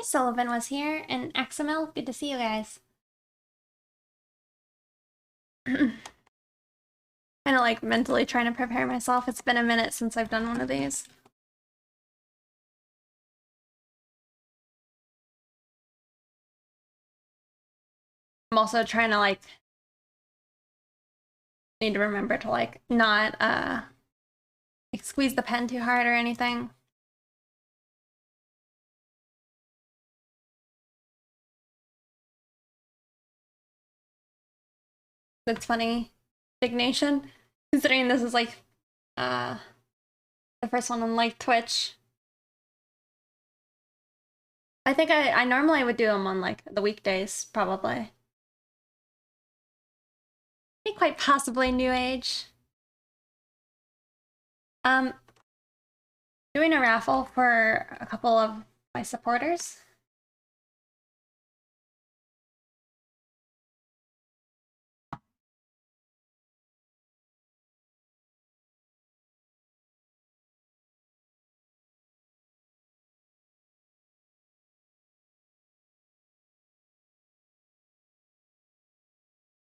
Hey, Sullivan was here, and XML, good to see you guys. Kind of like mentally trying to prepare myself. It's been a minute since I've done one of these. I'm also trying to like need to remember to like not like squeeze the pen too hard or anything. It's funny, Dignation, considering this is like uh the first one on like Twitch. I think I normally would do them on like the weekdays, probably. I think quite possibly New Age. Um, doing a raffle for a couple of my supporters.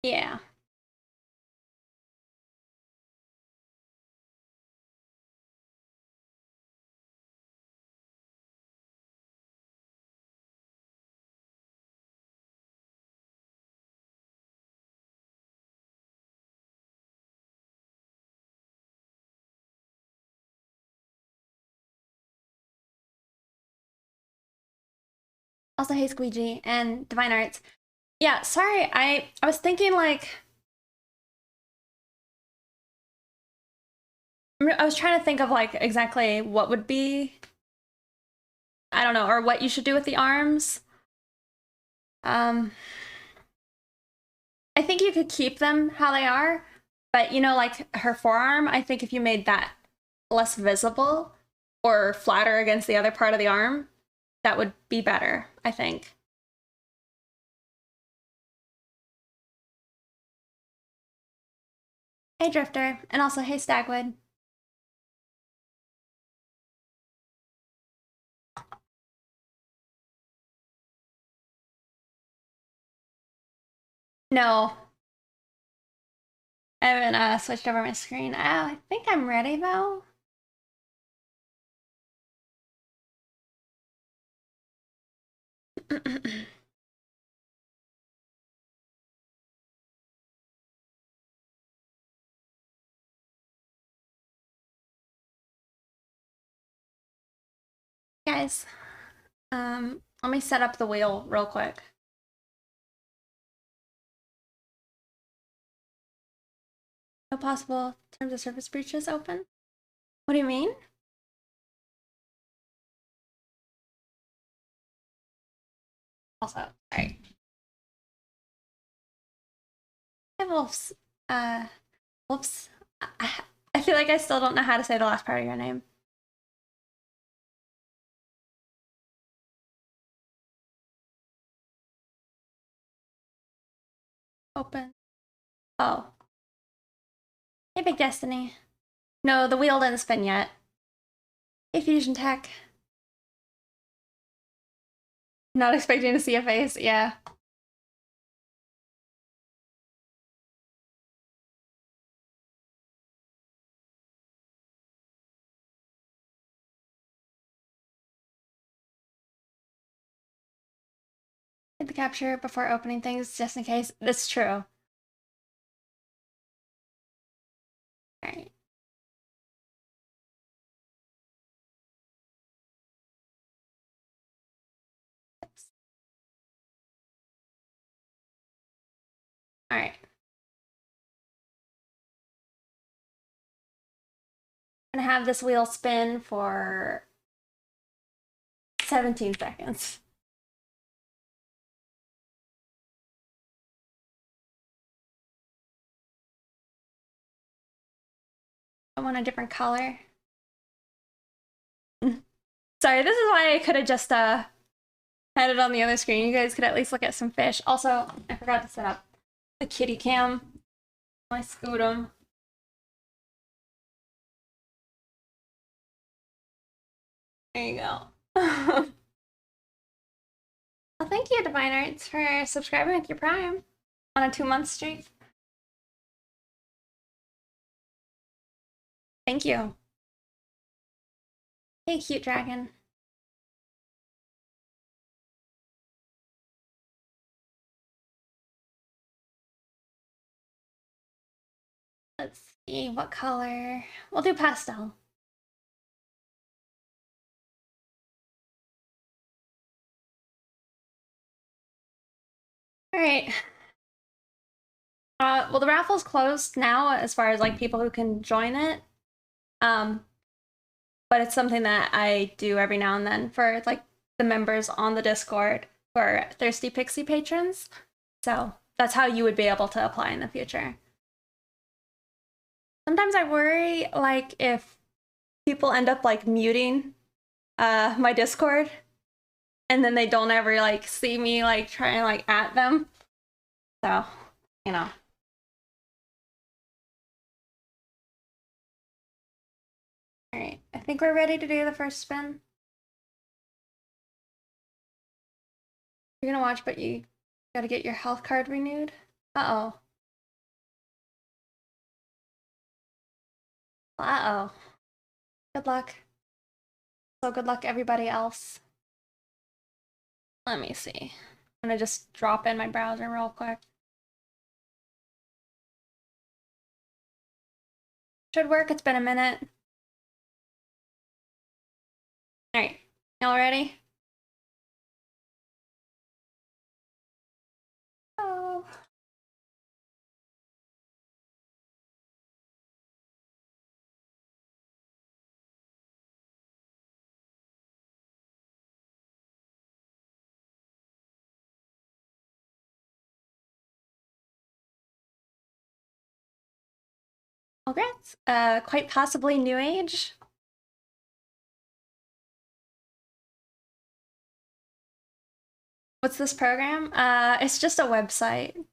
Yeah. Also, hey Squeegee and Divine Arts. Yeah, sorry, I was thinking like I was trying to think of like exactly what would be, I don't know, or what you should do with the arms. Um I think you could keep them how they are, but you know, like her forearm, I think if you made that less visible or flatter against the other part of the arm, that would be better, I think. Hey Drifter, and also hey Stagwood. No, I haven't switched over my screen. I think I'm ready though. Guys, let me set up the wheel real quick. No possible terms of service breaches open? What do you mean? Also, sorry. Hey, Wolves. Whoops. I feel like I still don't know how to say the last part of your name. Open. Oh. Hey, Big Destiny. No, the wheel didn't spin yet. Hey, Fusion Tech. Not expecting to see a face, yeah. Hit the capture before opening things, just in case. That's true. Alright. Alright. I'm gonna have this wheel spin for 17 seconds. I want a different color. Sorry, this is why I could have just had it on the other screen. You guys could at least look at some fish. Also, I forgot to set up the kitty cam. My Scootum. There you go. Well, thank you, Divine Arts, for subscribing with your Prime on a 2-month streak. Thank you. Hey, cute dragon. Let's see, what color? We'll do pastel. All right. Well, the raffle's closed now as far as like people who can join it. But it's something that I do every now and then for like the members on the Discord for ThirstyPixie patrons. So that's how you would be able to apply in the future. Sometimes I worry like if people end up like muting my Discord and then they don't ever like see me like trying like at them. So, you know. All right, I think we're ready to do the first spin. You're gonna watch, but you gotta get your health card renewed. Uh-oh. Uh-oh. Good luck. So good luck everybody else. Let me see. I'm gonna just drop in my browser real quick. Should work, it's been a minute. All right, y'all ready? Oh. Congrats. Quite possibly New Age. What's this program? It's just a website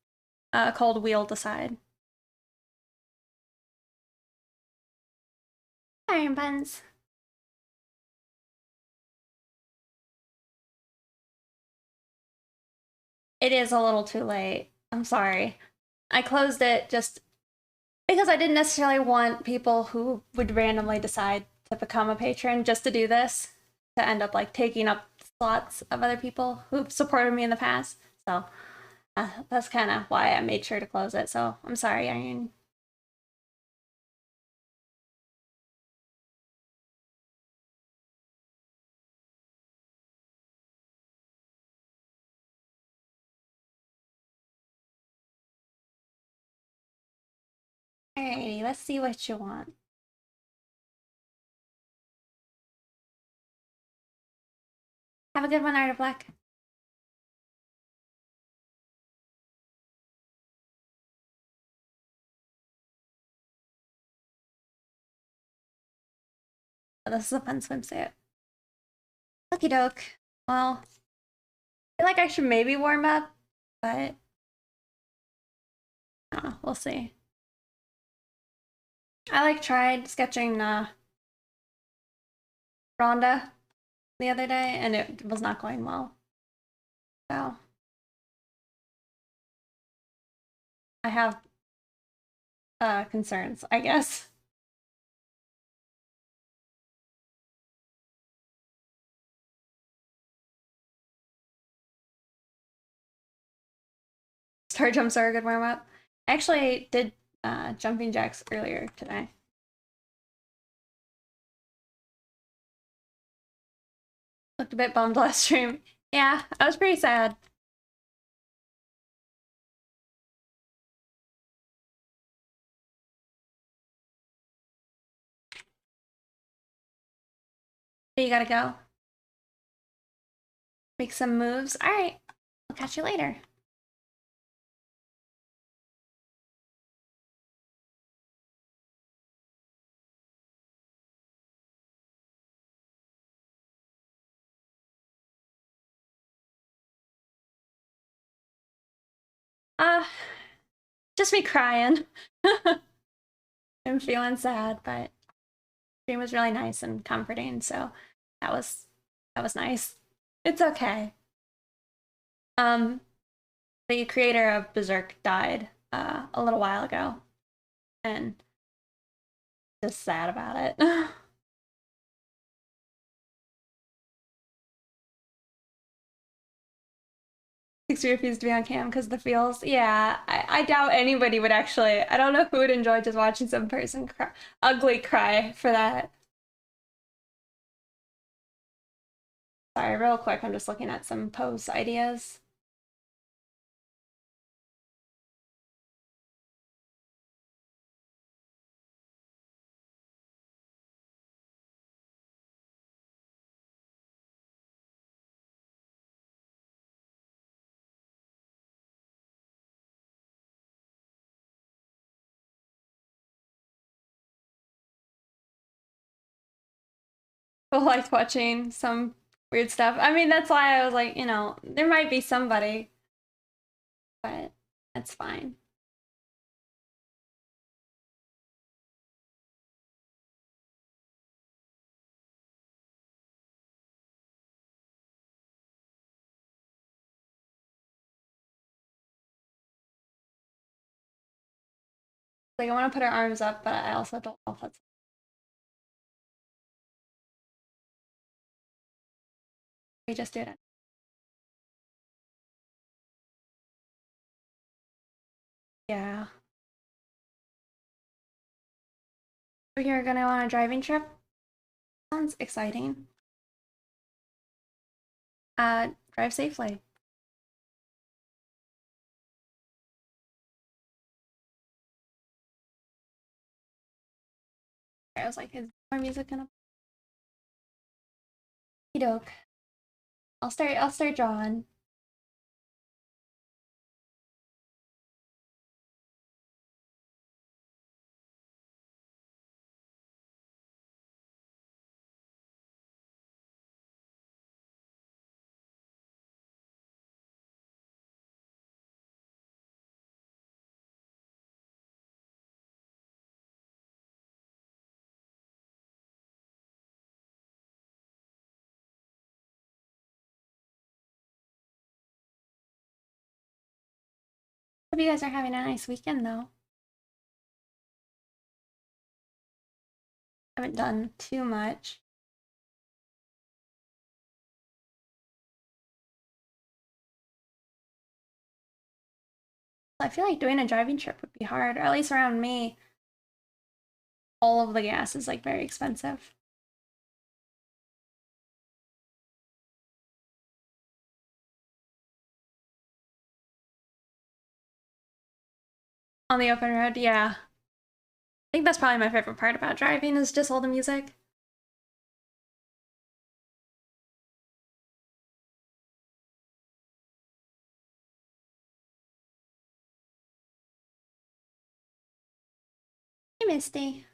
called Wheel Decide. Iron Buns. It is a little too late. I'm sorry. I closed it just because I didn't necessarily want people who would randomly decide to become a patron just to do this, to end up like taking up slots of other people who've supported me in the past. So that's kind of why I made sure to close it. So I'm sorry, Iron. Alrighty, let's see what you want. Have a good one, Art of Black. Oh, this is a fun swimsuit. Okie doke. Well, I feel like I should maybe warm up, but we'll see. I like tried sketching Rhonda the other day, and it was not going well. So I have concerns, I guess. Star jumps are a good warm up. I actually did jumping jacks earlier today. Looked a bit bummed last stream. Yeah, I was pretty sad. But you gotta go. Make some moves. All right, I'll catch you later. Just me crying. I'm feeling sad, but stream was really nice and comforting, so that was nice. It's okay. Um, the creator of Berserk died a little while ago, and just sad about it. Pixie refused to be on cam because the feels. Yeah, I doubt anybody would actually. I don't know who would enjoy just watching some person cry, ugly cry for that. Sorry, real quick, I'm just looking at some pose ideas. I liked watching some weird stuff. I mean, that's why I was like, there might be somebody, but that's fine. Like, I want to put her arms up, but I also don't know if that's. We just did it. Yeah. We're gonna go on a driving trip. Sounds exciting. Drive safely. I was like, is more music gonna? Doke. I'll start drawing. Hope you guys are having a nice weekend though. I haven't done too much. I feel like doing a driving trip would be hard, or at least around me. All of the gas is like very expensive. On the open road, yeah. I think that's probably my favorite part about driving is just all the music. Hey, Misty.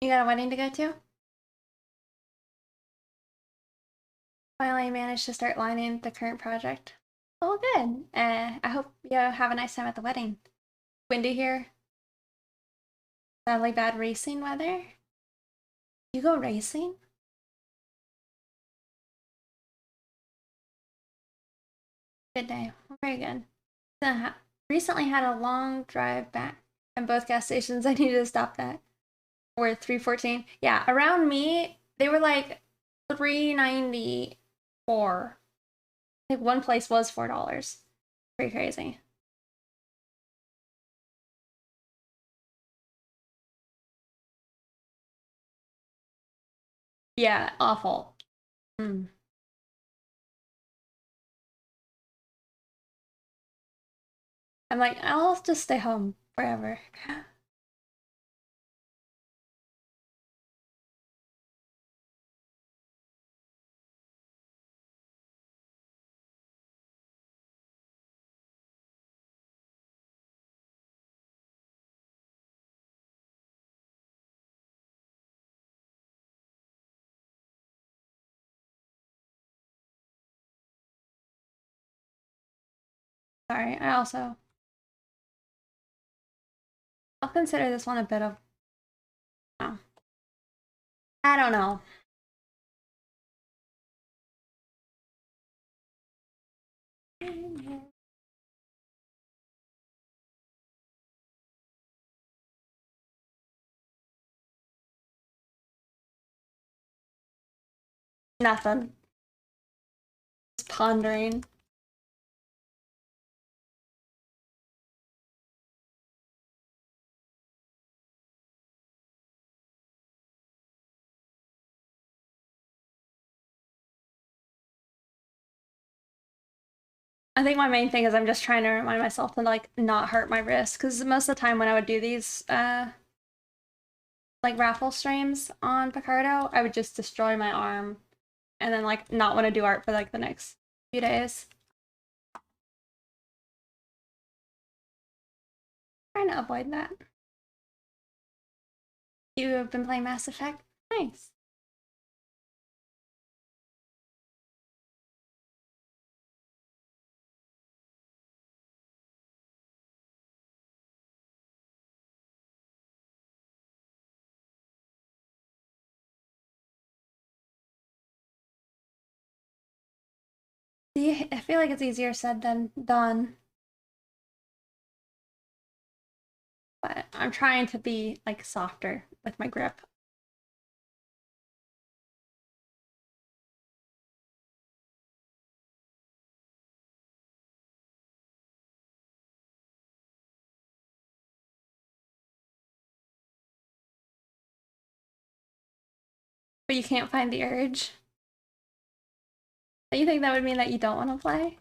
You got a wedding to go to? Finally managed to start lining the current project. Oh, good. I hope you have a nice time at the wedding. Windy here. Sadly bad racing weather. You go racing? Good day. Very good. Recently had a long drive back, and both gas stations I needed to stop at were 314. Yeah, around me they were like 394. I think one place was $4. Pretty crazy. Yeah, awful. Mm. I'm like, I'll just stay home forever. Sorry, I'll consider this one a bit of, oh, I don't know. Nothing. Just pondering. I think my main thing is I'm just trying to remind myself to like not hurt my wrist, because most of the time when I would do these like raffle streams on Picardo, I would just destroy my arm and then like not want to do art for like the next few days. Trying to avoid that. You have been playing Mass Effect? Nice. I feel like it's easier said than done. But I'm trying to be like softer with my grip. But you can't find the urge. Do you think that would mean that you don't want to play?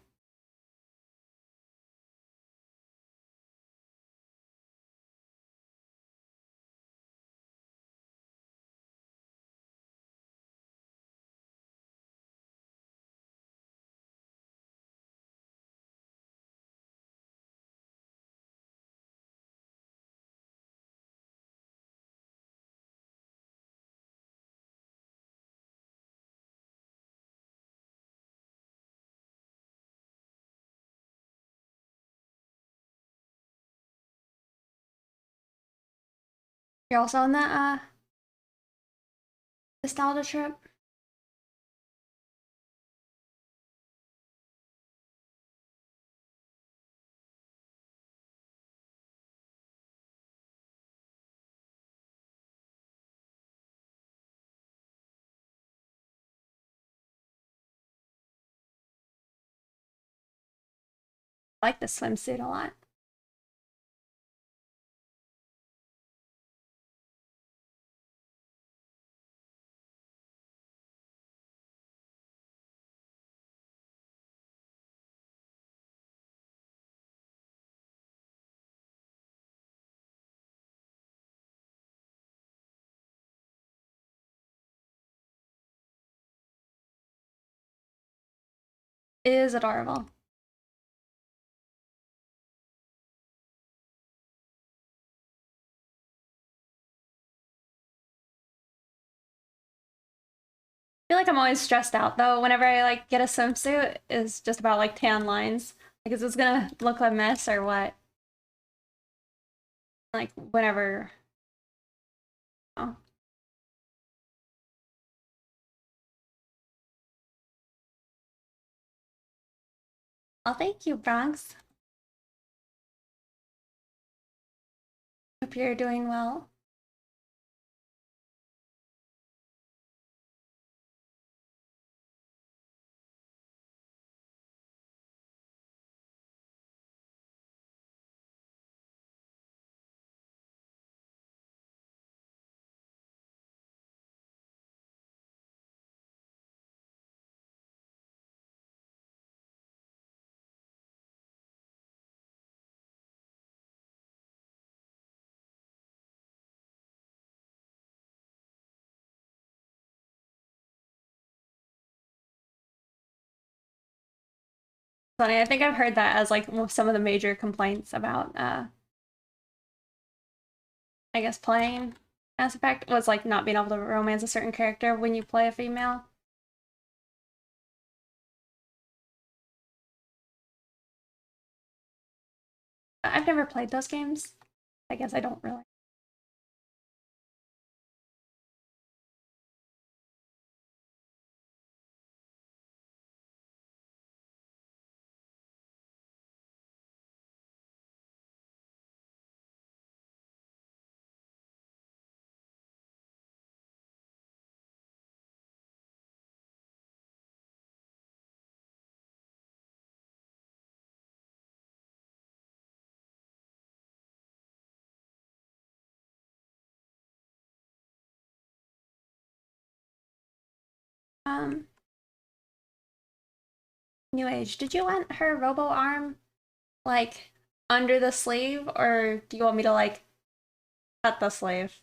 You're also on that nostalgia trip? I like the swimsuit a lot. It is adorable. I feel like I'm always stressed out though whenever I like get a swimsuit. It's just about like tan lines. Like, is this gonna look like a mess or what? Like whenever. Oh. Oh, thank you, Bronx. Hope you're doing well. Funny, I think I've heard that as like some of the major complaints about I guess playing Mass Effect was like not being able to romance a certain character when you play a female. I've never played those games. I guess I don't really. Um, New Age. Did you want her robo arm like under the sleeve, or do you want me to like cut the sleeve?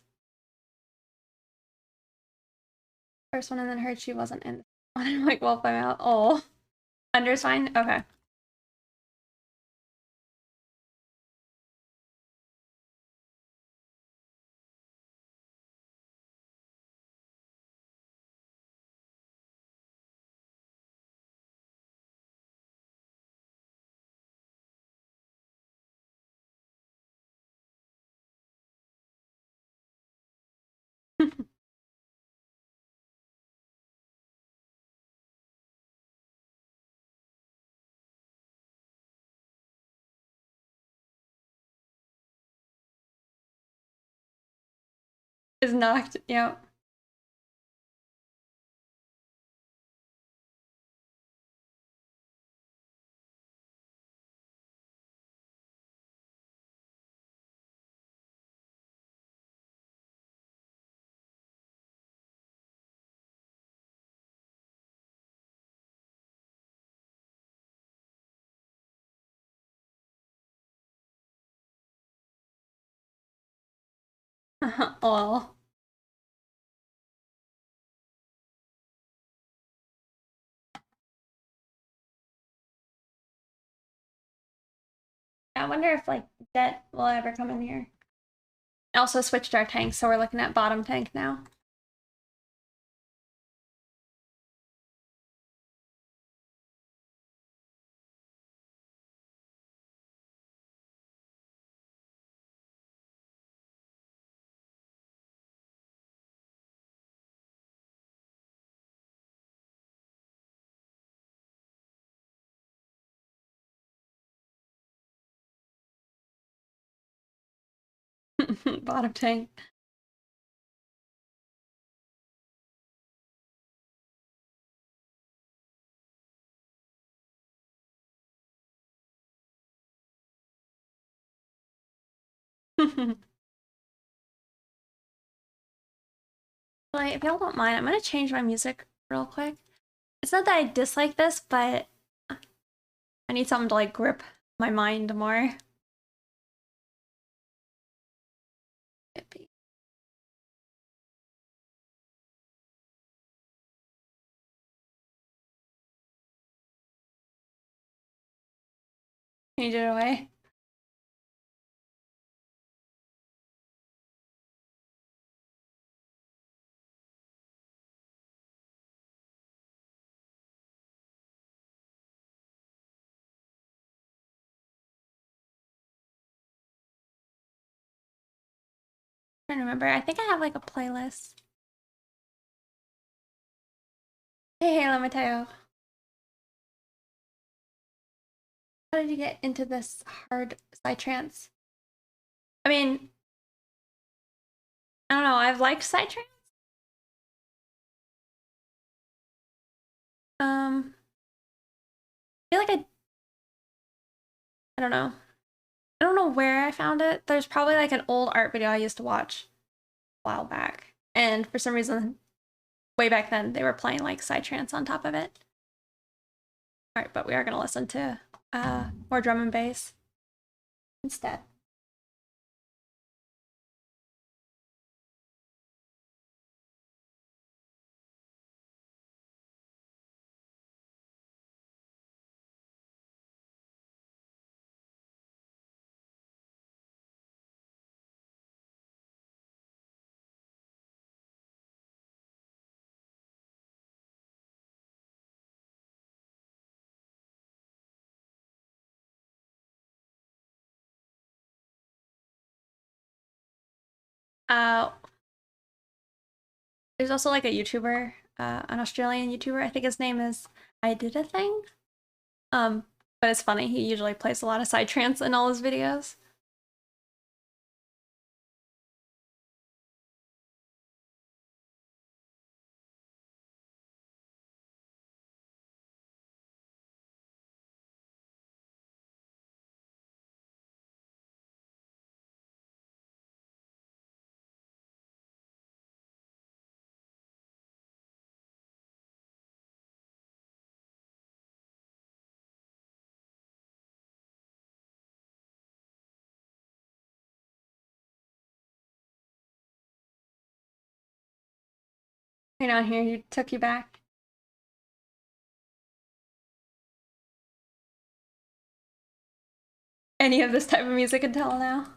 First one and then heard she wasn't in. I'm like, well, I'm out. Oh, under's fine. Okay. Is knocked. Yep. Oh. I wonder if like Jet will ever come in here. I also switched our tanks, so we're looking at bottom tank now. Bottom tank. Like, if y'all don't mind, I'm gonna change my music real quick. It's not that I dislike this, but I need something to like grip my mind more. Change it away. I'm trying to remember. I think I have like a playlist. Hey, Mateo. How did you get into this hard psytrance? I mean, I don't know. I've liked psytrance. I feel like I don't know. I don't know where I found it. There's probably like an old art video I used to watch a while back. And for some reason, way back then, they were playing like psytrance on top of it. All right, but we are going to listen to more drum and bass instead. Uh, there's also like a YouTuber, an Australian YouTuber. I think his name is I Did a Thing. Um, but it's funny. He usually plays a lot of psytrance in all his videos. You're not here, you took you back. Any of this type of music until now?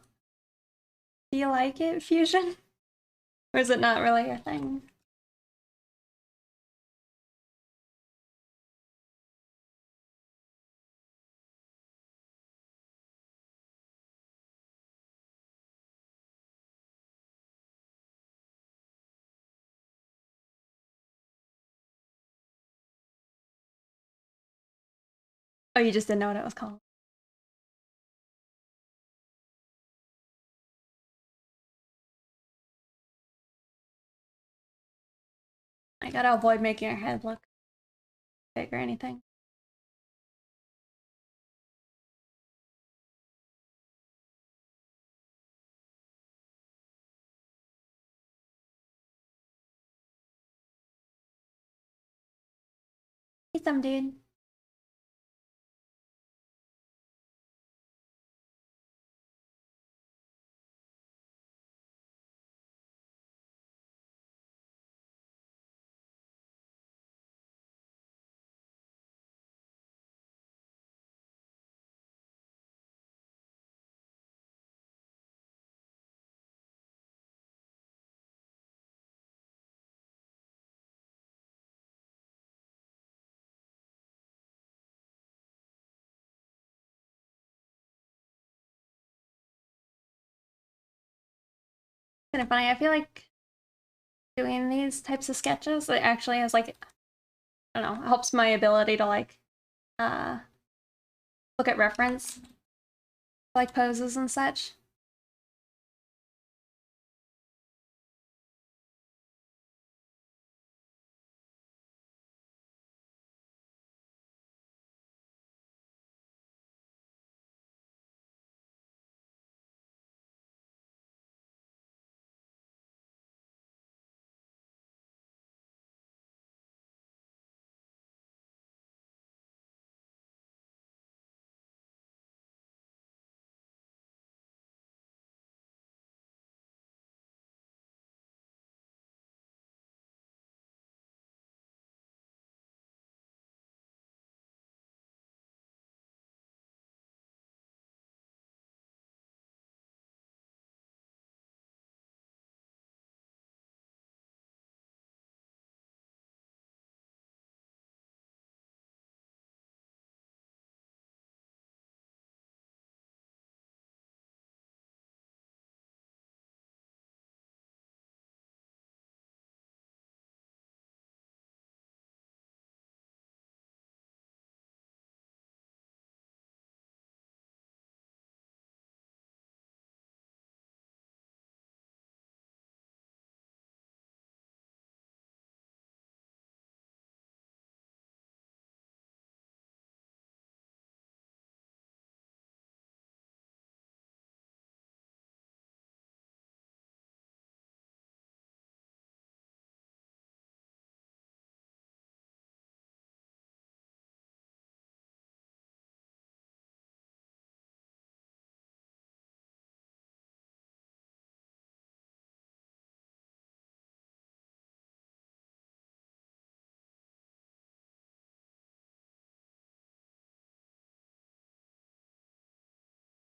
Do you like it, fusion? Or is it not really your thing? Oh, you just didn't know what it was called. I gotta avoid making your head look big or anything. Hey, some dude. Kind of funny. I feel like doing these types of sketches, it actually has like, I don't know, helps my ability to like uh look at reference like poses and such.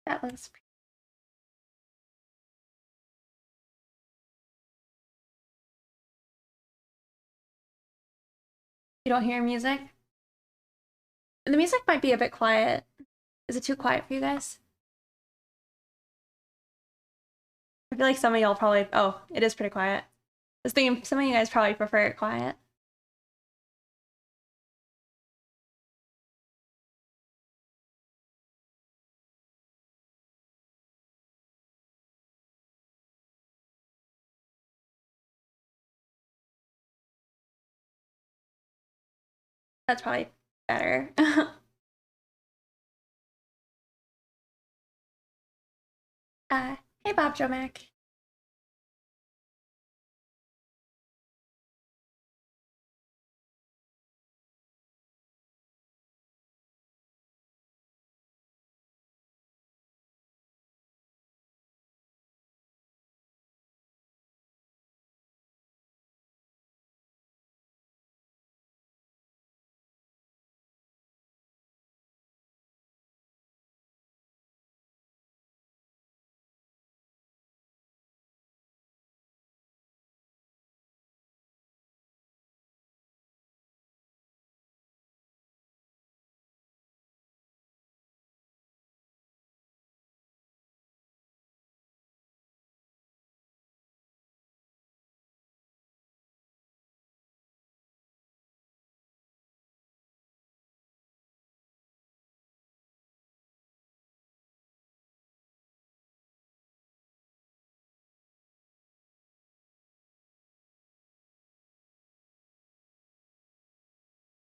That looks You don't hear music? The music might be a bit quiet. Is it too quiet for you guys? I feel like some of y'all probably, oh, it is pretty quiet. I was thinking some of you guys probably prefer it quiet. That's probably better. uh, hey Bob Joe Mac.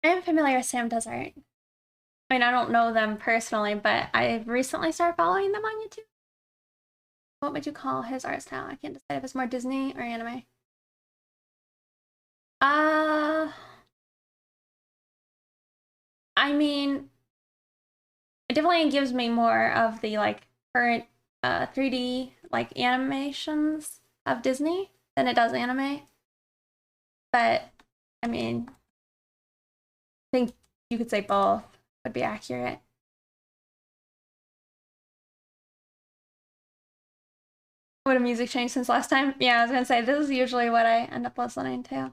I am familiar with Sam Does Art. I mean, I don't know them personally, but I recently started following them on YouTube. What would you call his art style? I can't decide if it's more Disney or anime. I mean, it definitely gives me more of the like current 3D like animations of Disney than it does anime. But I mean, I think you could say both would be accurate. Would a music change since last time? Yeah, I was gonna say this is usually what I end up listening to.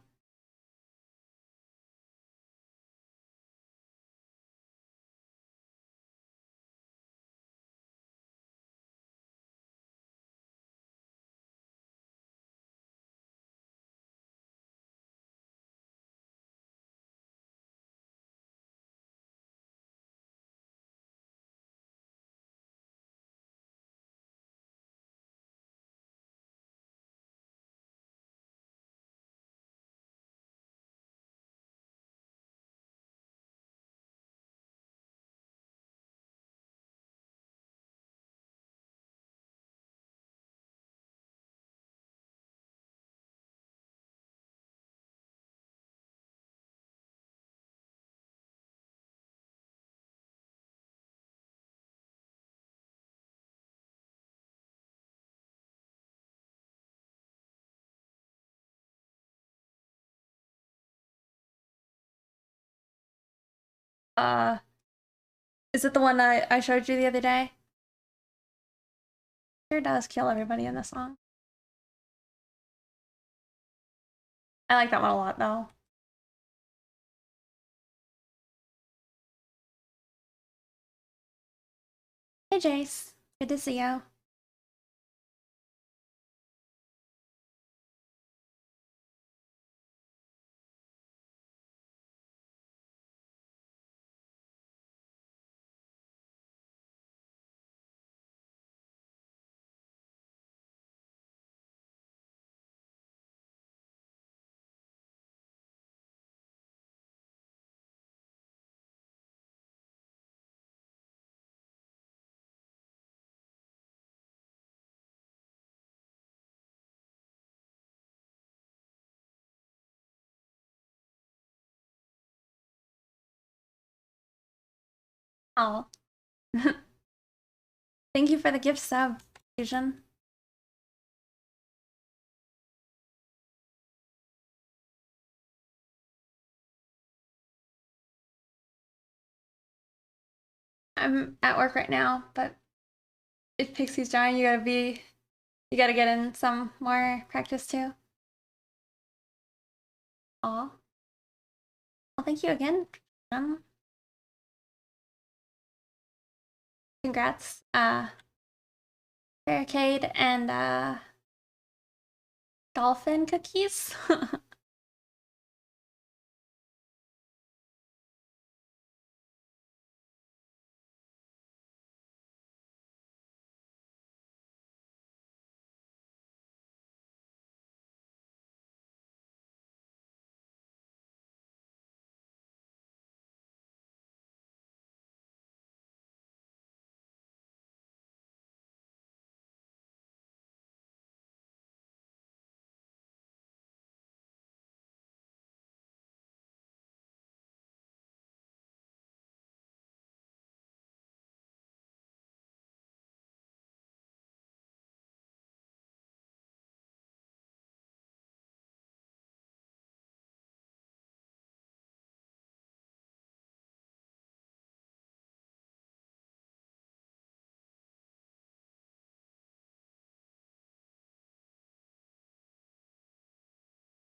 Uh, is it the one I showed you the other day? Sure does kill everybody in the song. I like that one a lot though. Hey Jace, good to see you. Oh, thank you for the gift sub, Fusion. I'm at work right now, but if Pixie's drawing, you gotta get in some more practice too. Aw. Well, thank you again. Congrats, Barricade and Dolphin cookies.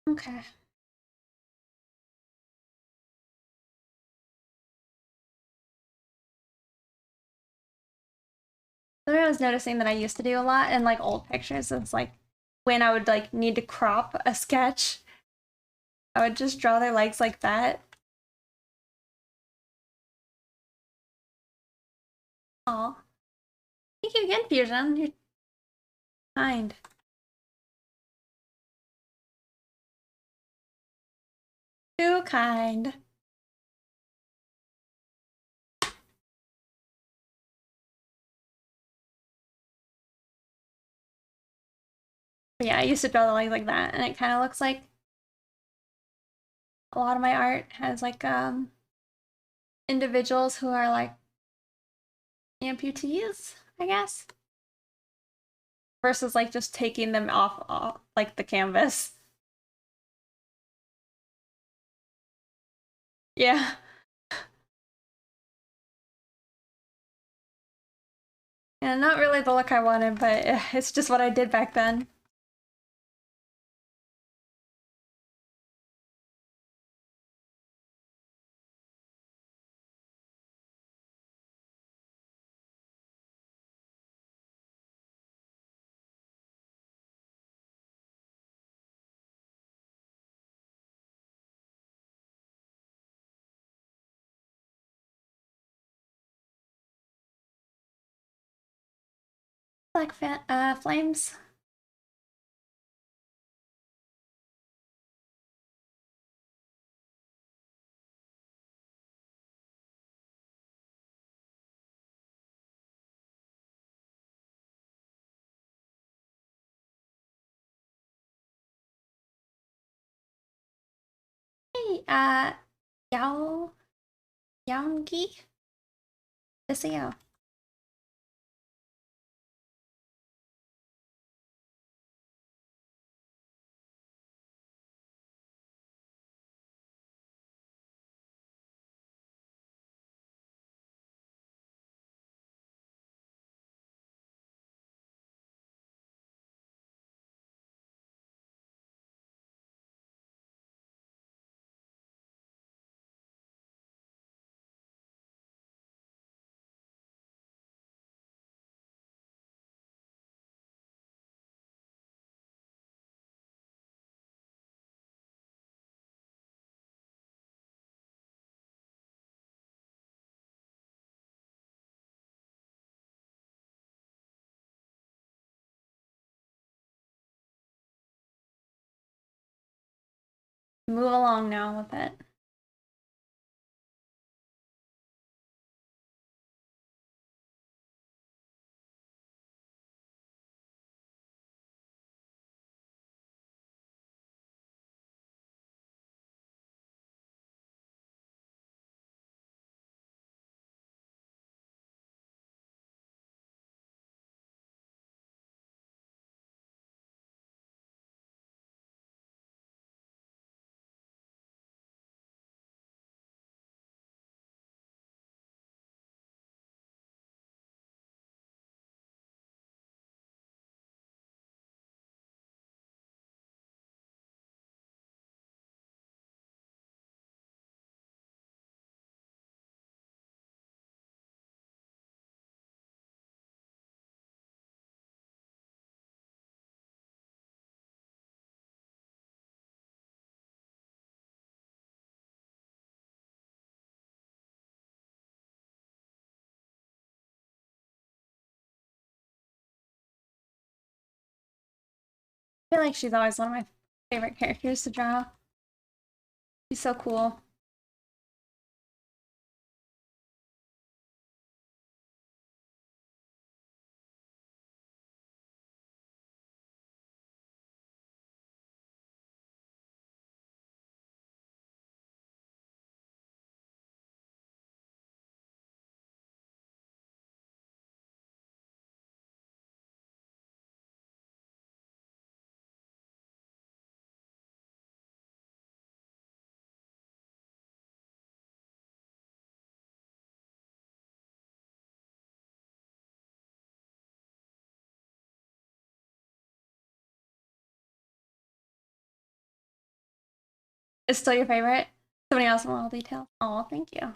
Okay. Something I was noticing that I used to do a lot in like old pictures is like when I would like need to crop a sketch, I would just draw their legs like that. Aw. Thank you again, Fusion. You're kind. Too kind. But yeah, I used to draw the legs like that, and it kind of looks like a lot of my art has like individuals who are like amputees, I guess, versus like just taking them off like the canvas. Yeah. Yeah, not really the look I wanted, but it's just what I did back then. Black flames. Hey, Yao Yaongi? This is Yao. Move along now with it. I feel like she's always one of my favorite characters to draw. She's so cool. Is still your favorite? Somebody else in all detail? Oh, thank you.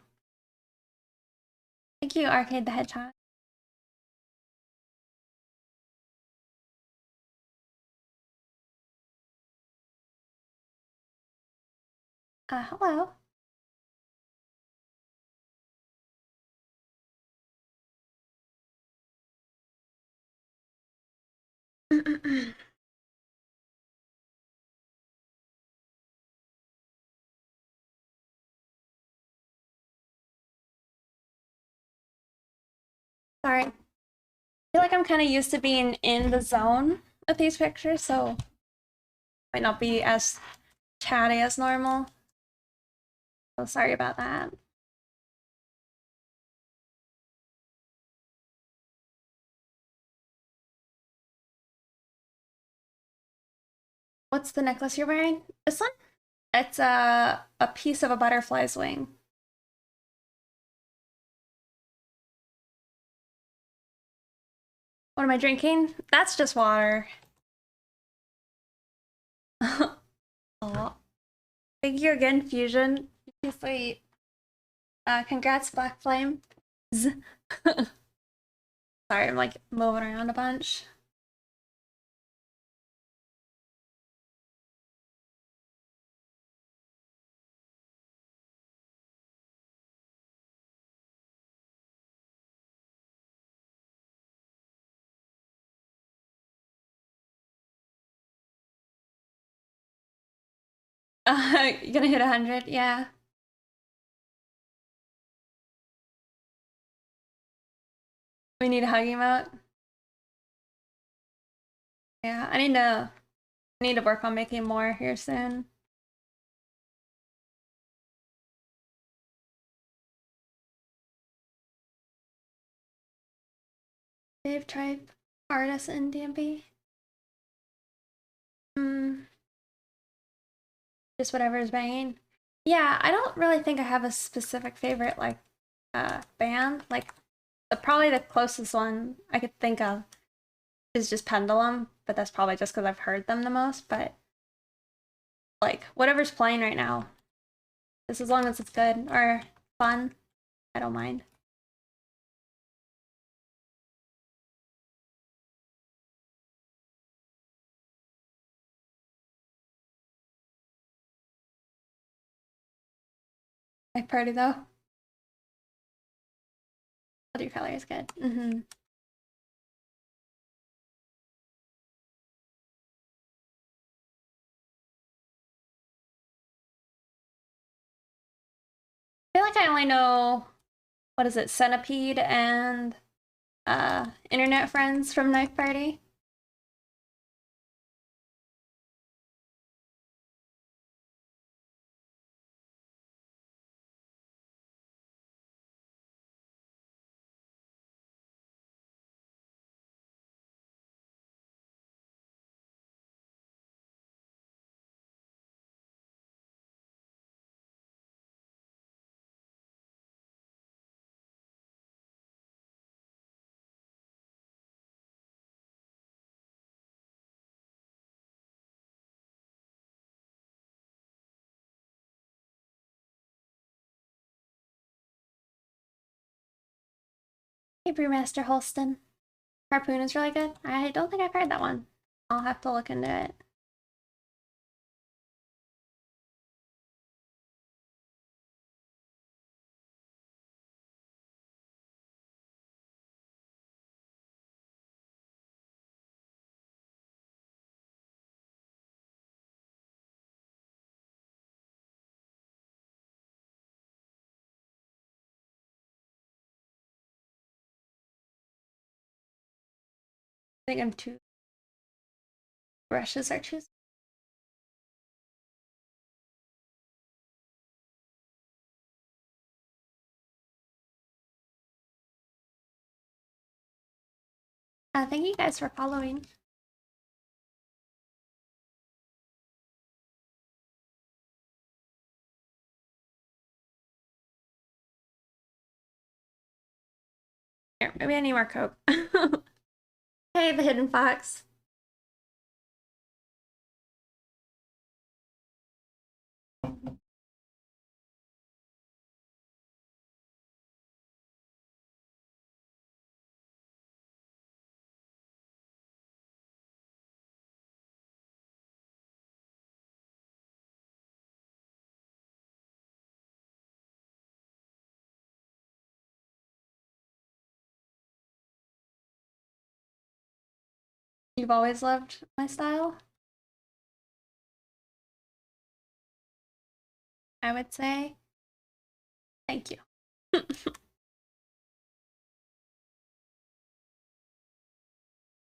Thank you, Arcade the Hedgehog. Hello. Sorry. I feel like I'm kind of used to being in the zone with these pictures, so might not be as chatty as normal. So sorry about that. What's the necklace you're wearing? This one? It's a piece of a butterfly's wing. What am I drinking? That's just water. Oh, thank you again, Fusion. You're sweet. Congrats, Black Flame. Sorry, I'm like moving around a bunch. You gonna hit 100? Yeah. We need a hug emote. Yeah, I need to work on making more here soon. Dave Tribe, artist in DMB. Just whatever is banging. Yeah, I don't really think I have a specific favorite like band. Like probably the closest one I could think of is just Pendulum, but that's probably just because I've heard them the most. But like whatever's playing right now, just as long as it's good or fun, I don't mind. Like Party though. Other color is good. I feel like I only know what is it, Centipede and Internet Friends from Knife Party. Hey, Brewmaster Holston. Harpoon is really good. I don't think I've heard that one. I'll have to look into it. I think I'm two brushes are choosing. Thank you guys for following. Here, maybe I need more Coke. Hey, the Hidden Fox. You've always loved my style, I would say. Thank you.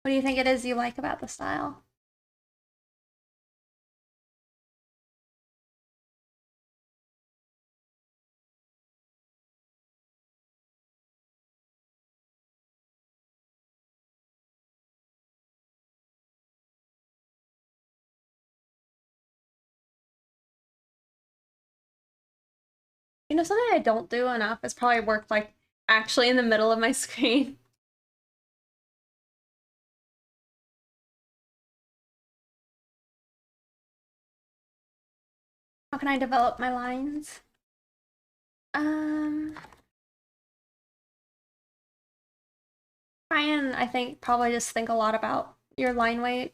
What What do you think it is you like about the style? You know, something I don't do enough is probably work like actually in the middle of my screen. How can I develop my lines? Um, Try and I think probably just think a lot about your line weight.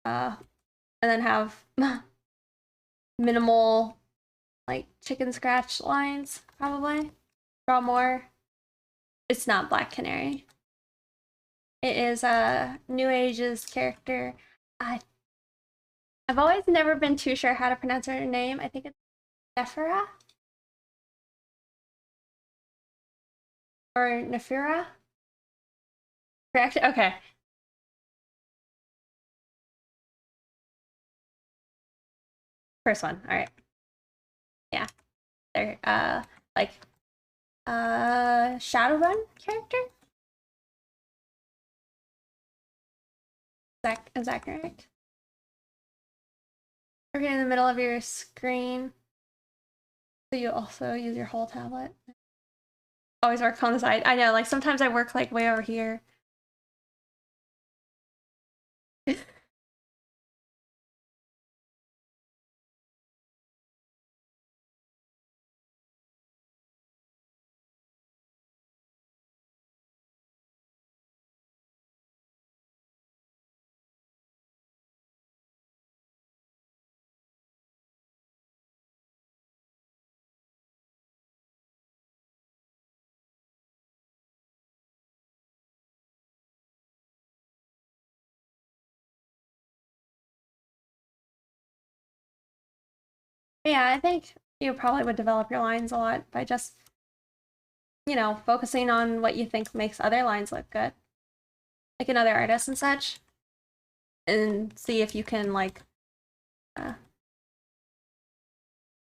And then have minimal like chicken scratch lines, probably. Draw more. It's not Black Canary. It is a New Age's character. I've always never been too sure how to pronounce her name. I think it's Nephira? Or Nephira? Correct? Okay. First one. Alright. Yeah. They're like Shadowrun character? Is that correct? Okay, in the middle of your screen. So you also use your whole tablet. Always work on the side. I know, like sometimes I work like way over here. Yeah, I think you probably would develop your lines a lot by just, you know, focusing on what you think makes other lines look good. Like in other artists and such. And see if you can like you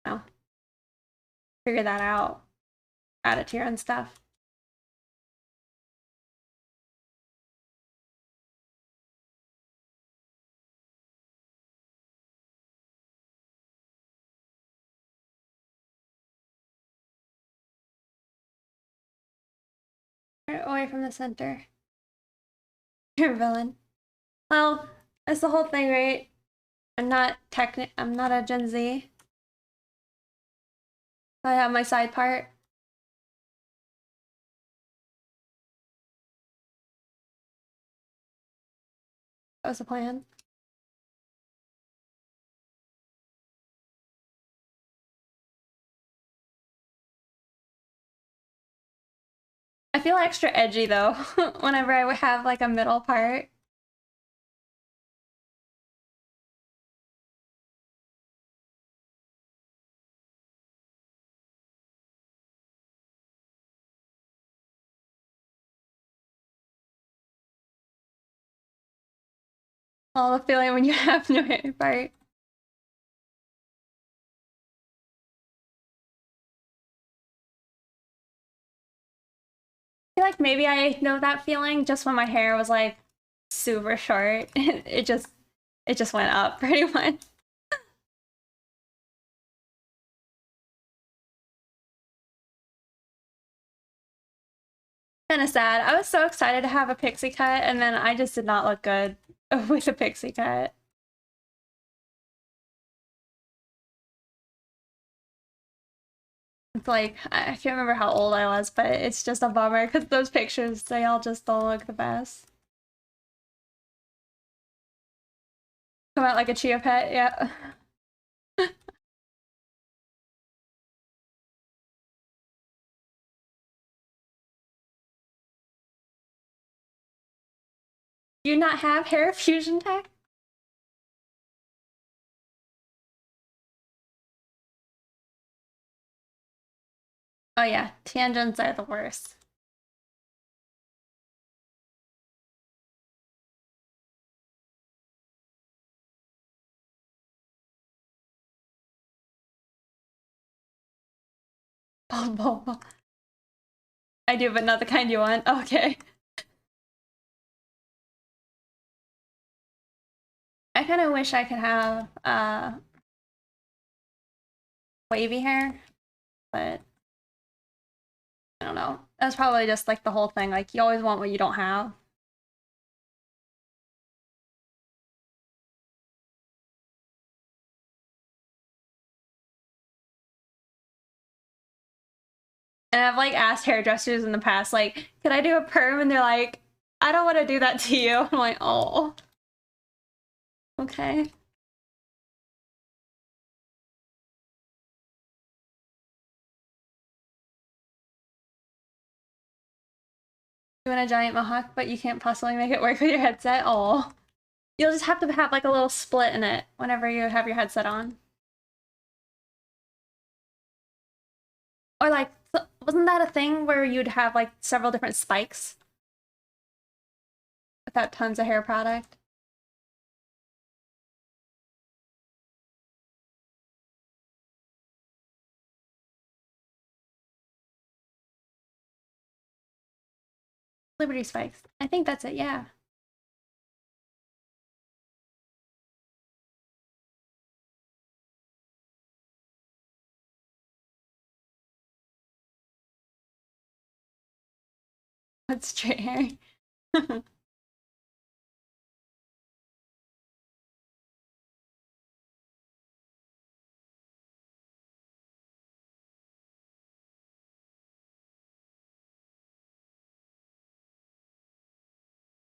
know, figure that out. Add it to your own stuff. Away from the center. You're a villain. Well, that's the whole thing, right? I'm not a Gen Z. So I have my side part. That was the plan. I feel extra edgy though, whenever I would have like a middle part. All the feeling when you have no part. I feel like maybe I know that feeling just when my hair was like super short. It just went up pretty much. Kind of sad. I was so excited to have a pixie cut, and then I just did not look good with a pixie cut. It's like, I can't remember how old I was, but it's just a bummer because those pictures, they all just don't look the best. Come out like a chia pet, yeah. Do you not have hair fusion tech? Oh yeah, tangents are the worst. Oh, boba. I do, but not the kind you want. Okay. I kind of wish I could have wavy hair, but I don't know. That's probably just like the whole thing. Like you always want what you don't have. And I've like asked hairdressers in the past, like, could I do a perm? And they're like, I don't want to do that to you. I'm like, oh, okay. You want a giant mohawk, but you can't possibly make it work with your headset? Oh. You'll just have to have like a little split in it whenever you have your headset on. Or like, wasn't that a thing where you'd have like several different spikes? Without tons of hair product? Liberty spikes. I think that's it, yeah. That's straight hair.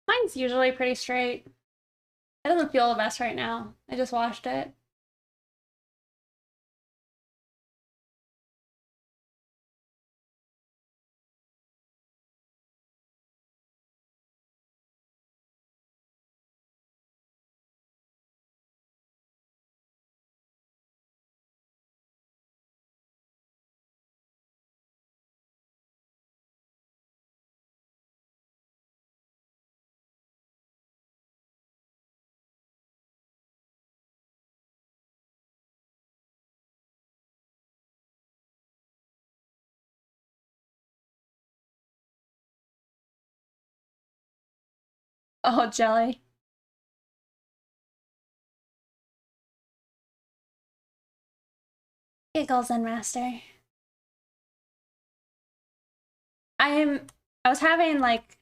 Mine's usually pretty straight. It doesn't feel the best right now. I just washed it. Oh, jelly. Giggles and master. I was having like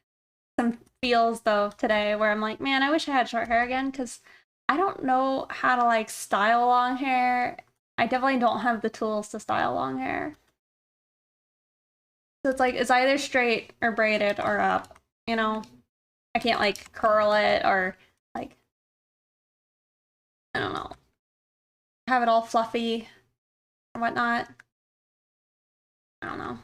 some feels though today where I'm like, man, I wish I had short hair again because I don't know how to like style long hair. I definitely don't have the tools to style long hair. So it's like it's either straight or braided or up, you know? I can't like curl it or like I don't know. Have it all fluffy or whatnot. I don't know.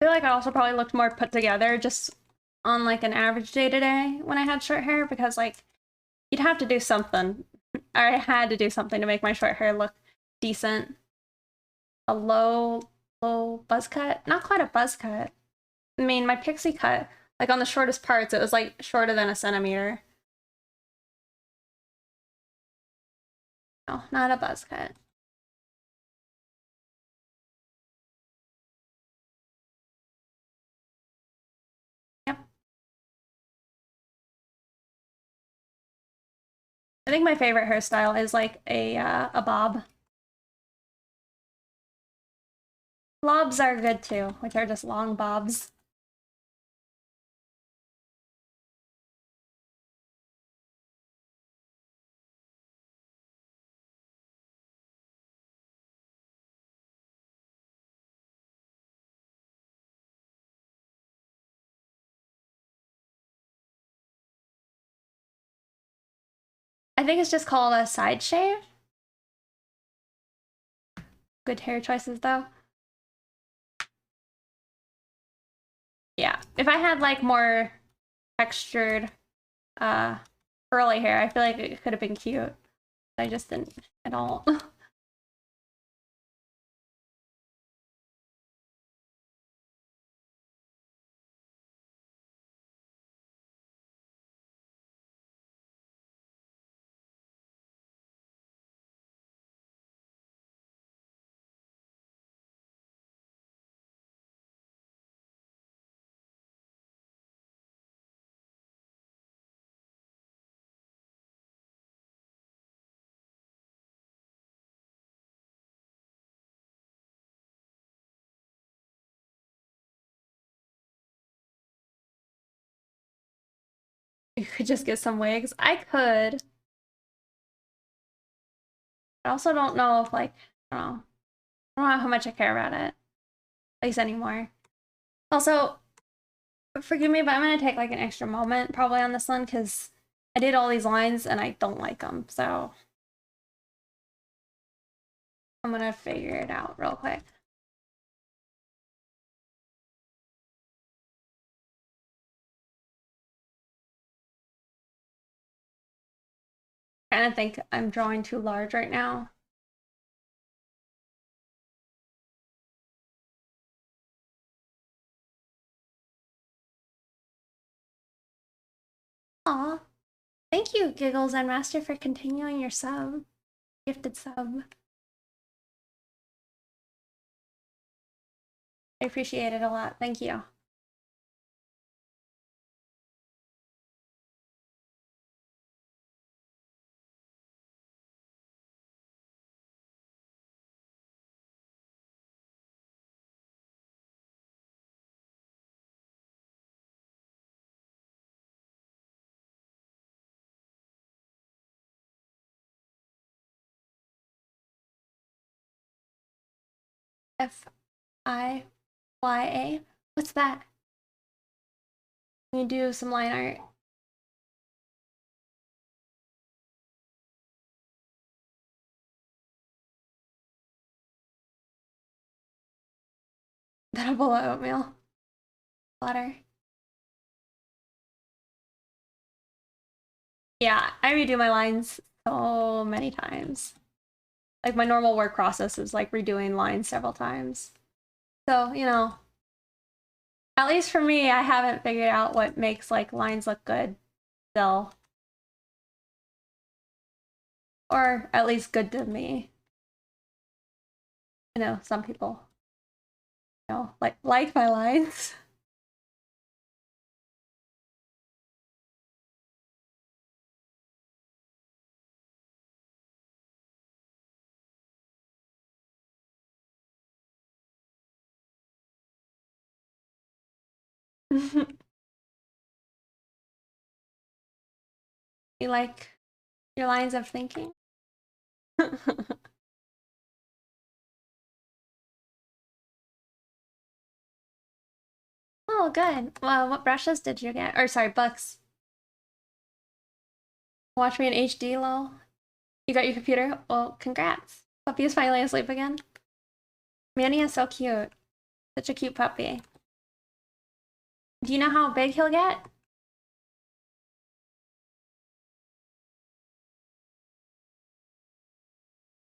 I feel like I also probably looked more put together just on like an average day today when I had short hair because like you'd have to do something. I had to do something to make my short hair look decent. A low buzz cut. Not quite a buzz cut. I mean, my pixie cut, like on the shortest parts, it was like shorter than a centimeter. No, not a buzz cut. Yep. I think my favorite hairstyle is like a bob. Lobs are good too, which are just long bobs. I think it's just called a side shave. Good hair choices though. Yeah, if I had like more textured curly hair, I feel like it could have been cute. I just didn't at all. You could just get some wigs. I could. I also don't know if, like, I don't know. I don't know how much I care about it. At least anymore. Also, forgive me, but I'm gonna take like an extra moment probably on this one because I did all these lines and I don't like them. So I'm gonna figure it out real quick. I kind of think I'm drawing too large right now. Aw. Thank you, Giggles and Master, for continuing your sub. Gifted sub. I appreciate it a lot. Thank you. FIYA? What's that? Can you do some line art? That'll bowl of oatmeal. Butter. Yeah, I redo my lines so many times. Like my normal work process is like redoing lines several times. So, you know, at least for me, I haven't figured out what makes like lines look good still. Or at least good to me. You know, some people, you know, like my lines. You like your lines of thinking? Oh, good. Well, what brushes did you get? Or sorry, books. Watch me in HD, lol. You got your computer? Well, congrats. Puppy is finally asleep again. Manny is so cute. Such a cute puppy. Do you know how big he'll get?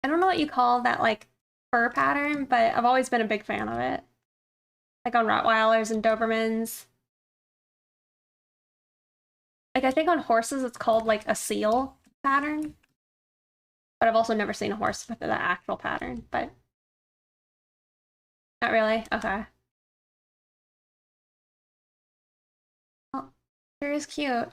I don't know what you call that, like, fur pattern, but I've always been a big fan of it. Like on Rottweilers and Dobermans. Like, I think on horses it's called, like, a seal pattern. But I've also never seen a horse with the actual pattern, but... Not really? Okay. Oh, sure is cute.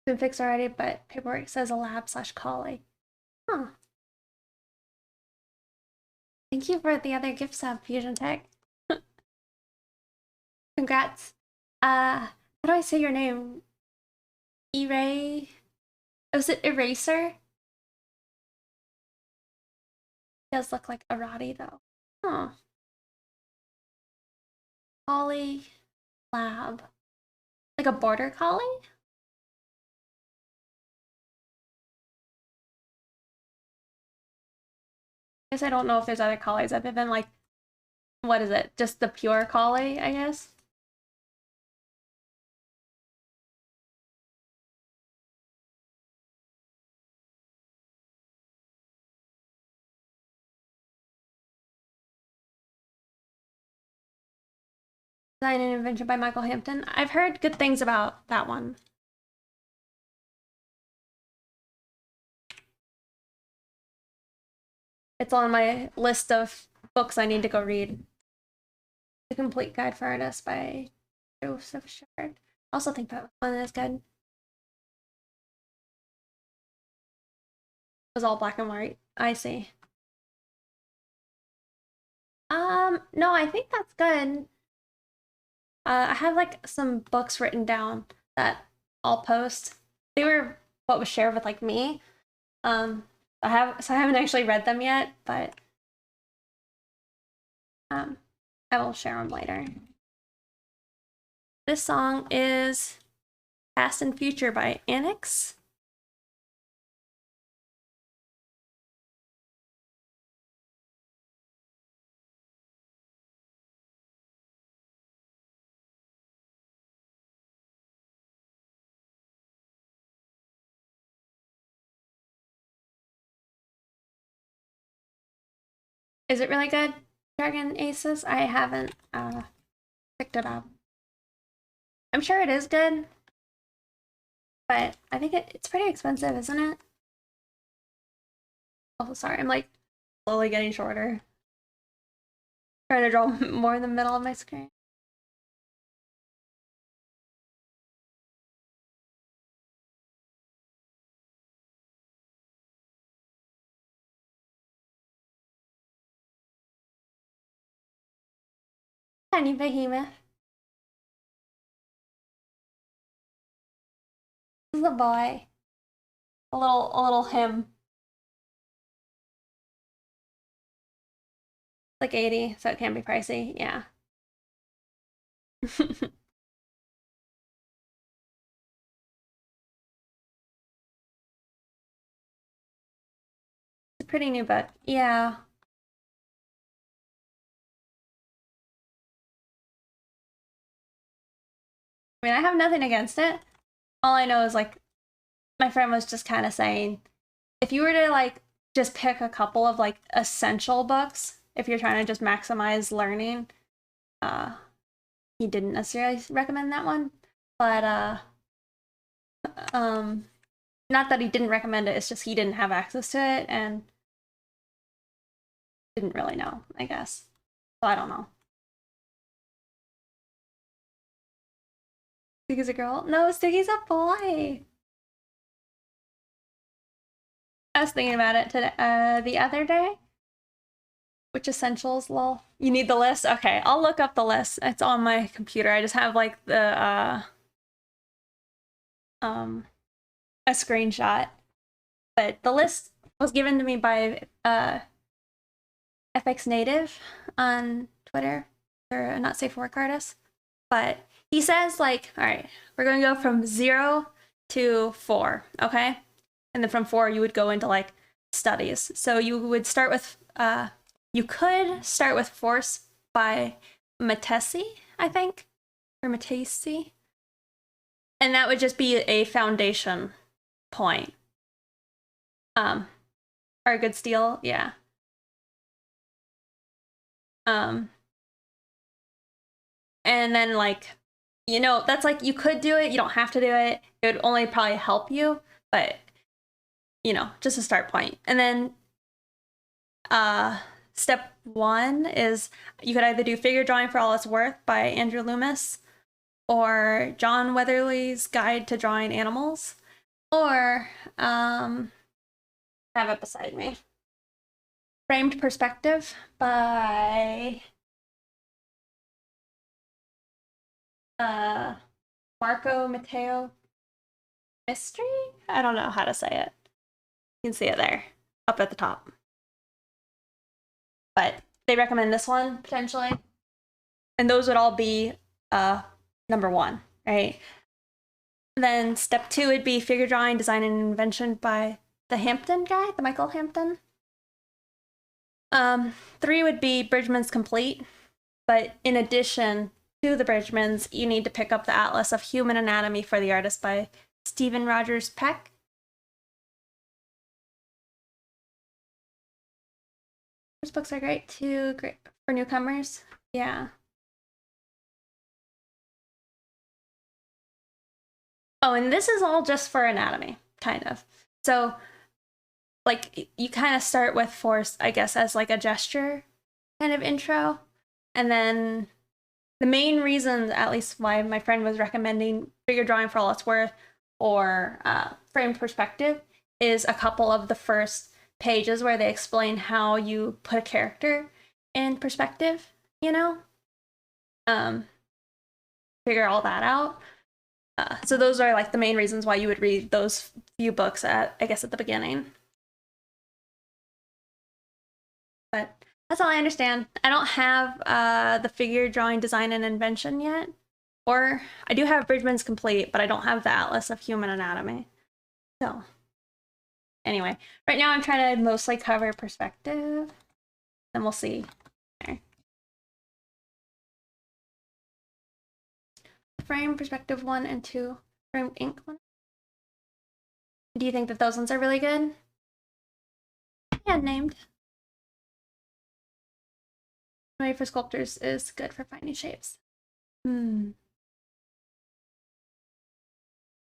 Been fixed already, but paperwork says a lab/collie. Huh. Thank you for the other gift sub, Fusion Tech. Congrats. How do I say your name? Was it Eraser? Does look like a Roddy though. Huh. Collie lab. Like a border collie? I guess I don't know if there's other collies other than like, what is it? Just the pure collie, I guess? Design and invention by Michael Hampton. I've heard good things about that one. It's on my list of books I need to go read. The Complete Guide for Artists by Joseph Shard. I also think that one is good. It was all black and white. I see. No, I think that's good. I have like some books written down that I'll post. They were what was shared with like me. I haven't actually read them yet, but I will share them later. This song is Past and Future by Annex. Is it really good, Dragon Aces? I haven't picked it up. I'm sure it is good, but I think it's pretty expensive, isn't it? Oh, sorry, I'm like slowly getting shorter. Trying to draw more in the middle of my screen. Tiny behemoth. This is a boy. A little him. Like 80, so it can be pricey, yeah. It's a pretty new book, yeah. I mean, I have nothing against it. All I know is like my friend was just kind of saying if you were to like just pick a couple of like essential books, if you're trying to just maximize learning, uh he didn't necessarily recommend that one. But um not that he didn't recommend it, it's just he didn't have access to it and didn't really know, I guess. So I don't know. Stiggy's a girl? No, Stiggy's a boy. I was thinking about it today, the other day. Which essentials, lol? You need the list? Okay, I'll look up the list. It's on my computer. I just have like the a screenshot. But the list was given to me by FX Native on Twitter. They're a not safe for work artist. But he says like, all right, we're gonna go from 0 to 4, okay? And then from 4 you would go into like studies. So you would start with you could start with Force by Matesi, I think, or Matesi, and that would just be a foundation point. Or a good steal, yeah. And then like, you know, that's like you could do it. You don't have to do it. It would only probably help you, but you know, just a start point. And then step 1 is you could either do Figure Drawing for All It's Worth by Andrew Loomis, or John Weatherly's Guide to Drawing Animals, or I have it beside me, Framed Perspective by Marco Matteo Mystery? I don't know how to say it. You can see it there, up at the top. but they recommend this one potentially. And those would all be number 1, right? Then step 2 would be figure drawing, design, and invention by the Hampton guy, the Michael Hampton. 3 would be Bridgman's Complete, but in addition to the Bridgmans, you need to pick up the Atlas of Human Anatomy for the Artist by Stephen Rogers Peck. Those books are great too, great for newcomers. Yeah. Oh, and this is all just for anatomy, kind of. So, like, you kind of start with force, I guess, as like a gesture kind of intro. And then the main reason, at least why my friend was recommending figure drawing for all it's worth or framed perspective, is a couple of the first pages where they explain how you put a character in perspective, you know? Figure all that out. So those are like the main reasons why you would read those few books at, I guess, at the beginning. But that's all I understand. I don't have the figure drawing, design, and invention yet. Or I do have Bridgman's Complete, but I don't have the Atlas of Human Anatomy. So anyway, right now I'm trying to mostly cover perspective. And we'll see. Okay. Frame perspective 1 and 2. Framed ink 1. Do you think that those ones are really good? Yeah, named. Memory for sculptors is good for finding shapes.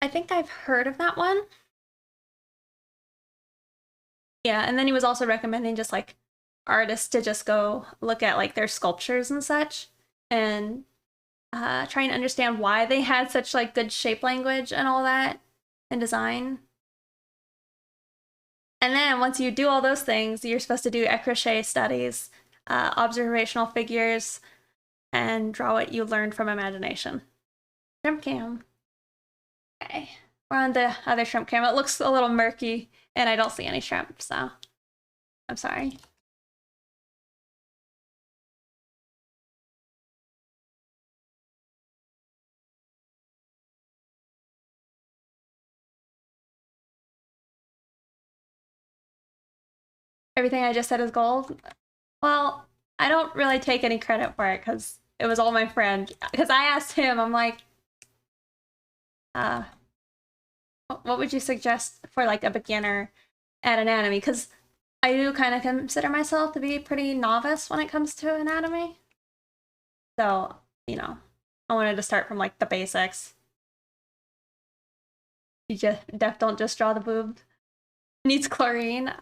I think I've heard of that one. Yeah, and then he was also recommending just like artists to just go look at like their sculptures and such and try and understand why they had such like good shape language and all that and design. And then once you do all those things, you're supposed to do écréché studies, observational figures, and draw what you learned from imagination. Shrimp cam. Okay, we're on the other shrimp cam. It looks a little murky and I don't see any shrimp, so I'm sorry. Everything I just said is gold. Well, I don't really take any credit for it because it was all my friend. Because I asked him, I'm like, what would you suggest for like a beginner at anatomy? Because I do kind of consider myself to be pretty novice when it comes to anatomy. So, you know, I wanted to start from like the basics. You just don't just draw the boob. Needs chlorine.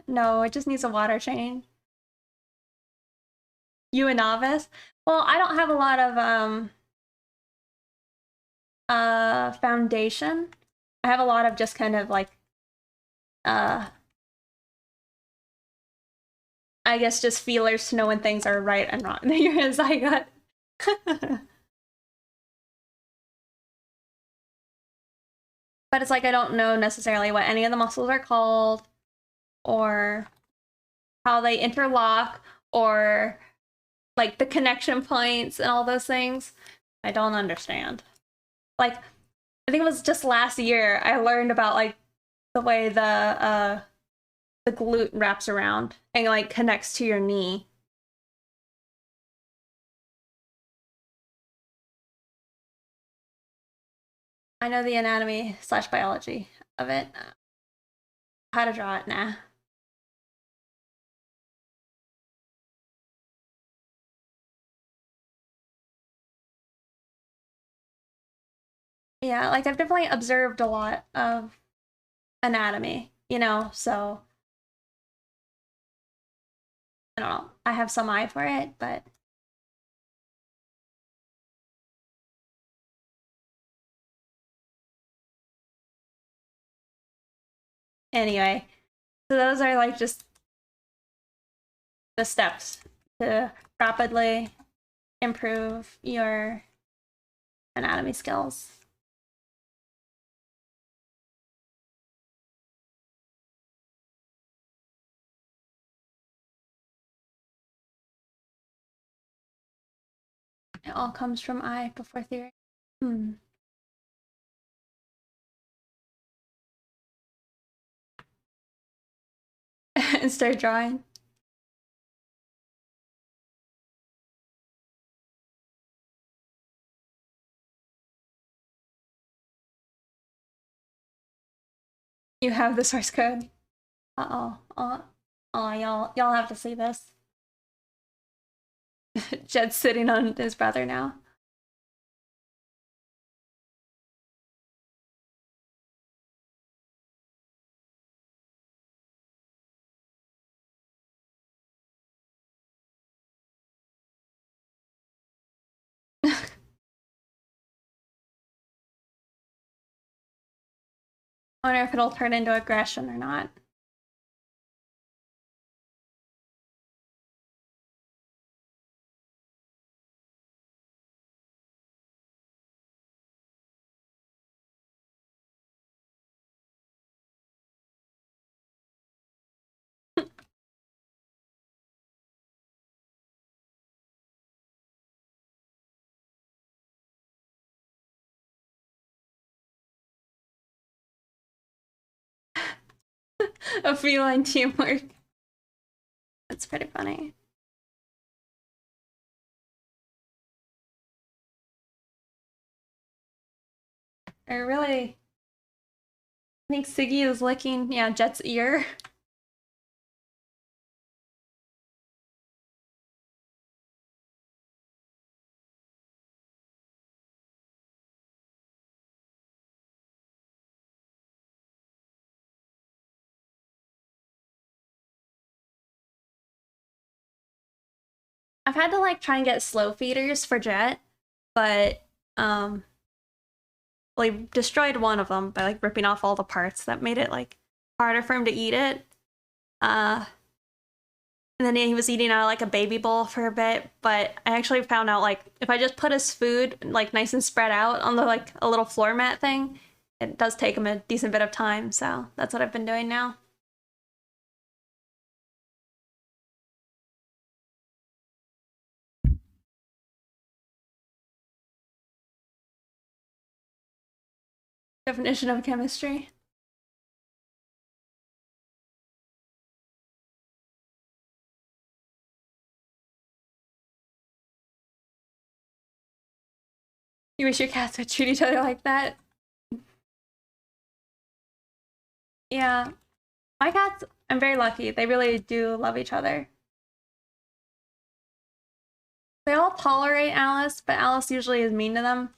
No, it just needs a water change. You a novice? Well, I don't have a lot of foundation. I have a lot of just kind of like I guess just feelers to know when things are right and wrong. As I got but it's like I don't know necessarily what any of the muscles are called or how they interlock or like the connection points and all those things. I don't understand. Like I think it was just last year I learned about like the way the glute wraps around and like connects to your knee. I know the anatomy / biology of it. How to draw it, nah. Yeah, like I've definitely observed a lot of anatomy, you know, so I don't know. I have some eye for it, but anyway. So those are like just the steps to rapidly improve your anatomy skills. It all comes from I before theory. Hmm. And start drawing. You have the source code. Uh-oh. Oh, y'all have to see this. Jed's sitting on his brother now. I wonder if it'll turn into aggression or not. A feline teamwork. That's pretty funny. I really think Siggy is licking, yeah, Jet's ear. I've had to like try and get slow feeders for Jet, but well, he destroyed one of them by like ripping off all the parts. That made it like harder for him to eat it. And then he was eating out of like a baby bowl for a bit, but I actually found out like if I just put his food like nice and spread out on the like a little floor mat thing, it does take him a decent bit of time. So that's what I've been doing now. Definition of chemistry. You wish your cats would treat each other like that? Yeah. My cats, I'm very lucky. They really do love each other. They all tolerate Alice, but Alice usually is mean to them.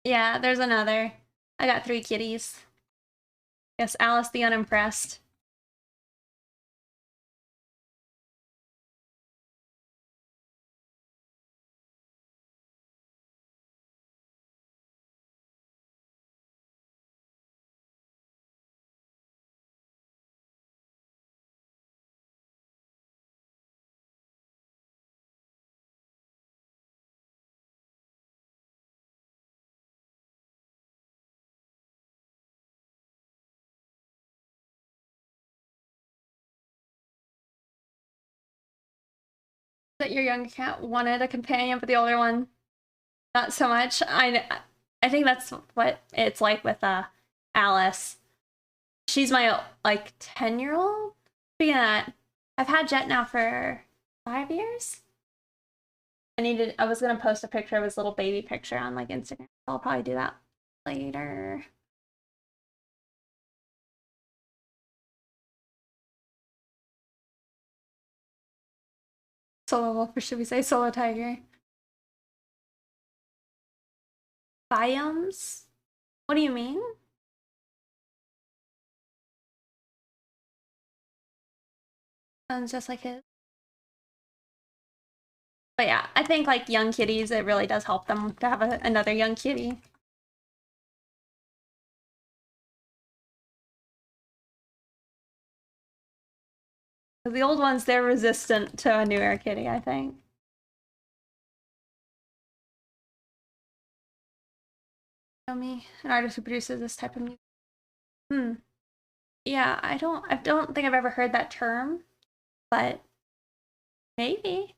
Yeah, there's another. I got 3 kitties. Yes, Alice the unimpressed. That your younger cat wanted a companion, but the older one not so much. I think that's what it's like with Alice. She's my like 10-year-old. Speaking of that, I've had Jet now for 5 years. I was gonna post a picture of his little baby picture on like Instagram. I'll probably do that later. Solo wolf, or should we say solo tiger? Biomes? What do you mean? Sounds just like his. But yeah, I think like young kitties, it really does help them to have another young kitty. The old ones, they're resistant to a newer kitty, I think. Me, an artist who produces this type of music. Hmm. Yeah, I don't think I've ever heard that term, but maybe.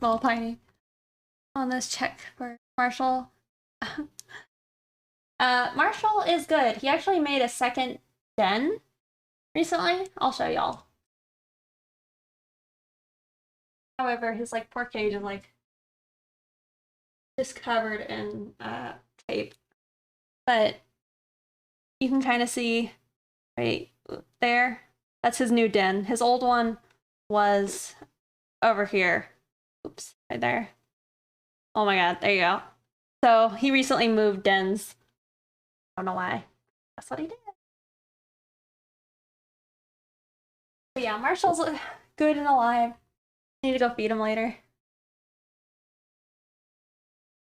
Little tiny. On this check for Marshall. Marshall is good. He actually made a second den recently. I'll show y'all. However, his like poor cage is like just covered in tape. But you can kind of see right there. That's his new den. His old one was over here. Oops, right there. Oh my god, there you go. So he recently moved dens. I don't know why. That's what he did. But yeah, Marshall's good and alive. Need to go feed him later.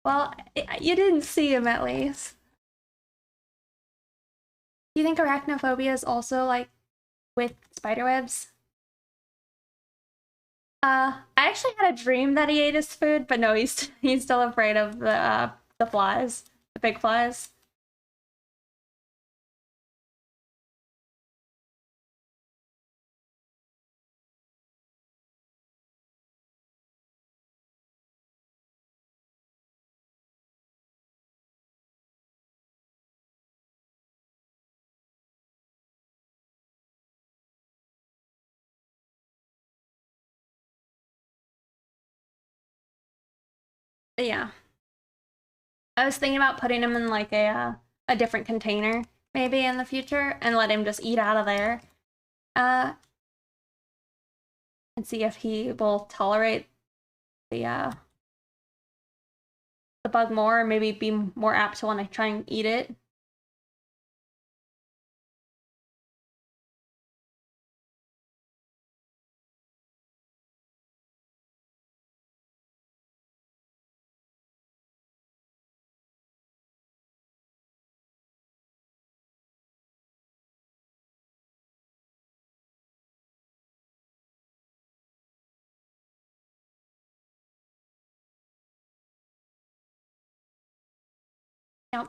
Well, you didn't see him at least. Do you think arachnophobia is also like with spiderwebs? I actually had a dream that he ate his food, but no, he's still afraid of the flies, the big flies. But yeah, I was thinking about putting him in like a different container maybe in the future and let him just eat out of there. Uh, and see if he will tolerate the bug more, or maybe be more apt to want to try and eat it. Yep.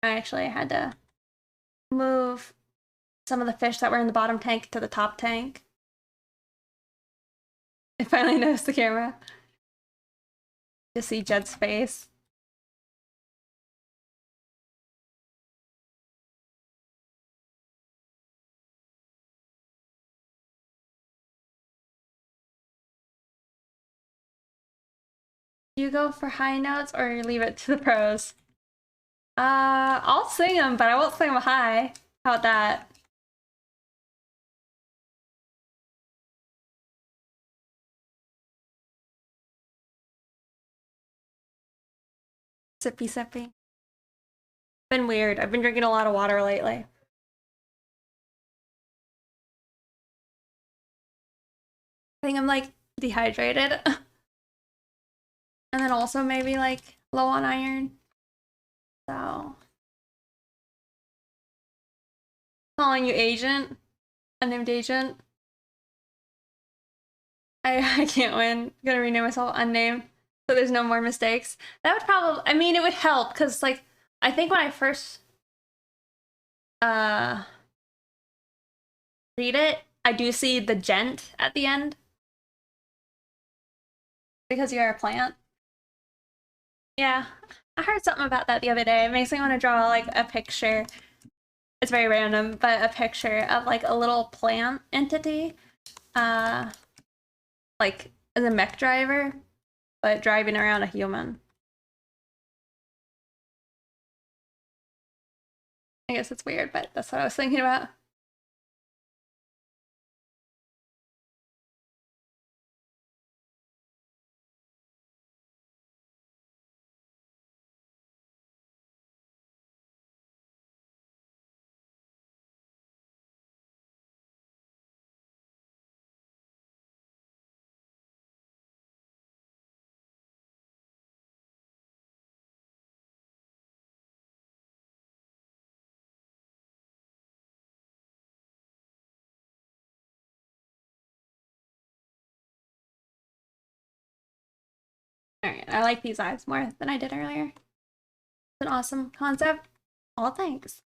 I actually had to move some of the fish that were in the bottom tank to the top tank. I finally noticed the camera to see Jed's face. Do you go for high notes or leave it to the pros? I'll sing them, but I won't sing them high. How about that? Sippy sippy. Been weird. I've been drinking a lot of water lately. I think I'm like dehydrated. And then also maybe like low on iron. So calling you agent, unnamed agent. I can't win. I'm gonna rename myself unnamed so there's no more mistakes. That would probably, I mean, it would help because like I think when I first uh read it, I do see the gent at the end because you're a plant. Yeah, I heard something about that the other day. It makes me want to draw like a picture. It's very random, but a picture of like a little plant entity, uh, like as a mech driver, but driving around a human. I guess it's weird, but that's what I was thinking about. Alright, I like these eyes more than I did earlier. It's an awesome concept. All thanks.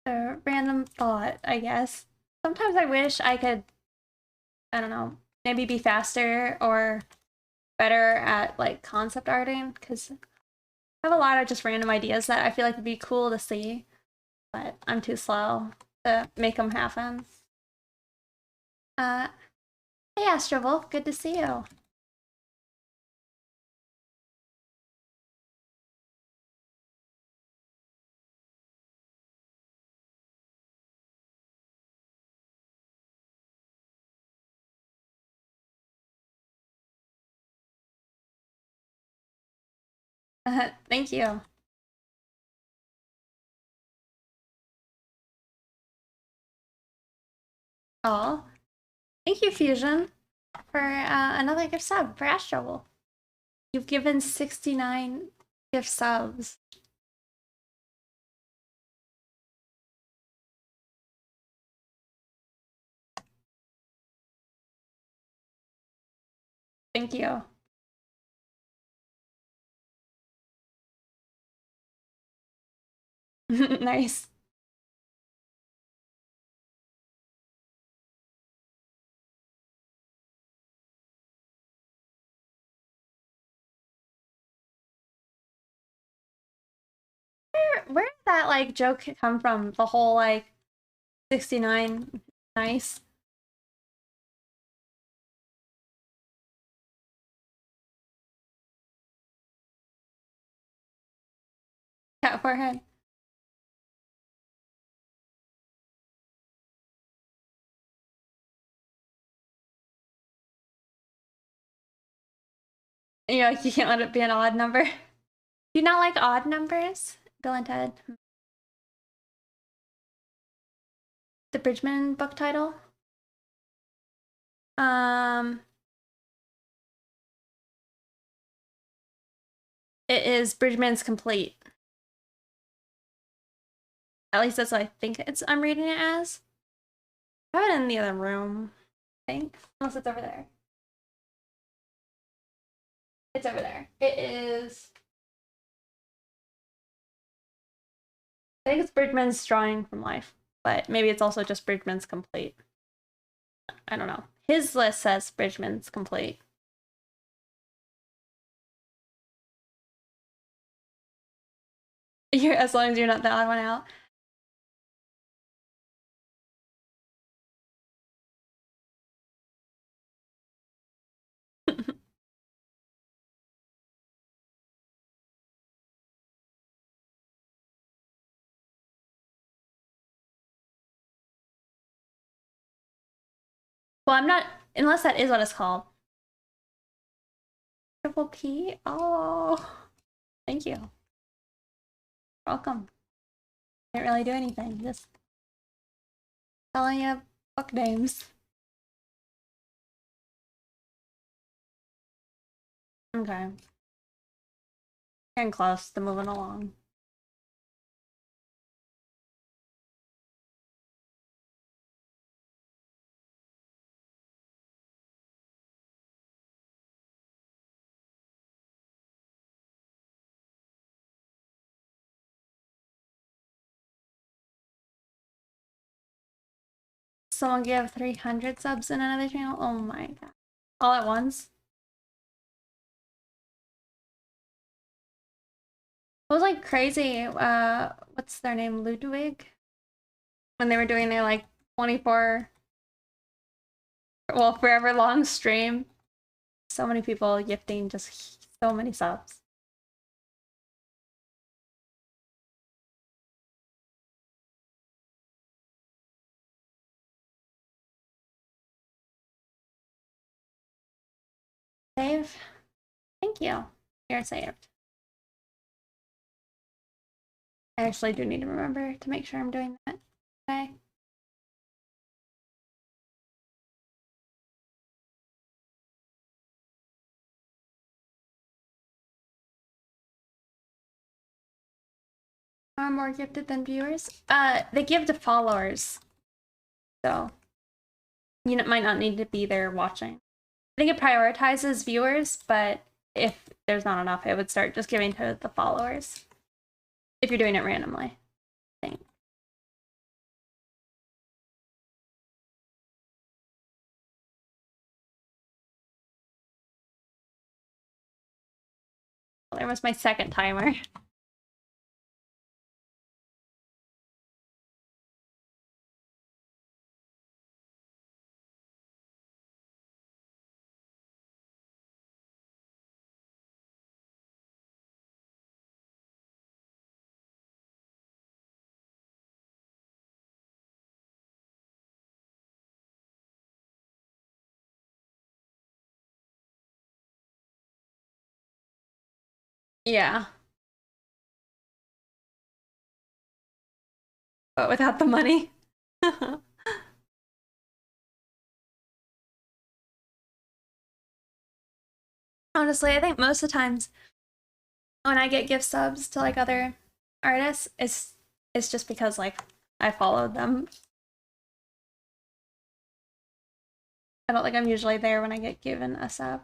A random thought, I guess. Sometimes I wish I could, I don't know, maybe be faster or better at like concept arting, because I have a lot of just random ideas that I feel like would be cool to see, but I'm too slow to make them happen. Hey Astrovol, good to see you. Thank you. Oh, thank you, Fusion, for another gift sub for Astrovol. You've given 69 gift subs. Thank you. Nice. Where did that like joke come from? The whole like 69 nice. Cat forehead. You know, you can't let it be an odd number. Do you not like odd numbers, Bill and Ted? The Bridgman book title? Um, it is Bridgman's Complete. At least that's what I think I'm reading it as. I have it in the other room, I think. Unless it's over there. It's over there. It is. I think it's Bridgman's Drawing from Life, but maybe it's also just Bridgman's Complete. I don't know. His list says Bridgman's Complete. You're, as long as you're not the odd one out. Well, I'm not, unless that is what it's called. Triple P? Oh, thank you. Welcome. Didn't really do anything, just telling you book names. Okay. Getting close to moving along. Someone give 300 subs in another channel? Oh my god. All at once? It was like crazy. What's their name? Ludwig? When they were doing their like 24, well, forever long stream. So many people gifting just so many subs. Save? Thank you. You're saved. I actually do need to remember to make sure I'm doing that. Okay. Are more gifted than viewers? They give to followers. So you might not need to be there watching. I think it prioritizes viewers, but if there's not enough, it would start just giving to the followers. If you're doing it randomly, I think. There was my second timer. Yeah. But without the money. Honestly, I think most of the times when I get gift subs to like other artists, it's just because like I followed them. I don't think I'm usually there when I get given a sub.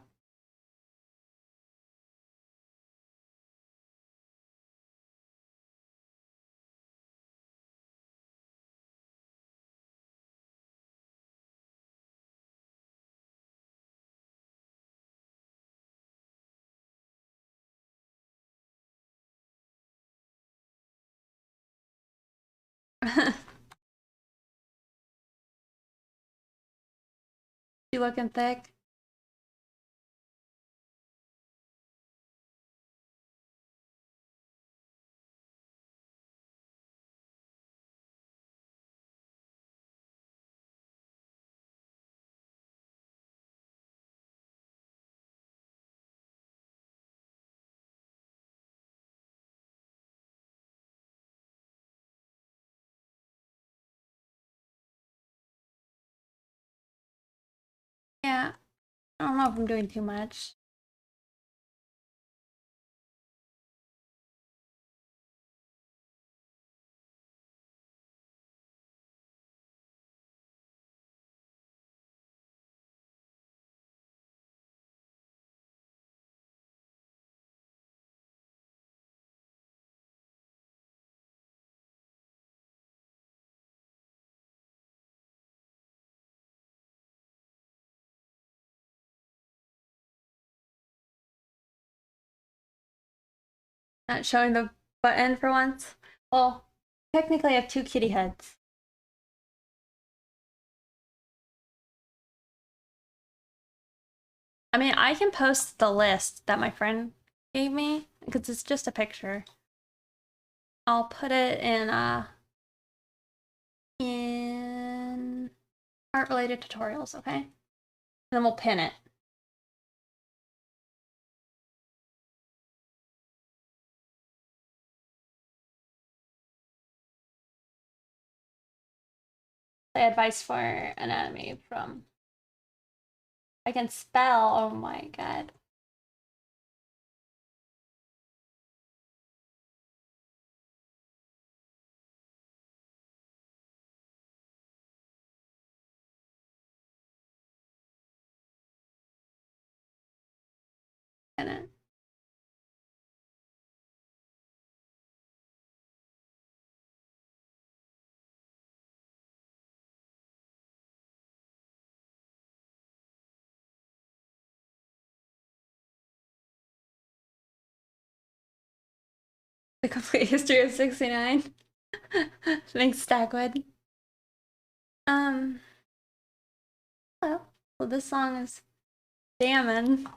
You looking thick? Yeah. I don't know if I'm doing too much. Not showing the button for once. Well, technically I have two kitty heads. I mean, I can post the list that my friend gave me because it's just a picture. I'll put it in art related tutorials, okay? And then we'll pin it. Advice for anatomy from I can spell. Oh my god. Pin it. The complete history of 69. Thanks, Stackwood. Hello. Well, this song is jamming.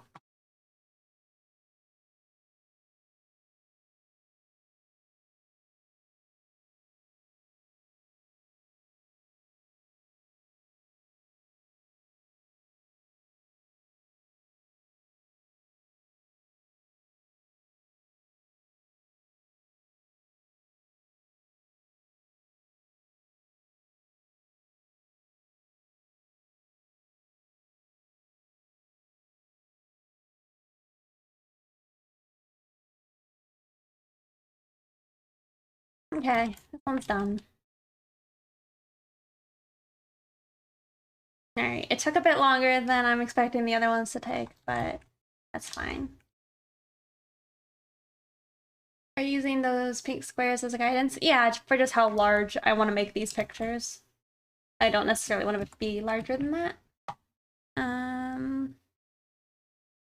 Okay, this one's done. Alright, it took a bit longer than I'm expecting the other ones to take, but that's fine. Are you using those pink squares as a guidance? Yeah, for just how large I want to make these pictures. I don't necessarily want to be larger than that.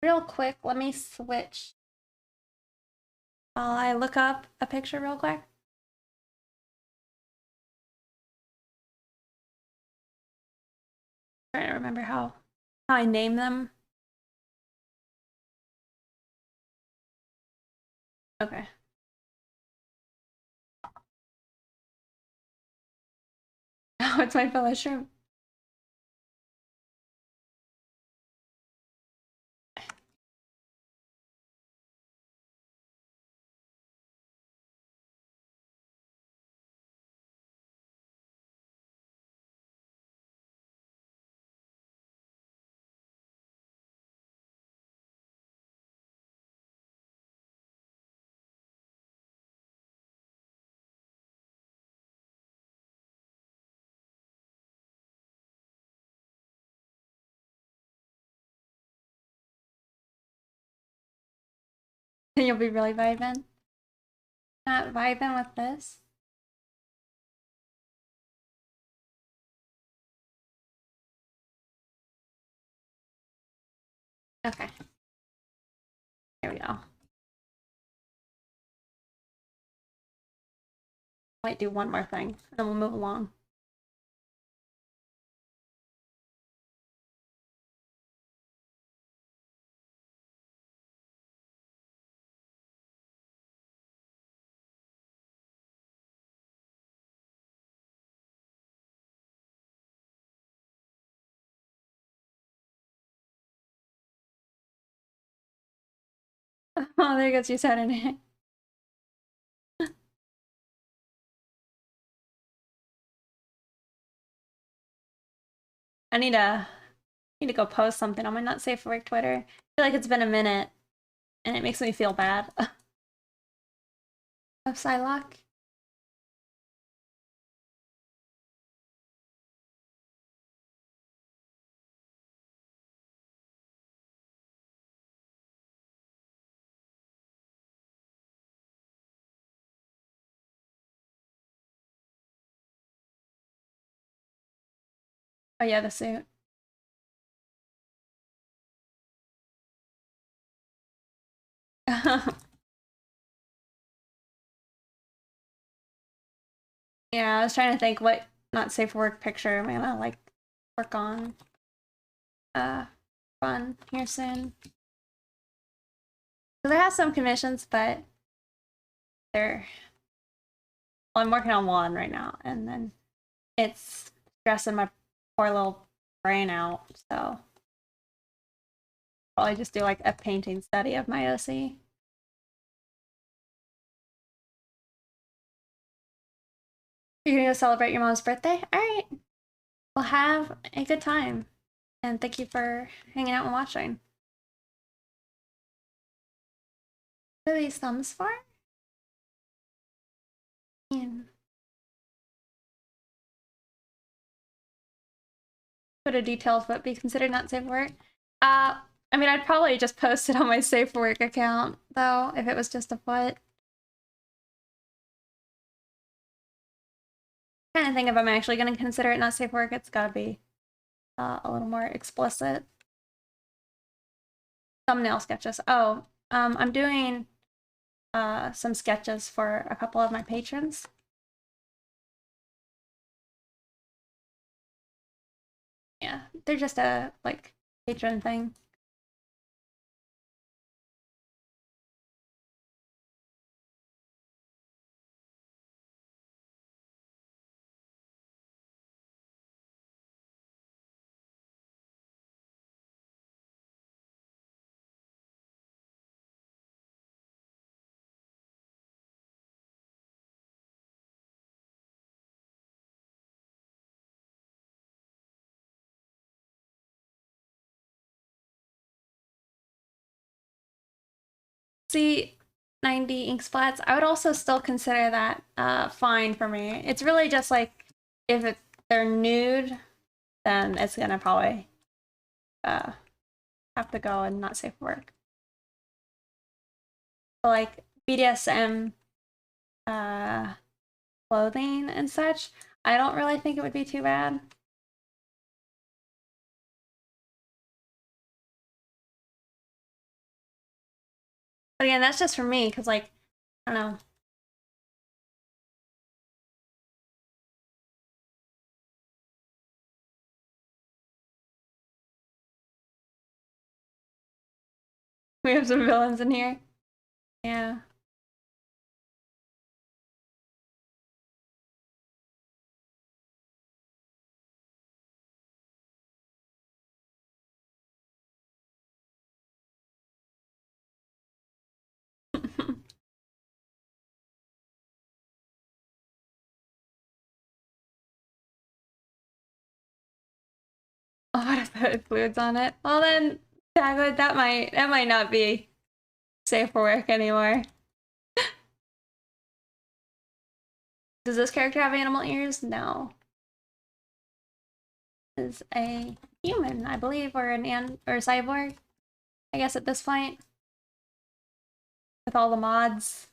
Real quick, let me switch while I look up a picture real quick. Trying to remember how I name them. Okay. Oh, it's my fellow shrimp. And you'll be really vibing. Not vibing with this. Okay. There we go. Might do one more thing, and then we'll move along. Oh, there goes your Saturday. I need to go post something on my Not Safe for Work Twitter. I feel like it's been a minute, and it makes me feel bad. Of Psylocke. Oh yeah, the suit. Yeah, I was trying to think what Not Safe for Work picture am I gonna like work on. Fun here soon. Because I have some commissions, but they're well, I'm working on one right now, and then it's stressing my poor little brain out, so probably just do like a painting study of my OC. You're gonna go celebrate your mom's birthday? Alright. Well, have a good time. And thank you for hanging out and watching. What are these thumbs for? And put a detailed foot be considered not safe for work. I mean, I'd probably just post it on my safe for work account, though, if it was just a foot. Kind of think if I'm actually going to consider it not safe for work, it's got to be a little more explicit. Thumbnail sketches. Oh, I'm doing some sketches for a couple of my patrons. Yeah, they're just a like patron thing. See, 90 ink splats. I would also still consider that fine for me. It's really just like if they're nude, then it's gonna probably have to go and not safe for work. But like BDSM clothing and such, I don't really think it would be too bad. But again, that's just for me, because like, I don't know. We have some villains in here. Yeah. Oh, what if the fluids on it? Well then, that might not be safe for work anymore. Does this character have animal ears? No. Is a human, I believe, or or a cyborg. I guess at this point, with all the mods.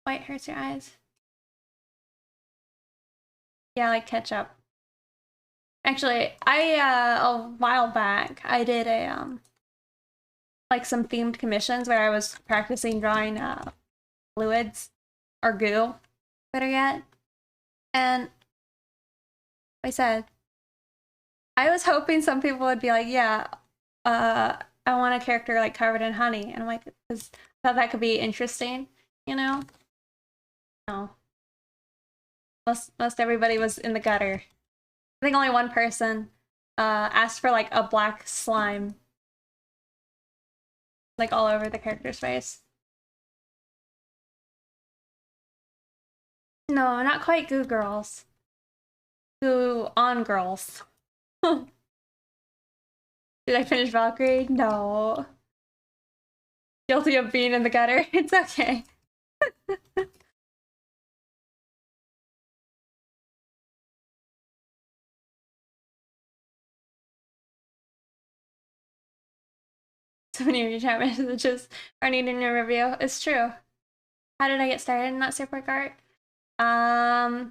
White hurts your eyes. Yeah, like ketchup. Actually, a while back I did a like some themed commissions where I was practicing drawing fluids or goo, better yet. And like I said, I was hoping some people would be like, yeah, I want a character like covered in honey. And I'm like, because I thought that could be interesting, you know? No. Most everybody was in the gutter. I think only one person asked for like a black slime, like all over the character's face. No, not quite goo girls. Goo on girls. Did I finish Valkyrie? No. Guilty of being in the gutter. It's okay. So many of your chat messages are needing a review. It's true. How did I get started in that safe work art? I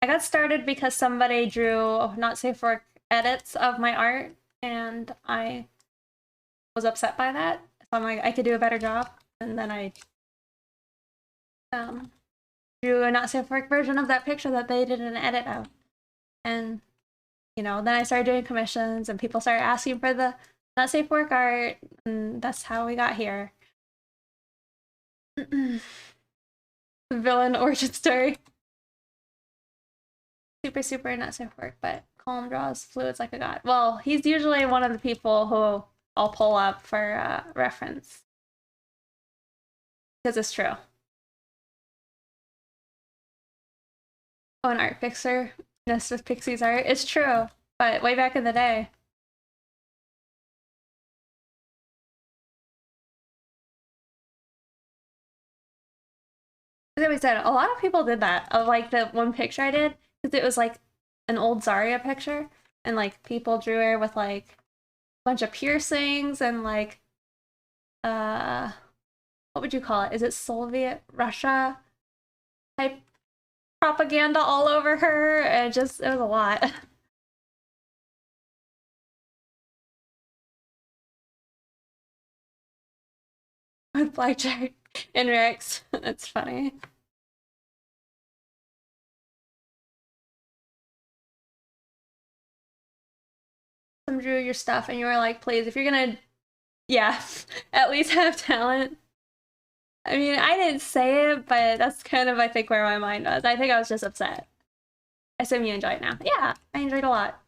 got started because somebody drew not safe work edits of my art, and I was upset by that. So I'm like, I could do a better job. And then I drew a not safe work version of that picture that they did an edit of. And, you know, then I started doing commissions and people started asking for the not safe work art, and that's how we got here. Villain origin story. Super not safe work, but Colm draws fluids like a god. Well, he's usually one of the people who I'll pull up for reference. Because it's true. Oh, an art fixer messed with Pixie's art. It's true, but way back in the day. As I said, a lot of people did that. Of like the one picture I did, because it was like an old Zarya picture, and like people drew her with like a bunch of piercings and like what would you call it? Is it Soviet Russia type propaganda all over her? And it was a lot. With Blackjack and Rex. That's funny. Some drew your stuff and you were like, please, if you're gonna, yeah, at least have talent. I mean, I didn't say it, but that's kind of, I think, where my mind was. I think I was just upset. I assume you enjoy it now. Yeah, I enjoyed a lot.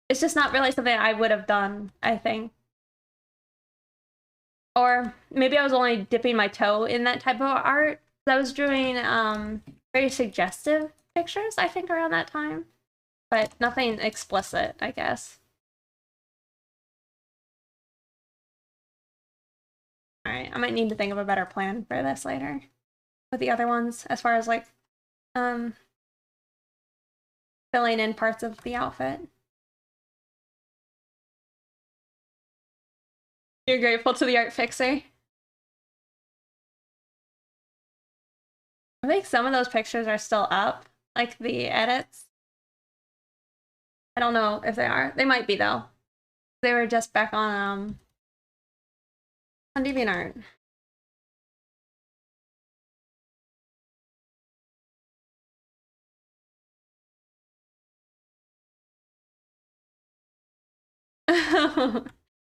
It's just not really something I would have done, I think. Or maybe I was only dipping my toe in that type of art. I was doing very suggestive pictures, I think, around that time. But nothing explicit, I guess. Alright, I might need to think of a better plan for this later. With the other ones, as far as like filling in parts of the outfit. You're grateful to the art fixer? I think some of those pictures are still up, like the edits. I don't know if they are. They might be though. They were just back on DeviantArt.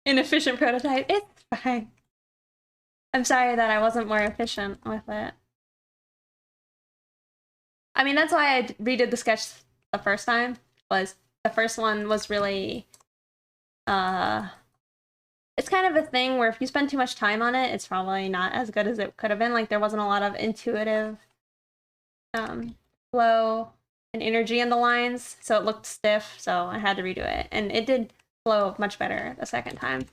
Inefficient prototype. It's fine. I'm sorry that I wasn't more efficient with it. I mean, that's why I redid the sketch the first time, was the first one was really, it's kind of a thing where if you spend too much time on it, it's probably not as good as it could have been. Like, there wasn't a lot of intuitive flow and energy in the lines, so it looked stiff, so I had to redo it. And it did flow much better the second time.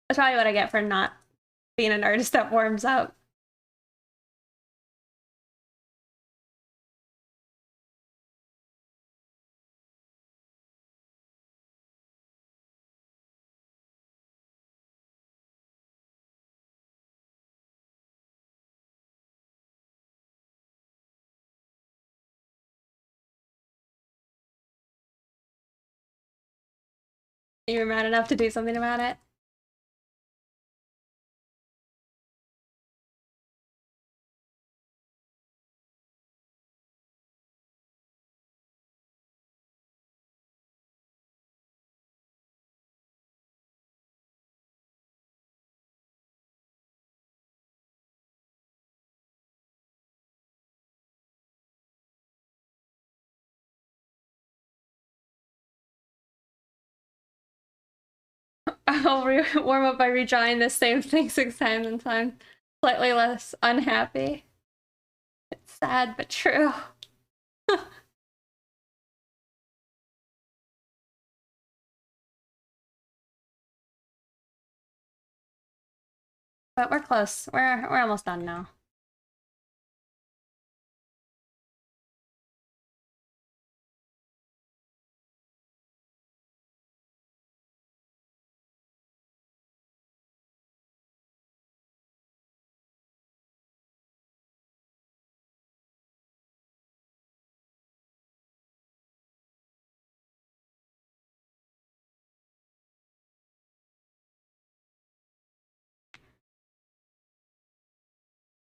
That's probably what I get for not being an artist that warms up. You were mad enough to do something about it. I'll warm up by redrawing the same thing 6 times until I'm slightly less unhappy. It's sad but true. But we're close. We're almost done now.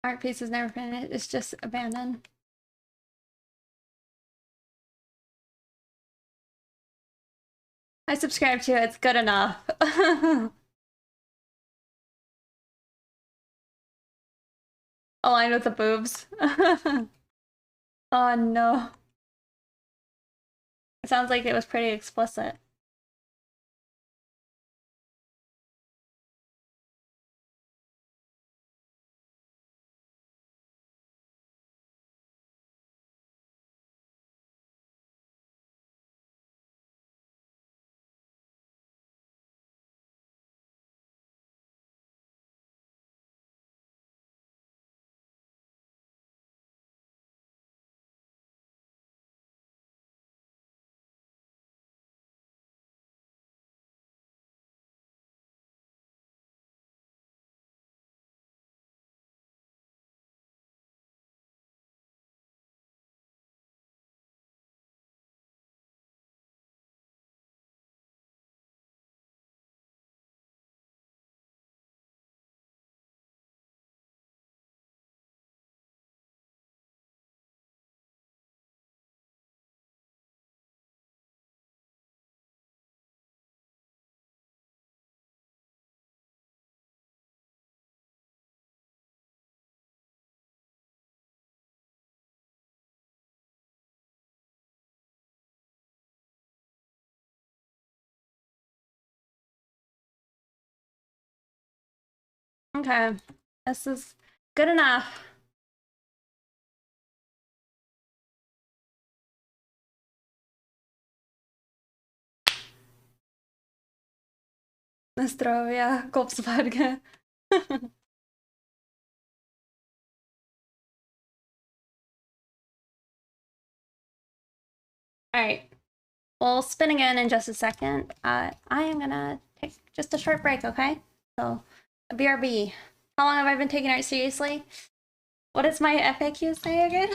Art piece is never finished. It's just abandoned. I subscribe to it. It's good enough. Aligned with the boobs. Oh no. It sounds like it was pretty explicit. Okay, this is good enough. Na zdrowie, Kopsberge. All right, we'll spin again in just a second. I am gonna take just a short break, okay? So, BRB. How long have I been taking art seriously? What does my FAQ say again?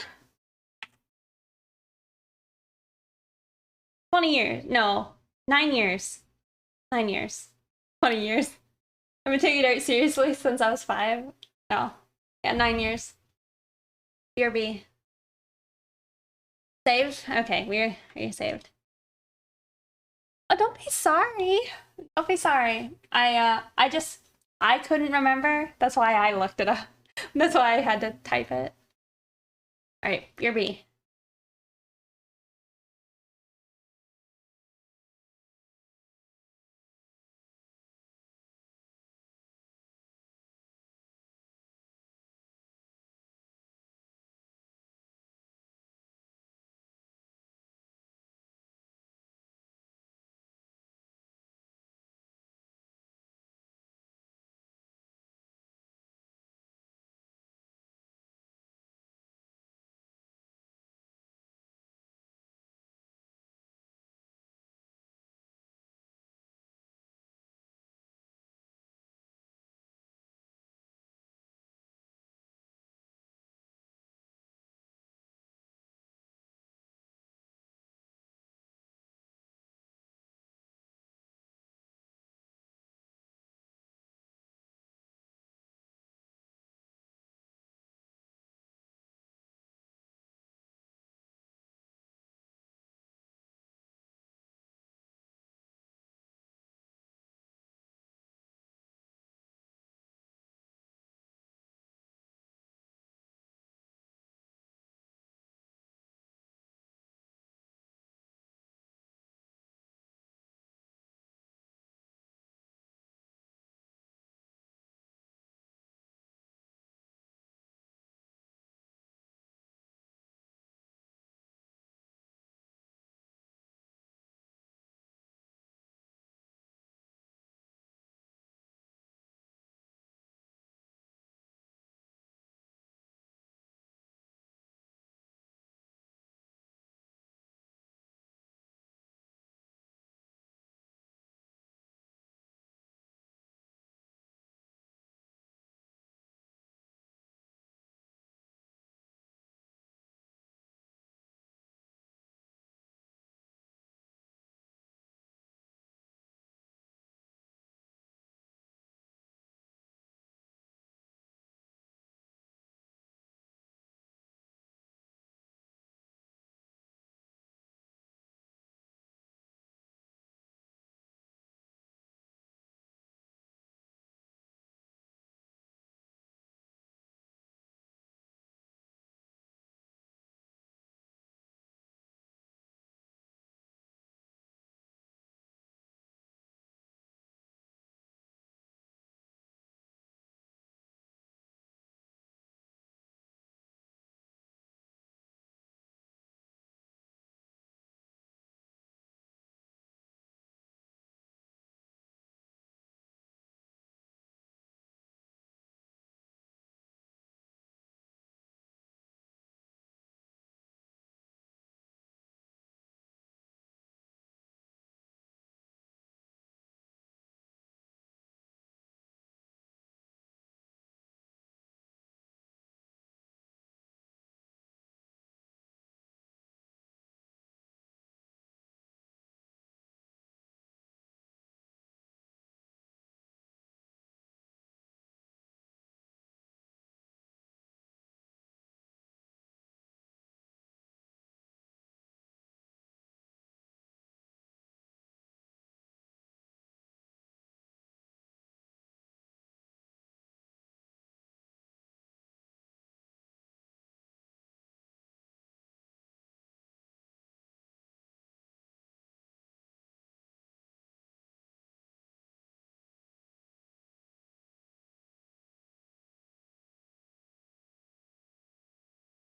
20 years. No, 9 years. 9 years. 20 years. I've been taking art seriously since I was 5. No. Yeah, 9 years. BRB. Save? Okay, we're saved. Oh, don't be sorry. Don't be sorry. I couldn't remember. That's why I looked it up. That's why I had to type it. All right, BRB.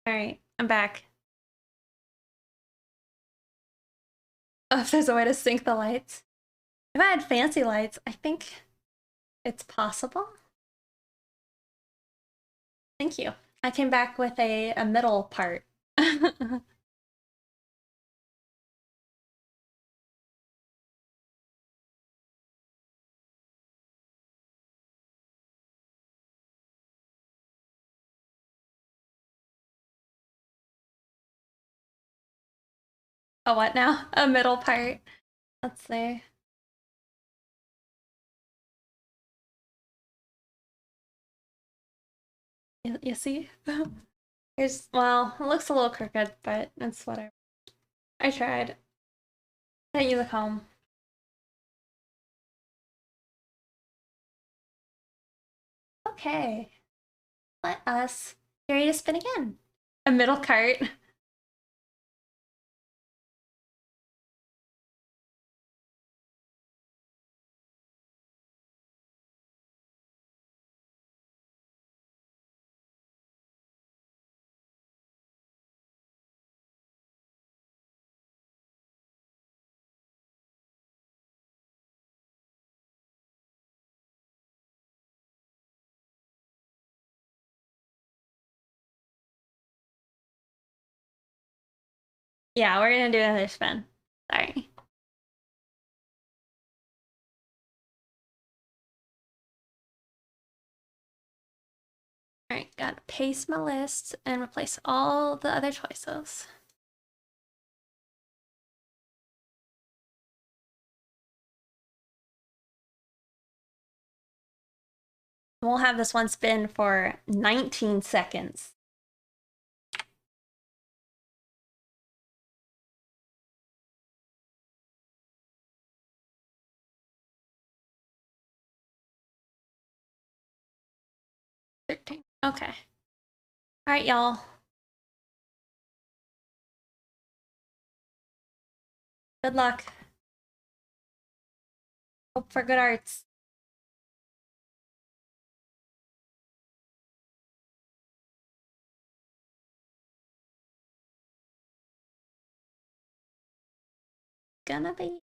Alright, I'm back. Oh, if there's a way to sync the lights. If I had fancy lights, I think it's possible. Thank you. I came back with a middle part. A what now? A middle part. Let's see. You see? Here's, well, it looks a little crooked, but it's whatever. I tried. I didn't use a comb. Okay. Let us get ready to spin again. A middle cart. Yeah, we're gonna do another spin. Sorry. Alright, gotta paste my list and replace all the other choices. We'll have this one spin for 19 seconds. Okay. All right, y'all. Good luck. Hope for good arts. Gonna be.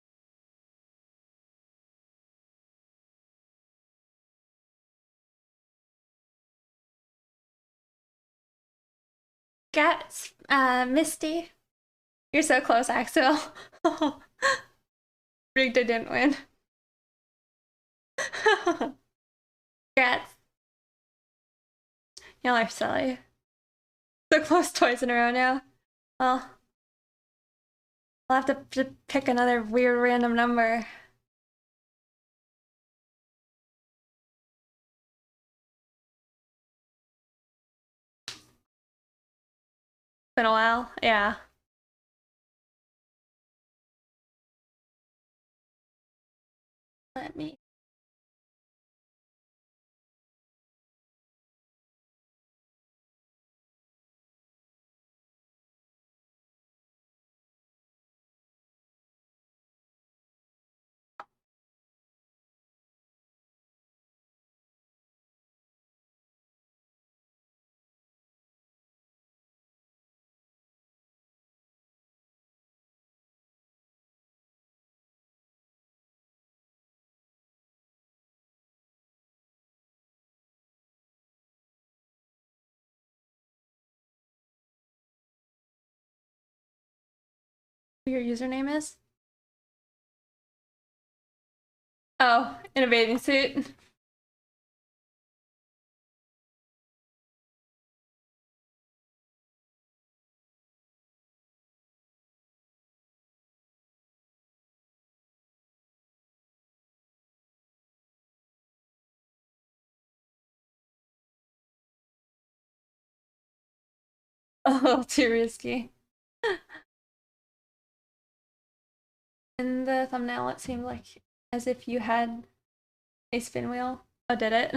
Got Misty. You're so close, Axel. Rigged I didn't win. Congrats. Y'all are silly. So close twice in a row now. Well, I'll have to pick another weird random number. Been a while, yeah. Let me. Your username is? Oh, in a bathing suit. A little too risky. In the thumbnail, it seemed like as if you had a spin wheel. Oh, did it?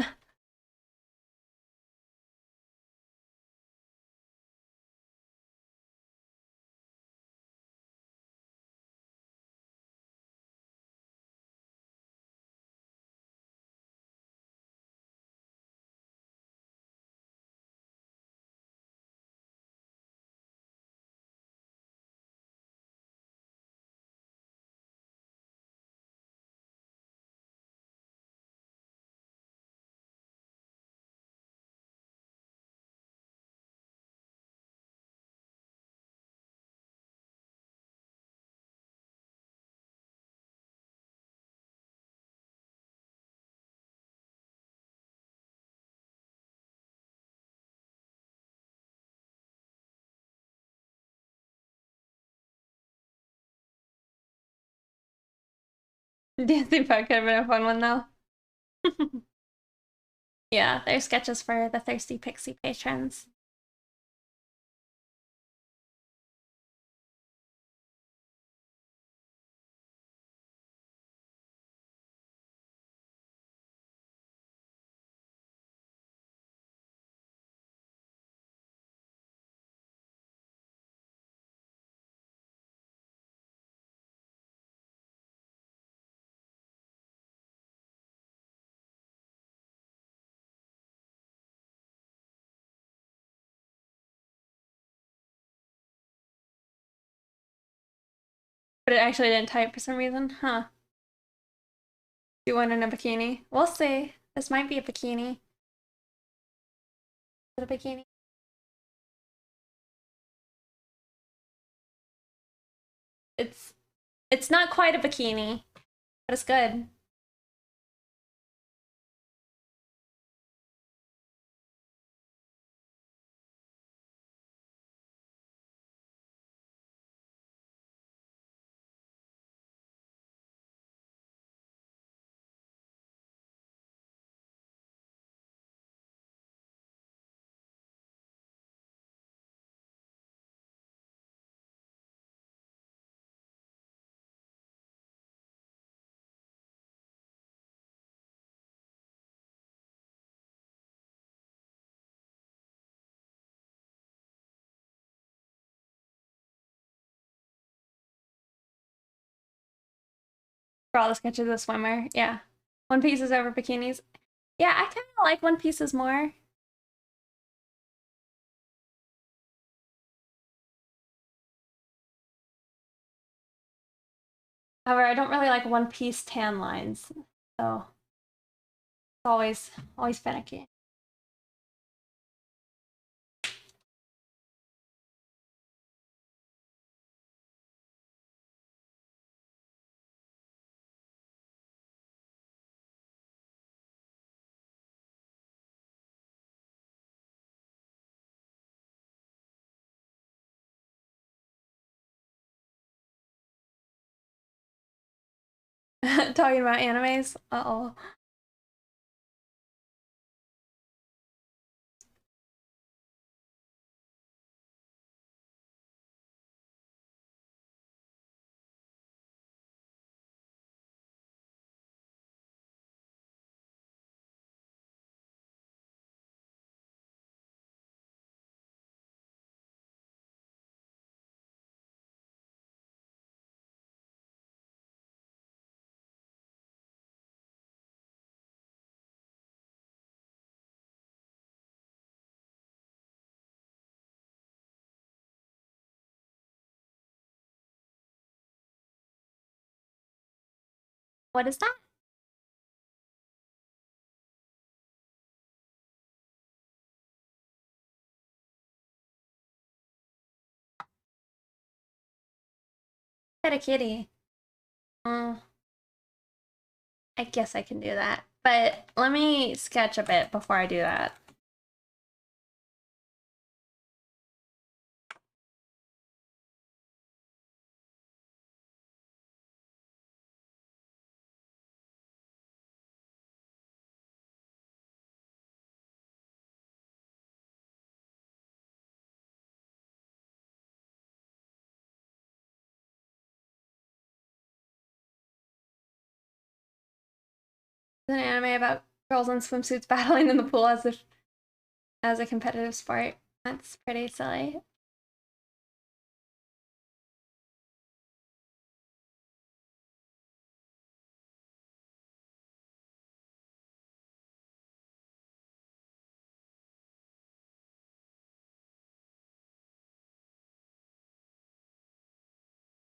Dancing Pug could have been a fun one though. Yeah, they're sketches for the Thirsty Pixie patrons. But it actually didn't type for some reason. Huh. Do one in a bikini. We'll see. This might be a bikini. Is it a bikini? It's it's not quite a bikini, but it's good. For all the sketches of the swimmer. Yeah. One Pieces over bikinis. Yeah, I kind of like One Pieces more. However, I don't really like One Piece tan lines. So it's always finicky. Talking about animes. Uh-oh. What is that? Pet a kitty. Mm, I guess I can do that. But let me sketch a bit before I do that. An anime about girls in swimsuits battling in the pool as a competitive sport. That's pretty silly.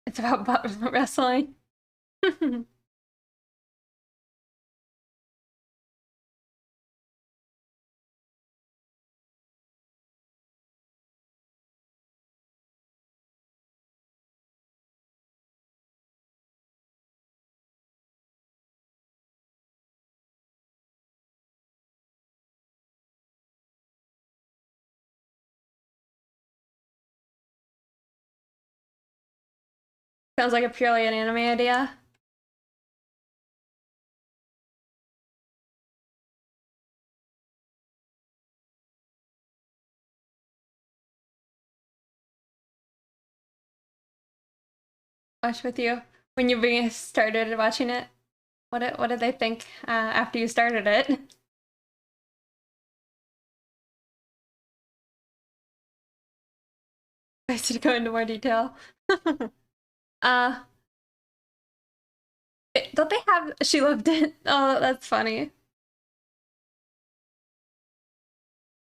It's about butt wrestling. Sounds like a purely an anime idea. watch with you when you started watching it? What did they think after you started it? I should go into more detail. uh, don't they have She Loved It? Oh, that's funny.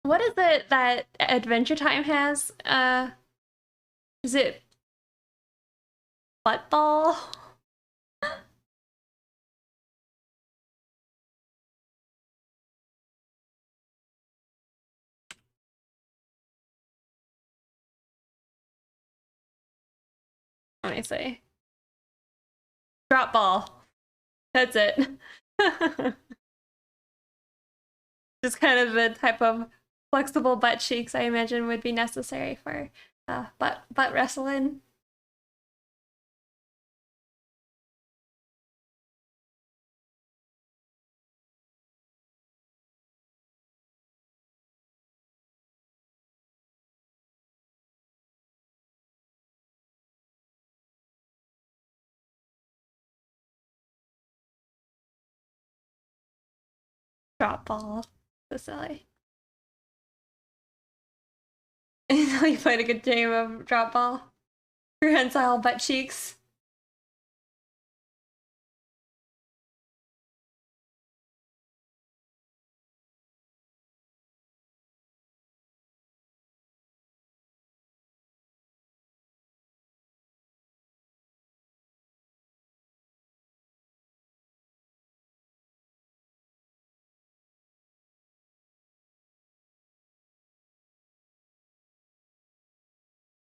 What is it that Adventure Time has? Is it Butt Ball? Let me see. Drop Ball. That's it. Just kind of the type of flexible butt cheeks I imagine would be necessary for butt wrestling. Drop Ball. So silly. You played a good game of Drop Ball. Prehensile butt cheeks.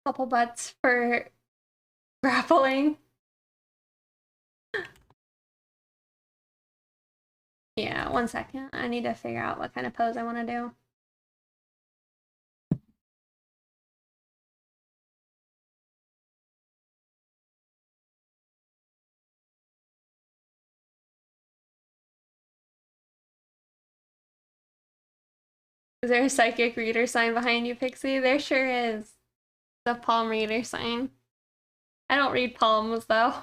Couple butts for grappling. Yeah, 1 second. I need to figure out what kind of pose I want to do. Is there a psychic reader sign behind you, Pixie? There sure is. The palm reader sign. I don't read palms though.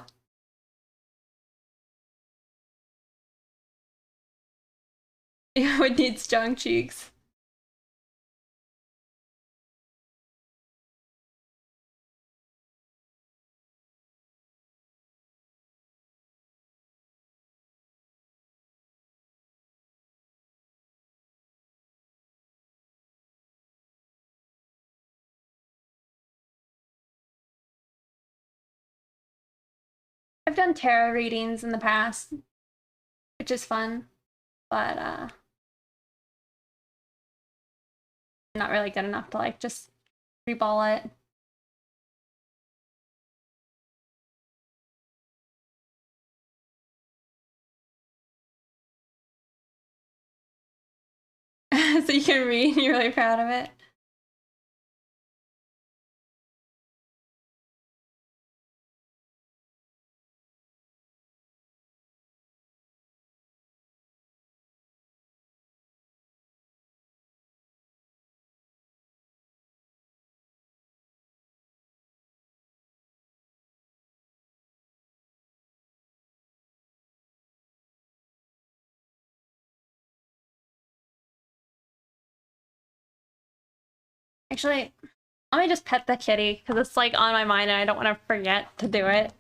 Yeah, it needs strong cheeks. I've done tarot readings in the past, which is fun, but not really good enough to like just reball it. So you can read, you're really proud of it. Actually, let me just pet the kitty because it's like on my mind and I don't want to forget to do it.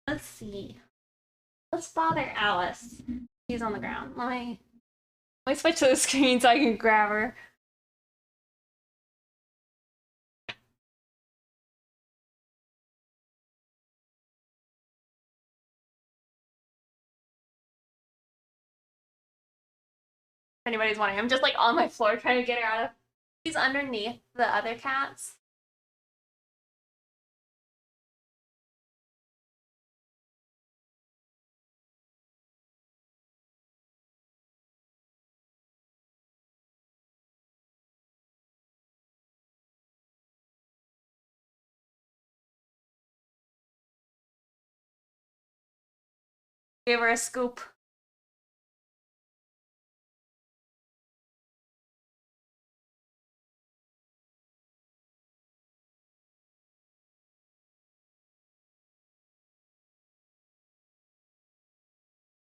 Let's see. Let's bother Alice. She's on the ground. Let me switch to the screen so I can grab her. If anybody's wondering, I'm just like on my floor trying to get her out of. She's underneath the other cats. Give her a scoop.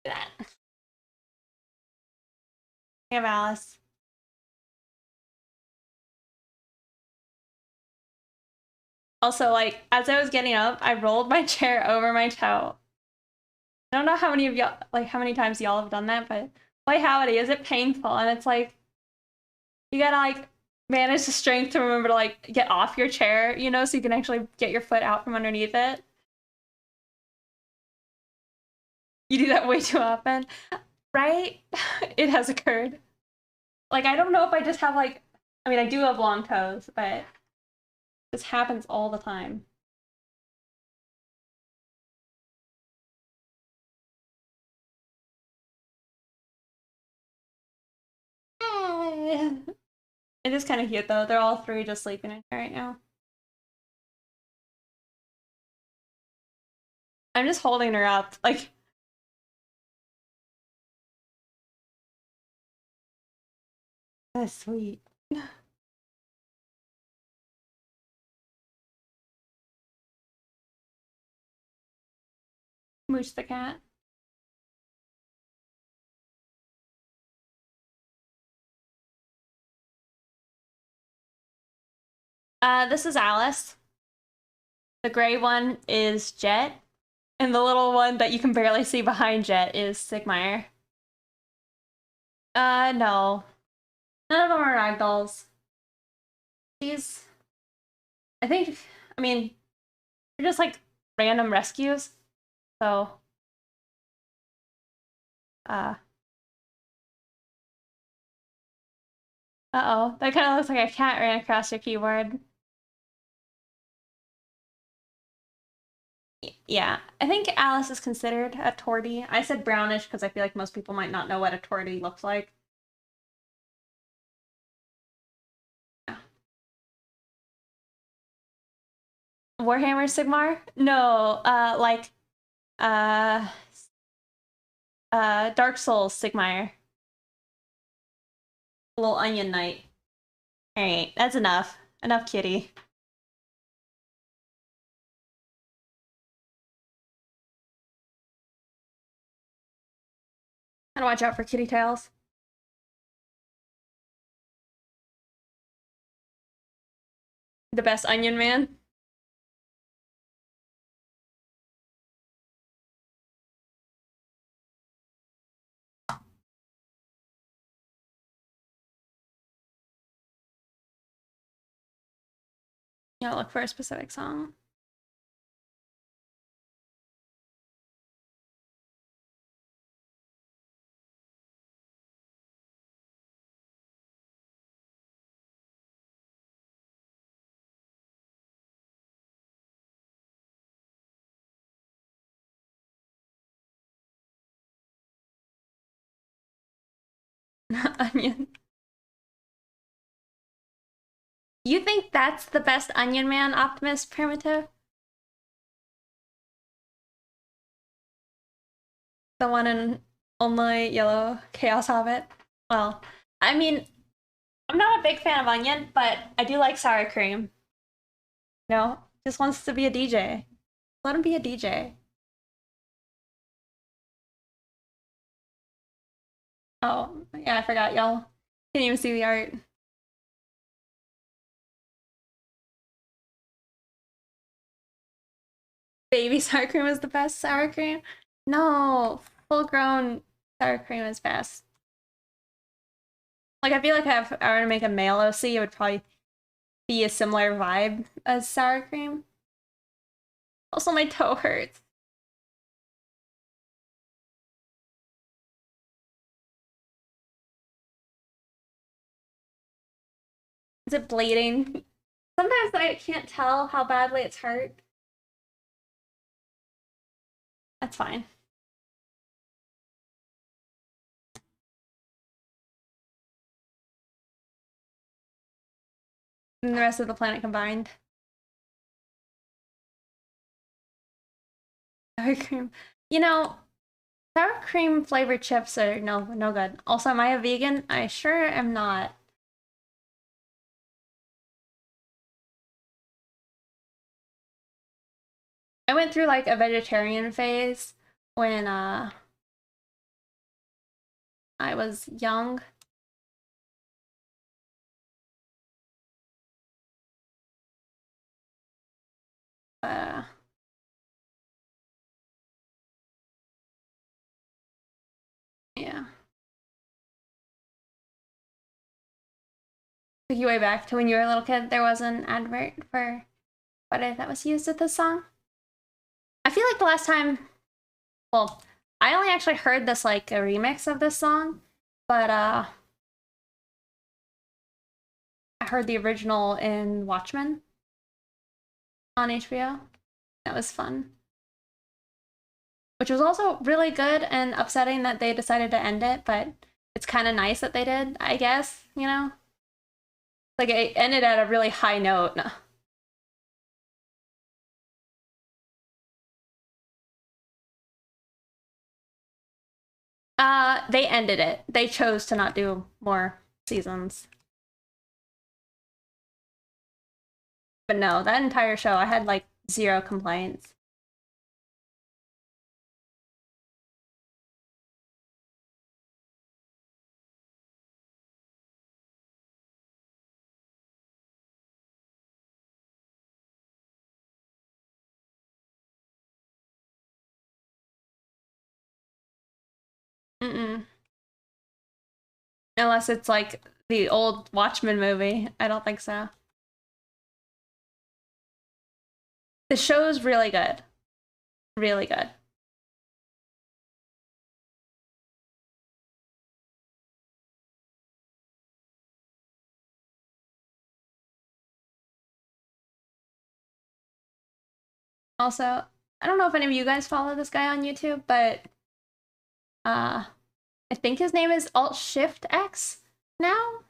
that. I have Alice. Also, like, as I was getting up, I rolled my chair over my toe. I don't know how many of y'all, like, how many times y'all have done that, but boy, howdy, is it painful? And it's like, you gotta, like, manage the strength to remember to, like, get off your chair, you know, so you can actually get your foot out from underneath it. You do that way too often, right? It has occurred. Like, I don't know if I just have, like, I mean, I do have long toes, but this happens all the time. It is kind of cute though. They're all three just sleeping in here right now. I'm just holding her up, like. That's sweet. Mooch the cat. This is Alice. The gray one is Jet. And the little one that you can barely see behind Jet is Sigmire. No. None of them are ragdolls. These, I think, I mean, they're just like random rescues. So, uh-oh, that kind of looks like a cat ran across your keyboard. Yeah, I think Alice is considered a tortie. I said brownish because I feel like most people might not know what a tortie looks like. Yeah. Warhammer Sigmar? No, uh, Dark Souls Sigmar. Little Onion Knight. Alright, that's enough. Enough kitty. Gotta watch out for kitty tails. The best onion man. You gotta look for a specific song. Onion. You think that's the best Onion Man Optimus primitive? The one in only yellow Chaos Hobbit? Well, I mean, I'm not a big fan of Onion, but I do like sour cream. No, just wants to be a DJ. Let him be a DJ. Oh, yeah, I forgot, y'all. Can't even see the art. Baby sour cream is the best sour cream? No, full grown sour cream is best. Like, I feel like if I were to make a male OC, it would probably be a similar vibe as sour cream. Also, my toe hurts. Is it bleeding? Sometimes I can't tell how badly it's hurt. That's fine. And the rest of the planet combined. Sour cream. You know, sour cream flavored chips are no good. Also, am I a vegan? I sure am not. I went through like a vegetarian phase when I was young. Yeah. Took you way back to when you were a little kid. There was an advert for what that was used with this song. I feel like the last time, well, I only actually heard this like a remix of this song, but I heard the original in Watchmen on HBO. That was fun. Which was also really good and upsetting that they decided to end it, but it's kind of nice that they did, I guess, you know? Like it ended at a really high note. They ended it. They chose to not do more seasons. But no, that entire show, I had like 0 complaints. Mm-mm. Unless it's like the old Watchmen movie. I don't think so. The show's really good. Really good. Also, I don't know if any of you guys follow this guy on YouTube, but I think his name is Alt Shift X now.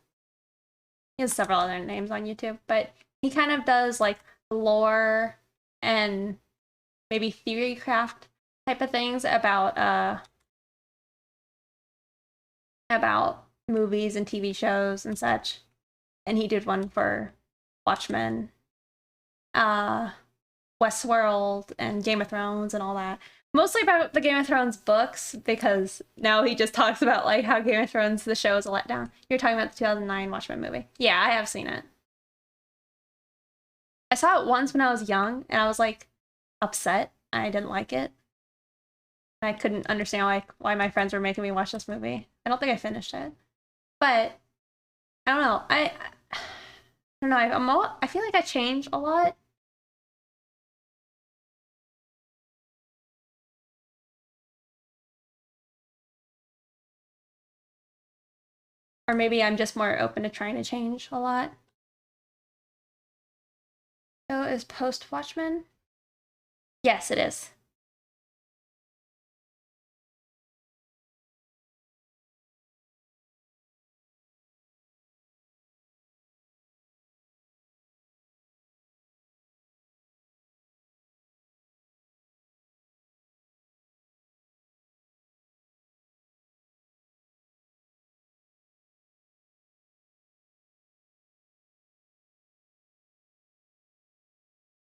He has several other names on YouTube, but he kind of does like lore and maybe theory craft type of things about movies and TV shows and such. And he did one for Watchmen, uh, Westworld, and Game of Thrones and all that. Mostly about the Game of Thrones books, because now he just talks about like how Game of Thrones the show is a letdown. You're talking about the 2009 Watchmen movie. Yeah, I have seen it. I saw it once when I was young, and I was like upset. I didn't like it. I couldn't understand why my friends were making me watch this movie. I don't think I finished it, but I don't know. I don't know. I feel like I change a lot. Or maybe I'm just more open to trying to change a lot. So is post Watchmen? Yes, it is.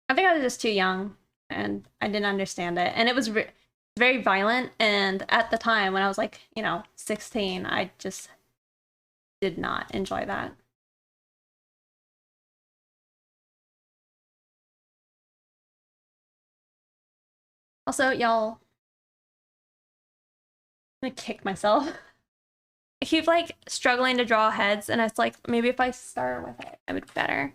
I think I was just too young and I didn't understand it. And it was very violent. And at the time when I was like, 16, I just did not enjoy that. Also, y'all, I'm gonna kick myself. I keep like struggling to draw heads, and it's like maybe if I start with it, it would be better.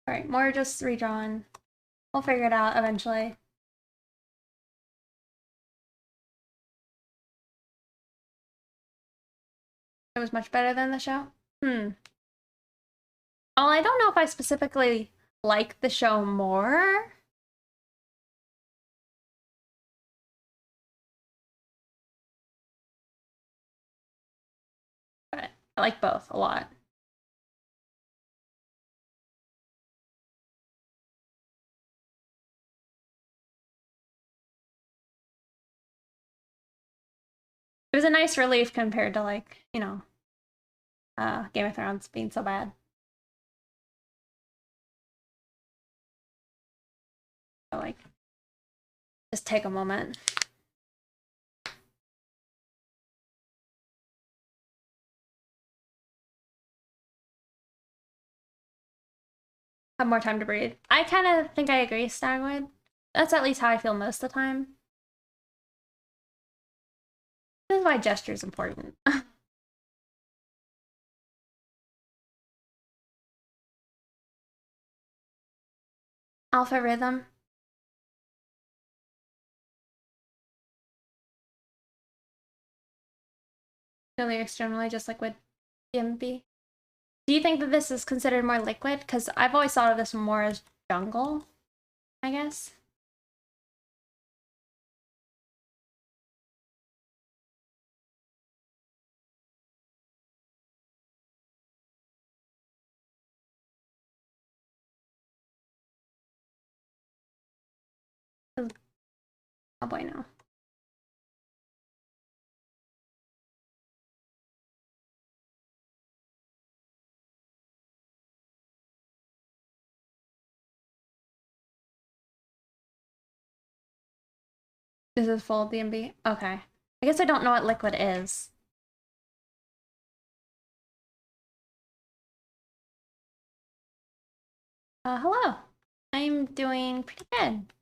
All right, more just redrawn. We'll figure it out eventually. It was much better than the show. Oh, I don't know if I specifically like the show more. But I like both a lot. It was a nice relief compared to like, Game of Thrones being so bad. So like Just take a moment. Have more time to breathe. I kind of think I agree, Stagwood. That's at least how I feel most of the time. This is why gesture is important. Alpha rhythm. The lyrics generally just liquid DMB. Do you think that this is considered more liquid? Because I've always thought of this more as jungle, I guess. Oh boy, no. This is full DMB? Okay. I guess I don't know what liquid is. Hello. I'm doing pretty good.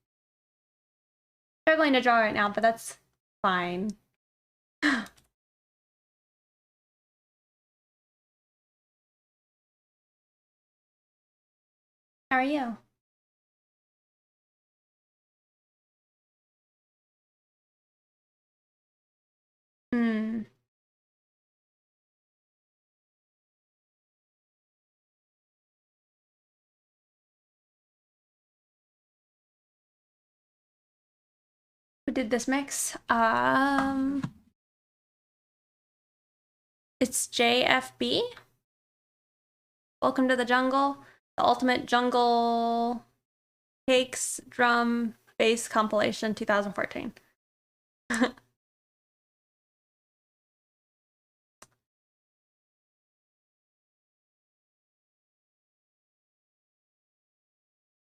Struggling to draw right now, but that's fine. How are you? Hmm. Who did this mix? It's JFB. Welcome to the jungle. The ultimate jungle cakes drum bass compilation 2014.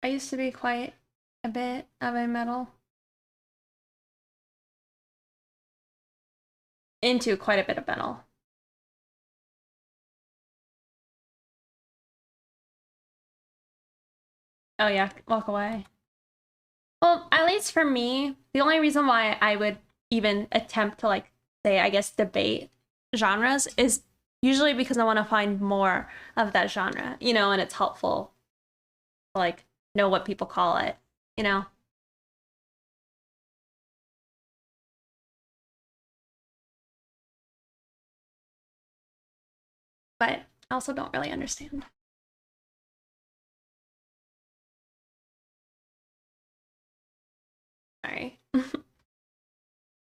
I used to be quite a bit of a metal. Into quite a bit of metal. Oh yeah, walk away. Well, at least for me, the only reason why I would even attempt to like say, I guess, debate genres is usually because I want to find more of that genre, you know, and it's helpful to like know what people call it, you know? But I also don't really understand. Sorry.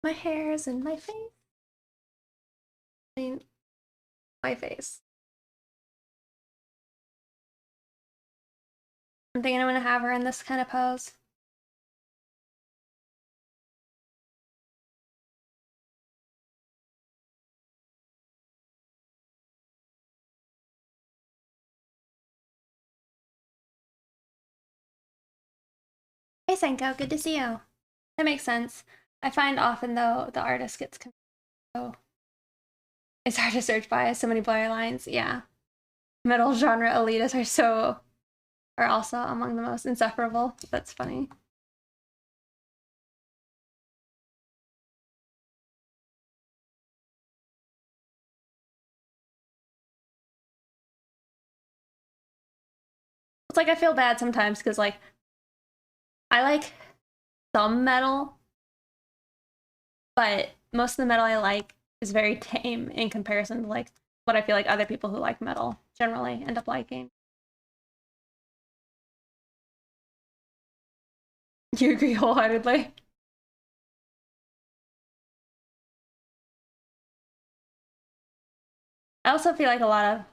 My hair's in my face. I mean, my face. I'm thinking I'm gonna have her in this kind of pose. Hey Senko, good to see you. That makes sense. I find often though the artist gets confused. So it's hard to search by so many blurry lines. Yeah. Metal genre elitists are also among the most insufferable. That's funny. It's like I feel bad sometimes because like I like some metal, but most of the metal I like is very tame in comparison to like what I feel like other people who like metal generally end up liking. You agree wholeheartedly? I also feel like a lot of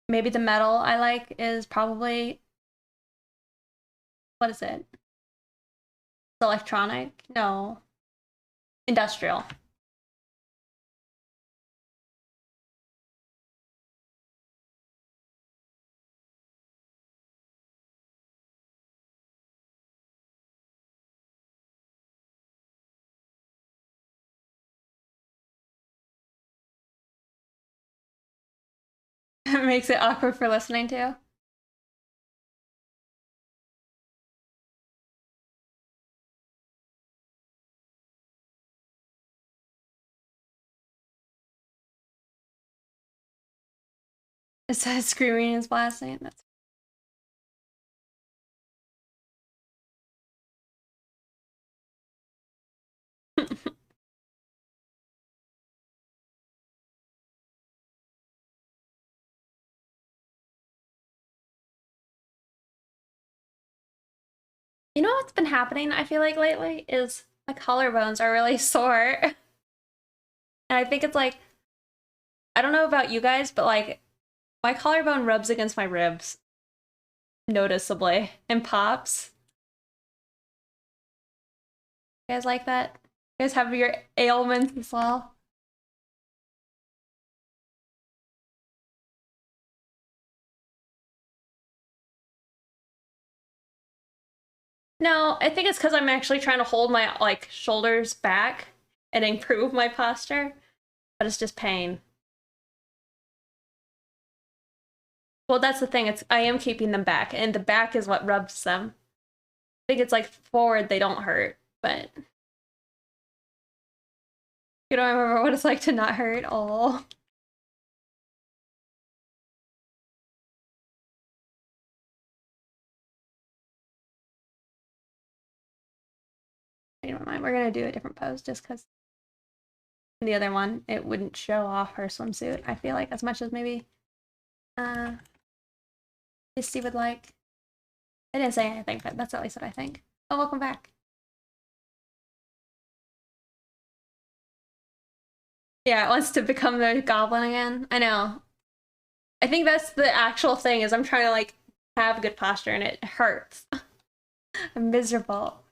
maybe the metal I like is probably what is it? It's electronic? No. Industrial. It makes it awkward for listening to. It says screaming is blasting. That's You know what's been happening, I feel like lately, is my collarbones are really sore. And I think it's like, I don't know about you guys, but like my collarbone rubs against my ribs noticeably and pops. You guys like that? You guys have your ailments as well? No, I think it's because I'm actually trying to hold my like shoulders back and improve my posture, but it's just pain. Well, that's the thing. I am keeping them back, and the back is what rubs them. I think it's like forward they don't hurt, but you don't remember what it's like to not hurt. Oh, never mind. We're gonna do a different pose just because the other one it wouldn't show off her swimsuit. I feel like as much as maybe uh Misty would like. I didn't say anything, but that's at least what I think. Oh, welcome back. Yeah, it wants to become the goblin again. I know. I think that's the actual thing is I'm trying to like have good posture and it hurts. I'm miserable.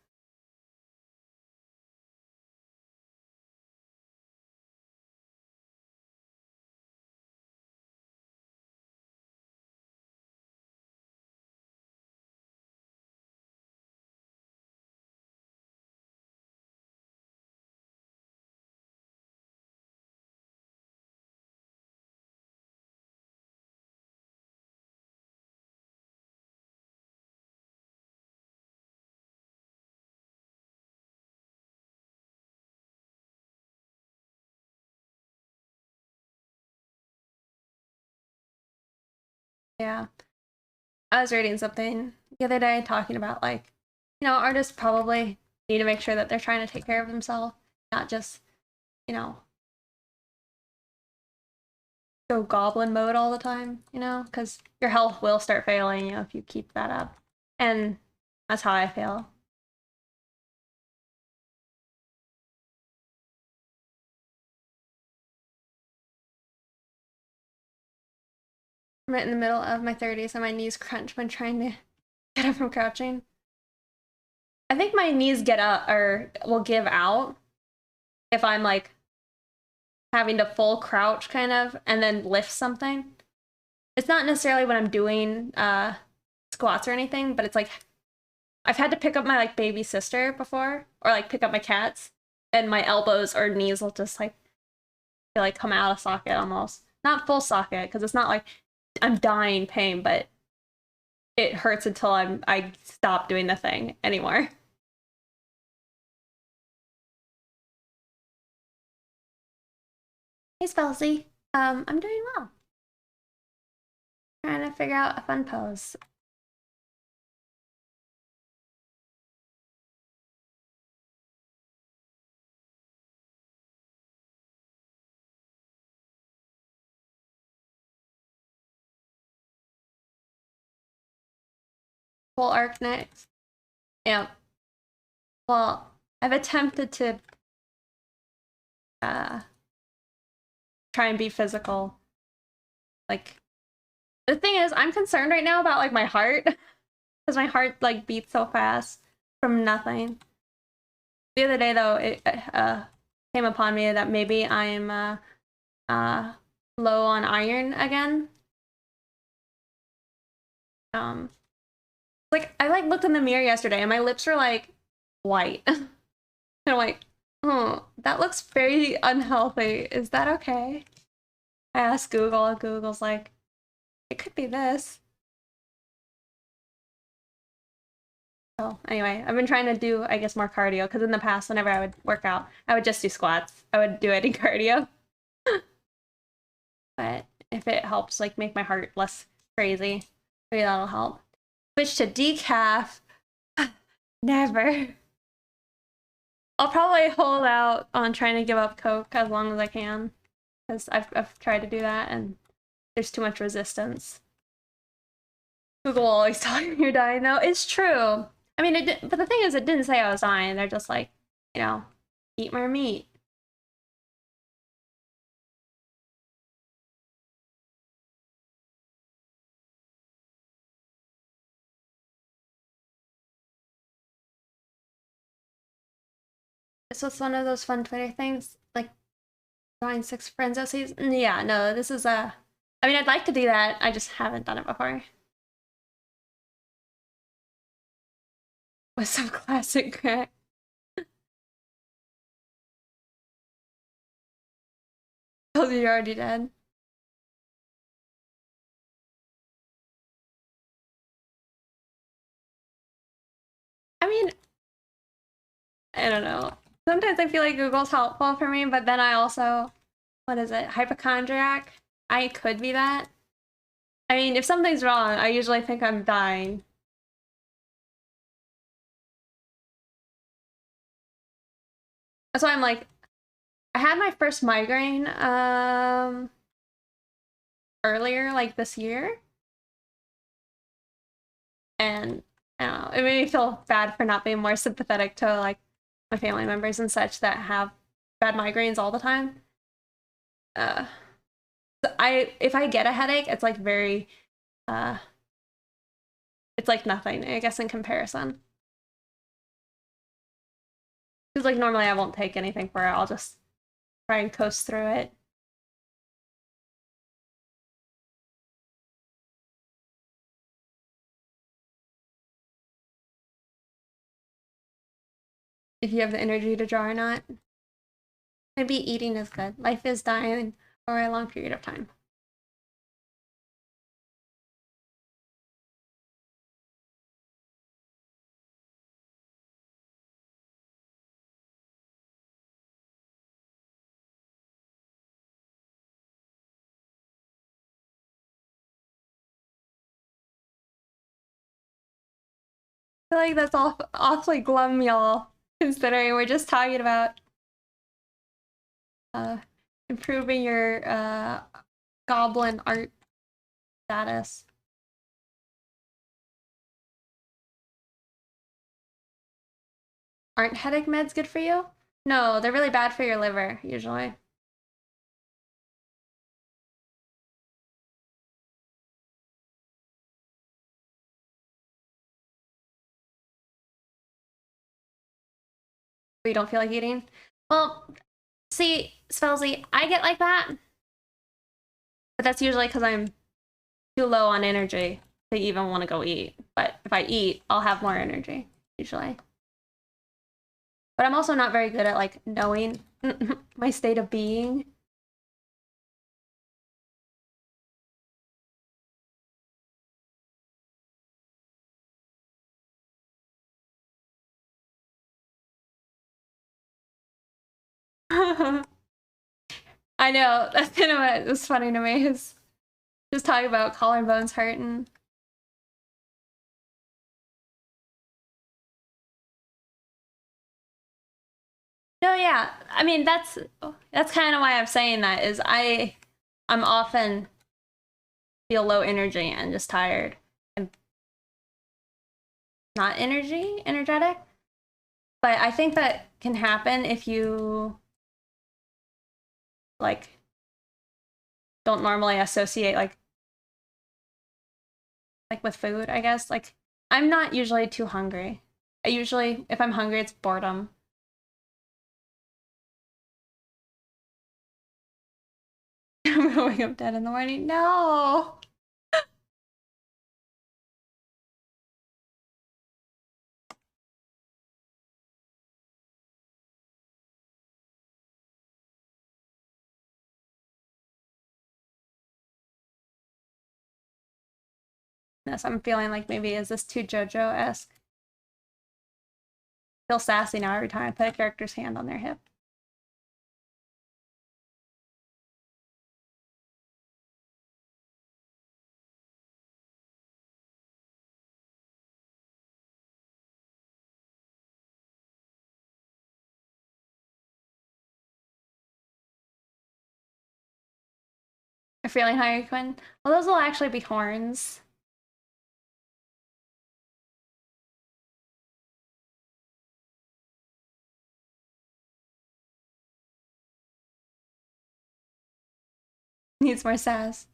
Yeah. I was reading something the other day talking about like, artists probably need to make sure that they're trying to take care of themselves, not just, you know, go goblin mode all the time, because your health will start failing, if you keep that up. And that's how I feel. I'm right in the middle of my 30s and my knees crunch when trying to get up from crouching. I think my knees get up or will give out if I'm like having to full crouch kind of and then lift something. It's not necessarily when I'm doing squats or anything, but it's like I've had to pick up my like baby sister before or like pick up my cats and my elbows or knees will just like feel like come out of socket almost. Not full socket because it's not like I'm dying pain, but it hurts until I stop doing the thing anymore. Hey Spelsy, I'm doing well. Trying to figure out a fun pose. Full arc next. Yeah. Well, I've attempted to uh try and be physical. Like the thing is, I'm concerned right now about like my heart because my heart like beats so fast from nothing. The other day though, it came upon me that maybe I'm uh low on iron again. Like I like looked in the mirror yesterday and my lips were like white. And I'm like, oh, that looks very unhealthy. Is that okay? I asked Google, and Google's like, It could be this. Oh, anyway, I've been trying to do, I guess, more cardio because in the past, whenever I would work out, I would just do squats. I would do any cardio. But if it helps, like, make my heart less crazy, maybe that'll help. Switch to decaf. Never. I'll probably hold out on trying to give up Coke as long as I can because I've tried to do that and there's too much resistance. Google will always tell you you're dying, though. It's true. I mean, but the thing is, it didn't say I was dying. They're just like, you know, eat more meat. So it's one of those fun Twitter things, like drawing 6 friends essays. Yeah, no, this is a. I mean, I'd like to do that. I just haven't done it before. With some classic crack. Told you you're already dead. I mean, I don't know. Sometimes I feel like Google's helpful for me, but then I also, what is it, hypochondriac? I could be that. I mean, if something's wrong, I usually think I'm dying. That's why I'm like, I had my first migraine earlier, like this year. And I don't know, it made me feel bad for not being more sympathetic to like my family members and such that have bad migraines all the time. Uh, if I get a headache, it's like very, uh, it's like nothing, I guess, in comparison. Because like normally I won't take anything for it. I'll just try and coast through it. If you have the energy to draw or not. Maybe eating is good. Life is dying over a long period of time. I feel like that's awfully glum, y'all, considering we're just talking about uh, improving your goblin art status. Aren't headache meds good for you? No, they're really bad for your liver, usually. But you don't feel like eating? Well, see, Spelzy, I get like that, but that's usually because I'm too low on energy to even want to go eat. But if I eat, I'll have more energy, usually. But I'm also not very good at like knowing my state of being. I know, that's kind of what was funny to me is just talking about collarbones hurting. No, yeah. I mean, that's kind of why I'm saying that is I'm often feel low energy and just tired and not energetic. But I think that can happen if you like don't normally associate like with food, I guess. Like I'm not usually too hungry. I usually if I'm hungry it's boredom. I'm gonna wake up dead in the morning. No. this. I'm feeling like maybe is this too JoJo-esque? Feel sassy now every time I put a character's hand on their hip. I'm feeling Harley Quinn. Well, those will actually be horns. Needs more sass.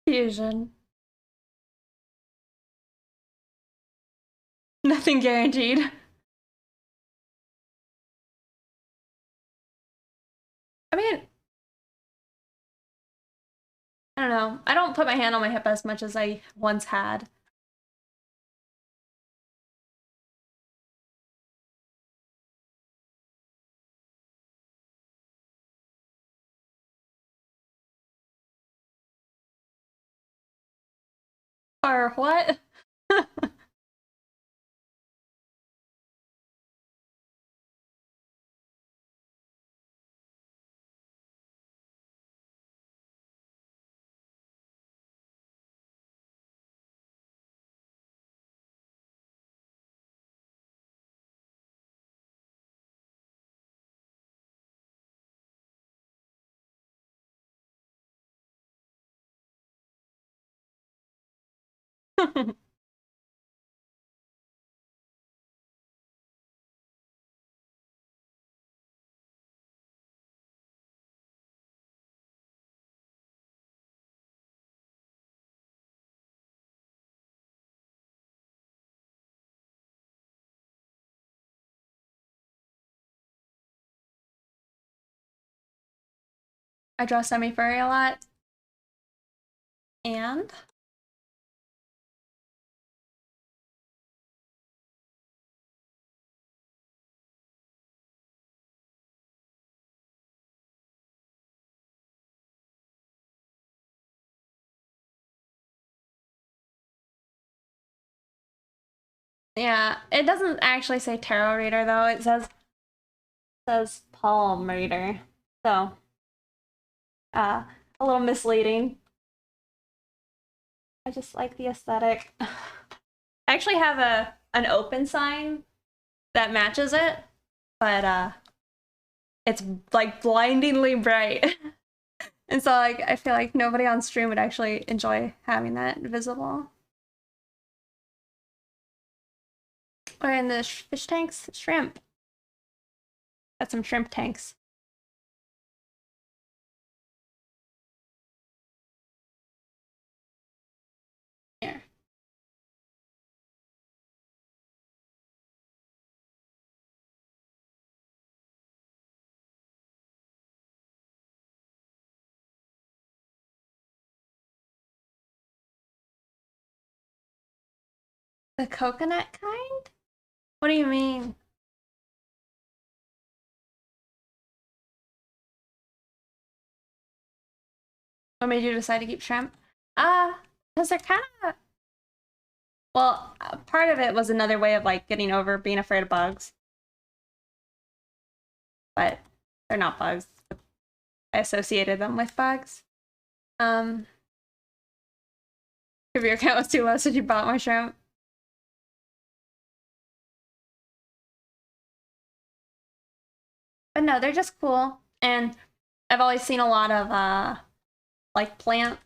Fusion. Nothing guaranteed. I mean, I don't know. I don't put my hand on my hip as much as I once had. Or what? I draw semi-furry a lot. And yeah, it doesn't actually say tarot reader though. It says palm reader. So, a little misleading. I just like the aesthetic. I actually have an open sign that matches it, but it's like blindingly bright. And so like I feel like nobody on stream would actually enjoy having that visible. Or in the fish tanks, shrimp. Got some shrimp tanks. Here. The coconut kind? What do you mean? What made you decide to keep shrimp? Because they're kind of, well, part of it was another way of like getting over being afraid of bugs. But they're not bugs. I associated them with bugs. If your account was too low, so you bought more shrimp. But no, they're just cool. And I've always seen a lot of like plant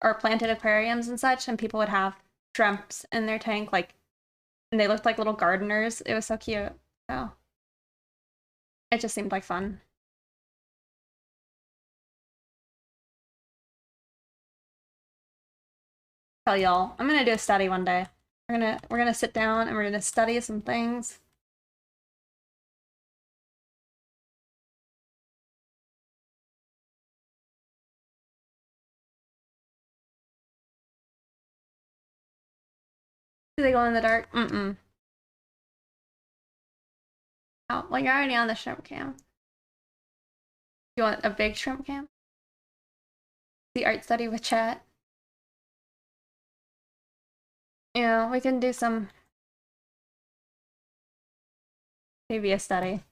or planted aquariums and such, and people would have shrimps in their tank, like, and they looked like little gardeners. It was so cute. So it just seemed like fun. Tell y'all, I'm gonna do a study one day. We're gonna sit down and we're gonna study some things. Do they go in the dark? Mm-mm. Oh, well, you're already on the shrimp cam. You want a big shrimp cam? The art study with chat. Yeah, we can do some maybe a study.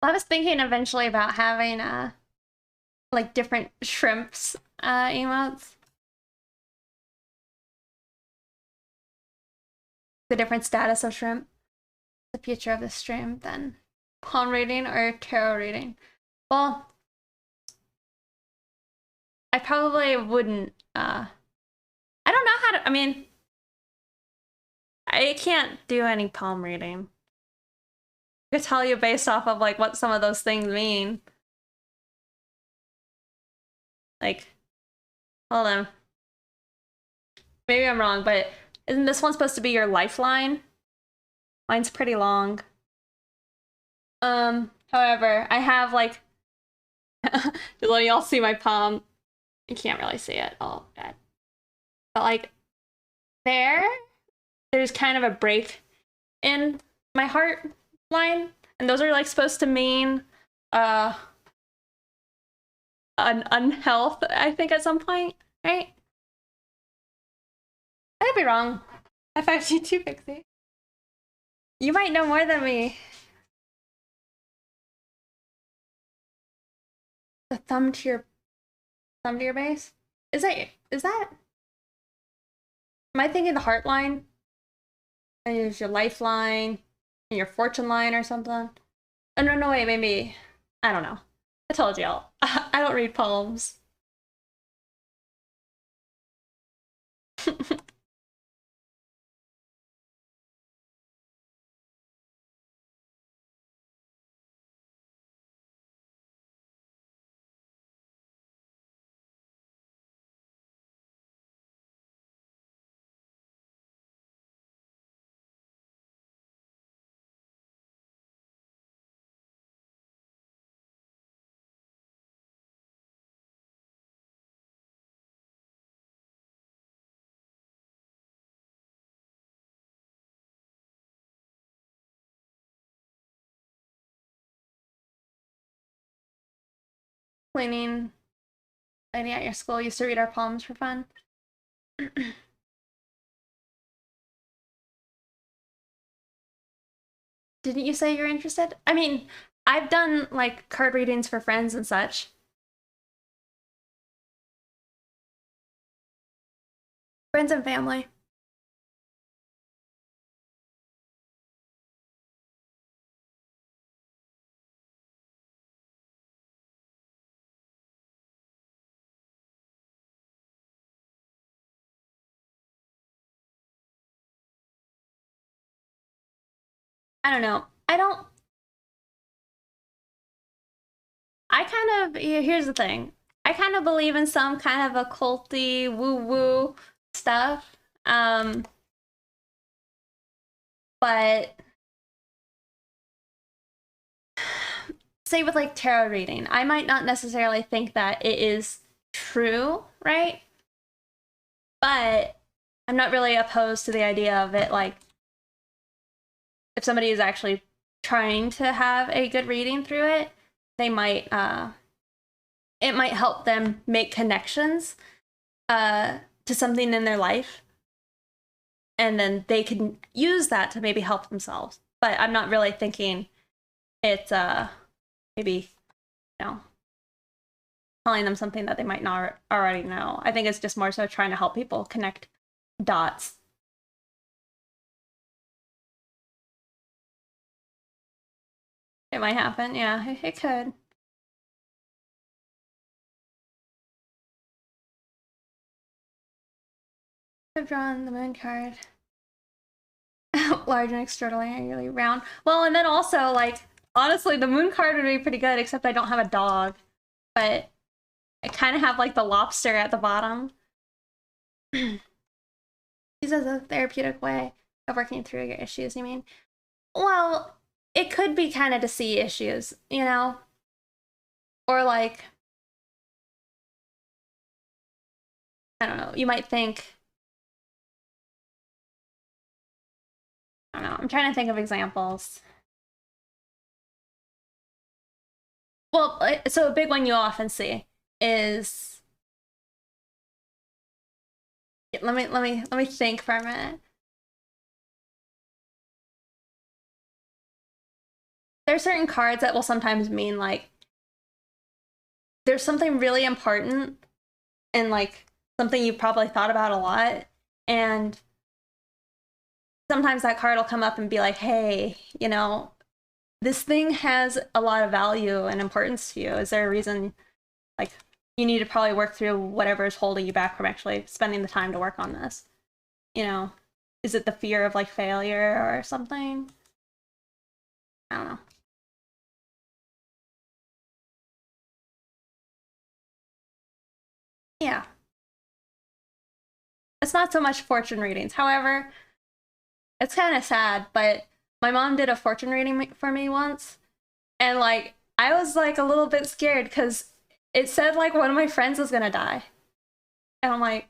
I was thinking eventually about having like different shrimps emotes. The different status of shrimp. The future of the stream then. Palm reading or tarot reading? Well, I probably wouldn't I don't know how to, I mean, I can't do any palm reading. I could tell you based off of like what some of those things mean. Like, hold on. Maybe I'm wrong, but isn't this one supposed to be your lifeline? Mine's pretty long. However, I have like just letting y'all see my palm. You can't really see it. Oh, bad. But like there's kind of a break in my heart line, and those are like supposed to mean an unhealth, I think, at some point, right? I could be wrong. I 5G2 Pixie. You might know more than me. The thumb to your base? Is that am I thinking the heart line? And there's your lifeline and your fortune line or something? Oh no, wait, maybe I don't know. I told y'all. I don't read palms. Cleaning lady at your school used to read our palms for fun. Didn't you say you're interested? I mean, I've done like card readings for friends and such. Friends and family. I don't know. I kind of, yeah, here's the thing. I kind of believe in some kind of occulty woo-woo stuff. But say with like tarot reading, I might not necessarily think that it is true, right? But I'm not really opposed to the idea of it, like if somebody is actually trying to have a good reading through it, they might it might help them make connections to something in their life, and then they can use that to maybe help themselves. But I'm not really thinking it's maybe, you know, telling them something that they might not already know. I think it's just more so trying to help people connect dots. It might happen, yeah, it could. I've drawn the moon card. Large and extraordinarily round. Well, and then also, like, honestly, the moon card would be pretty good, except I don't have a dog. But I kind of have, like, the lobster at the bottom. Use as a therapeutic way of working through your issues, you mean? Well, it could be kind of to see issues, you know? Or, like, I don't know, you might think, I don't know, I'm trying to think of examples. Well, so a big one you often see is, let me think for a minute. There are certain cards that will sometimes mean like there's something really important and like something you've probably thought about a lot, and sometimes that card will come up and be like, hey, you know, this thing has a lot of value and importance to you. Is there a reason, like, you need to probably work through whatever is holding you back from actually spending the time to work on this? You know, is it the fear of like failure or something? I don't know. Yeah. It's not so much fortune readings. However, it's kind of sad, but my mom did a fortune reading for me once, and like I was like a little bit scared because it said like one of my friends was gonna die, and I'm like,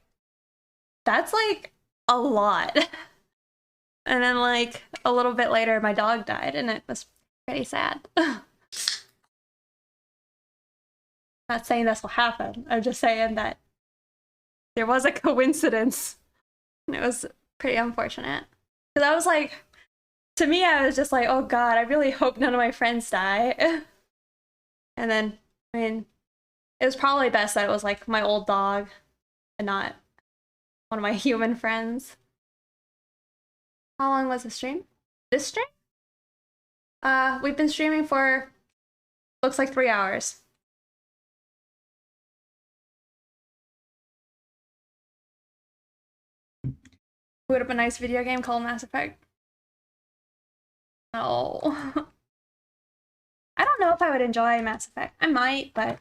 that's like a lot. And then like a little bit later, my dog died, and it was pretty sad. Not saying this will happen. I'm just saying that there was a coincidence, and it was pretty unfortunate. Because I was like, to me, I was just like, oh God, I really hope none of my friends die. And then, I mean, it was probably best that it was like my old dog and not one of my human friends. How long was the stream? This stream? We've been streaming for, looks like 3 hours. Boot up a nice video game called Mass Effect. No. I don't know if I would enjoy Mass Effect. I might, but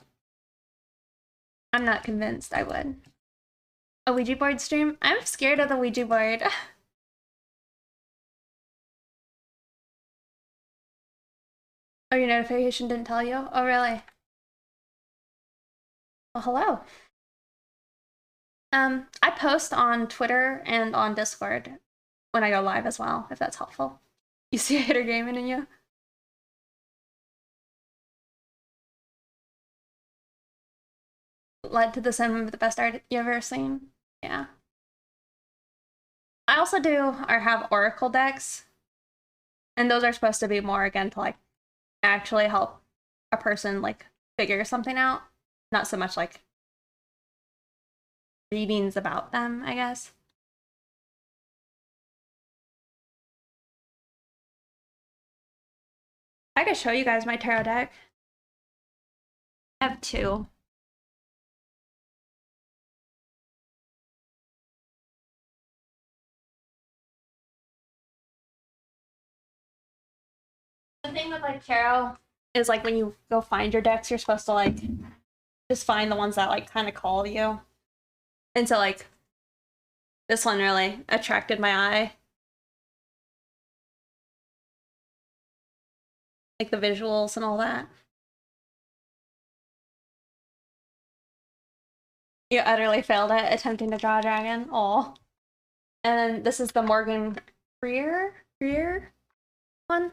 I'm not convinced I would. A Ouija board stream? I'm scared of the Ouija board. Oh, your notification didn't tell you? Oh, really? Well, hello. I post on Twitter and on Discord when I go live as well, if that's helpful. You see a hitter gaming in you? Led to the some of the best art you've ever seen. Yeah. I also do or have Oracle decks, and those are supposed to be more again to like actually help a person like figure something out, not so much like readings about them, I guess. I could show you guys my tarot deck. I have two. The thing with like tarot is like when you go find your decks, you're supposed to like just find the ones that like kind of call you. And so like this one really attracted my eye. Like the visuals and all that. You utterly failed at attempting to draw a dragon. Aw. And then this is the Morgan Greer one.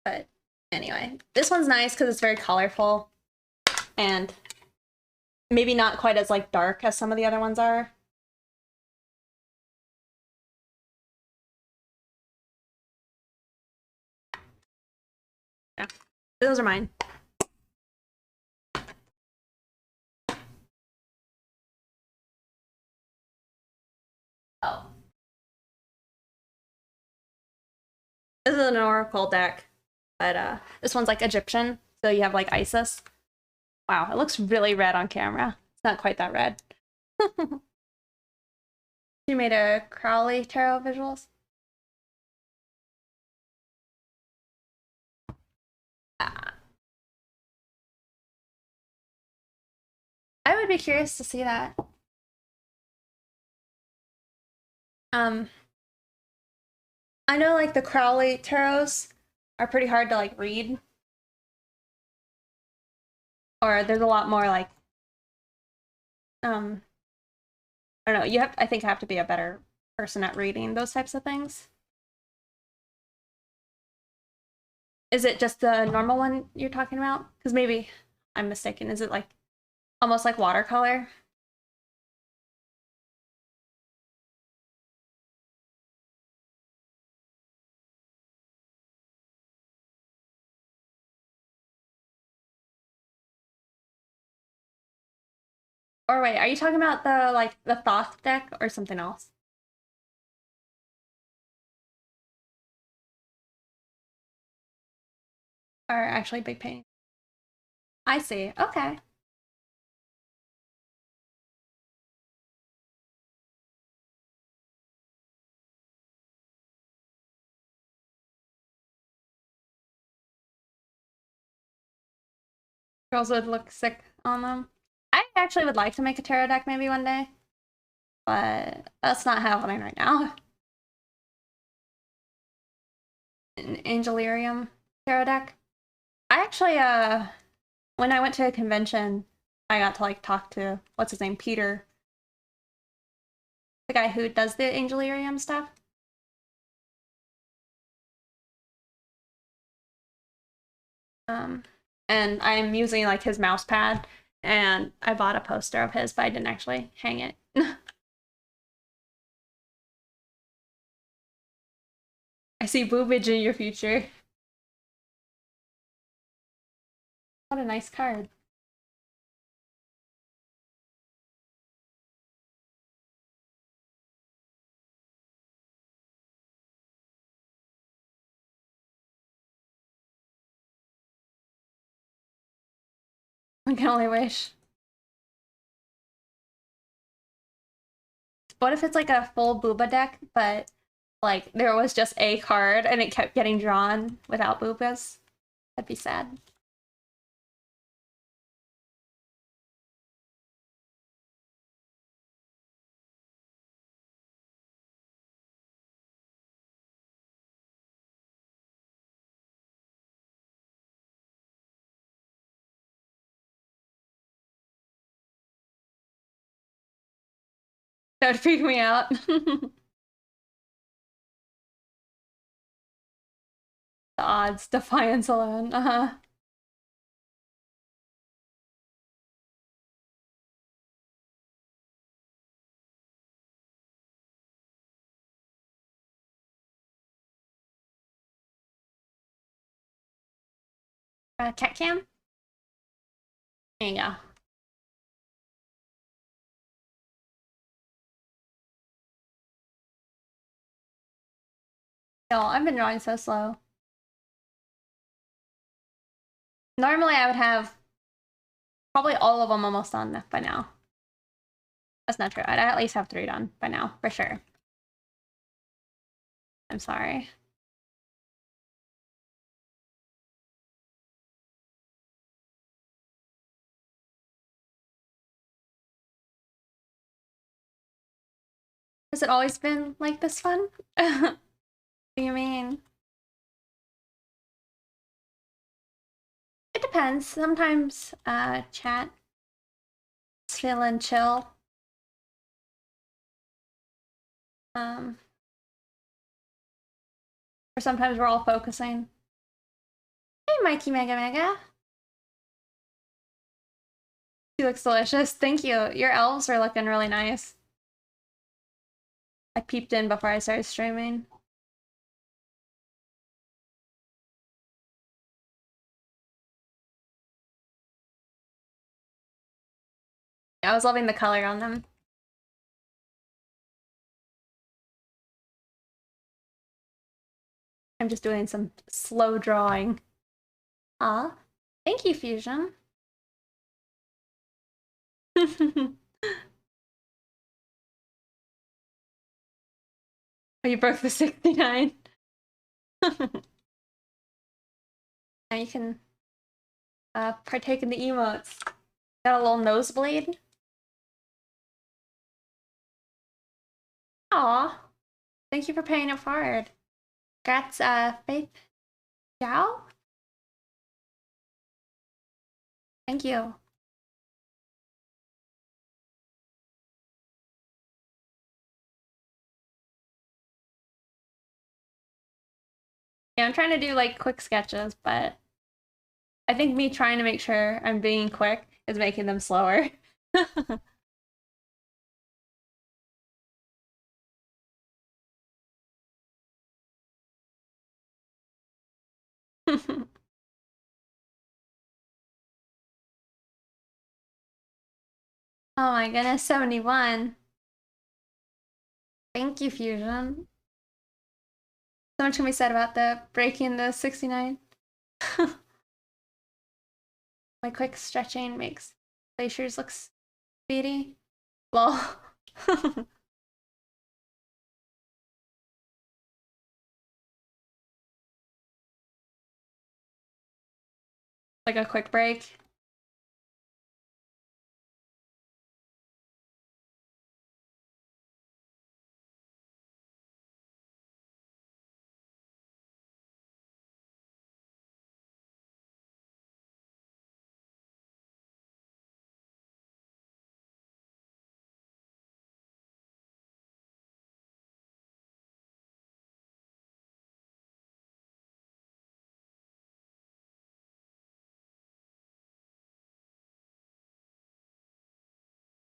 But anyway, this one's nice because it's very colorful and maybe not quite as like dark as some of the other ones are. Yeah, those are mine. Oh. This is an Oracle deck, but this one's like Egyptian, so you have like Isis. Wow, it looks really red on camera. It's not quite that red. She made a Crowley tarot visuals. I would be curious to see that. I know like the Crowley tarots are pretty hard to like read. Or there's a lot more like I don't know, I think you have to be a better person at reading those types of things. Is it just the normal one you're talking about? Because maybe I'm mistaken. Is it like almost like watercolor? Or wait, are you talking about the like the Thoth deck or something else? Or actually big pain? I see. Okay. Girls would look sick on them. I actually would like to make a tarot deck maybe one day, but that's not happening right now. An Angelarium tarot deck. I actually, when I went to a convention, I got to like talk to what's his name, Peter, the guy who does the Angelarium stuff. And I'm using like his mouse pad, and I bought a poster of his, but I didn't actually hang it. I see boobage in your future. What a nice card. I can only wish. What if it's like a full booba deck, but like there was just a card and it kept getting drawn without boobas? That'd be sad. That would freak me out. The odds, defiance alone. Uh-huh. Cat cam? There you go. No, I've been drawing so slow. Normally I would have probably all of them almost done by now. That's not true. I'd at least have 3 done by now, for sure. I'm sorry. Has it always been like this fun? What do you mean? It depends. Sometimes chat is feeling chill. Um, or sometimes we're all focusing. Hey, Mikey Mega Mega. She looks delicious. Thank you. Your elves are looking really nice. I peeped in before I started streaming. I was loving the color on them. I'm just doing some slow drawing. Ah, thank you, Fusion. Oh, you broke the 69. Now you can partake in the emotes. Got a little nosebleed. Aw. Thank you for paying it forward. Congrats, Faith Zhao? Thank you. Yeah, I'm trying to do like quick sketches, but I think me trying to make sure I'm being quick is making them slower. Oh my goodness, 71. Thank you, Fusion. So much can be said about the breaking the 69. My quick stretching makes glaciers look speedy. Well, like a quick break.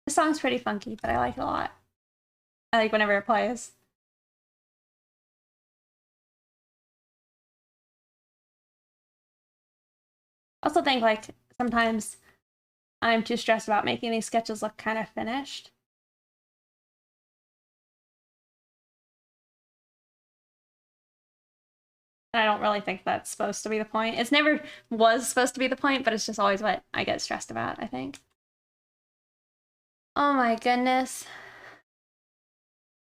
This song's pretty funky, but I like it a lot. I like whenever it plays. I also think like sometimes I'm too stressed about making these sketches look kind of finished. And I don't really think that's supposed to be the point. It's never was supposed to be the point, but it's just always what I get stressed about, I think. Oh my goodness.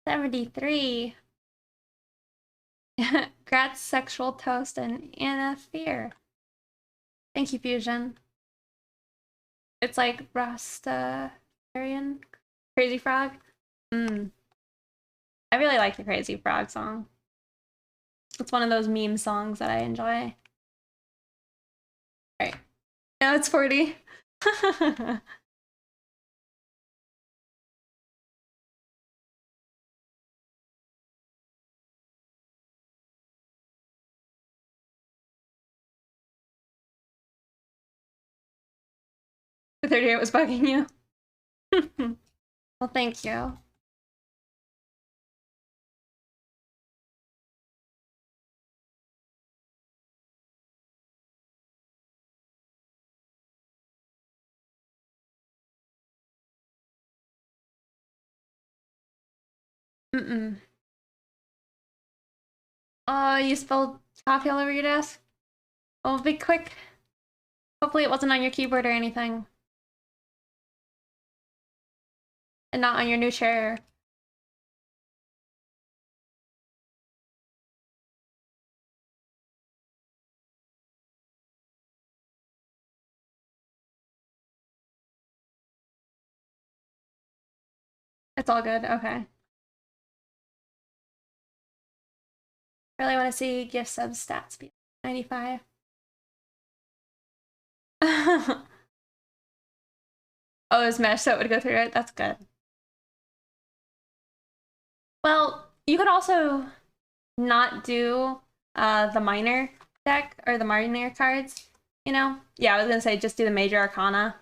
73. Grats, Sexual Toast, and Anna Fear. Thank you, Fusion. It's like Rastafarian Crazy Frog. I really like the Crazy Frog song. It's one of those meme songs that I enjoy. All right. Now it's 40. 38 was bugging you. Well, thank you. Oh, you spilled coffee all over your desk? Oh, be quick. Hopefully it wasn't on your keyboard or anything. And not on your new chair. It's all good, okay. Really want to see gift sub stats be 95. Oh, it was mesh, so it would go through it. That's good. Well, you could also not do the minor deck or the minor cards, you know? Yeah, I was gonna say just do the major arcana.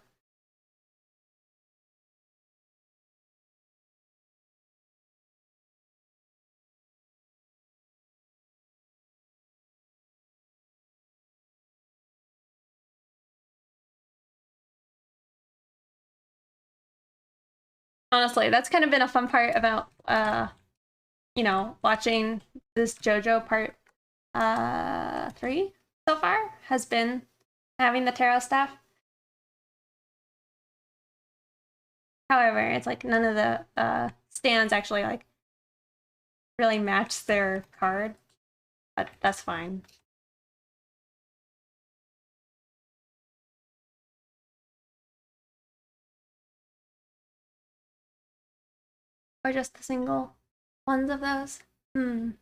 Honestly, that's kind of been a fun part about you know, watching this JoJo part 3 so far has been having the tarot stuff. However, it's like none of the stands actually like really match their card, but that's fine. Or just the single ones of those? Hmm.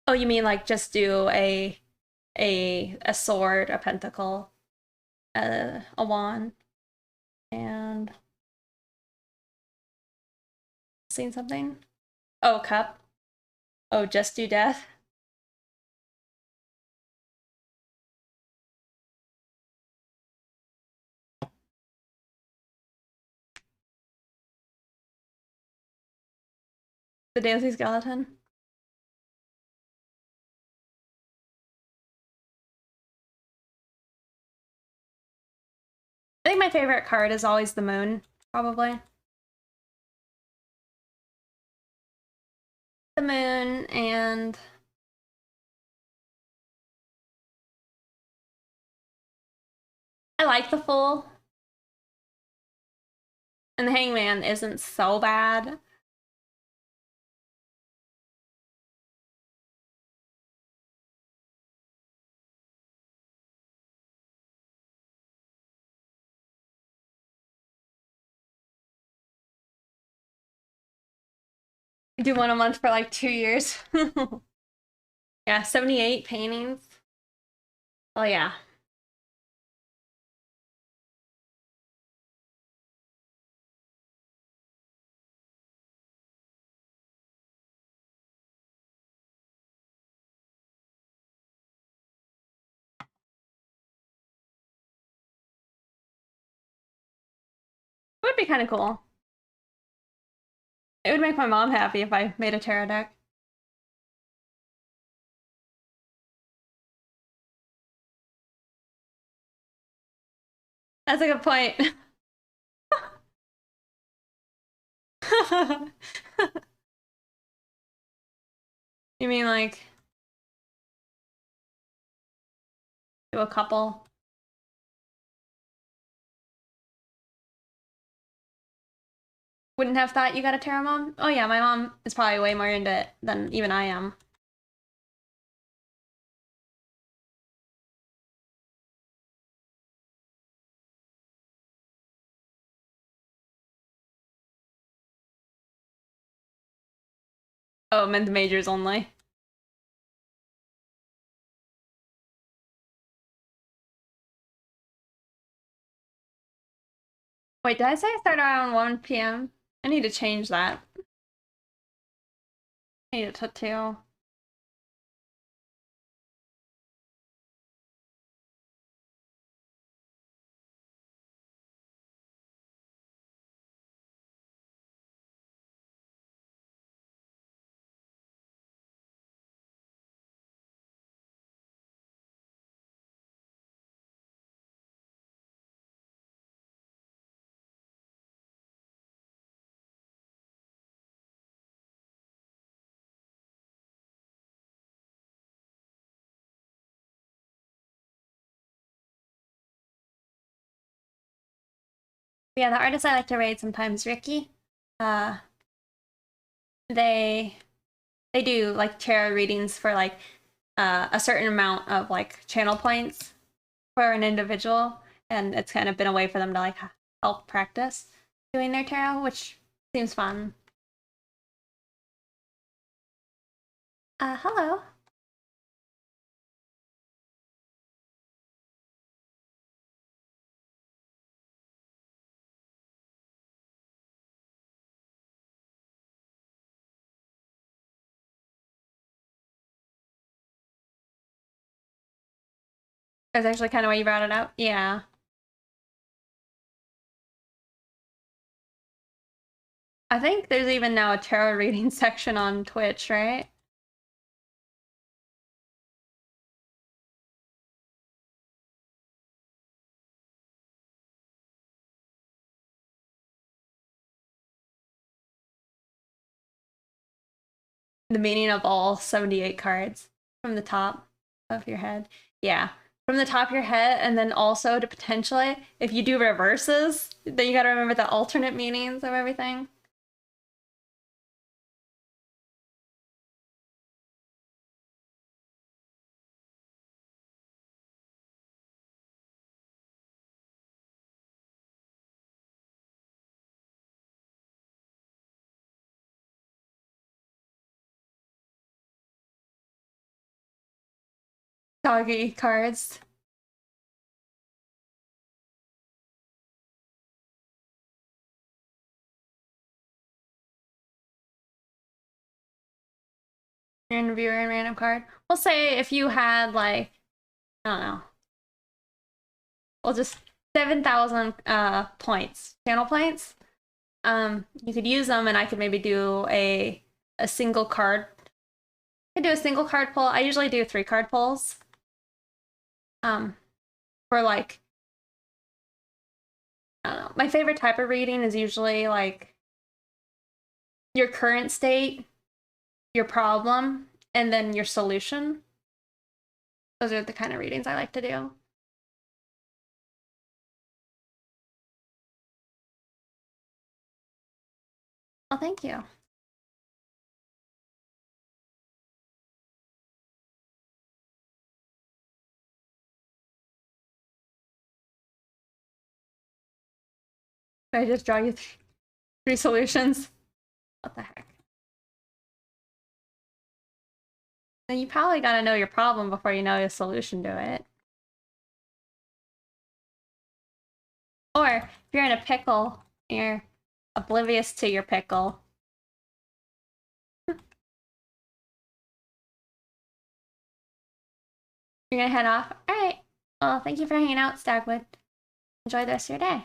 Oh, you mean like just do a sword, a pentacle, a wand, and seen something? Oh, cup. Oh, just do death. The dancing skeleton. I think my favorite card is always the moon, probably. The moon and I like the fool. And the hangman isn't so bad. I do one a month for like 2 years. Yeah, 78 paintings. Oh yeah. It would be kind of cool. It would make my mom happy if I made a tarot deck. That's a good point. You mean like do a couple? Wouldn't have thought you got a tarot mom? Oh yeah, my mom is probably way more into it than even I am. Oh, meant the majors only. Wait, did I say I start around 1 p.m.? I need to change that. I need it to 2. Yeah, the artist I like to raid sometimes, Ricky. Uh, they they do like tarot readings for like a certain amount of like channel points for an individual, and it's kind of been a way for them to like help practice doing their tarot, which seems fun. Hello. That's actually kind of why you brought it up. Yeah. I think there's even now a tarot reading section on Twitch, right? The meaning of all 78 cards from the top of your head. Yeah. From the top of your head, and then also to potentially, if you do reverses, then you gotta remember the alternate meanings of everything. Doggy cards. Random viewer and random card. We'll say if you had like, I don't know. We'll just 7,000 points, channel points. You could use them and I could maybe do a single card. I could do a single card pull. I usually do 3 card pulls. For like, I don't know. My favorite type of reading is usually like your current state, your problem, and then your solution. Those are the kind of readings I like to do. Oh, thank you. I just draw you 3 solutions. What the heck? Then you probably gotta know your problem before you know a solution to it. Or if you're in a pickle, you're oblivious to your pickle. You're gonna head off? Alright. Well, thank you for hanging out, Stagwood. Enjoy the rest of your day.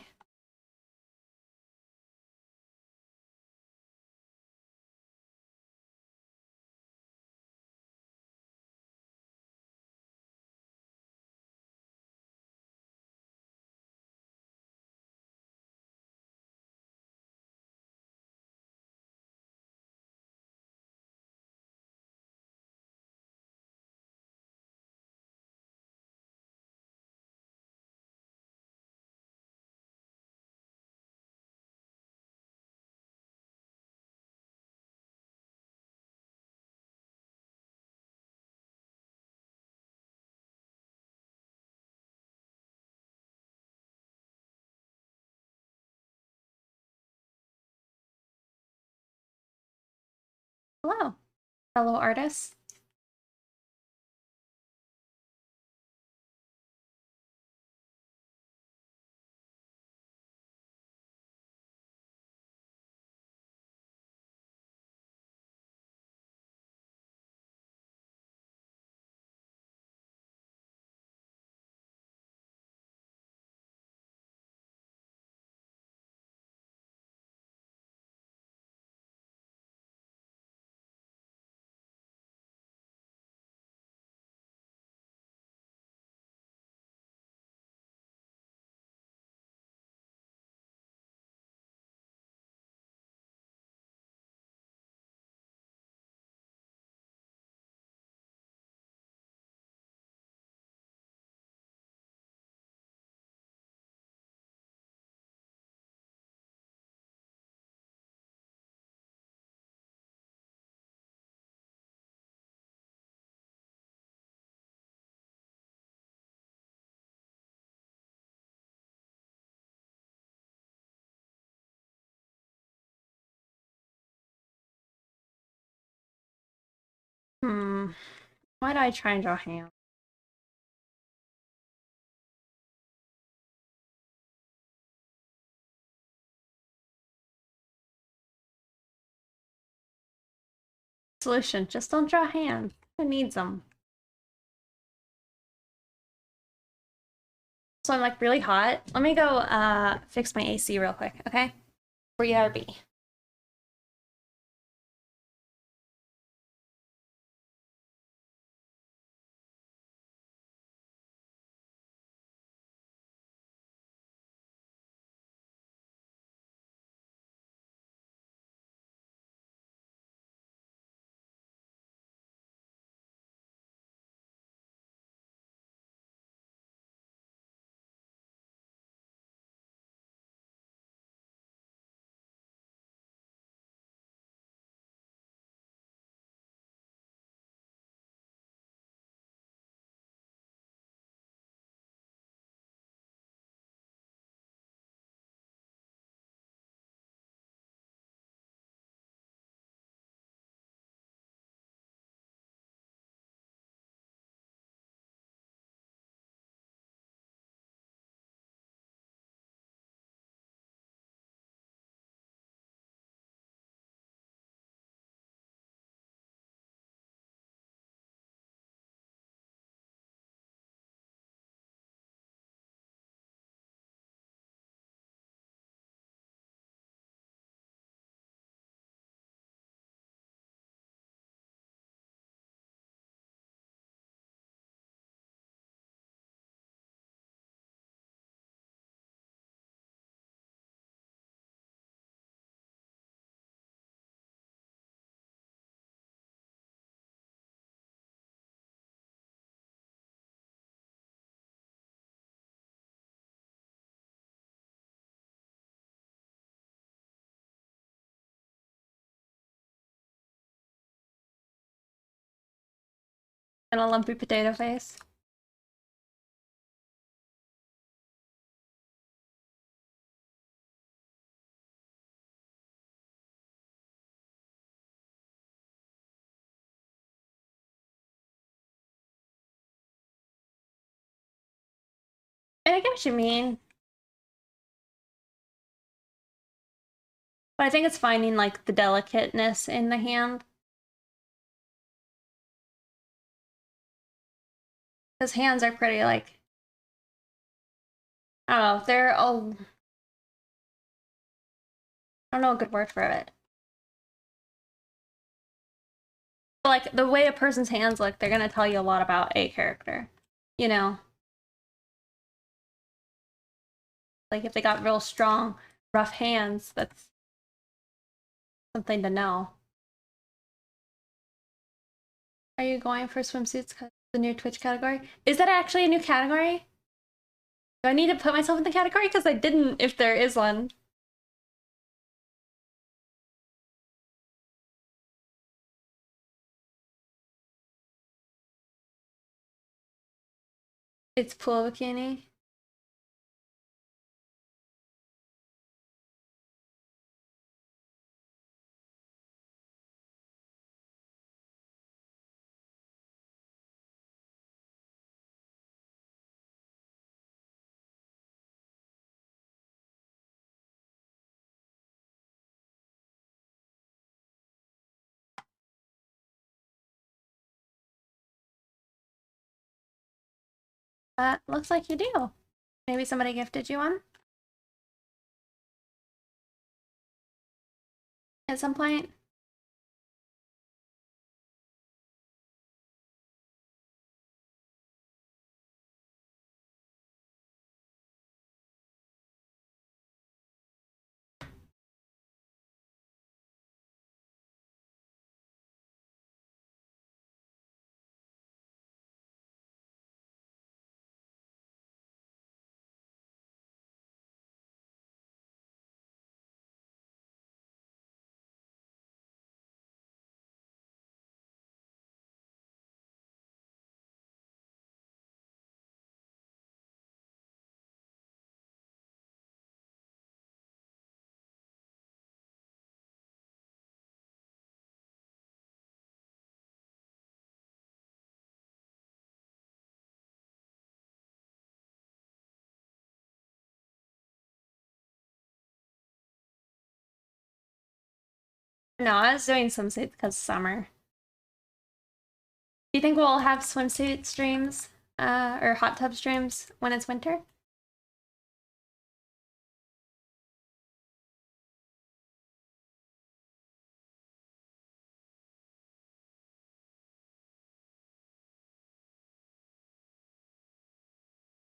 Hello, fellow artists. Why do I try and draw hands? Solution, just don't draw hands. Who needs them? So I'm like really hot. Let me go fix my AC real quick, okay? BRB. And a lumpy potato face. And I get what you mean. But I think it's finding like the delicateness in the hand. His hands are pretty like, I don't know, they're all, I don't know a good word for it. But like the way a person's hands look, they're gonna tell you a lot about a character, you know? Like if they got real strong, rough hands, that's something to know. Are you going for swimsuits because the new Twitch category? Is that actually a new category? Do I need to put myself in the category? Because I didn't, if there is one. It's pool bikini. Looks like you do. Maybe somebody gifted you one at some point. No, I was doing swimsuits because summer. Do you think we'll have swimsuit streams or hot tub streams when it's winter?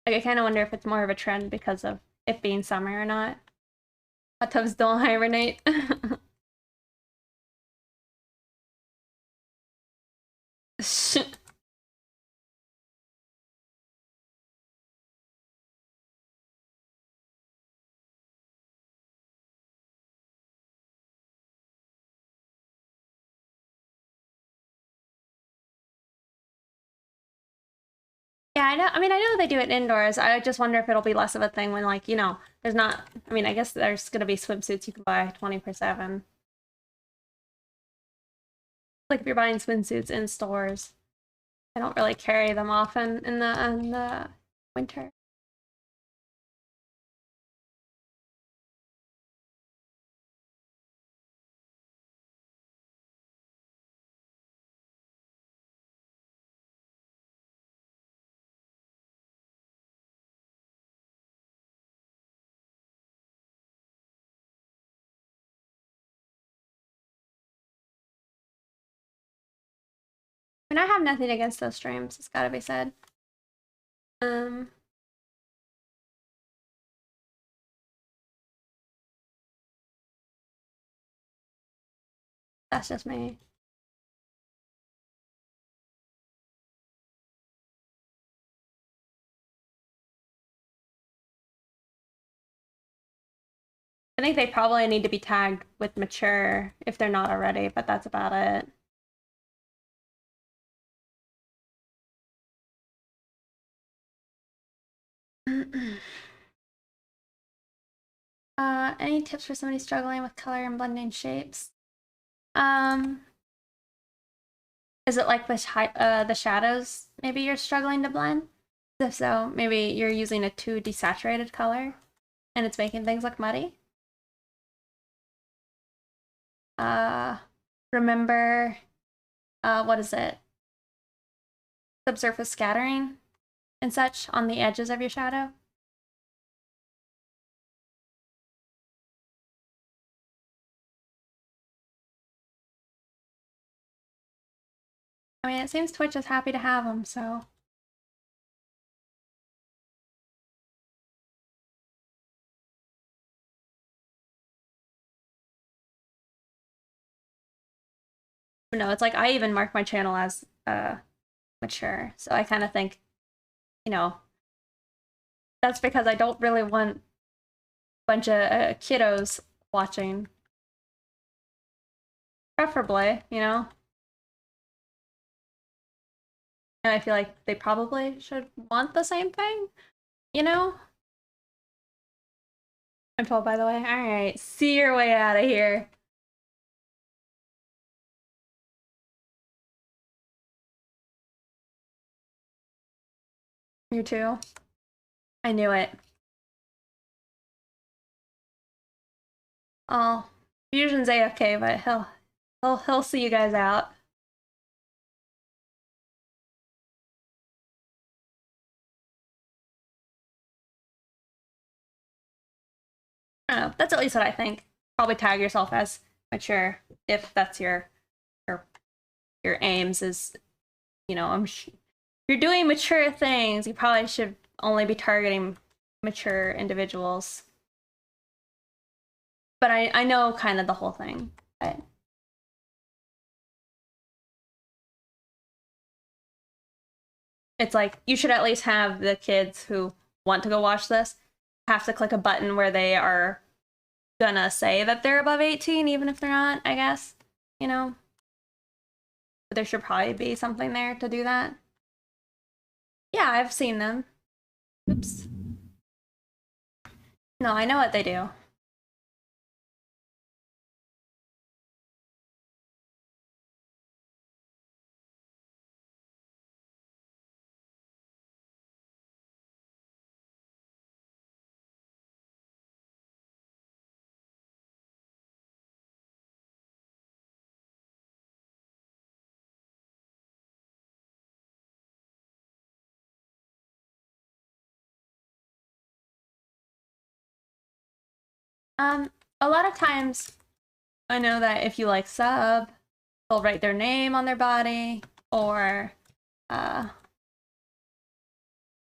Like, I kind of wonder if it's more of a trend because of it being summer or not. Hot tubs don't hibernate. Yeah, I know. I mean, I know they do it indoors. I just wonder if it'll be less of a thing when, like, you know, there's not. I mean, I guess there's gonna be swimsuits you can buy 24/7. Like if you're buying swimsuits in stores, I don't really carry them often in the winter. I mean, I have nothing against those streams. It's gotta be said. Um, that's just me. I think they probably need to be tagged with mature if they're not already, but that's about it. Any tips for somebody struggling with color and blending shapes? Is it like the shadows maybe you're struggling to blend? If so, maybe you're using a too desaturated color and it's making things look muddy. Remember, what is it? Subsurface scattering and such on the edges of your shadow. I mean, it seems Twitch is happy to have them, so. No, it's like I even mark my channel as mature, so I kind of think, you know, that's because I don't really want a bunch of kiddos watching. Preferably, you know? And I feel like they probably should want the same thing, you know? I'm 12, by the way. Alright, see your way out of here. You too? I knew it. Oh, Fusion's AFK, but he'll see you guys out. I don't know. That's at least what I think. Probably tag yourself as mature if that's your your aims. Is, you know, you're doing mature things. You probably should only be targeting mature individuals. But I know kind of the whole thing. But it's like you should at least have the kids who want to go watch this have to click a button where they are gonna say that they're above 18, even if they're not, I guess. You know? But there should probably be something there to do that. Yeah, I've seen them. Oops. No, I know what they do. A lot of times I know that if you like sub, they'll write their name on their body, or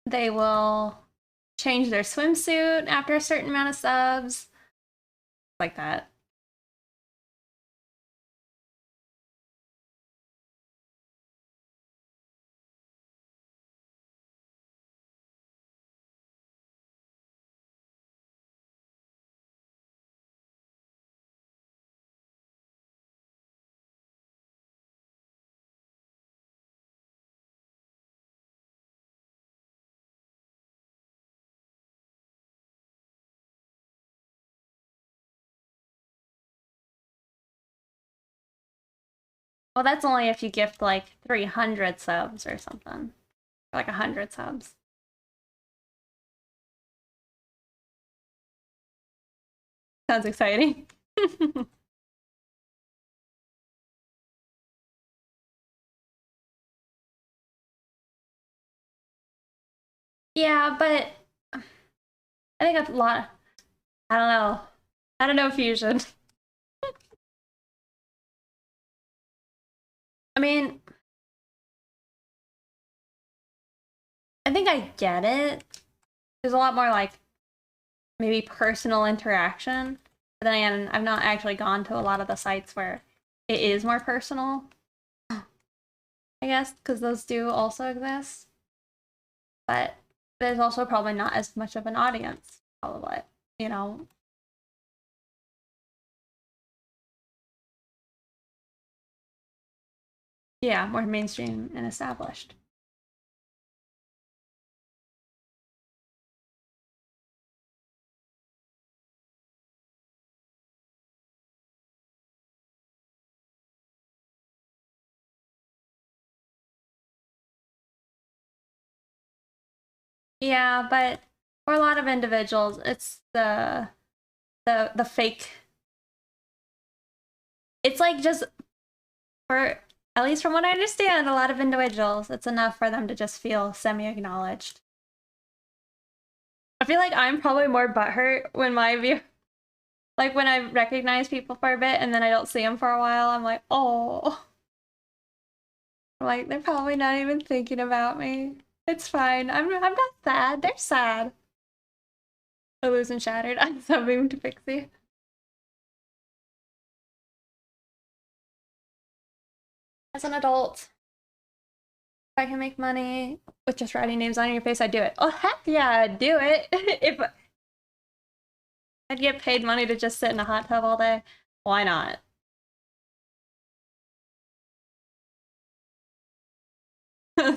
they will change their swimsuit after a certain amount of subs, like that. Well, that's only if you gift like 300 subs or something, or like 100 subs. Sounds exciting. Yeah, but I think a lot. I don't know. I don't know, Fusion. I mean, I think I get it. There's a lot more like maybe personal interaction. But then again, I've not actually gone to a lot of the sites where it is more personal. I guess, because those do also exist. But there's also probably not as much of an audience, probably, you know? Yeah, more mainstream and established. Yeah, but for a lot of individuals, it's the fake. It's like just for at least from what I understand, a lot of individuals, it's enough for them to just feel semi-acknowledged. I feel like I'm probably more butthurt when my view, like when I recognize people for a bit and then I don't see them for a while. I'm like, oh, like they're probably not even thinking about me. It's fine. I'm not sad. They're sad. Illusion shattered. I'm subbing to Pixie. As an adult, if I can make money with just writing names on your face, I'd do it. Oh heck yeah, I'd do it. If I'd get paid money to just sit in a hot tub all day, why not?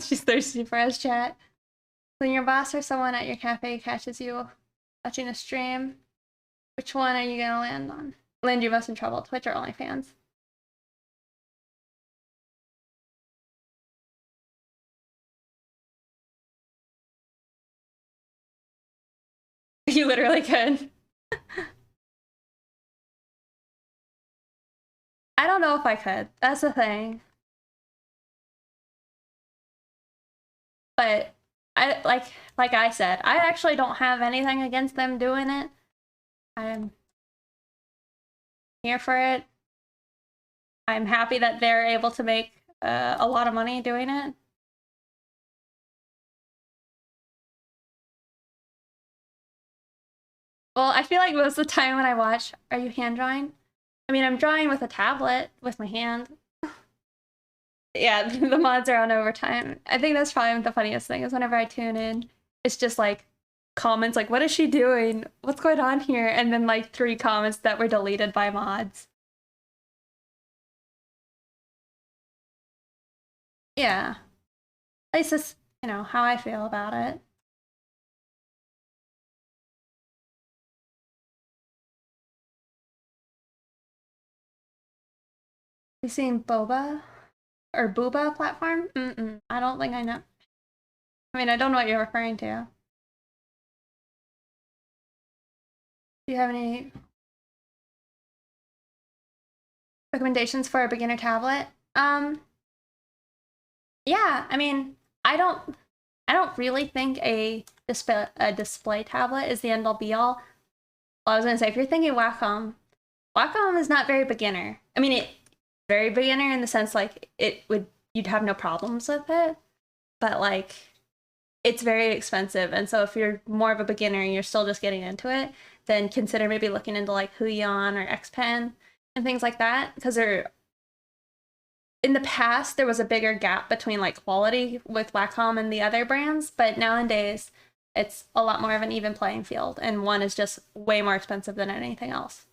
She's thirsty for us, chat. When your boss or someone at your cafe catches you watching a stream, which one are you gonna land on? Land you most in trouble, Twitch or OnlyFans? You literally could. I don't know if I could. That's the thing. But I like I said, I actually don't have anything against them doing it. I'm here for it. I'm happy that they're able to make a lot of money doing it. Well, I feel like most of the time when I watch, are you hand drawing? I mean, I'm drawing with a tablet with my hand. Yeah, the mods are on overtime. I think that's probably the funniest thing is whenever I tune in, it's just like comments like, what is she doing? What's going on here? And then like 3 comments that were deleted by mods. Yeah. At least it's, you know, how I feel about it. You seen Boba? Or Booba platform? I don't think I know. I mean, I don't know what you're referring to. Do you have any recommendations for a beginner tablet? Yeah, I mean, I don't really think a display tablet is the end all be all. Well, I was gonna say if you're thinking Wacom, Wacom is not very beginner. I mean, it very beginner in the sense like you'd have no problems with it, but like it's very expensive, and so if you're more of a beginner and you're still just getting into it, then consider maybe looking into like Huion or Xpen and things like that because they're in the past there was a bigger gap between like quality with Wacom and the other brands, but nowadays it's a lot more of an even playing field and one is just way more expensive than anything else.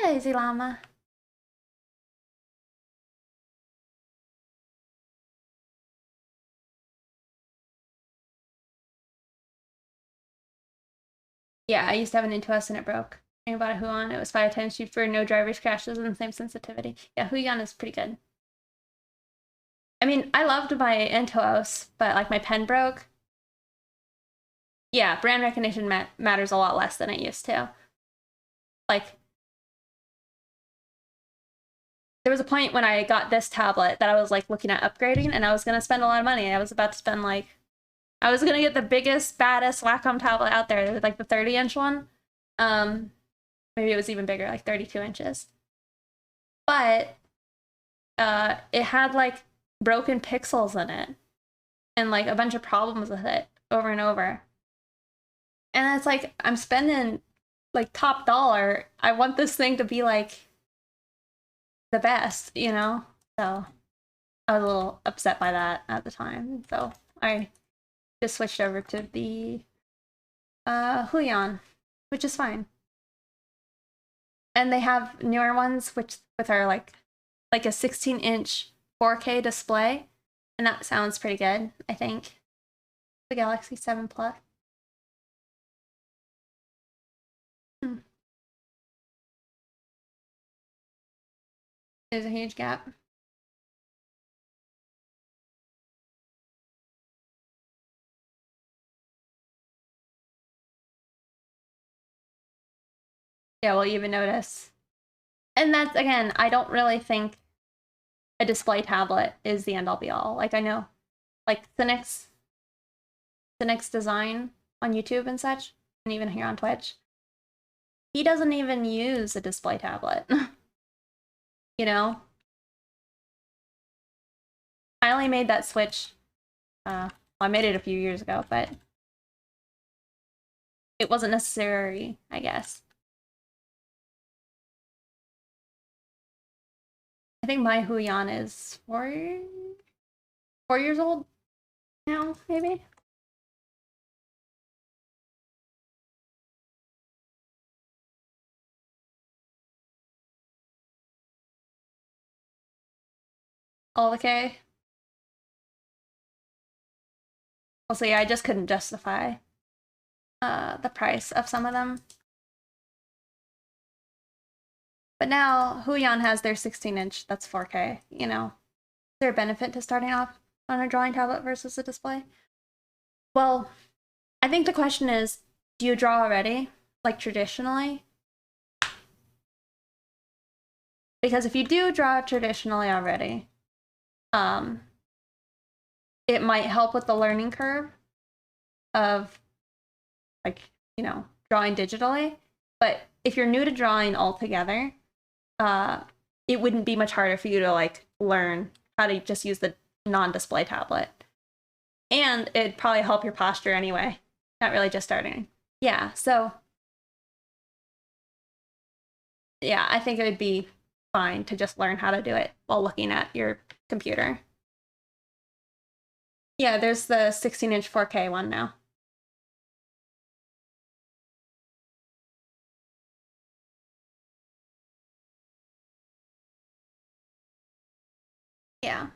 Yeah, Easy Llama. Yeah, I used to have an Intuos and it broke. I bought a Huion. It was 5 times cheaper, no drivers crashes, and the same sensitivity. Yeah, Huion is pretty good. I mean, I loved my Intuos, but like my pen broke. Yeah, brand recognition matters a lot less than it used to. Like, there was a point when I got this tablet that I was like looking at upgrading, and I was gonna spend a lot of money. I was about to spend like, I was gonna get the biggest, baddest Wacom tablet out there, like the 30-inch one. Um, Maybe it was even bigger, like 32 inches. But it had like broken pixels in it and like a bunch of problems with it over and over. And it's like I'm spending like top dollar. I want this thing to be like the best, you know? So I was a little upset by that at the time. So I just switched over to the Huion, which is fine. And they have newer ones which with are like a 16-inch 4K display, and that sounds pretty good, I think. The Galaxy 7 Plus. Hmm. There's a huge gap. Yeah, we'll even notice. And that's, again, I don't really think a display tablet is the end-all be-all. Like, I know, like, Cynic's design on YouTube and such, and even here on Twitch, he doesn't even use a display tablet. You know? I only made that switch, well, I made it a few years ago, but it wasn't necessary, I guess. I think my Huyan is 4 years old now, maybe? All okay. Also, yeah, I just couldn't justify the price of some of them. But now Huion has their 16-inch that's 4K, you know. Is there a benefit to starting off on a drawing tablet versus a display? Well, I think the question is, do you draw already, like traditionally? Because if you do draw traditionally already, it might help with the learning curve of, like, you know, drawing digitally. But if you're new to drawing altogether, it wouldn't be much harder for you to, like, learn how to just use the non-display tablet. And it'd probably help your posture anyway, not really just starting. Yeah, so yeah, I think it would be fine to just learn how to do it while looking at your computer. Yeah, there's the 16-inch 4K one now. Yeah.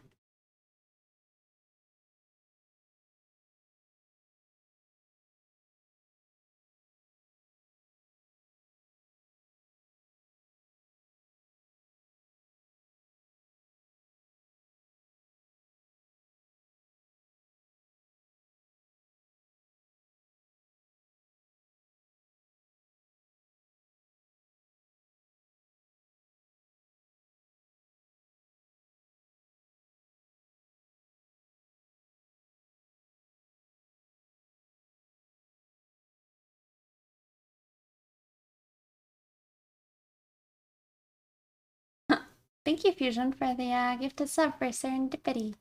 Thank you, Fusion, for the gifted sub for Serendipity.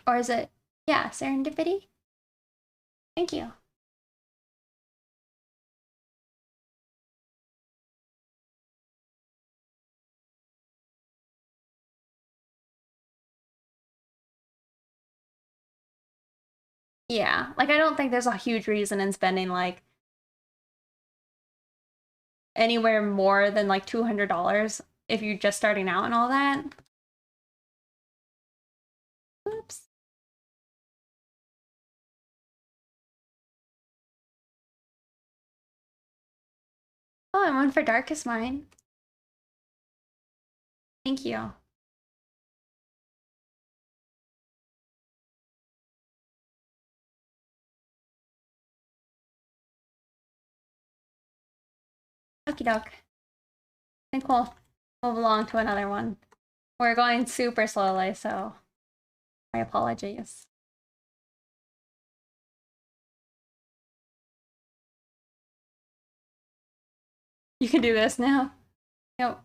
Or is it, yeah, Serendipity? Thank you. Yeah, like, I don't think there's a huge reason in spending, like, anywhere more than, like, $200 if you're just starting out and all that. Oops. Oh, and one for Darkest Mine. Thank you. Okie doke. I think we'll move along to another one. We're going super slowly, so my apologies. You can do this now. Yep.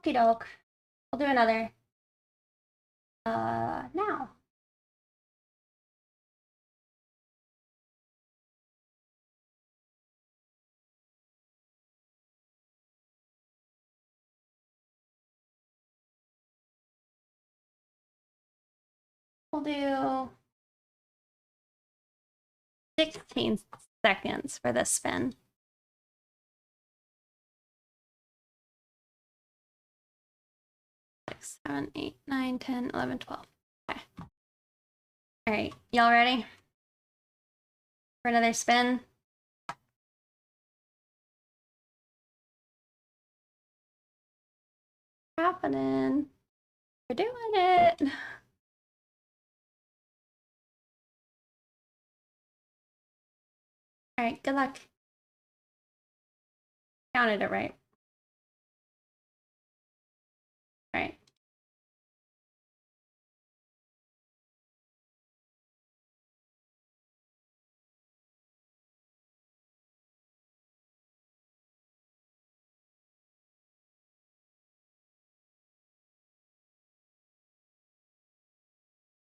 Okie doke. I'll do another. Now. We'll do 16 seconds for this spin. 6, 7, 8, 9, 10, 11, 12. Okay. All right, y'all ready for another spin? Happening. We're doing it. All right, good luck. Counted it right. All right.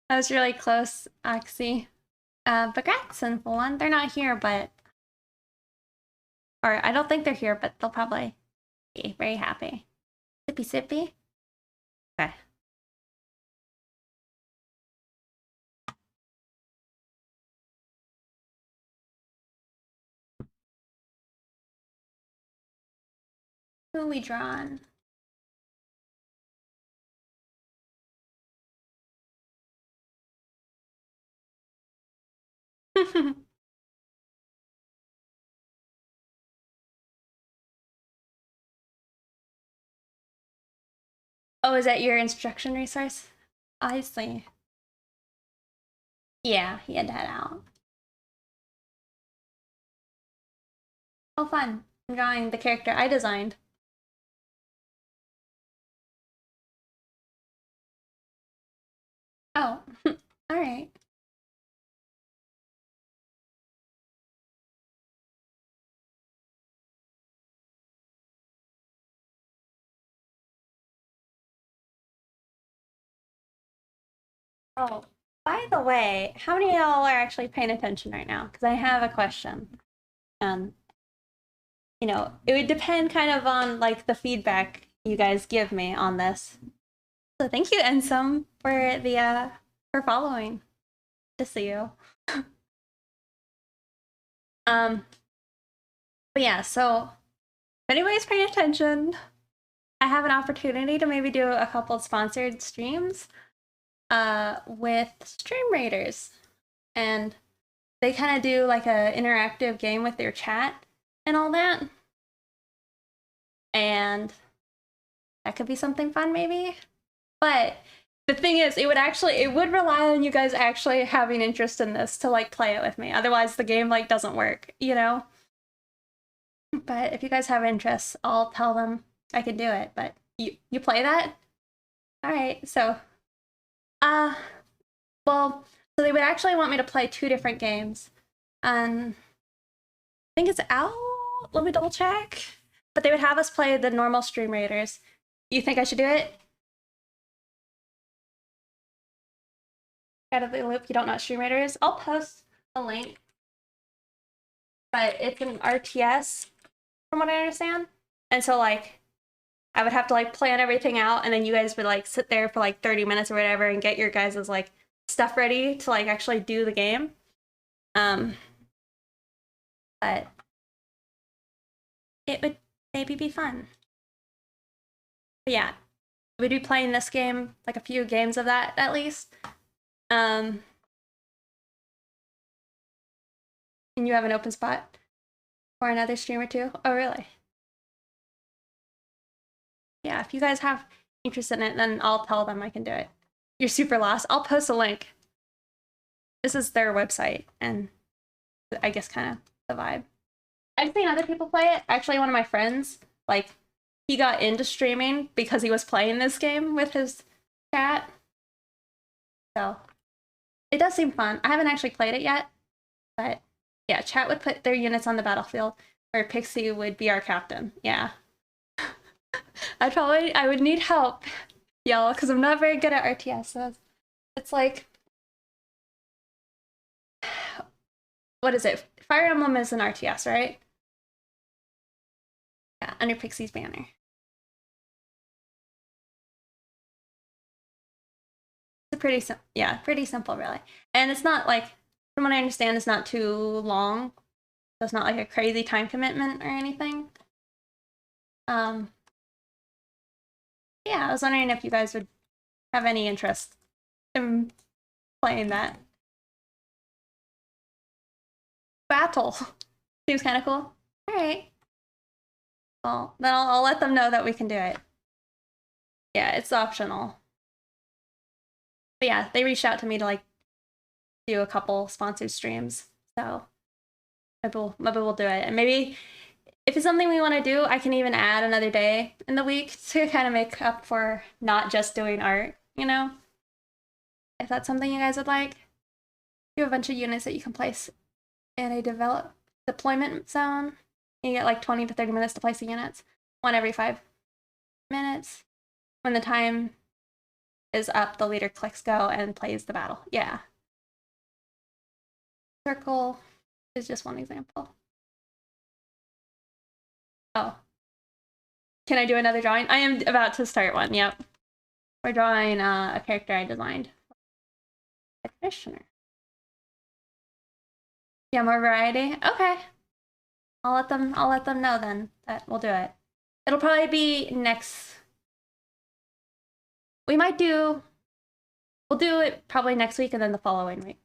That was really close, Oxy. But congrats, Sinful One. They're not here, but... Or, I don't think they're here, but they'll probably be very happy. Sippy sippy? Okay. Who are we drawn? Oh, is that your instruction resource? I see. Yeah, he had to head out. Oh, fun. I'm drawing the character I designed. Oh, all right. Oh, by the way, how many of y'all are actually paying attention right now? Because I have a question. You know, it would depend kind of on like the feedback you guys give me on this. So thank you, Ensum, for the for following. To see you. But yeah, so if anybody's paying attention, I have an opportunity to maybe do a couple sponsored streams with Stream Raiders. And they kind of do like a interactive game with their chat and all that. And that could be something fun maybe. But the thing is, it would rely on you guys actually having interest in this to like play it with me. Otherwise the game like doesn't work, you know? But if you guys have interest, I'll tell them I can do it. But you play that? All right, so well, so they would actually want me to play 2 different games. I think it's out. Let me double check. But they would have us play the normal Stream Raiders. You think I should do it? Out of the loop, you don't know what Stream Raiders? I'll post a link. But it's an RTS, from what I understand. And so, like, I would have to, like, plan everything out, and then you guys would, like, sit there for, like, 30 minutes or whatever and get your guys' like, stuff ready to, like, actually do the game. But it would maybe be fun. But yeah, we'd be playing this game, like, a few games of that, at least. And you have an open spot for another stream or 2? Oh, really? Yeah, if you guys have interest in it, then I'll tell them I can do it. You're super lost. I'll post a link. This is their website, and I guess kind of the vibe. I've seen other people play it. Actually, one of my friends, like, he got into streaming because he was playing this game with his chat. So, it does seem fun. I haven't actually played it yet, but yeah, chat would put their units on the battlefield, where Pixie would be our captain. Yeah. I would need help, y'all, because I'm not very good at RTS. It's like, what is it? Fire Emblem is an RTS, right? Yeah, under Pixie's banner. It's a pretty simple, really. And it's not like, from what I understand, it's not too long. So it's not like a crazy time commitment or anything. Yeah, I was wondering if you guys would have any interest in playing that. Battle. Seems kind of cool. All right. Well, then I'll let them know that we can do it. Yeah, it's optional. But yeah, they reached out to me to like do a couple sponsored streams. So maybe we'll do it. And maybe if it's something we want to do, I can even add another day in the week to kind of make up for not just doing art, you know? If that's something you guys would like. You have a bunch of units that you can place in a deployment zone. You get like 20 to 30 minutes to place the units, one every 5 minutes. When the time is up, the leader clicks go and plays the battle. Yeah. Circle is just one example. Oh. Can I do another drawing? I am about to start one, yep. We're drawing a character I designed. The commissioner. Yeah, more variety? Okay. I'll let them know then that we'll do it. It'll probably be next. We'll do it probably next week and then the following week.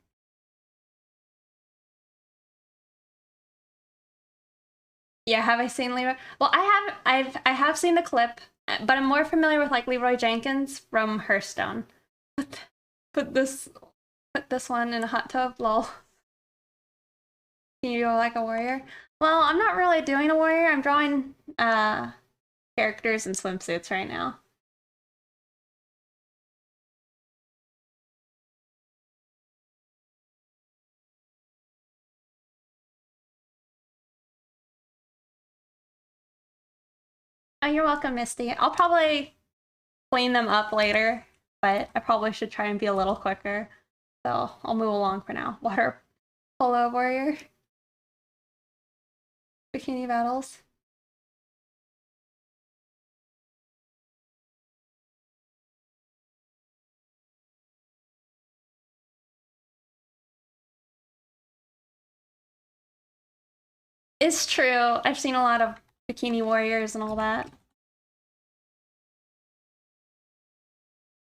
Yeah, have I seen Leroy? Well, I have seen the clip, but I'm more familiar with like Leroy Jenkins from Hearthstone. Put this one in a hot tub, lol. Can you go like a warrior? Well, I'm not really doing a warrior. I'm drawing characters in swimsuits right now. Oh, you're welcome, Misty. I'll probably clean them up later, but I probably should try and be a little quicker. So I'll move along for now. Water polo warrior. Bikini battles. It's true. I've seen a lot of bikini warriors and all that.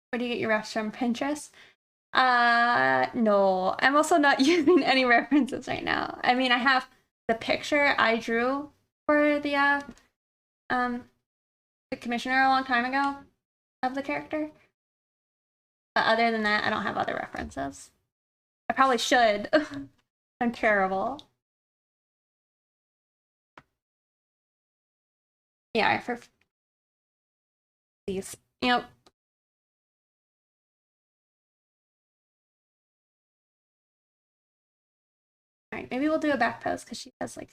Where do you get your refs from? Pinterest? No. I'm also not using any references right now. I mean, I have the picture I drew for the commissioner a long time ago of the character. But other than that, I don't have other references. I probably should. I'm terrible. Yeah, for these. Yep. All right, maybe we'll do a back pose because she has like.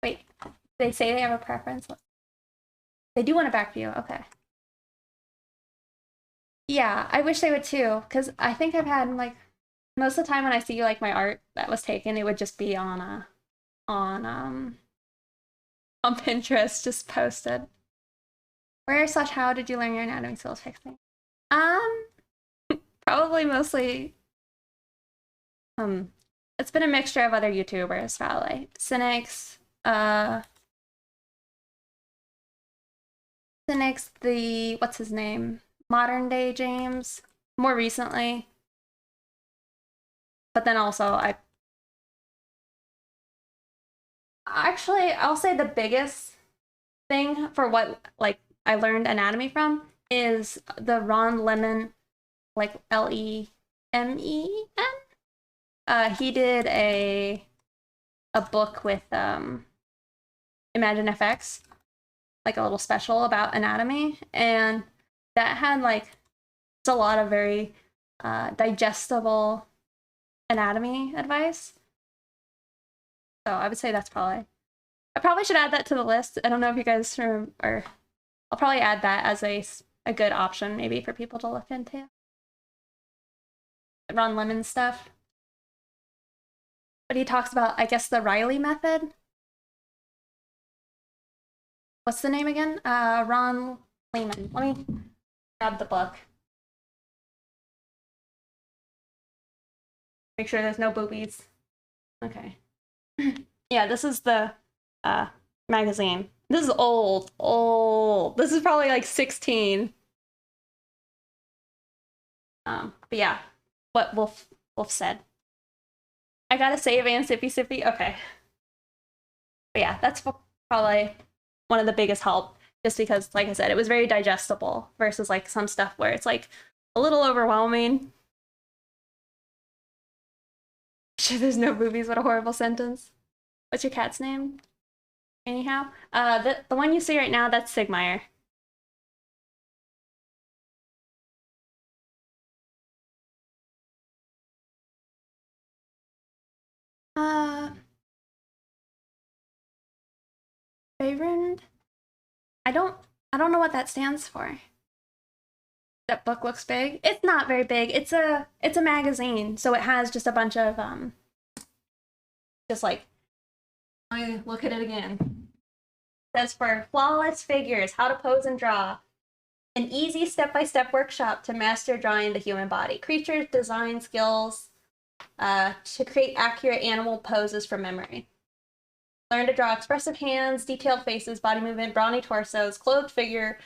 Wait, they say they have a preference. They do want a back view. Okay. Yeah, I wish they would too, because I think I've had like most of the time when I see like my art that was taken, it would just be on on Pinterest, just posted. Where slash how did you learn your anatomy skills fixing? Probably mostly it's been a mixture of other YouTubers, probably. Cynics, what's his name? Modern Day James, more recently. But then also I'll say the biggest thing for what like I learned anatomy from is the Ron Lemon, like Lemen. He did a book with Imagine FX, like a little special about anatomy, and that had like it's a lot of very digestible anatomy advice. So I would say that's probably I probably should add that to the list. I don't know if you guys or I'll probably add that as a good option maybe for people to look into. Ron Lemon stuff. But he talks about, I guess, the Riley method. What's the name again? Ron Lehman. Let me grab the book. Make sure there's no boobies. Okay. Yeah, this is the magazine. This is old. This is probably like 16. But yeah, what Wolf said. I gotta save and sippy sippy. Okay. But yeah, that's probably one of the biggest help, just because, like I said, it was very digestible versus like some stuff where it's like a little overwhelming. Sure, there's no boobies. What a horrible sentence. What's your cat's name? Anyhow, the one you see right now, that's Sigmire. Favorite? I don't know what that stands for. That book looks big. It's not very big. It's a magazine, so it has just a bunch of just like, let me look at it again. It says for flawless figures, how to pose and draw. An easy step-by-step workshop to master drawing the human body. Creatures, design skills, to create accurate animal poses from memory. Learn to draw expressive hands, detailed faces, body movement, brawny torsos, clothed figure,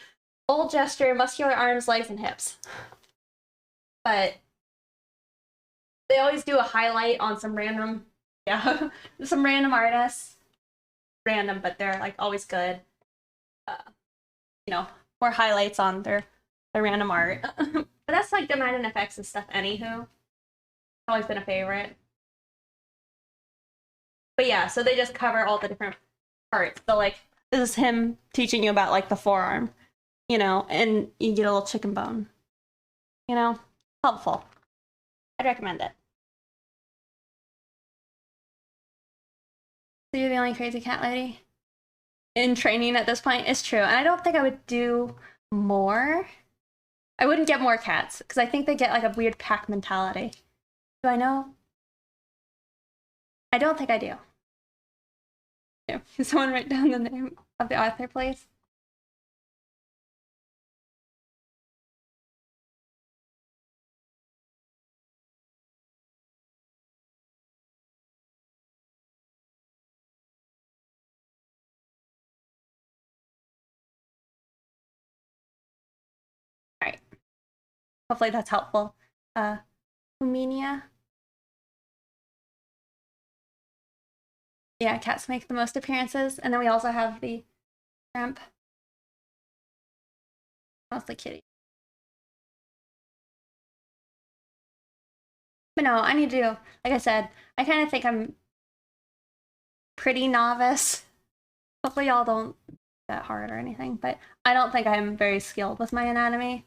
bold gesture, muscular arms, legs, and hips. But they always do a highlight on some random, some random artists. Random, but they're like always good. More highlights on their random art. But that's like the Madden effects and stuff, anywho. It's always been a favorite. But yeah, so they just cover all the different parts. So like, this is him teaching you about like the forearm, and you get a little chicken bone. Helpful. I'd recommend it. So you're the only crazy cat lady in training at this point? It's true. And I don't think I would do more. I wouldn't get more cats because I think they get like a weird pack mentality. Do I know? I don't think I do. Yeah. Can someone write down the name of the author, please? All right. Hopefully that's helpful. Huminia. Yeah, cats make the most appearances. And then we also have the shrimp. Mostly kitty. But no, I need to, like I said, I kind of think I'm pretty novice. Hopefully y'all don't that hard or anything, but I don't think I'm very skilled with my anatomy.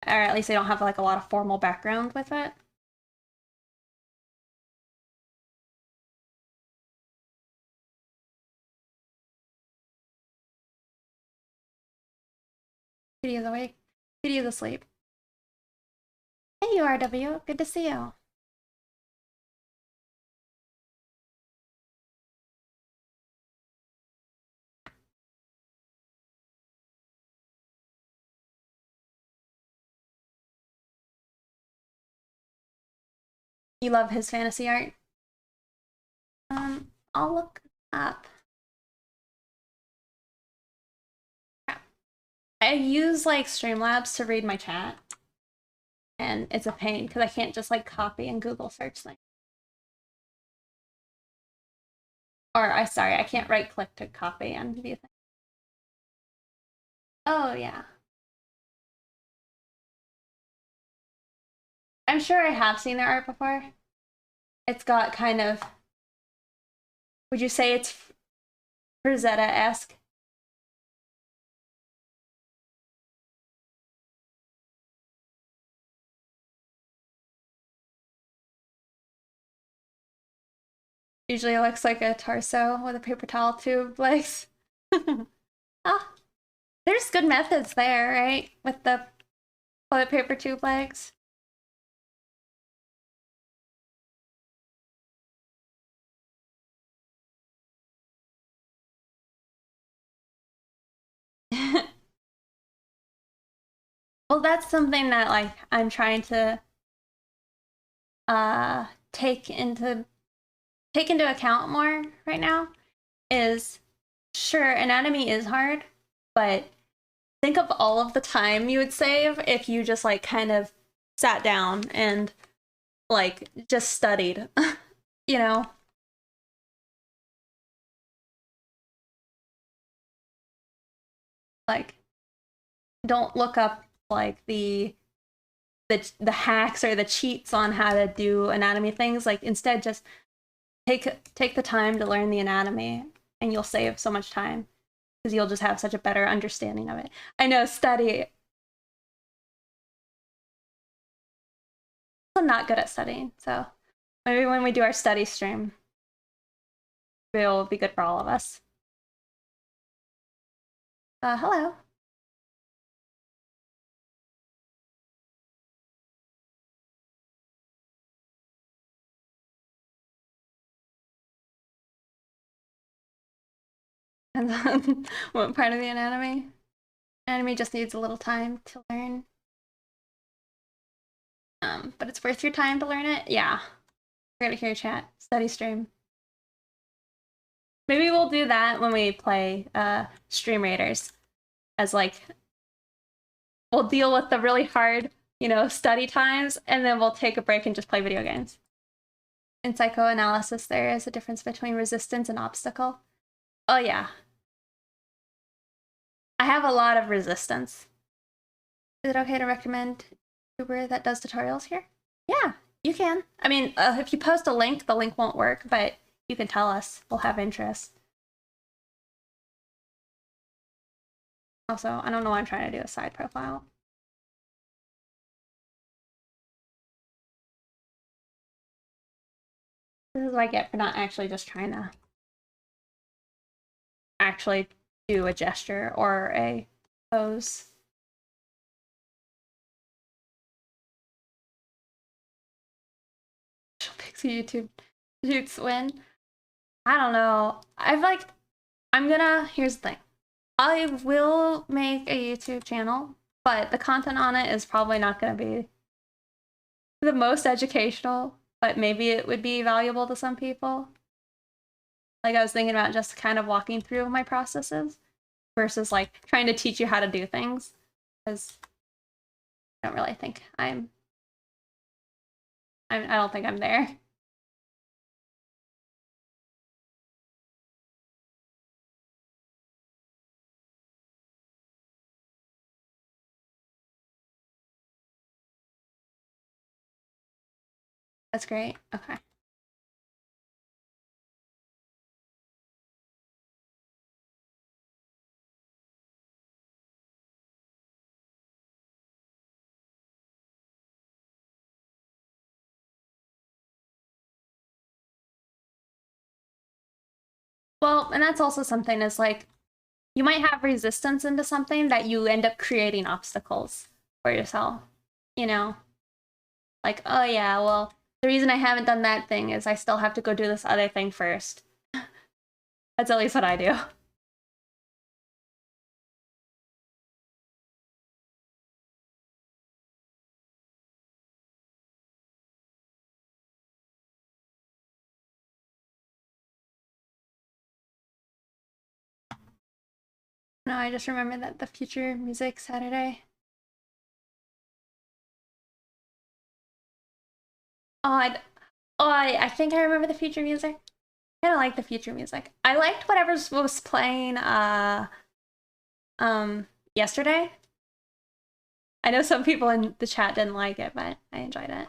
Or at least I don't have like a lot of formal background with it. Kitty is awake. Kitty is asleep. Hey, URW. Good to see you. You love his fantasy art? I'll look up. I use like Streamlabs to read my chat. And it's a pain because I can't just like copy and Google search things. Or I can't right click to copy and view things. Oh yeah. I'm sure I have seen their art before. It's got kind of, would you say it's Rosetta-esque? Usually it looks like a torso with a paper towel tube legs. Ah, there's good methods there, right? With the toilet paper tube legs. Well, that's something that like I'm trying to uh take into take into account more right now is sure anatomy is hard, but think of all of the time you would save if you just like kind of sat down and like just studied, you know? Like don't look up like the hacks or the cheats on how to do anatomy things. Like instead just take the time to learn the anatomy and you'll save so much time because you'll just have such a better understanding of it. I know study I'm not good at studying, so maybe when we do our study stream, it'll be good for all of us. Hello. And then, what part of the anatomy? Anatomy just needs a little time to learn. But it's worth your time to learn it. Yeah. We're gonna hear chat. Study stream. Maybe we'll do that when we play Stream Raiders. As like we'll deal with the really hard, study times, and then we'll take a break and just play video games. In psychoanalysis, there is a difference between resistance and obstacle. Oh yeah. I have a lot of resistance. Is it okay to recommend a YouTuber that does tutorials here? Yeah, you can. I mean, if you post a link, the link won't work, but you can tell us. We'll have interest. Also, I don't know why I'm trying to do a side profile. This is what I get for not actually just trying to actually do a gesture or a pose. Pixie YouTube shoots win. I don't know. Here's the thing. I will make a YouTube channel, but the content on it is probably not gonna be the most educational, but maybe it would be valuable to some people. Like I was thinking about just kind of walking through my processes versus like trying to teach you how to do things, because I don't really think I don't think I'm there. That's great. Okay. Well, and that's also something is like you might have resistance into something that you end up creating obstacles for yourself, you know? Like, oh yeah, well, the reason I haven't done that thing is I still have to go do this other thing first. That's at least what I do. No, I just remember that the future music Saturday. Oh, I think I remember the future music. I kind of like the future music. I liked whatever was playing yesterday. I know some people in the chat didn't like it, but I enjoyed it.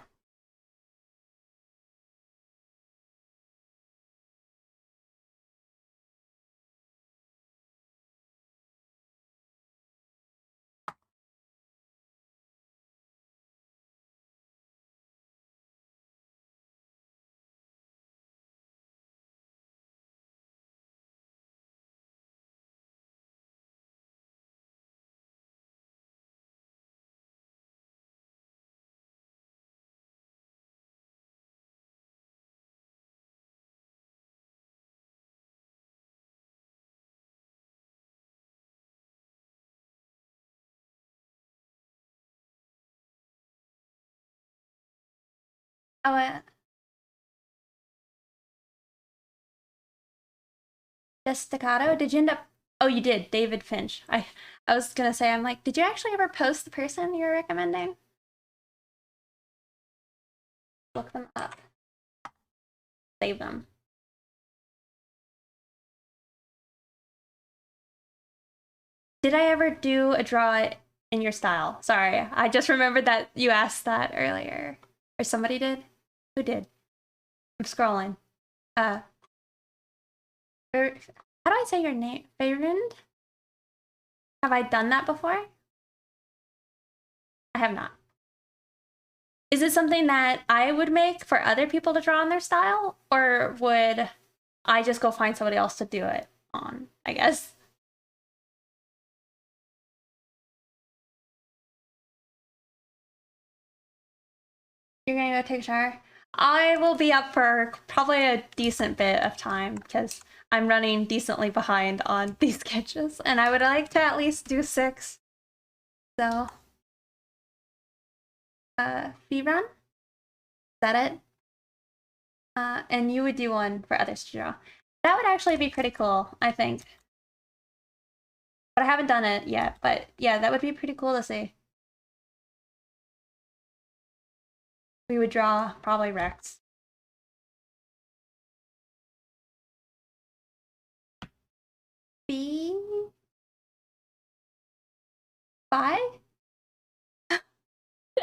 Oh, the staccato? Did you end up? Oh, you did. David Finch. I was gonna say, I'm like, did you actually ever post the person you're recommending? Look them up. Save them. Did I ever do a draw in your style? Sorry, I just remembered that you asked that earlier. Or somebody did? Who did? I'm scrolling. Uh, how do I say your name? Feyrind? Have I done that before? I have not. Is it something that I would make for other people to draw in their style? Or would I just go find somebody else to do it on, I guess? You're gonna go take a shower? I will be up for probably a decent bit of time because I'm running decently behind on these sketches and I would like to at least do 6. So, fee run? Is that it? And you would do one for others to draw. That would actually be pretty cool, I think. But I haven't done it yet, but yeah, that would be pretty cool to see. We would draw probably Rex. B? 5? Did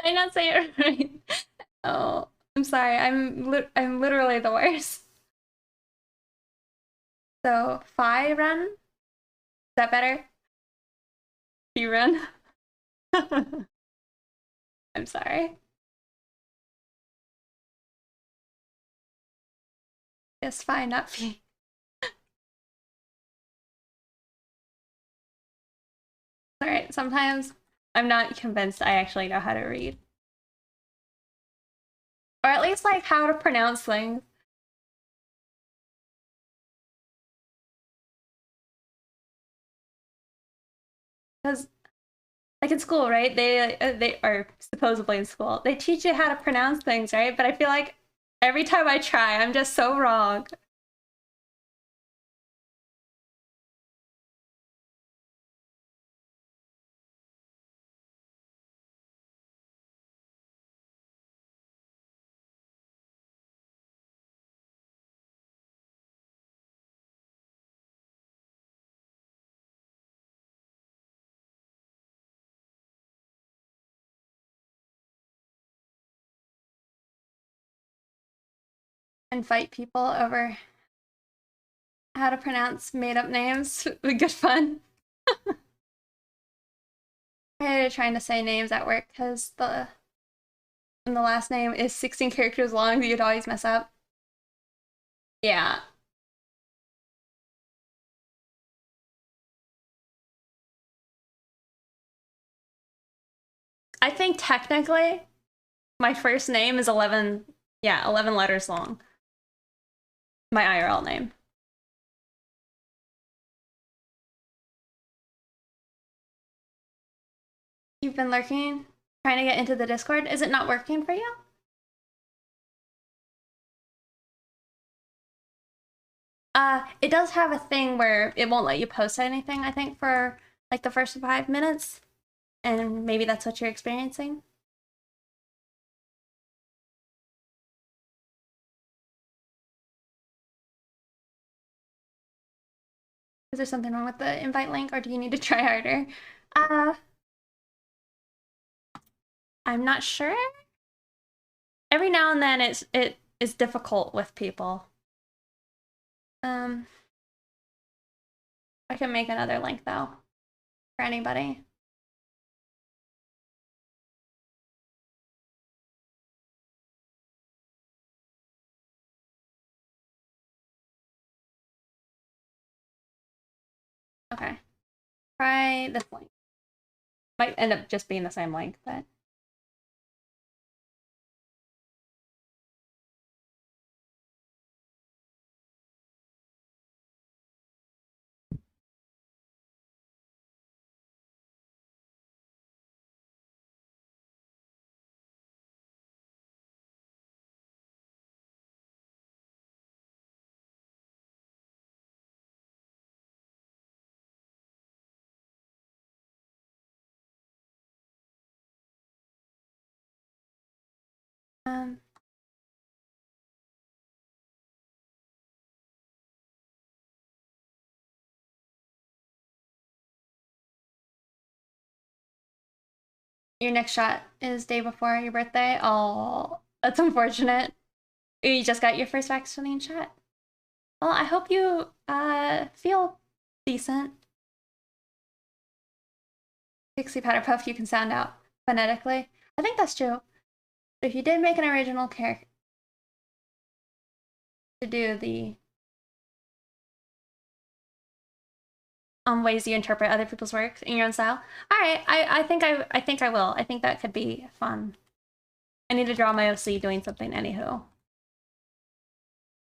I not say it right? Oh, I'm sorry. I'm literally the worst. So Phi run? Is that better? Phi run? I'm sorry. It's fine, not Phi. Alright, sometimes I'm not convinced I actually know how to read. Or at least like how to pronounce things. Because like in school, right? They are supposedly in school. They teach you how to pronounce things, right? But I feel like every time I try, I'm just so wrong. And fight people over how to pronounce made-up names. Good fun. I hated trying to say names at work because the last name is 16 characters long, you'd always mess up. Yeah. I think technically my first name is 11, yeah, 11 letters long. My IRL name. You've been lurking, trying to get into the Discord. Is it not working for you? It does have a thing where it won't let you post anything, I think, for like the first 5 minutes. And maybe that's what you're experiencing. Is there something wrong with the invite link or do you need to try harder? Uh, I'm not sure. Every now and then it is difficult with people. Um, I can make another link though for anybody. Okay. Try this link. Might end up just being the same link, but Um, your next shot is day before your birthday. Oh, that's unfortunate. You just got your first vaccine shot. Well, I hope you feel decent. Pixie Powder Puff you can sound out phonetically. I think that's true. But if you did make an original character to do the ways you interpret other people's work in your own style, all right, I think I will. I think that could be fun. I need to draw my OC doing something, anywho.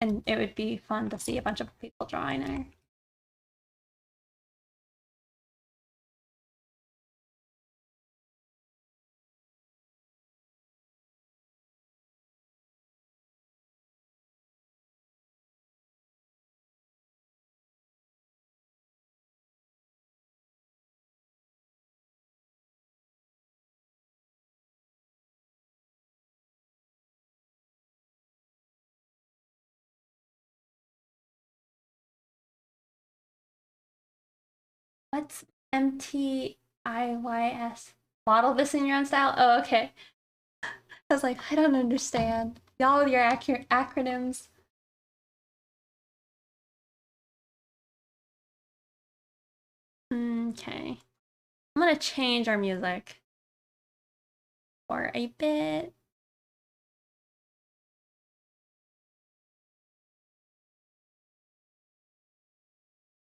And it would be fun to see a bunch of people drawing her. What's MTIYS? Model this in your own style? Oh, okay. I was like, I don't understand. Y'all with your acronyms. Okay. I'm gonna change our music for a bit.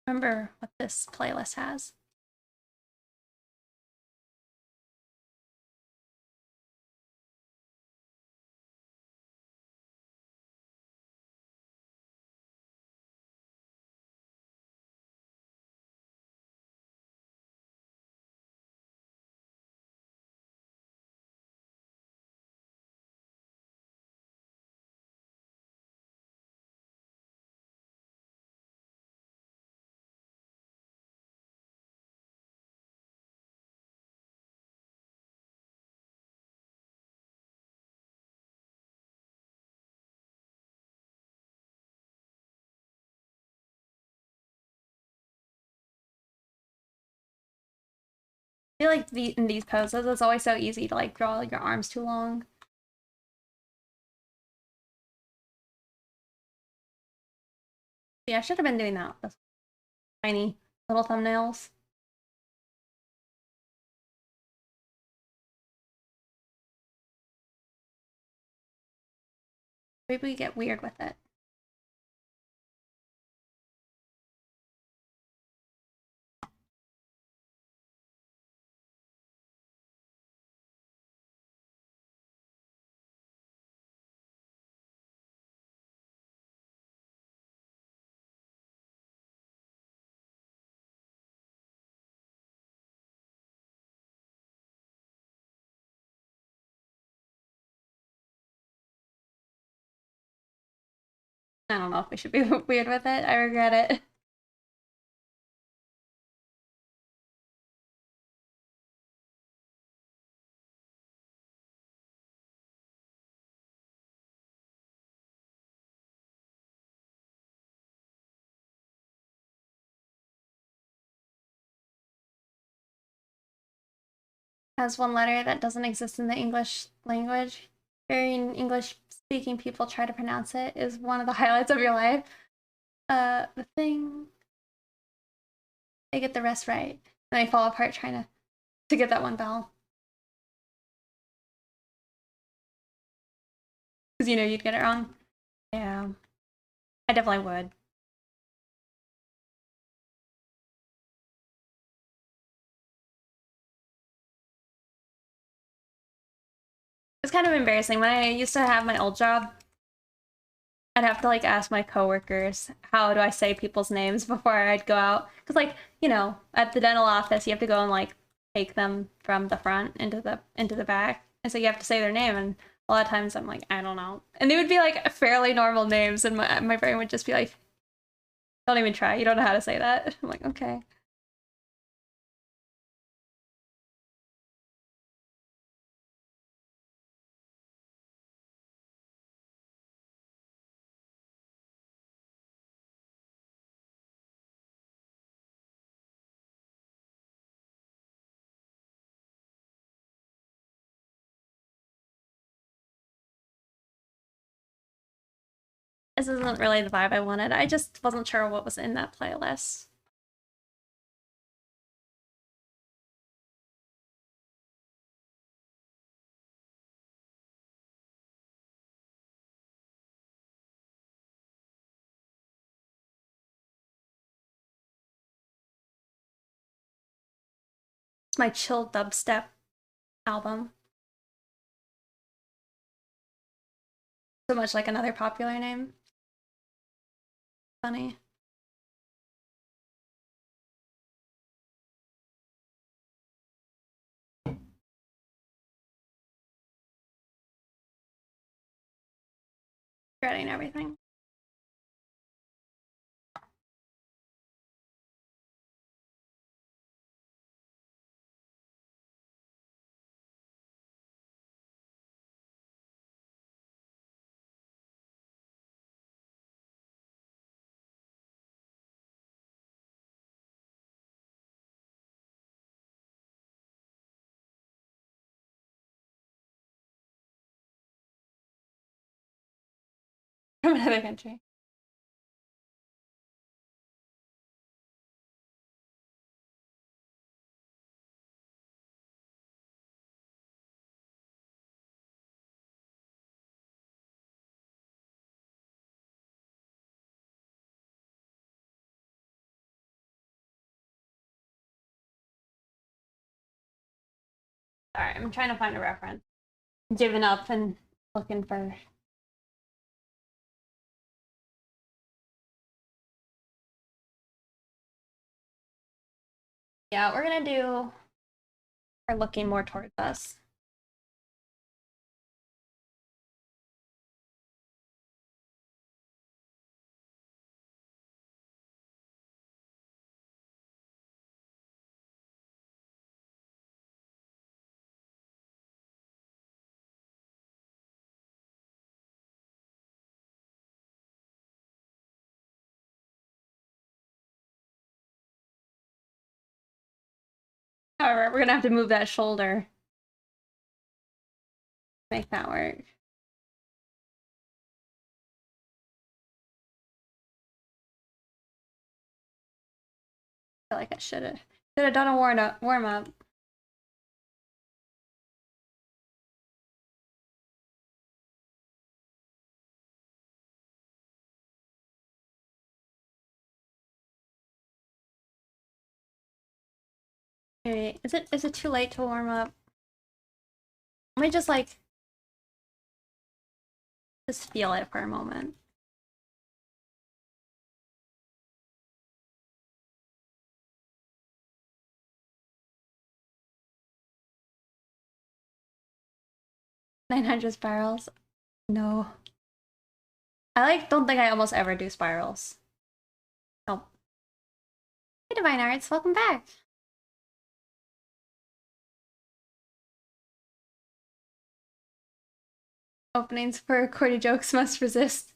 Remember what this playlist has. I feel like in these poses, it's always so easy to like draw your arms too long. Yeah, I should have been doing that. Those tiny little thumbnails. Maybe we get weird with it. I don't know if we should be weird with it. I regret it. Has one letter that doesn't exist in the English language. Hearing English speaking people try to pronounce it is one of the highlights of your life. The thing, they get the rest right. And they fall apart trying to get that one vowel. Because you know you'd get it wrong. Yeah. I definitely would. It's kind of embarrassing. When I used to have my old job, I'd have to like ask my coworkers how do I say people's names before I'd go out. Because like, you know, at the dental office you have to go and like take them from the front into the back. And so you have to say their name, and a lot of times I'm like, I don't know. And they would be like fairly normal names, and my brain would just be like, don't even try, you don't know how to say that. I'm like, okay. This isn't really the vibe I wanted. I just wasn't sure what was in that playlist. It's my chill dubstep album. So much like another popular name. Funny. Regretting everything. From another country. Alright, I'm trying to find a reference. Giving up and looking for. Yeah, we're gonna do. We're looking more towards us. However, we're gonna have to move that shoulder. Make that work. I feel like I should have done a warm up. Is it too late to warm up? Let me just feel it for a moment. $900 spirals? No. I don't think I almost ever do spirals. Oh. Hey Divine Arts, welcome back. Openings for corny jokes must resist.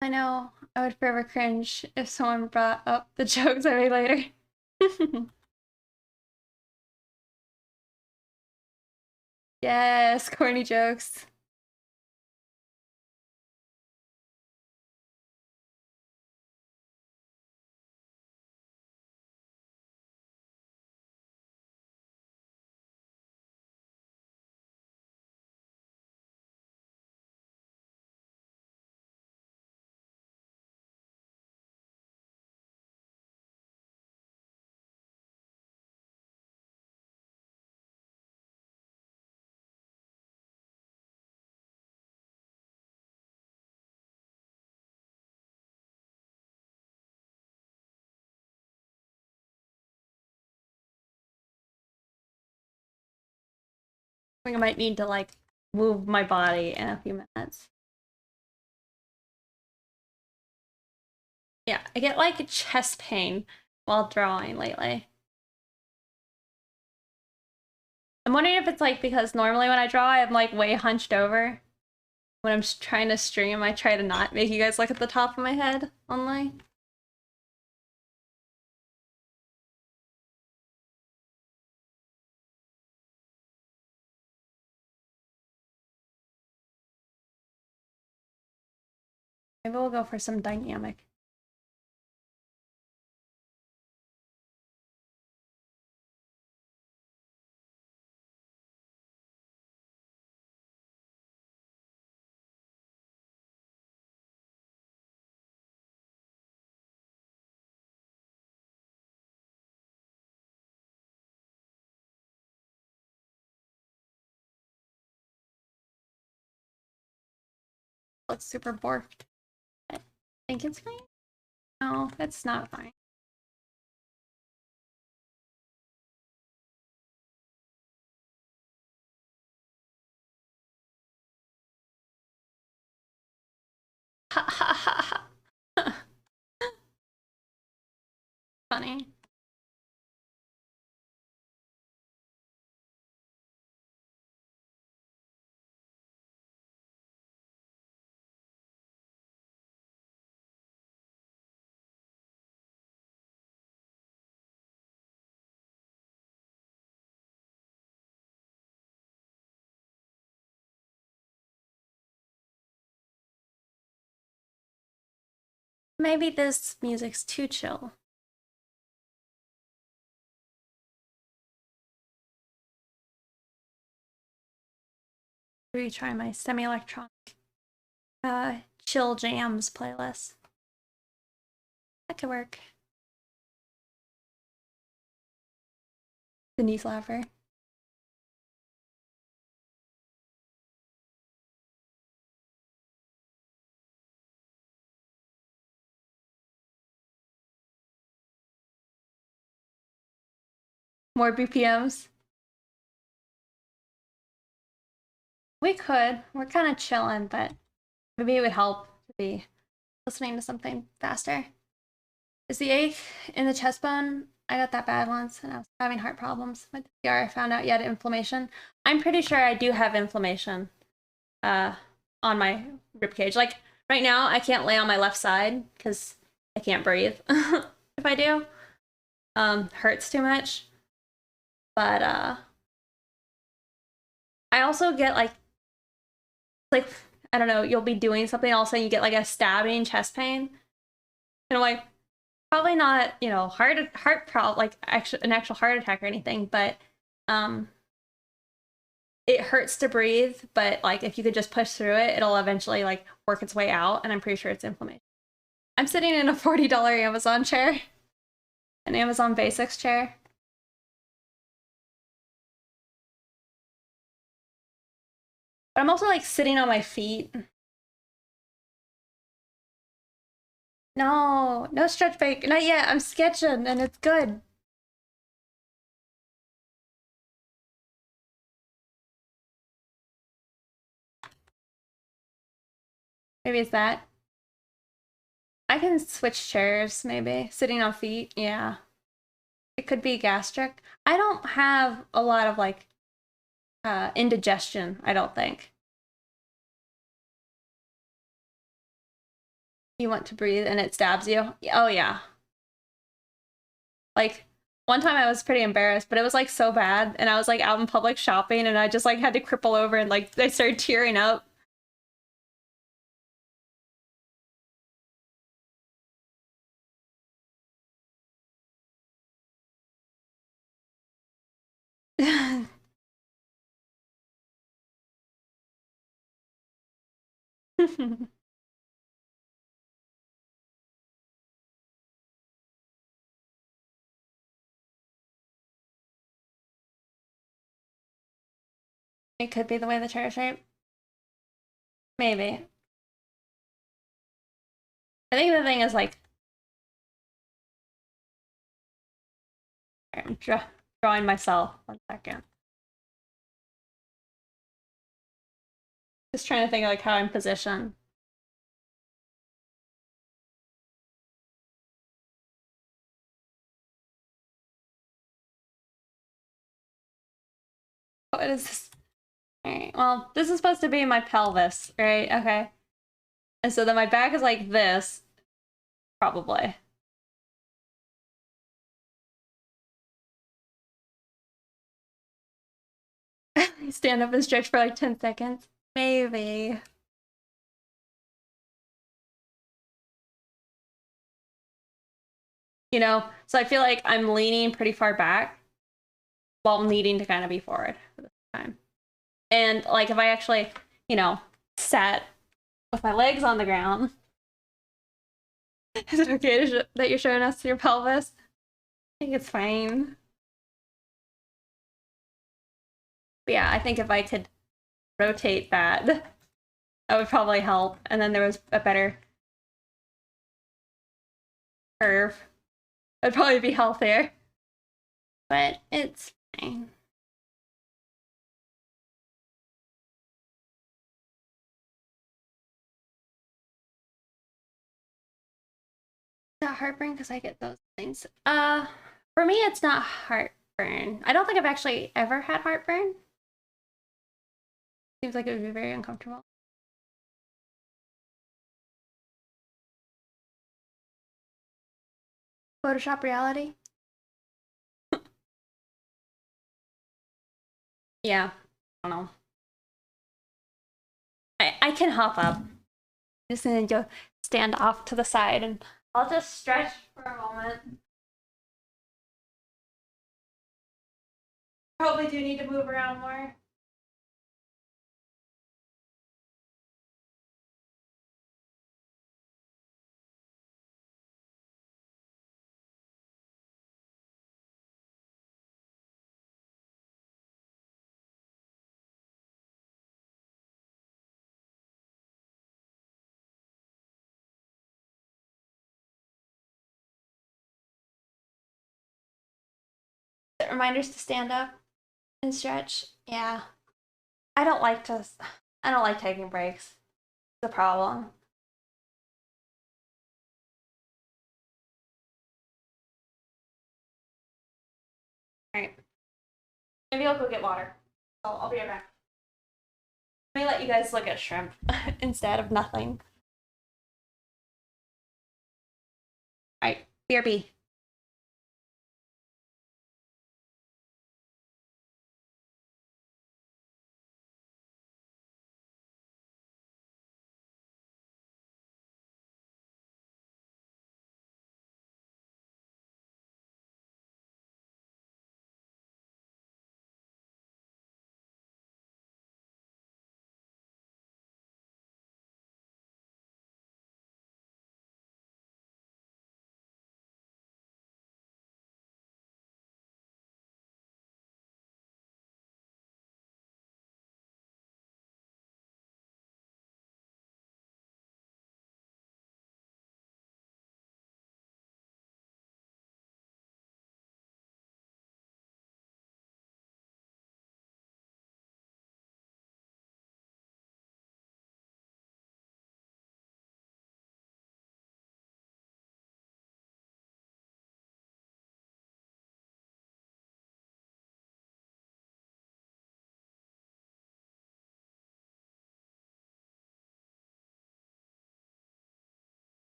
I know, I would forever cringe if someone brought up the jokes I made later. Yes, corny jokes. I think I might need to like move my body in a few minutes. Yeah, I get like chest pain while drawing lately. I'm wondering if it's like because normally when I draw, I'm like way hunched over. When I'm trying to stream, I try to not make you guys look at the top of my head online. Maybe we'll go for some dynamic. Looks super borked. I think it's fine. No, it's not fine. Ha ha ha ha. Funny. Maybe this music's too chill. Retry my semi-electronic chill jams playlist. That could work. The knee slapper. More BPMs. We could. We're kind of chilling, but maybe it would help to be listening to something faster. Is the ache in the chest bone? I got that bad once and I was having heart problems. With the PR, I found out you had inflammation. I'm pretty sure I do have inflammation on my ribcage. Like right now, I can't lay on my left side because I can't breathe if I do. Hurts too much. But I also get like I don't know, you'll be doing something, all of a sudden you get like a stabbing chest pain. And I'm like, probably not, you know, heart problem, like an actual heart attack or anything, but it hurts to breathe, but like if you could just push through it, it'll eventually like work its way out, and I'm pretty sure it's inflammation. I'm sitting in a $40 Amazon chair, an Amazon Basics chair. But I'm also like sitting on my feet. No, no stretch break. Not yet. I'm sketching and it's good. Maybe it's that. I can switch chairs, maybe. Sitting on feet, yeah. It could be gastric. I don't have a lot of like indigestion, I don't think. You want to breathe and it stabs you? Oh yeah. Like one time I was pretty embarrassed, but it was like so bad, and I was like out in public shopping and I just like had to cripple over and like I started tearing up. It could be the way the chair is shaped. Maybe. I think the thing is like I'm drawing myself. 1 second. Just trying to think like how I'm positioned. What is this? Alright, well, this is supposed to be my pelvis, right? Okay. And so then my back is like this, probably. Stand up and stretch for like 10 seconds. Maybe. You know, so I feel like I'm leaning pretty far back while needing to kind of be forward for this time. And like if I actually, you know, sat with my legs on the ground, is it okay to that you're showing us your pelvis? I think it's fine. But yeah, I think if I could rotate that, that would probably help. And then there was a better curve. It would probably be healthier. But it's fine. Not heartburn because I get those things. For me, it's not heartburn. I don't think I've actually ever had heartburn. Seems like it would be very uncomfortable. Photoshop reality? Yeah, I don't know. I can hop up. Just gonna go stand off to the side and I'll just stretch for a moment. Probably do need to move around more. Set reminders to stand up and stretch. Yeah. I don't like to I don't like taking breaks. It's a problem. Alright. Maybe I'll go get water. I'll be right back. Let me let you guys look at shrimp instead of nothing. Alright, BRB.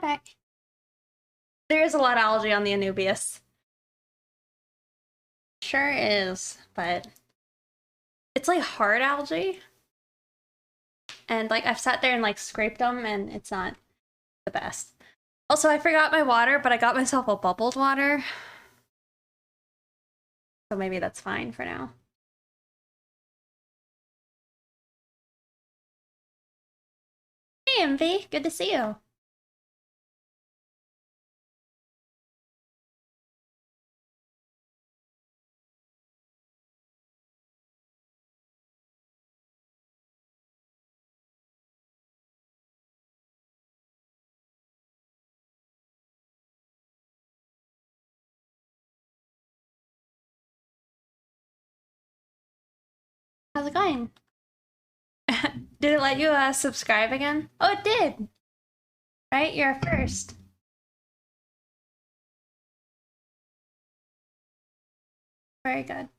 Okay. There is a lot of algae on the Anubias. Sure is, but it's like hard algae. And like I've sat there and like scraped them and it's not the best. Also, I forgot my water, but I got myself a bubbled water. So maybe that's fine for now. Hey, Envy, good to see you. How's it going? Did it let you subscribe again? Oh, it did. Right? You're a first. Very good.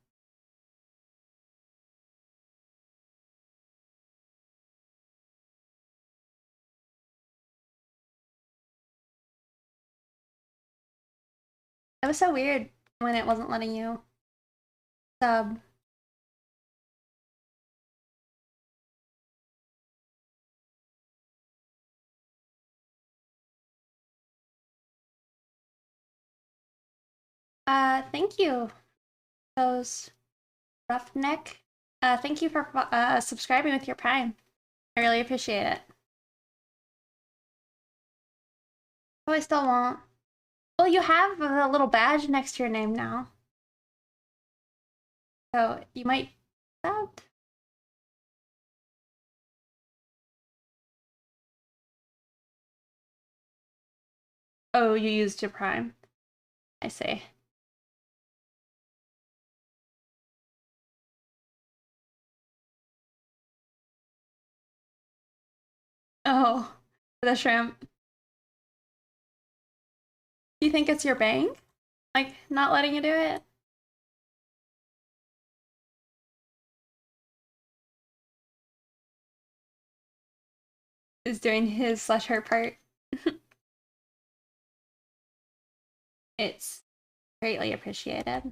That was so weird when it wasn't letting you sub. Thank you, those roughneck. Thank you for subscribing with your Prime. I really appreciate it. Oh, I still won't. Well, you have a little badge next to your name now. So you might sub. Oh, you used your Prime. I see. Oh, the shrimp. Do you think it's your bank? Like, not letting you do it? Is doing his slash her part. It's greatly appreciated.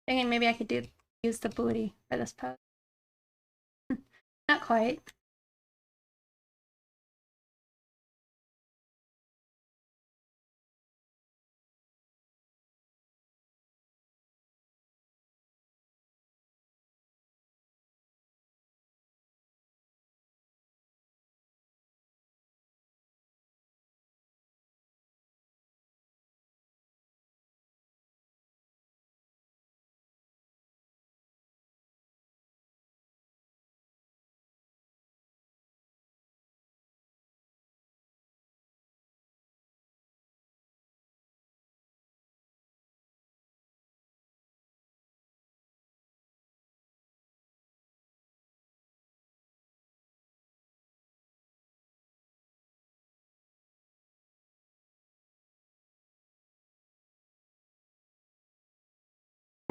Thinking maybe I could use the booty for this pose. Not quite.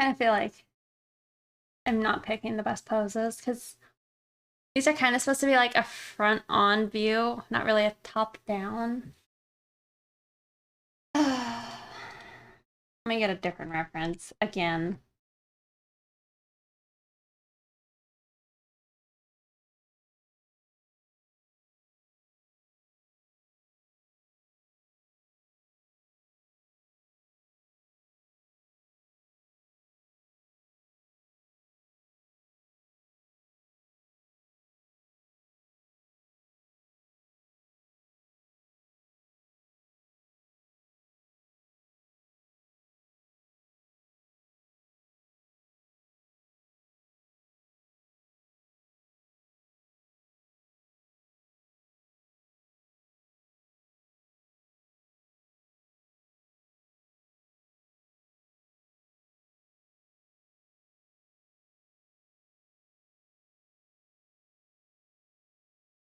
Kind of feel like I'm not picking the best poses because these are kind of supposed to be like a front on view, not really a top down. Let me get a different reference again.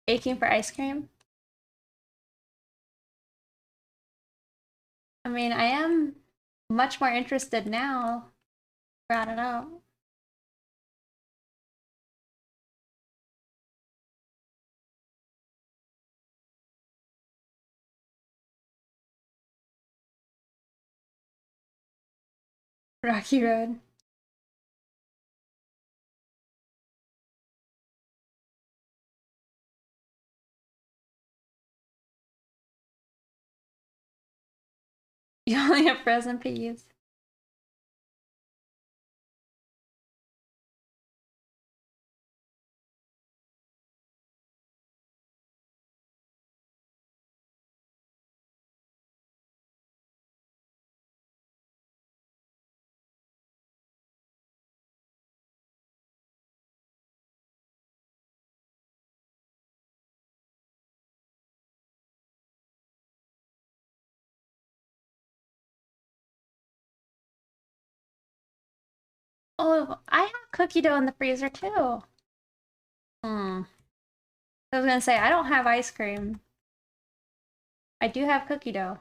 Aching for ice cream? I mean, I am much more interested now. Brought it up. Rocky Road. You only have frozen peas. Oh, I have cookie dough in the freezer too. Hmm. I was gonna say, I don't have ice cream. I do have cookie dough.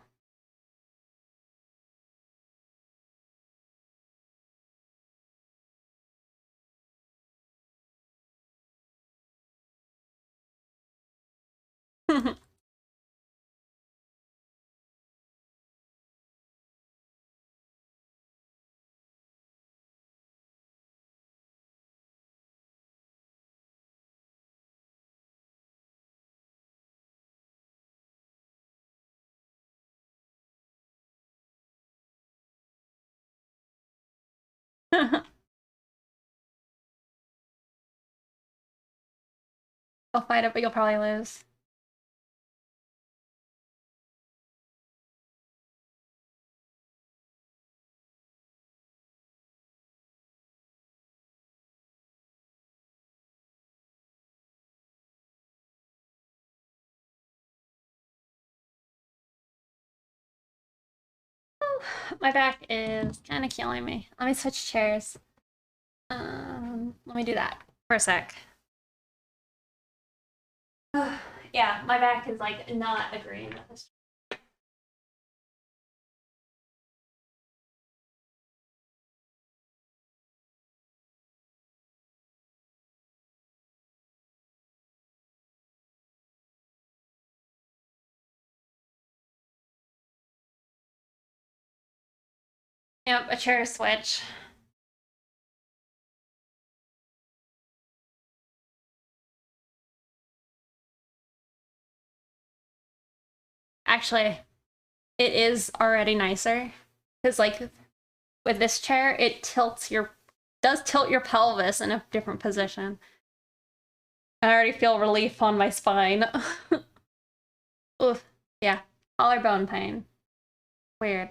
I'll fight it, but you'll probably lose. My back is kind of killing me. Let me switch chairs. Let me do that for a sec. Yeah, my back is like not agreeing with this. Yep, a chair switch. Actually, it is already nicer because like with this chair, it does tilt your pelvis in a different position. I already feel relief on my spine. Oof. Yeah. Collarbone pain. Weird.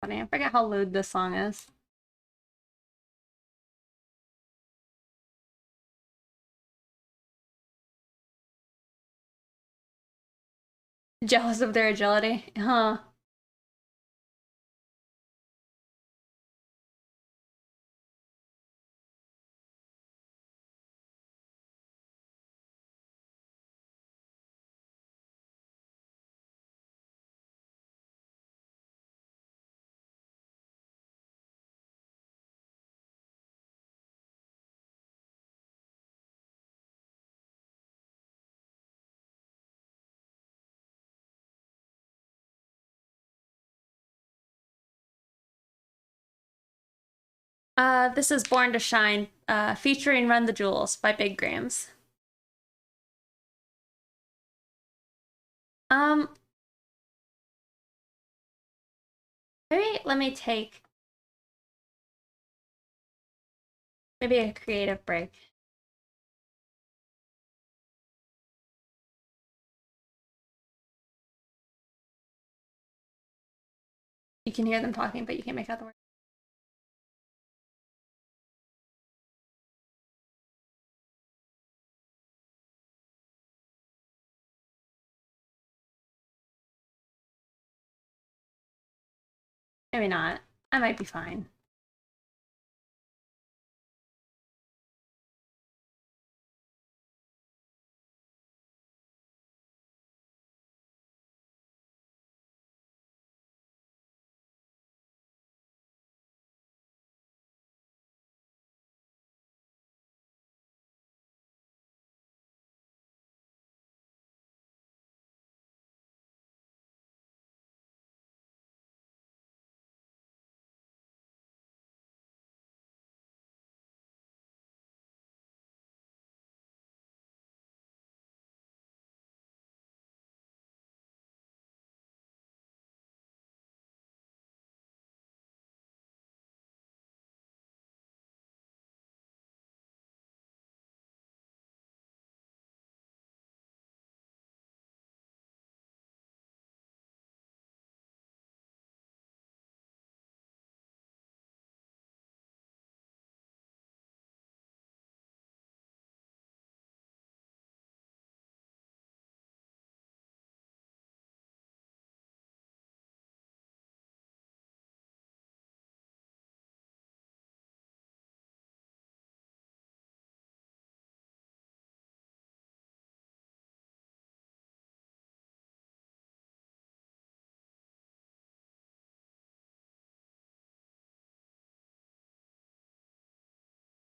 Funny. I forget how lewd this song is. Jealous of their agility. Huh. This is Born to Shine, featuring Run the Jewels by Big Grams. Um, maybe let me take maybe a creative break. You can hear them talking, but you can't make out the words. Maybe not. I might be fine.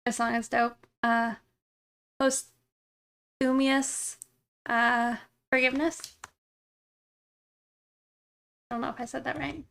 This song is dope. Posthumous Forgiveness. I don't know if I said that right.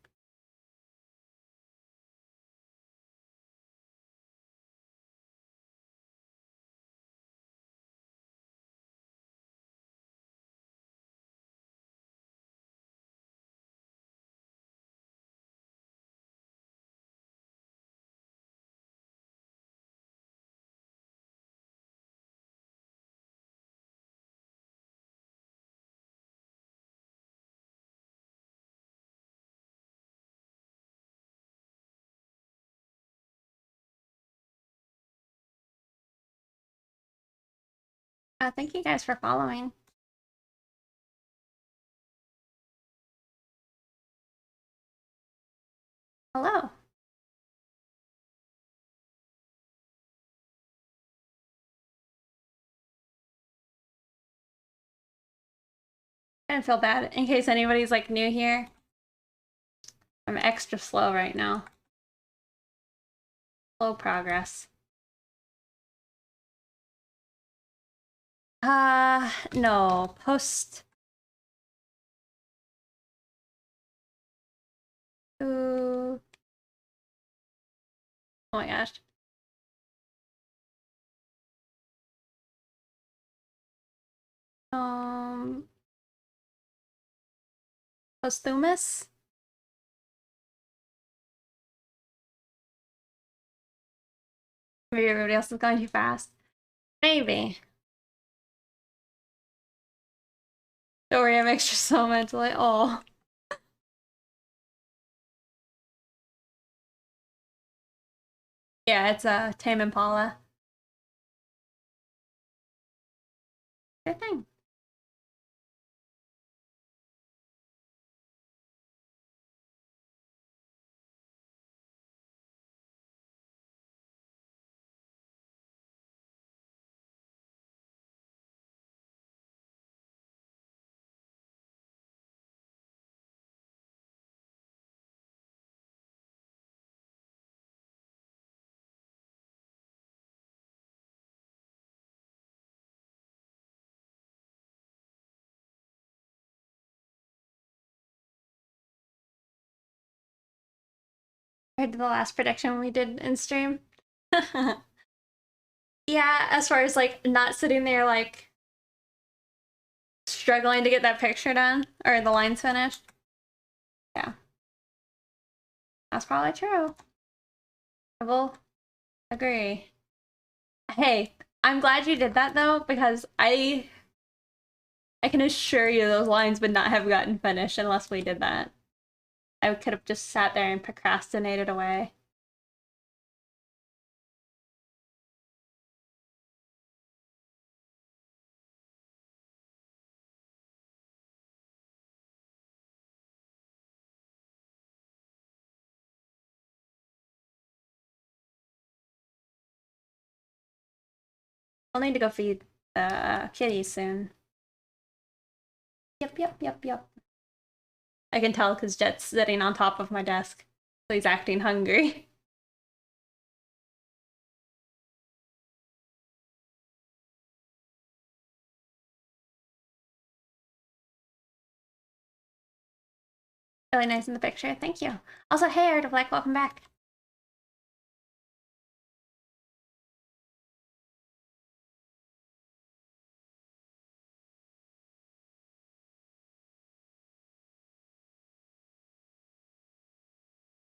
Thank you guys for following. Hello. I didn't feel bad in case anybody's like new here. I'm extra slow right now. Slow progress. No. Post. Ooh. Oh my gosh. Posthumous? Maybe everybody else is going too fast. Maybe. Don't worry, I'm extra slow mentally. Oh. Yeah, it's a Tame Impala. Good thing. Compared to the last prediction we did in stream. Yeah, as far as like not sitting there like struggling to get that picture done or the lines finished. Yeah, that's probably true. I will agree. Hey, I'm glad you did that though, because I can assure you those lines would not have gotten finished unless we did that. I could have just sat there and procrastinated away. I'll need to go feed the kitties soon. Yep, yep, yep, yep. I can tell because Jet's sitting on top of my desk, so he's acting hungry. Really nice in the picture, thank you. Also, hey, Art of Black, welcome back.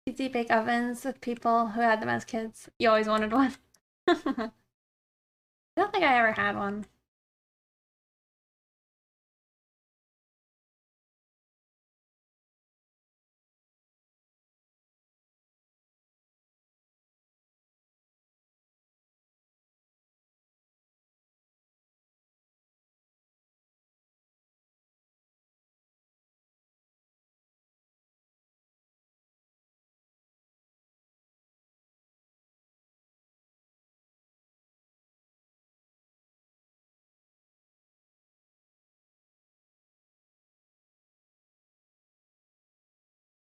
Easy bake ovens with people who had them as kids. You always wanted one. I don't think I ever had one.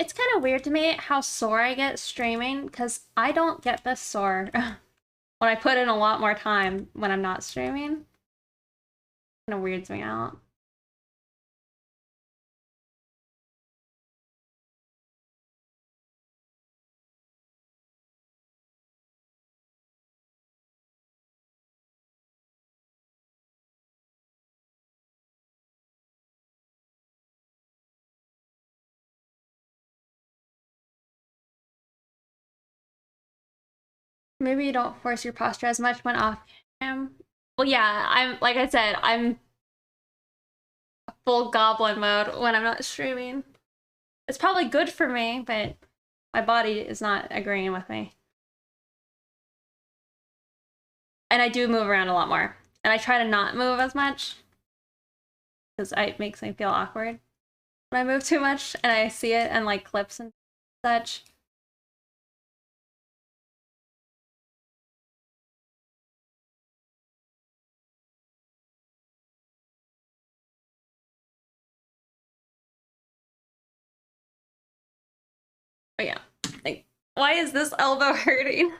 It's kind of weird to me how sore I get streaming because I don't get this sore when I put in a lot more time when I'm not streaming. Kind of weirds me out. Maybe you don't force your posture as much when off cam. Well, yeah, I'm like I said, I'm full goblin mode when I'm not streaming. It's probably good for me, but my body is not agreeing with me. And I do move around a lot more. And I try to not move as much because it makes me feel awkward when I move too much and I see it and like clips and such. But yeah, like, why is this elbow hurting?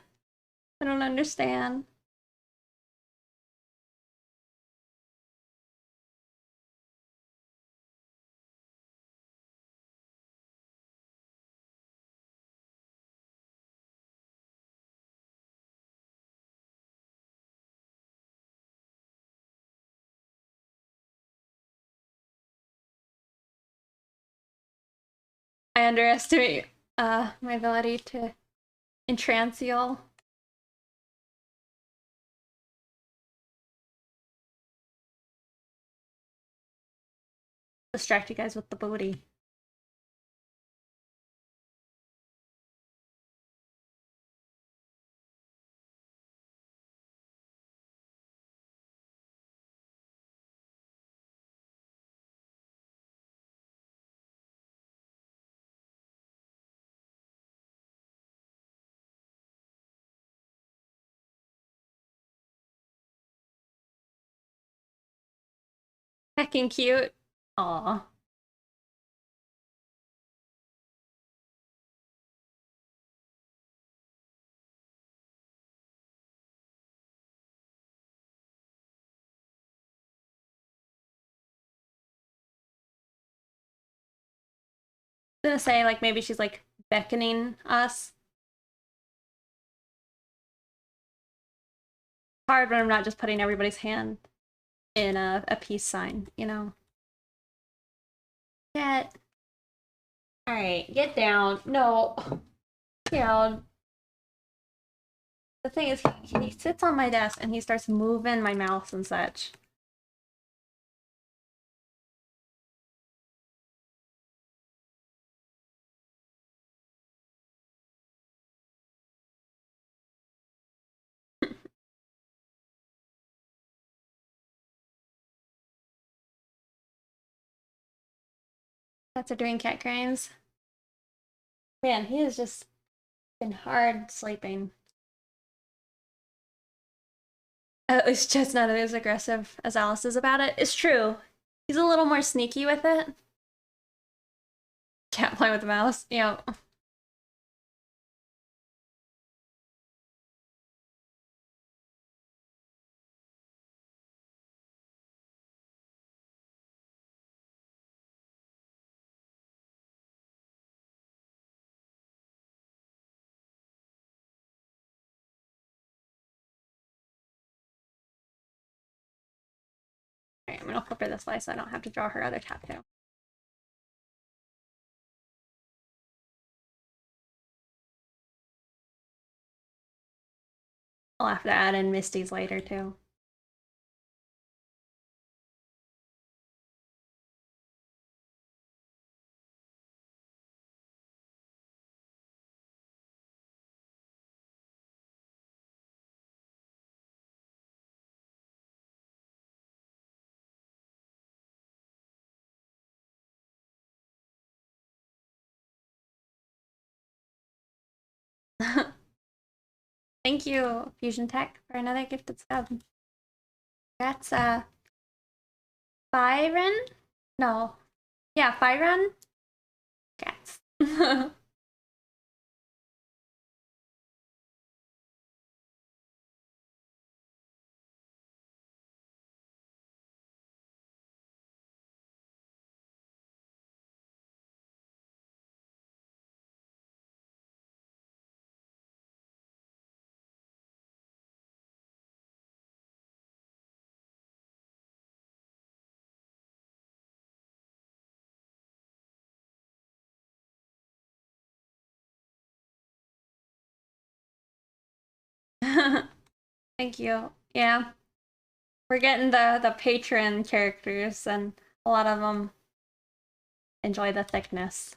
I don't understand. I underestimate my ability to entrance y'all. Distract you guys with the booty. Heckin' cute. Aw. I was gonna say, like, maybe she's like beckoning us. hard when I'm not just putting everybody's hand in a peace sign, you know? Get. Alright, get down. No. Get down. The thing is, he sits on my desk and he starts moving my mouse and such. Cats are doing cat crimes. Man, he has just been hard sleeping. At least just not as aggressive as Alice is about it. It's true. He's a little more sneaky with it. Cat playing with the mouse. Yeah. Alright, I'm gonna flip her this way so I don't have to draw her other tattoo. I'll have to add in Misty's later too. Thank you, Fusion Tech, for another gifted sub. That's Byron? No. Yeah, Byron? Cats. Thank you. Yeah. We're getting the patron characters, and a lot of them enjoy the thickness.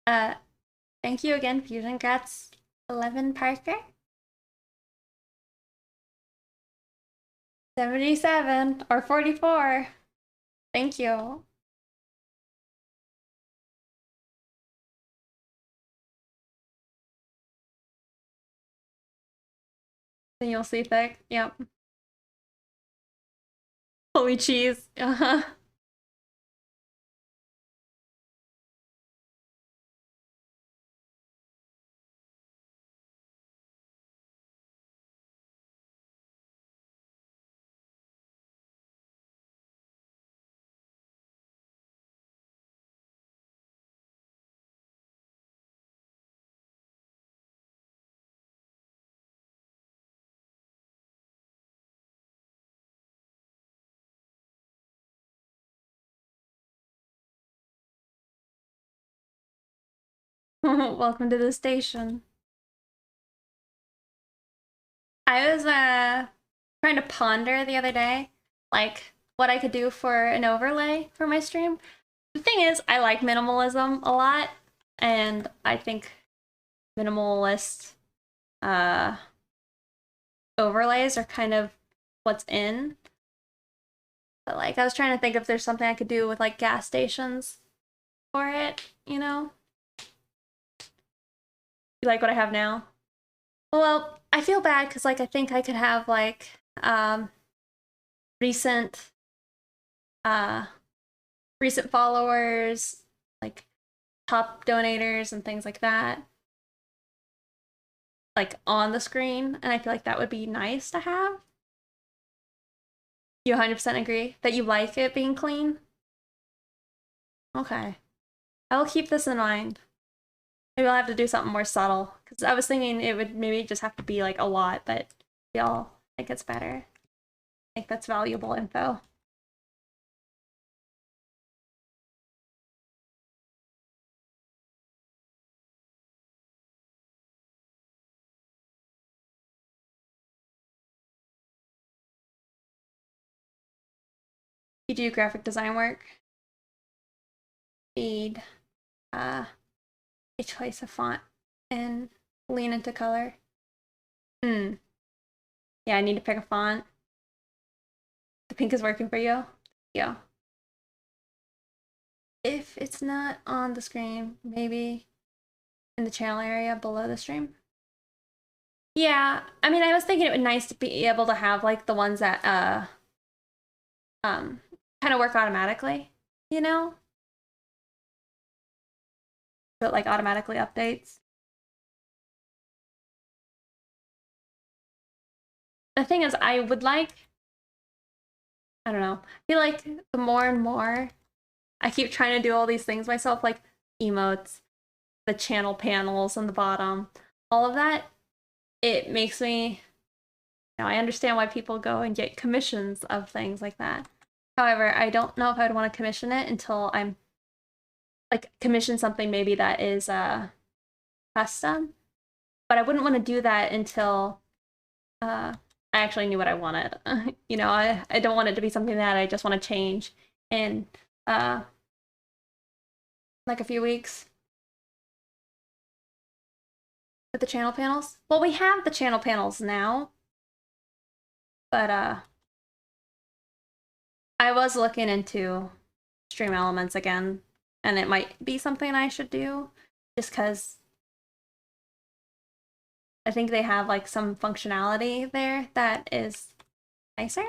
uh, Thank you again, Fusion Grats 11 Parker. 77 or 44. Thank you. Then you'll see thick. Yep. Holy cheese. Uh-huh. Welcome to the station. I was trying to ponder the other day, like what I could do for an overlay for my stream. The thing is, I like minimalism a lot, and I think minimalist overlays are kind of what's in. But like, I was trying to think if there's something I could do with like gas stations for it, you know? You like what I have now? Well, I feel bad because like I think I could have like recent recent followers, like top donators and things like that, like on the screen. And I feel like that would be nice to have. You 100% agree that you like it being clean? Okay. I'll keep this in mind. Maybe I'll have to do something more subtle. Because I was thinking it would maybe just have to be like a lot, but y'all think it's better. I think that's valuable info. You do graphic design work. Need a choice of font and lean into color. Yeah, I need to pick a font. The pink is working for you? Yeah. If it's not on the screen, maybe in the channel area below the stream. Yeah, I mean, I was thinking it would be nice to be able to have like the ones that kind of work automatically, you know? But like automatically updates. The thing is, I would like, I don't know, I feel like the more and more I keep trying to do all these things myself, like emotes, the channel panels on the bottom, all of that, it makes me, I understand why people go and get commissions of things like that. However, I don't know if I would want to commission it until I'm like commission something maybe that is custom. But I wouldn't want to do that until I actually knew what I wanted. You know, I don't want it to be something that I just want to change in like a few weeks. With the channel panels? Well, we have the channel panels now. But I was looking into Stream Elements again, and it might be something I should do just because I think they have like some functionality there that is nicer.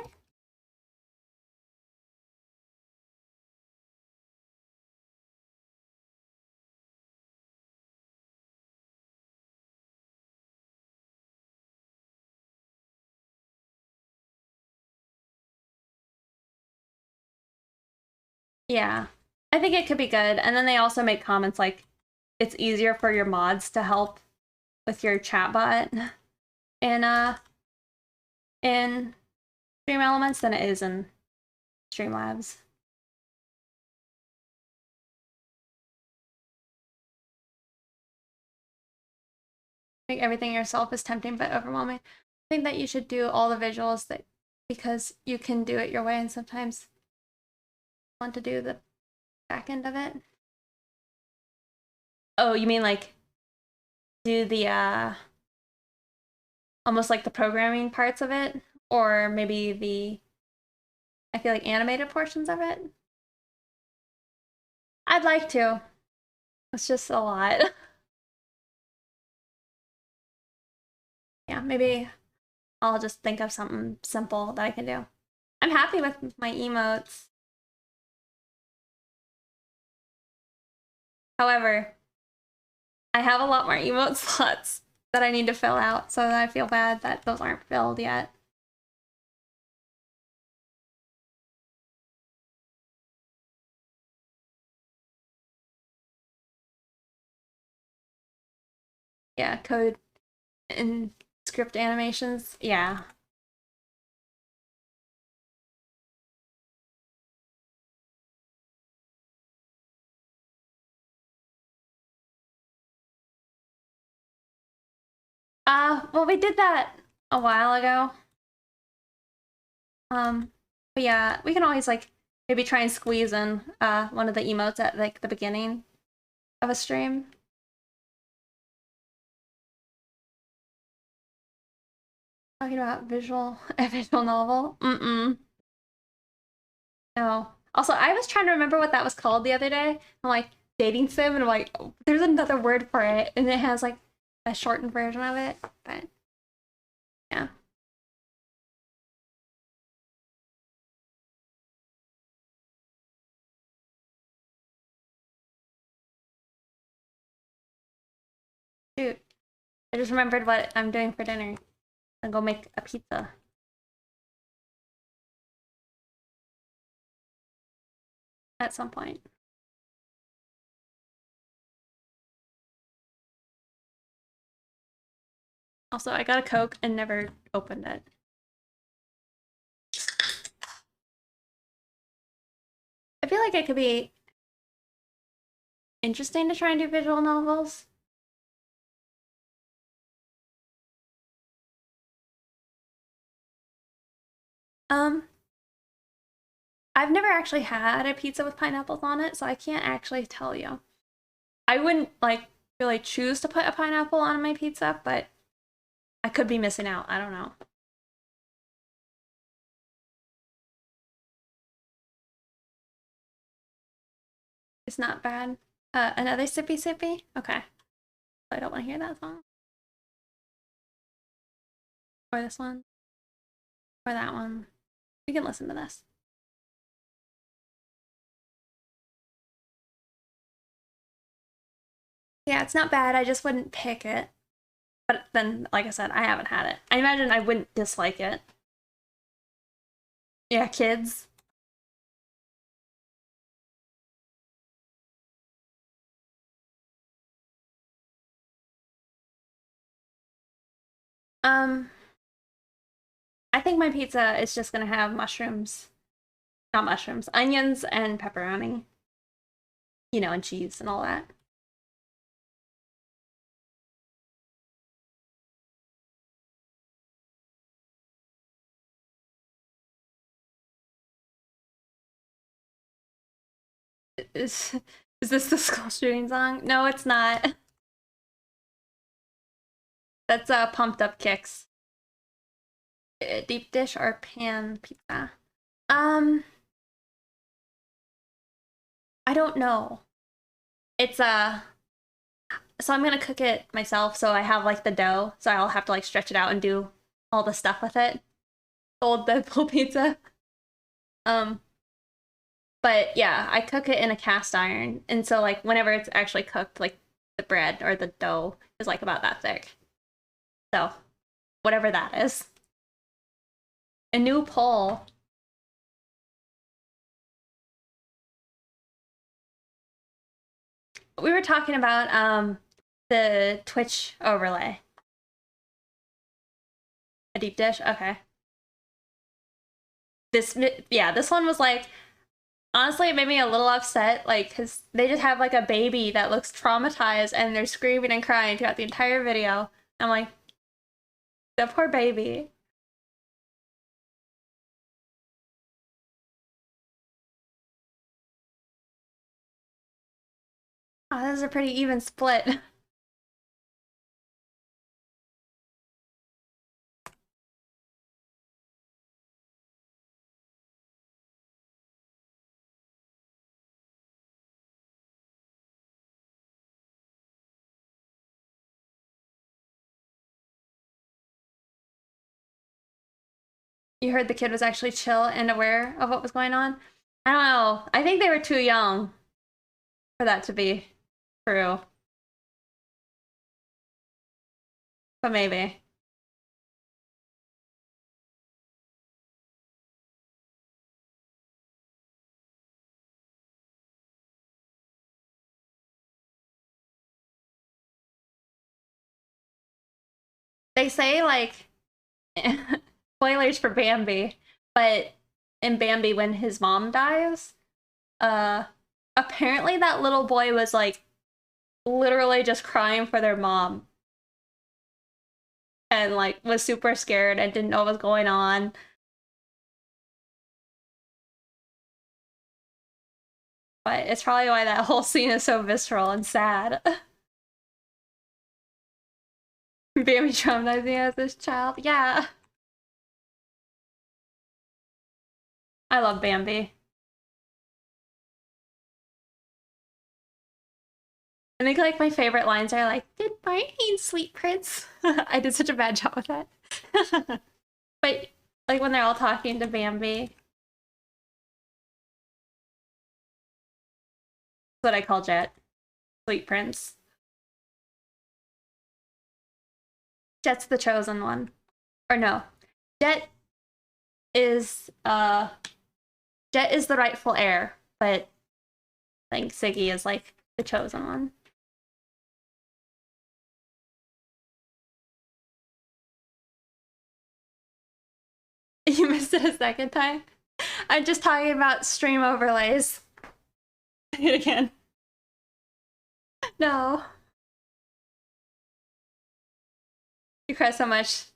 Yeah, I think it could be good. And then they also make comments like it's easier for your mods to help with your chatbot in Stream Elements than it is in Streamlabs. Make everything yourself is tempting but overwhelming. I think that you should do all the visuals that because you can do it your way and sometimes want to do the back end of it. Oh, you mean like do the almost like the programming parts of it or maybe the I feel like animated portions of it? I'd like to. It's just a lot. Yeah, maybe I'll just think of something simple that I can do. I'm happy with my emotes. However, I have a lot more emote slots that I need to fill out, so I feel bad that those aren't filled yet. Yeah, code and script animations. Yeah. Well, we did that a while ago. But yeah, we can always like maybe try and squeeze in one of the emotes at like the beginning of a stream. Talking about a visual novel. No. Also, I was trying to remember what that was called the other day. I'm like dating sim, and I'm like, oh, there's another word for it, and it has like a shortened version of it. But yeah. I just remembered what I'm doing for dinner. I'm gonna go make a pizza. At some point. Also, I got a Coke and never opened it. I feel like it could be interesting to try and do visual novels. Um, I've never actually had a pizza with pineapples on it, so I can't actually tell you. I wouldn't like really choose to put a pineapple on my pizza, but I could be missing out. I don't know. It's not bad. Another sippy sippy? Okay. I don't want to hear that song. Or this one. Or that one. We can listen to this. Yeah, it's not bad. I just wouldn't pick it. But then, like I said, I haven't had it. I imagine I wouldn't dislike it. Yeah, kids. Um, I think my pizza is just gonna have mushrooms. Not mushrooms, onions and pepperoni. You know, and cheese and all that. Is is this the school shooting song? No, it's not. That's pumped up kicks. Deep dish or pan pizza? Um, I don't know. It's so I'm gonna cook it myself, so I have like the dough, so I'll have to like stretch it out and do all the stuff with it. Old Deadpool pizza. Um, but yeah, I cook it in a cast iron, and so like whenever it's actually cooked, like the bread or the dough is like about that thick. So whatever that is. A new poll. We were talking about the Twitch overlay. A deep dish? Okay. This yeah, this one was like honestly it made me a little upset like cuz they just have like a baby that looks traumatized and they're screaming and crying throughout the entire video. I'm like the poor baby. Oh, this is a pretty even split. You heard the kid was actually chill and aware of what was going on? I don't know. I think they were too young for that to be true. But maybe. They say like spoilers for Bambi, but in Bambi when his mom dies, uh apparently that little boy was like literally just crying for their mom and like was super scared and didn't know what was going on. But it's probably why that whole scene is so visceral and sad. Bambi traumatizing as this child. Yeah. I love Bambi. I think like my favorite lines are like, "Good morning, sweet prince." I did such a bad job with that. But like when they're all talking to Bambi, that's what I call Jet. Sweet prince. Jet's the chosen one. Or no. Jet is Jet is the rightful heir, but I think Siggy is like the chosen one. You missed it a second time? I'm just talking about stream overlays. Again. No. You cry so much.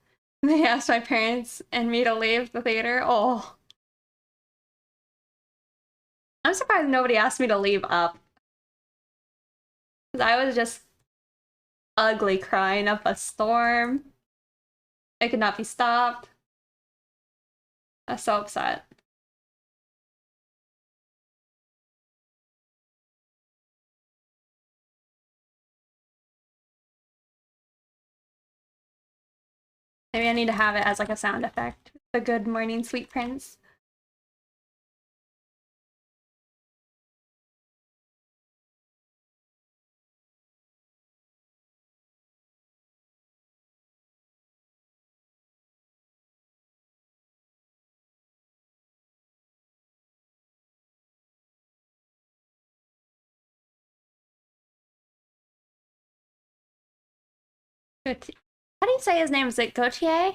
They asked my parents and me to leave the theater. Oh. I'm surprised nobody asked me to leave up. Because I was just ugly crying up a storm. I could not be stopped. I was so upset. Maybe I need to have it as like a sound effect. The good morning, sweet prince. How do you say his name? Is it Gautier?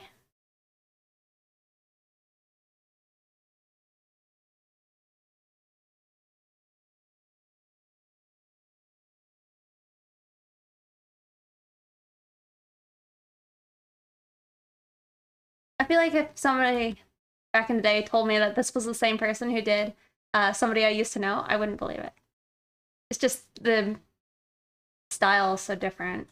I feel like if somebody back in the day told me that this was the same person who did somebody I used to know, I wouldn't believe it. It's just the style is so different.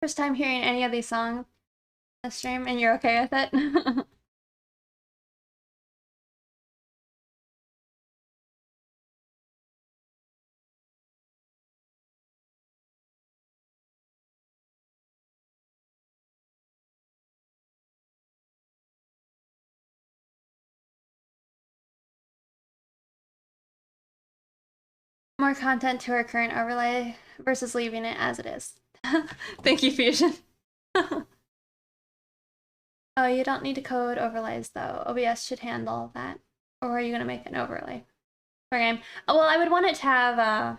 First time hearing any of these songs in the stream, and you're okay with it? More content to our current overlay versus leaving it as it is. Thank you, Fusion. Oh, you don't need to code overlays though. OBS should handle that. Or are you gonna make an overlay for game? Oh, well, I would want it to have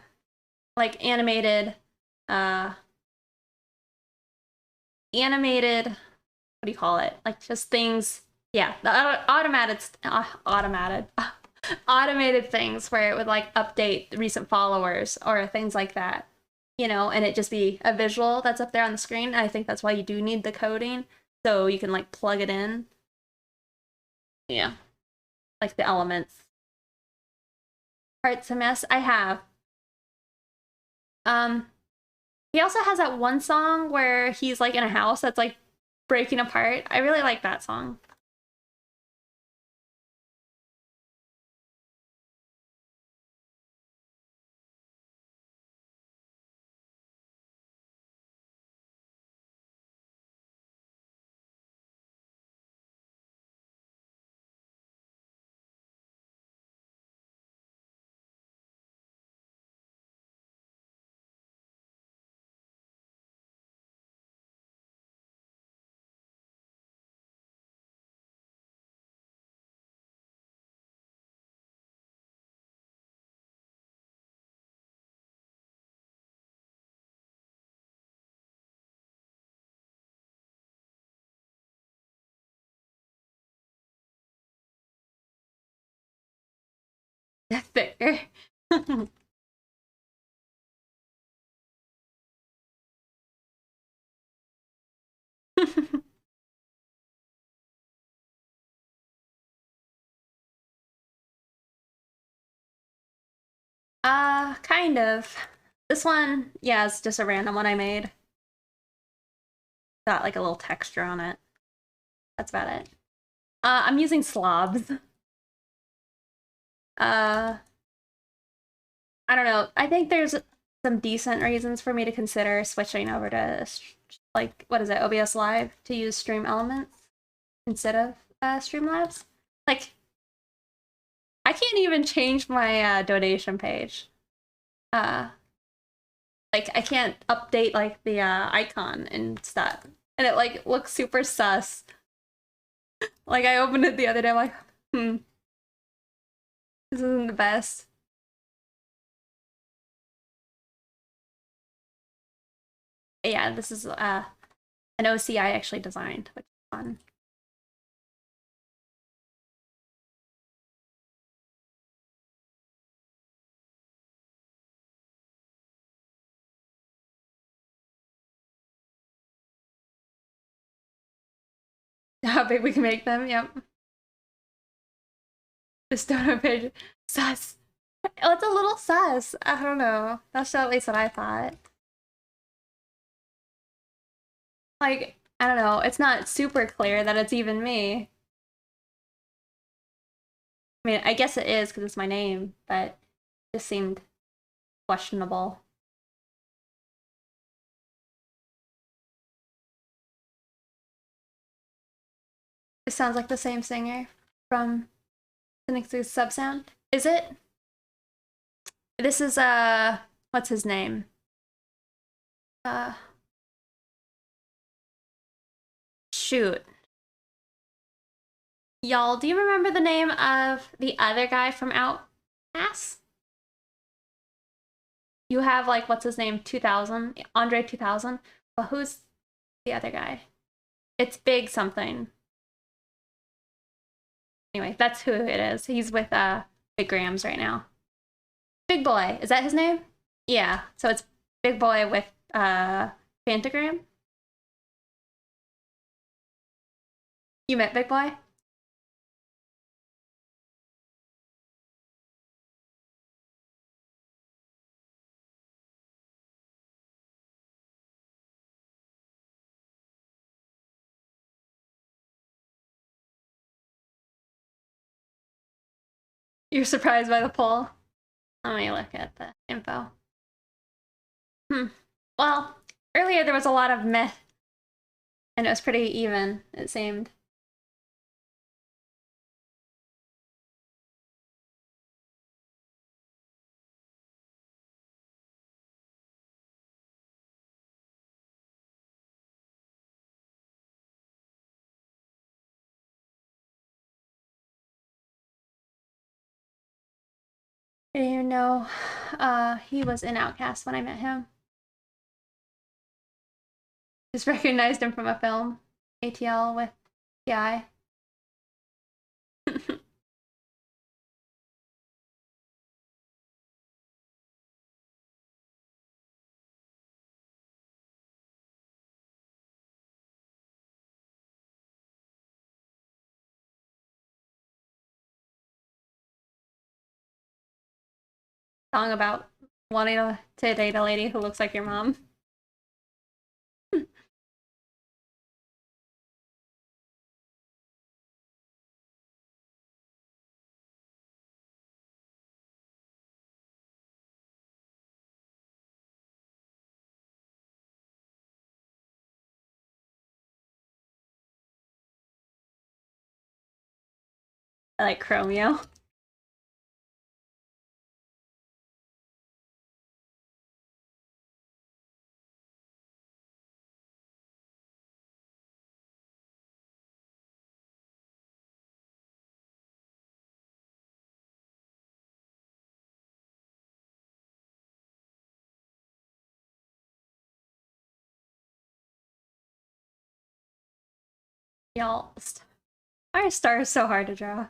like animated animated, what do you call it? Like just things, yeah, the automated things where it would like update recent followers or things like that, you know, and it just be a visual that's up there on the screen. I think that's why you do need the coding, so you can like plug it in. Yeah, like the elements. Hearts a mess. I have. Um, he also has that one song where he's like in a house that's like breaking apart. I really like that song. Thicker. Kind of. This one, yeah, it's just a random one I made. Got like a little texture on it. That's about it. I'm using slobs. I don't know. I think there's some decent reasons for me to consider switching over to like what is it, OBS Live to use Stream Elements instead of Streamlabs. Like I can't even change my donation page. Uh, like I can't update like the icon and stuff, and it like looks super sus. Like I opened it the other day, I'm like, this isn't the best. Yeah, this is an OC I actually designed, which is fun. How big we can make them, yep. This donut page, sus. Oh, it's a little sus. I don't know. That's at least what I thought. Like, I don't know. It's not super clear that it's even me. I mean, I guess it is because it's my name, but it just seemed questionable. It sounds like the same singer from the next sub sound. Is it? This is what's his name? Uh Shoot. Y'all, do you remember the name of the other guy from Outcast? You have like what's his name? 2000? Andre 2000? But who's the other guy? It's Big something. Anyway, that's who it is. He's with Big Grams right now. Big Boy, is that his name? Yeah. So it's Big Boy with Phantogram. You met Big Boy? You're surprised by the poll? Let me look at the info. Well, earlier there was a lot of meh, and it was pretty even, it seemed. I didn't even know he was in Outcast when I met him. Just recognized him from a film, ATL with TI. Song about wanting to date a lady who looks like your mom. I like Chromeo. Y'all, our star is so hard to draw.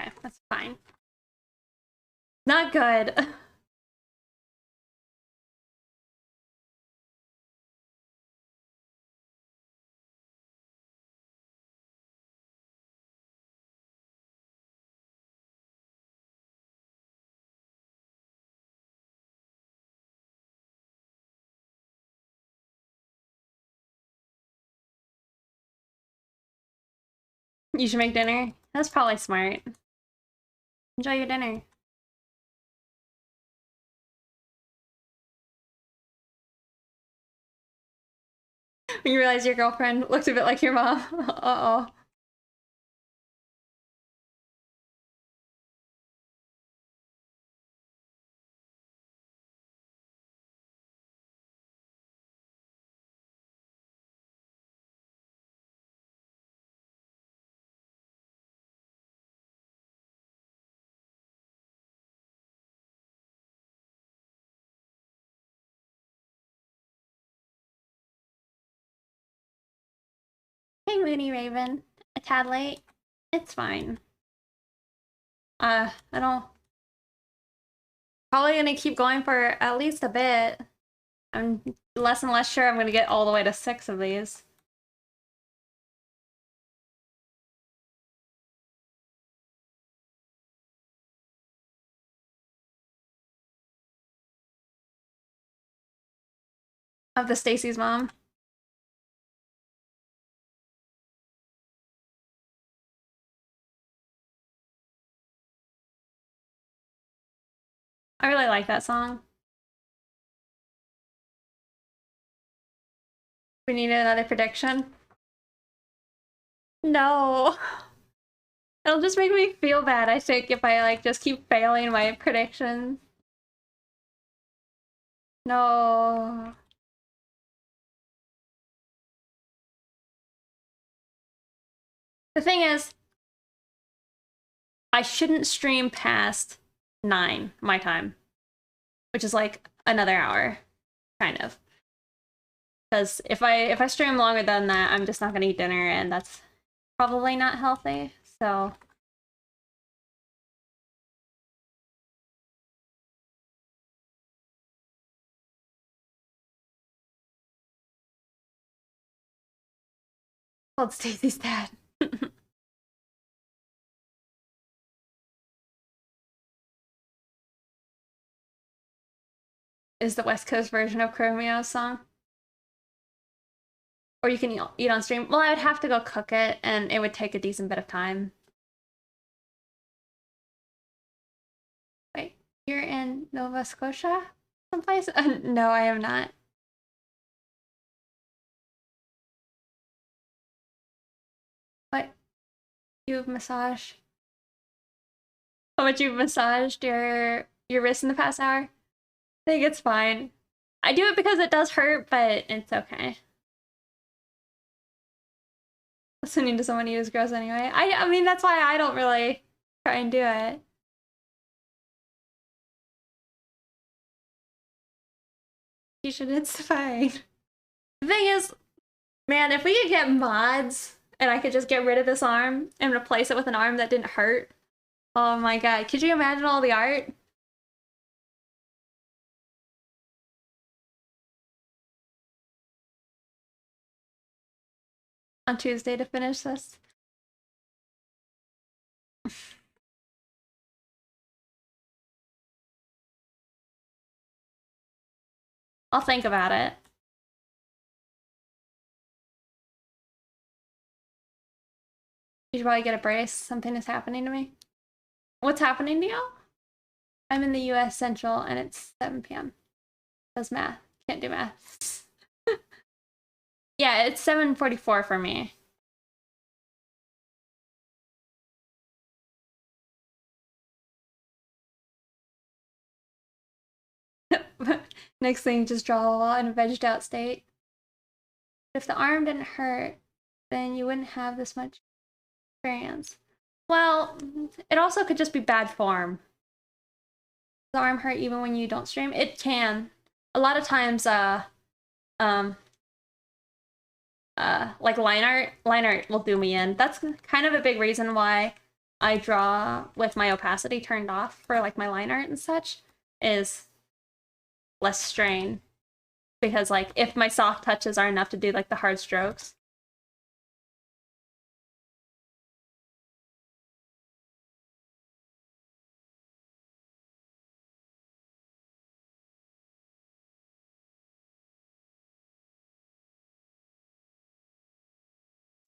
Okay, that's fine. Not good. You should make dinner. That's probably smart. Enjoy your dinner. When you realize your girlfriend looks a bit like your mom. Uh-oh. Hey, Moony Raven. A tad late. It's fine. I don't... Probably gonna keep going for at least a bit. I'm less and less sure I'm gonna get all the way to 6 of these. Of the Stacy's mom. I really like that song. We need another prediction. No. It'll just make me feel bad, I think, if I like just keep failing my predictions. No. The thing is, I shouldn't stream past 9 my time, which is like another hour, kind of. Because if I stream longer than that, I'm just not gonna eat dinner, and that's probably not healthy. So called Stacy's dad. Is the West Coast version of Chromeo's song. Or you can eat on stream. Well, I would have to go cook it, and it would take a decent bit of time. Wait, you're in Nova Scotia? Someplace? No, I am not. What? You've massaged? How much you've massaged your wrist in the past hour? I think it's fine. I do it because it does hurt, but it's okay. Listening to someone use gross anyway. I mean, that's why I don't really try and do it. You should, it's fine. The thing is, man, if we could get mods and I could just get rid of this arm and replace it with an arm that didn't hurt. Oh my god, could you imagine all the art? On Tuesday to finish this. I'll think about it. You should probably get a brace. Something is happening to me. What's happening to you? I'm in the US Central and it's 7 p.m. Does math. Can't do math. Yeah, it's 7:44 for me. Next thing, just draw a wall in a vegged out state. If the arm didn't hurt, then you wouldn't have this much experience. Well, it also could just be bad form. Does the arm hurt even when you don't stream? It can. A lot of times, like line art will do me in. That's kind of a big reason why I draw with my opacity turned off for like my line art and such, is less strain. Because like if my soft touches are enough to do like the hard strokes.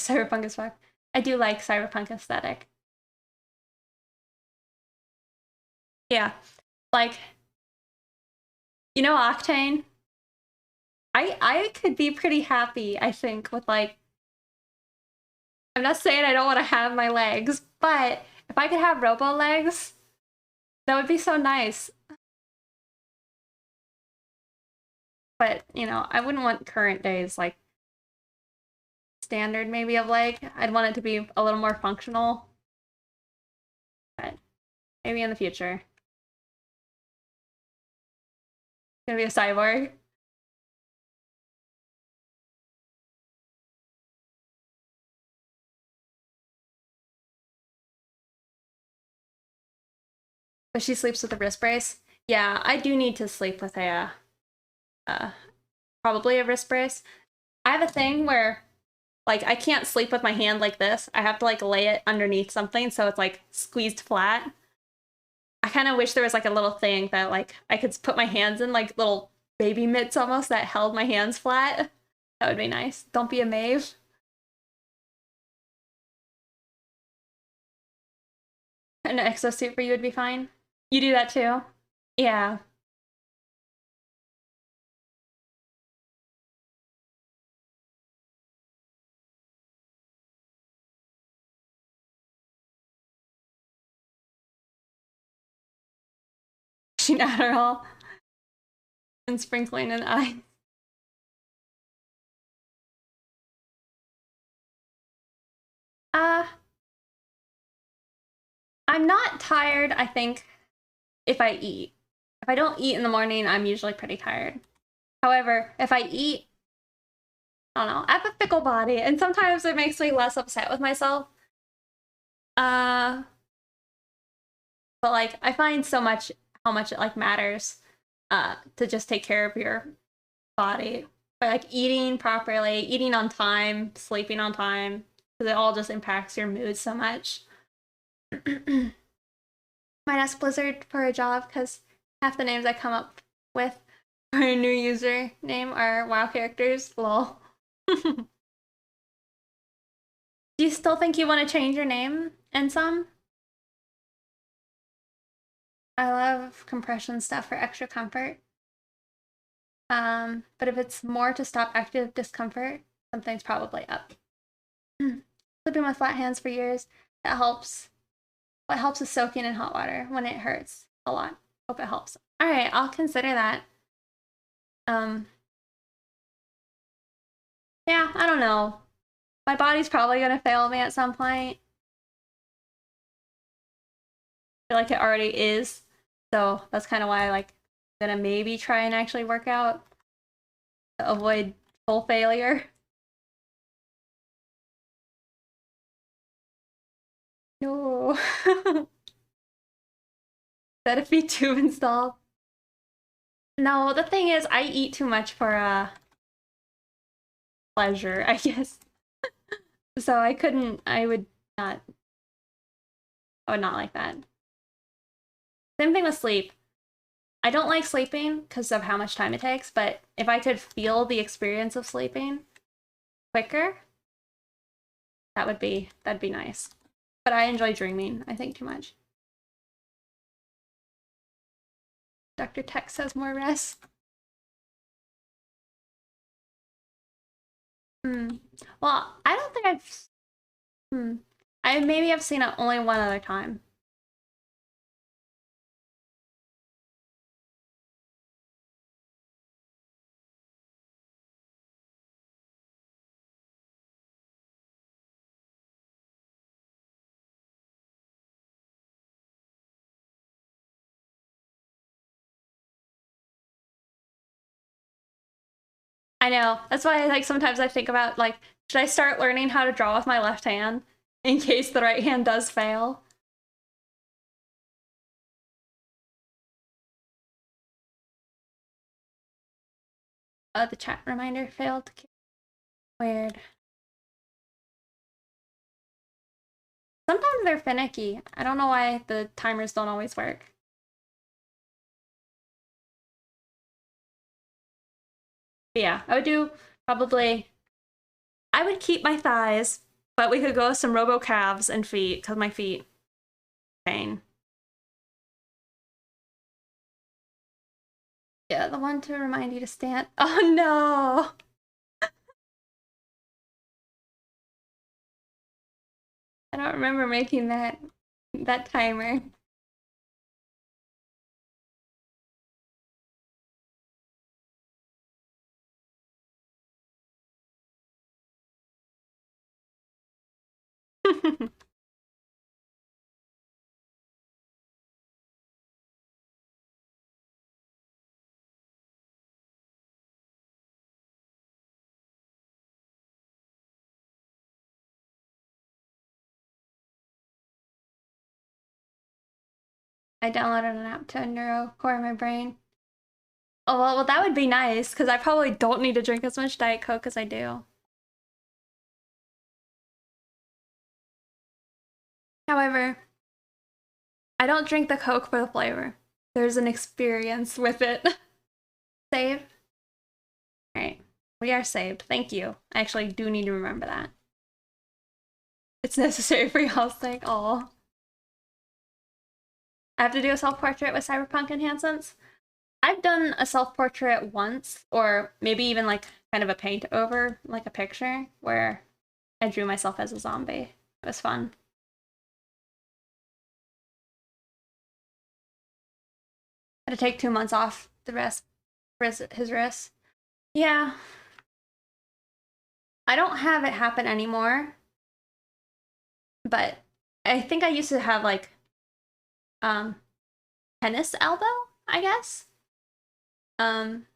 Cyberpunk is fuck. I do like cyberpunk aesthetic. Yeah, like, you know, Octane. I could be pretty happy, I think, with like, I'm not saying I don't want to have my legs, but if I could have robo legs, that would be so nice. But, you know, I wouldn't want current days like standard maybe of leg. I'd want it to be a little more functional, but maybe in the future. Gonna be a cyborg. But she sleeps with a wrist brace. Yeah, I do need to sleep with a uh, probably a wrist brace. I have a thing where like I can't sleep with my hand like this. I have to like lay it underneath something so it's like squeezed flat. I kind of wish there was like a little thing that like I could put my hands in, like little baby mitts almost that held my hands flat. That would be nice. Don't be a Maeve. An exosuit for you would be fine. You do that too? Yeah. Shooting Adderall and sprinkling an eye. Uh, I'm not tired, I think, if I eat. If I don't eat in the morning, I'm usually pretty tired. However, if I eat, I don't know, I have a fickle body, and sometimes it makes me less upset with myself. Uh, but like I find so much how much it like matters to just take care of your body by like eating properly, eating on time, sleeping on time, because it all just impacts your mood so much. Might ask Blizzard for a job because half the names I come up with for a new username are WoW characters. Lol. Do you still think you want to change your name in some? I love compression stuff for extra comfort. But if it's more to stop active discomfort, something's probably up. Sleeping with flat hands for years, that helps. What helps is soaking in hot water when it hurts a lot. Hope it helps. All right, I'll consider that. Um, yeah, I don't know. My body's probably gonna fail me at some point. I feel like it already is. So that's kind of why I like gonna maybe try and actually work out to avoid full failure. No. That if be tube installed. No, the thing is I eat too much for pleasure, I guess. So not I would not like that. Same thing with sleep. I don't like sleeping because of how much time it takes, but if I could feel the experience of sleeping quicker, that'd be nice. But I enjoy dreaming, I think, too much. Dr. Tech says more rest. Hmm. Well, I don't think hmm. I maybe have seen it only one other time. I know. That's why like sometimes I think about like, should I start learning how to draw with my left hand in case the right hand does fail? The chat reminder failed. Weird. Sometimes they're finicky. I don't know why the timers don't always work. But yeah, I would do probably, I would keep my thighs But we could go with some robo calves and feet, because my feet pain. Yeah, the one to remind you to stand. Oh no! I don't remember making that timer. I downloaded an app to neurocore my brain. Oh, well, that would be nice, because I probably don't need to drink as much Diet Coke as I do. However, I don't drink the Coke for the flavor. There's an experience with it. Save. Alright. We are saved. Thank you. I actually do need to remember that. It's necessary for y'all's sake. Oh. I have to do a self-portrait with cyberpunk enhancements. I've done a self-portrait once, or maybe even like kind of a paint over, like a picture, where I drew myself as a zombie. It was fun. I had to take 2 months off the rest, his wrist. Yeah. I don't have it happen anymore, but I think I used to have like tennis elbow, I guess. And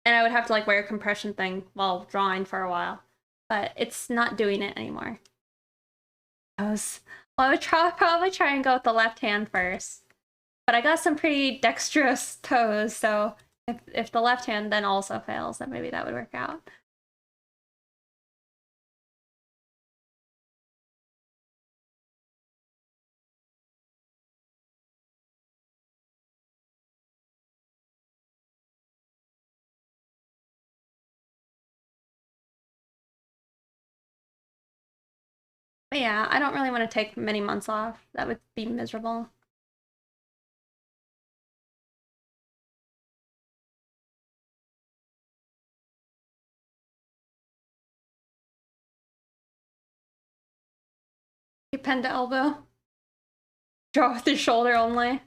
I would have to like wear a compression thing while drawing for a while, but it's not doing it anymore. Well, I would probably try and go with the left hand first, but I got some pretty dexterous toes, so if the left hand then also fails, then maybe that would work out. But yeah, I don't really want to take many months off. That would be miserable. You pen to elbow. Draw with your shoulder only.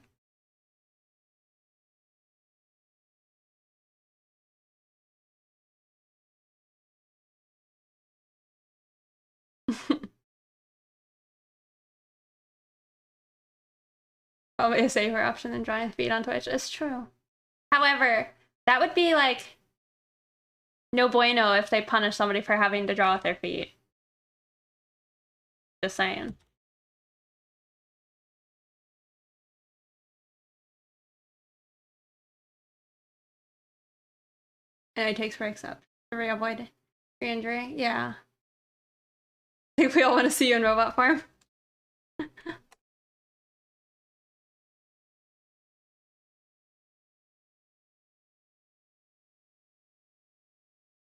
Probably a safer option than drawing feet on Twitch. It's true. However, that would be like no bueno if they punish somebody for having to draw with their feet. Just saying. And it takes breaks up to avoid re-injury. Yeah. I think we all want to see you in robot form.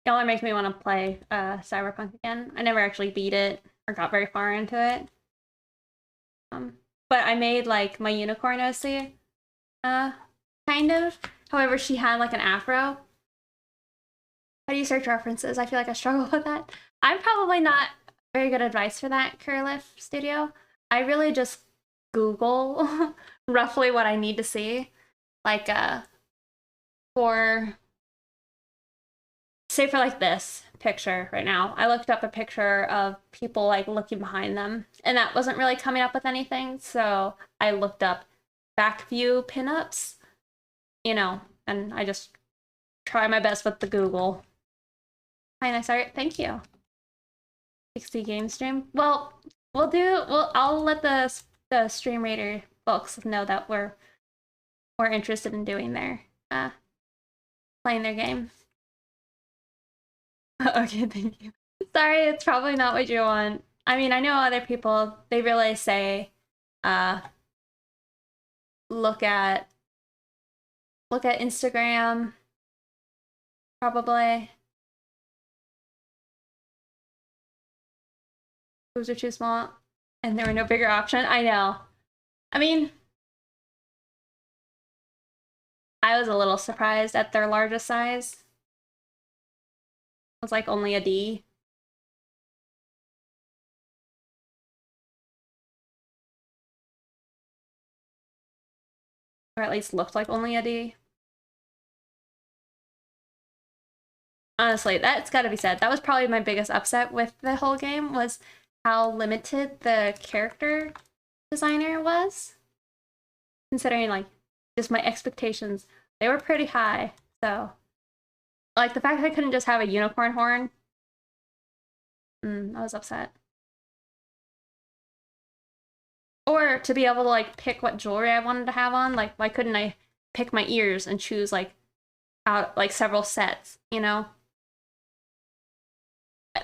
Y'all are making me want to play Cyberpunk again. I never actually beat it or got very far into it. But I made like my unicorn OC, kind of. However, she had like an afro. How do you search references? I feel like I struggle with that. I'm probably not very good advice for that, Curliff Studio. I really just Google roughly what I need to see. Like, say for like this picture right now, I looked up a picture of people like looking behind them, and that wasn't really coming up with anything, so I looked up back view pinups, you know, and I just try my best with the Google. Hi, nice art. Thank you. 60 game stream. Well, I'll let the stream raider folks know that we're interested in doing their playing their game. Okay, thank you. Sorry, it's probably not what you want. I mean, I know other people, they really say look at Instagram probably. Boobs are too small, and there were no bigger option. I know. I mean, I was a little surprised at their largest size. It was like only a D. Or at least looked like only a D. Honestly, that's got to be said. That was probably my biggest upset with the whole game, was how limited the character designer was. Considering, like, just my expectations, they were pretty high. So, like, the fact that I couldn't just have a unicorn horn, I was upset. Or to be able to, like, pick what jewelry I wanted to have on. Like, why couldn't I pick my ears and choose, like, out, like, several sets, you know?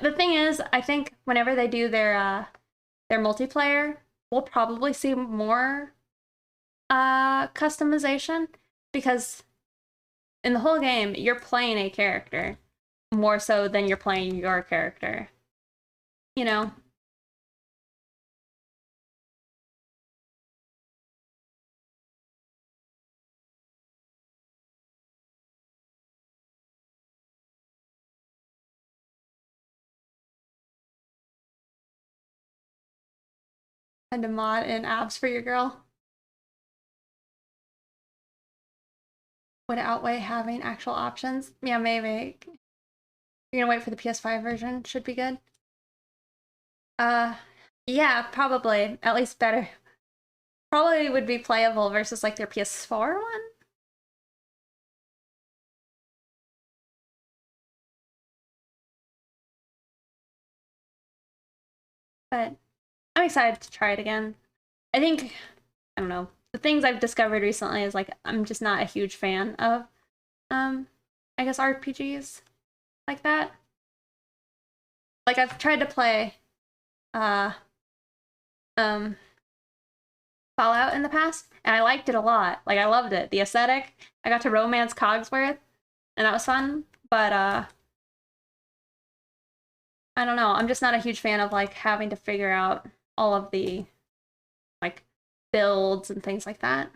The thing is, I think whenever they do their multiplayer, we'll probably see more customization, because in the whole game you're playing a character more so than you're playing your character, you know. And a mod in abs for your girl would outweigh having actual options. Yeah, maybe. You're gonna wait for the PS5 version, should be good. uh yeah, probably, at least better. Probably would be playable versus like their PS4 one. But I'm excited to try it again. I think, I don't know, the things I've discovered recently is like I'm just not a huge fan of um I guess RPGs like that. Like I've tried to play uh um Fallout in the past, and I liked it a lot. Like I loved it. The aesthetic. I got to romance Cogsworth, and that was fun. But I don't know. I'm just not a huge fan of like having to figure out all of the like builds and things like that.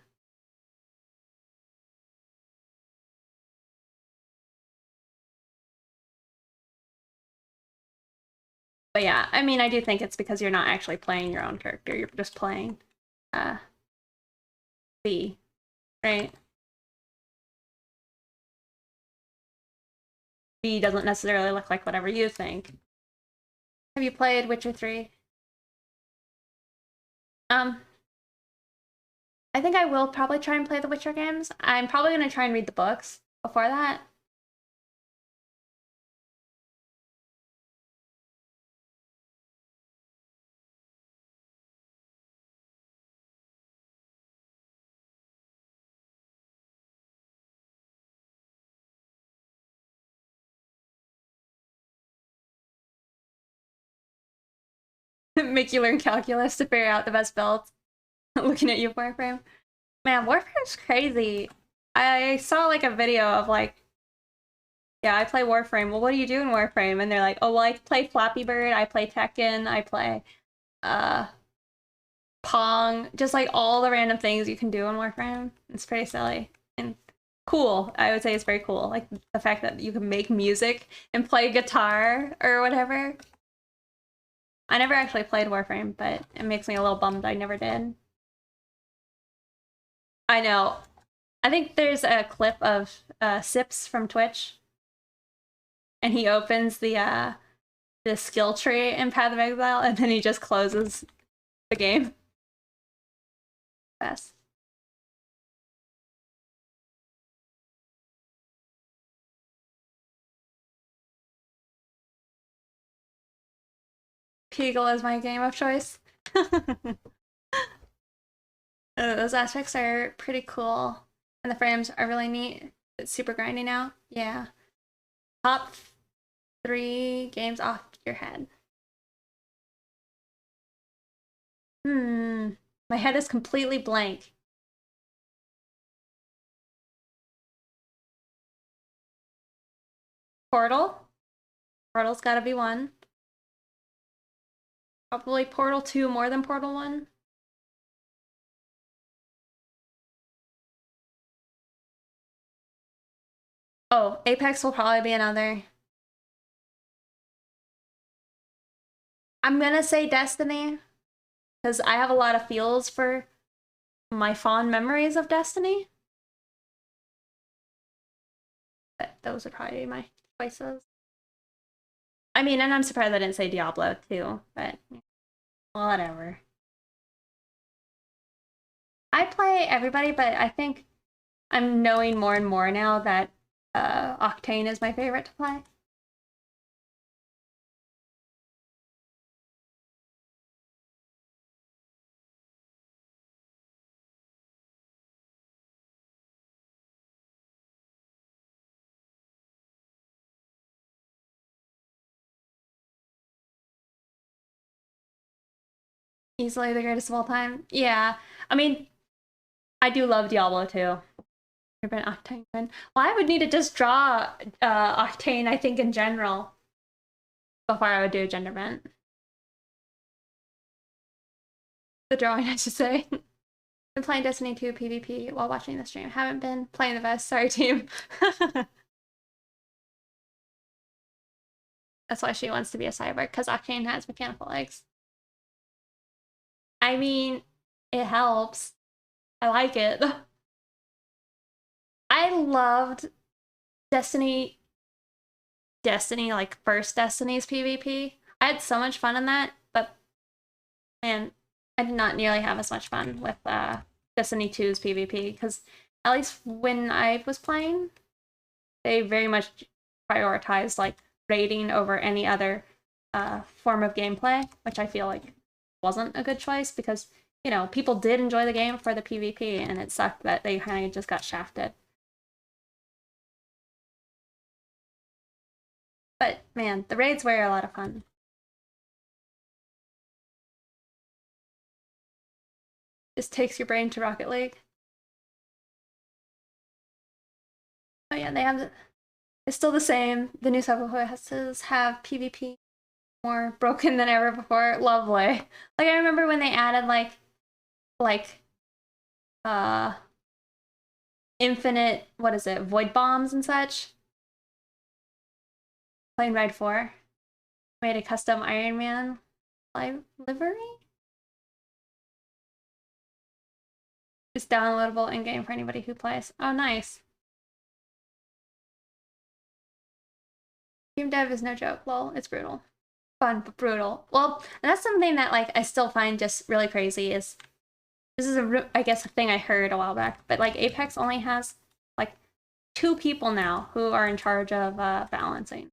But yeah, I mean, I do think it's because you're not actually playing your own character. You're just playing uh B, right? B doesn't necessarily look like whatever you think. Have you played Witcher 3? Um, I think I will probably try and play the Witcher games. I'm probably gonna try and read the books before that. Make you learn calculus to figure out the best builds. Looking at you, Warframe. Man, Warframe's crazy. I saw like a video of like, yeah, I play Warframe. Well, what do you do in Warframe? And they're like, oh, well, I play Flappy Bird, I play Tekken, I play uh Pong, just like all the random things you can do in Warframe. It's pretty silly and cool. I would say it's very cool. Like the fact that you can make music and play guitar or whatever. I never actually played Warframe, but it makes me a little bummed I never did. I know. I think there's a clip of Sips from Twitch, and he opens the skill tree in Path of Exile, and then he just closes the game. Best. Kegel is my game of choice. Those aspects are pretty cool, and the frames are really neat. It's super grindy now. Yeah. Top 3 games off your head. My head is completely blank. Portal. Portal's gotta be one. Probably Portal 2 more than Portal 1. Oh, Apex will probably be another. I'm gonna say Destiny, because I have a lot of feels for my fond memories of Destiny. But those would probably be my choices. I mean, and I'm surprised I didn't say Diablo too, but whatever. I play everybody, but I think I'm knowing more and more now that Octane is my favorite to play. Easily the greatest of all time. Yeah, I mean, I do love Diablo too. Octane. Well, I would need to just draw Octane, I think, in general, before I would do a gender bent. The drawing, I should say. Been playing Destiny 2 PvP while watching the stream. Haven't been playing the best. Sorry, team. That's why she wants to be a cyborg, because Octane has mechanical legs. I mean, it helps. I like it. I loved Destiny, like first Destiny's PvP. I had so much fun in that, but man, I did not nearly have as much fun with Destiny 2's PvP, because at least when I was playing, they very much prioritized like raiding over any other form of gameplay, which I feel like wasn't a good choice, because you know people did enjoy the game for the PvP, and it sucked that they kind of just got shafted. But man, the raids were a lot of fun. Just takes your brain to Rocket League. Oh yeah, they have. It's still the same. The new subclasses have PvP more broken than ever before. Lovely. Like I remember when they added like uh infinite, what is it, void bombs and such. Playing Ride 4. Made a custom Iron Man livery. It's downloadable in game for anybody who plays. Oh, nice. Game dev is no joke. Lol, it's brutal. Fun, but brutal. Well, and that's something that like I still find just really crazy is this is I guess a thing I heard a while back, but like Apex only has like 2 people now who are in charge of balancing.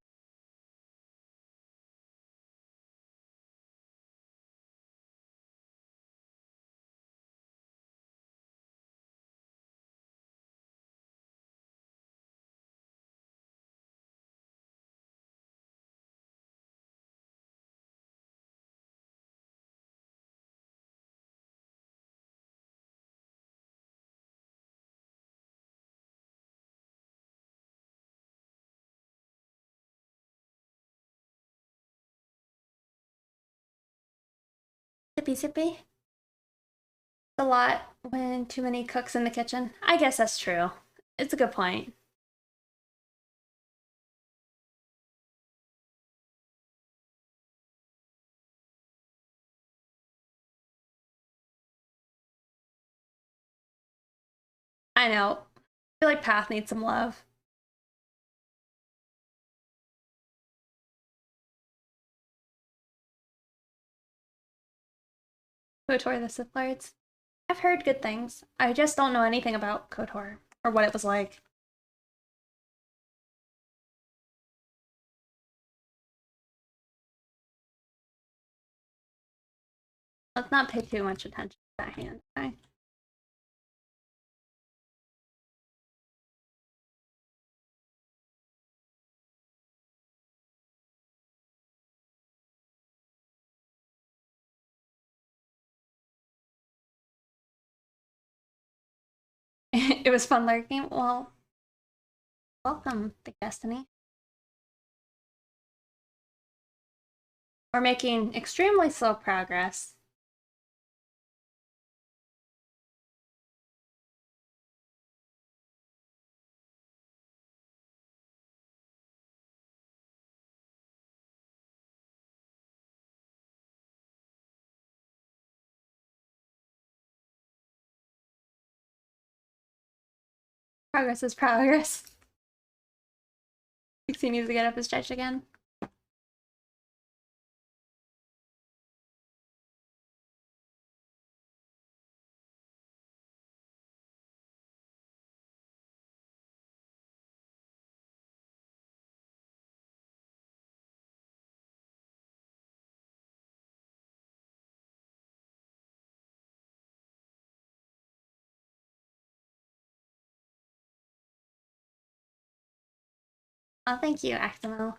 Sippy sippy. A lot when too many cooks in the kitchen. I guess that's true. It's a good point. I know. I feel like Path needs some love. KOTOR the Sith Lords. I've heard good things. I just don't know anything about KOTOR or what it was like. Let's not pay too much attention to that hand, okay? It was fun lurking. Well, welcome to Destiny. We're making extremely slow progress. Progress is progress. Pixie needs to get up his stretch again. Oh, thank you, Actimo.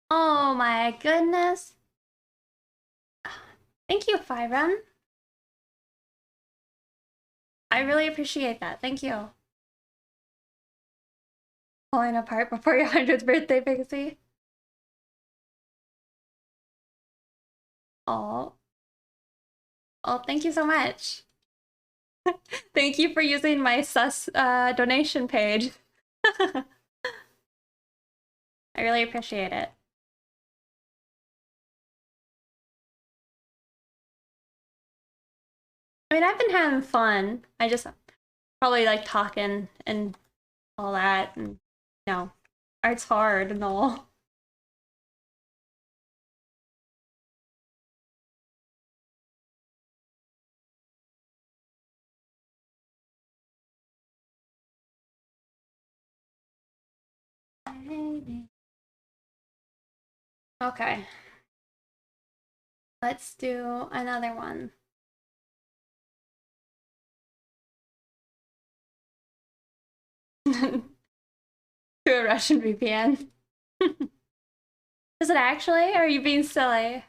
Oh my goodness. Thank you, Fyron. I really appreciate that. Thank you. Falling apart before your 100th birthday, Pixie. Oh. Oh, thank you so much. Thank you for using my sus donation page. I really appreciate it. I mean, I've been having fun. I just probably like talking and all that, and you know, art's hard and all. Okay. Let's do another one. To a Russian VPN. Is it actually? Or are you being silly?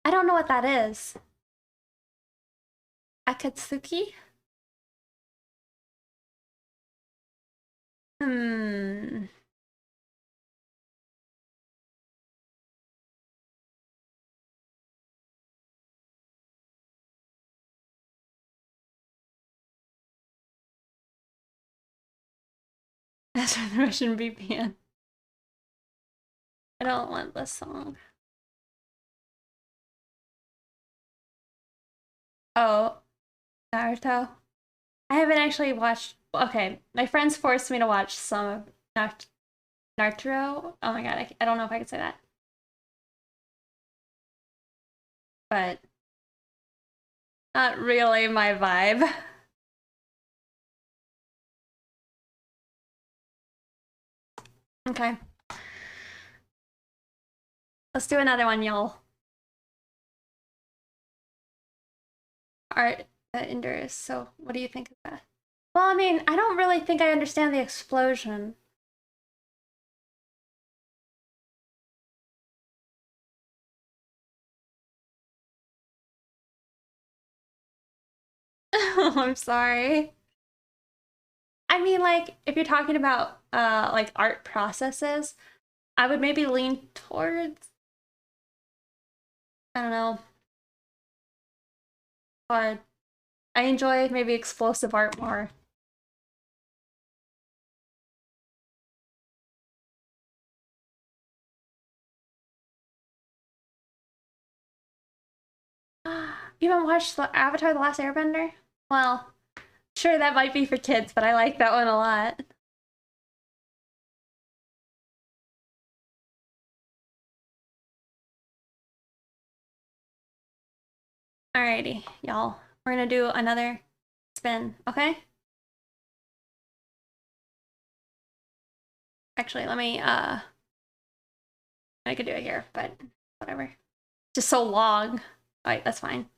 I don't know what that is. Akatsuki? Hmm. That's for the Russian VPN. I don't want this song. Oh, Naruto. I haven't actually watched. Okay, my friends forced me to watch some of Naruto. Oh my god, I don't know if I could say that. But not really my vibe. Okay. Let's do another one, y'all. Art that endures. So, what do you think of that? Well, I mean, I don't really think I understand the explosion. I'm sorry. I mean, like, if you're talking about like art processes, I would maybe lean towards, I don't know, but I enjoy maybe explosive art more. You haven't watched the Avatar: The Last Airbender? Well, sure, that might be for kids, but I like that one a lot. Alrighty, y'all. We're gonna do another spin, okay? Actually, let me I could do it here, but whatever. Just so long. Alright, that's fine.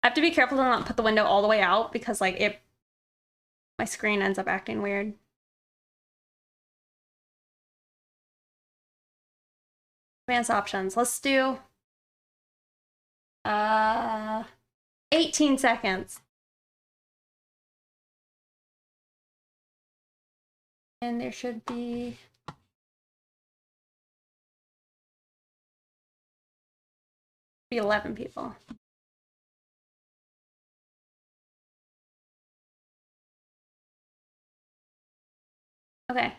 I have to be careful to not put the window all the way out because like it my screen ends up acting weird. Advanced options. Let's do 18 seconds. And there should be 11 people. Okay.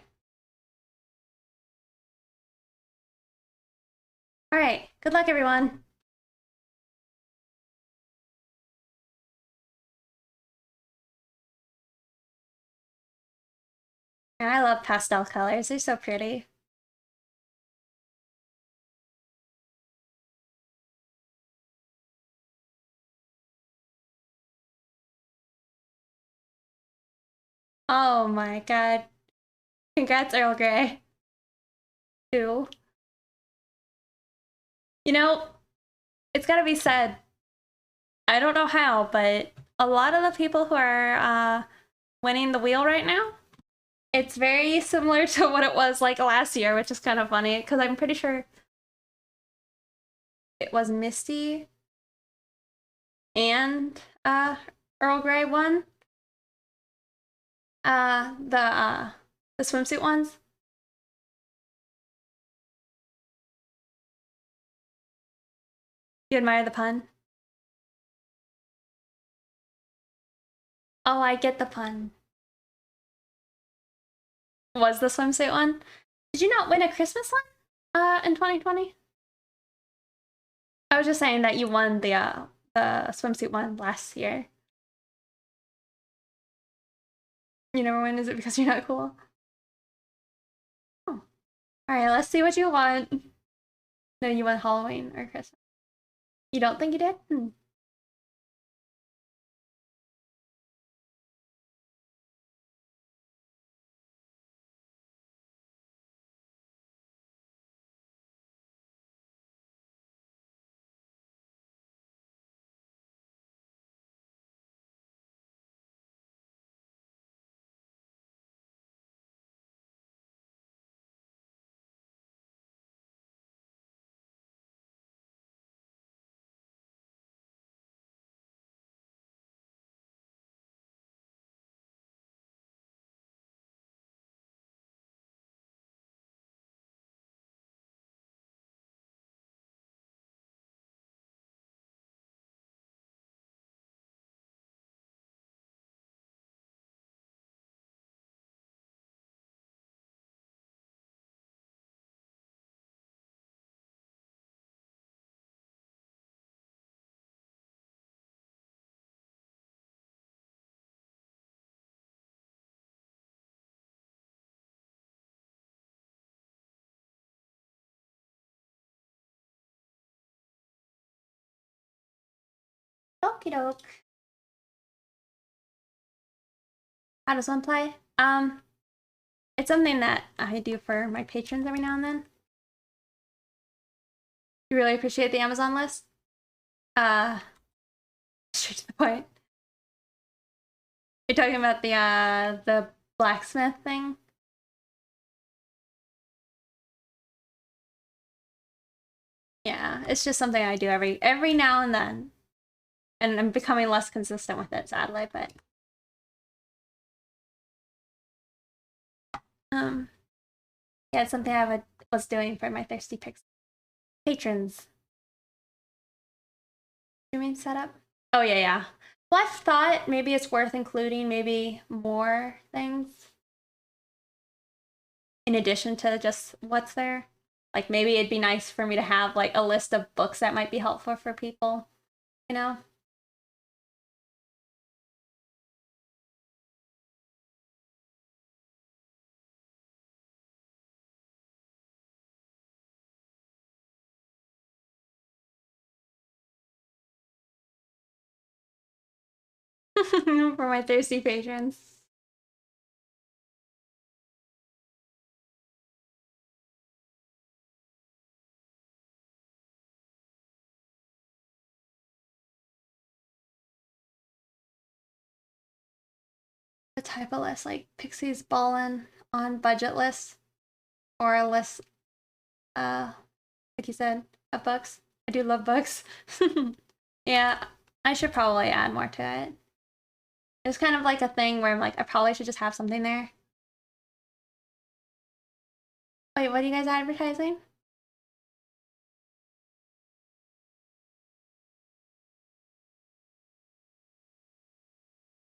All right. Good luck, everyone. And I love pastel colors. They're so pretty. Oh my god. Congrats, Earl Grey. Ew. You know, it's gotta be said, I don't know how, but a lot of the people who are winning the wheel right now, it's very similar to what it was like last year, which is kind of funny, because I'm pretty sure it was Misty and Earl Grey won. The swimsuit ones. You admire the pun? Oh, I get the pun. Was the swimsuit one? Did you not win a Christmas one in 2020? I was just saying that you won the swimsuit one last year. You never win, is it because you're not cool? Oh. Alright, let's see what you want. No, you won Halloween or Christmas. You don't think you did? Okie doke. How does one play? It's something that I do for my patrons every now and then. You really appreciate the Amazon list? Straight to the point. You're talking about the blacksmith thing? Yeah, it's just something I do every now and then. And I'm becoming less consistent with it, sadly, but yeah, it's something was doing for my ThirstyPixie patrons. Streaming setup? Oh yeah, yeah. Well, I've thought maybe it's worth including maybe more things in addition to just what's there. Like maybe it'd be nice for me to have like a list of books that might be helpful for people, you know? For my thirsty patrons. The type of list, like Pixie's ballin' on budget lists or a list, like you said, of books. I do love books. Yeah, I should probably add more to it. It's kind of like a thing where I'm like, I probably should just have something there. Wait, what are you guys advertising?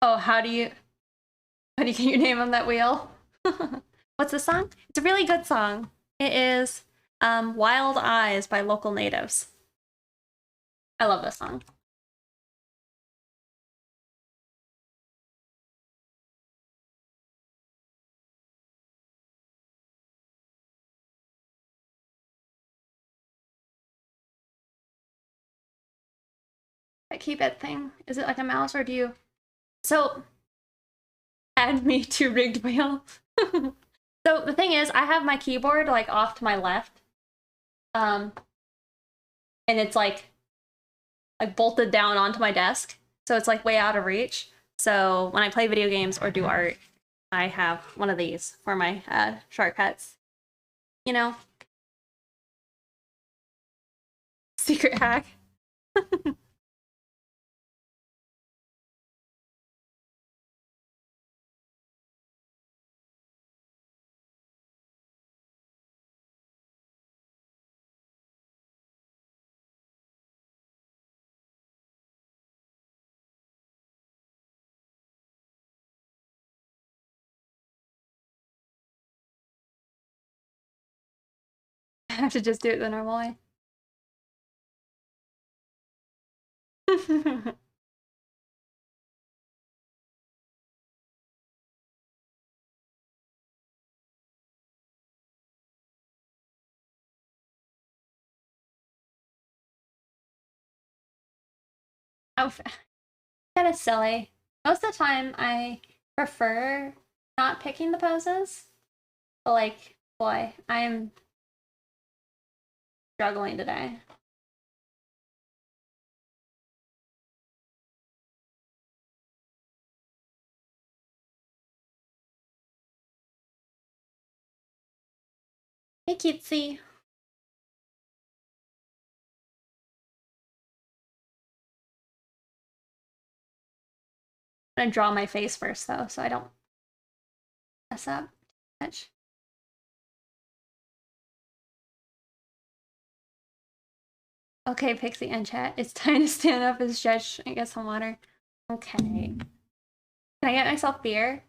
Oh, how do you get your name on that wheel? What's the song? It's a really good song. It is Wild Eyes by Local Natives. I love this song. That keypad thing. Is it like a mouse or do you? So add me to rigged wheel. So the thing is, I have my keyboard like off to my left. Um, and it's like bolted down onto my desk. So it's like way out of reach. So when I play video games or do art, I have one of these for my shortcuts. You know? Secret hack. I have to just do it the normal way. Oh, kind of silly. Most of the time, I prefer not picking the poses. But like, boy, I'm struggling today. Hey, cutesy. I'm gonna draw my face first though, so I don't mess up much. Okay, Pixie and chat. It's time to stand up and stretch and get some water. Okay. Can I get myself beer?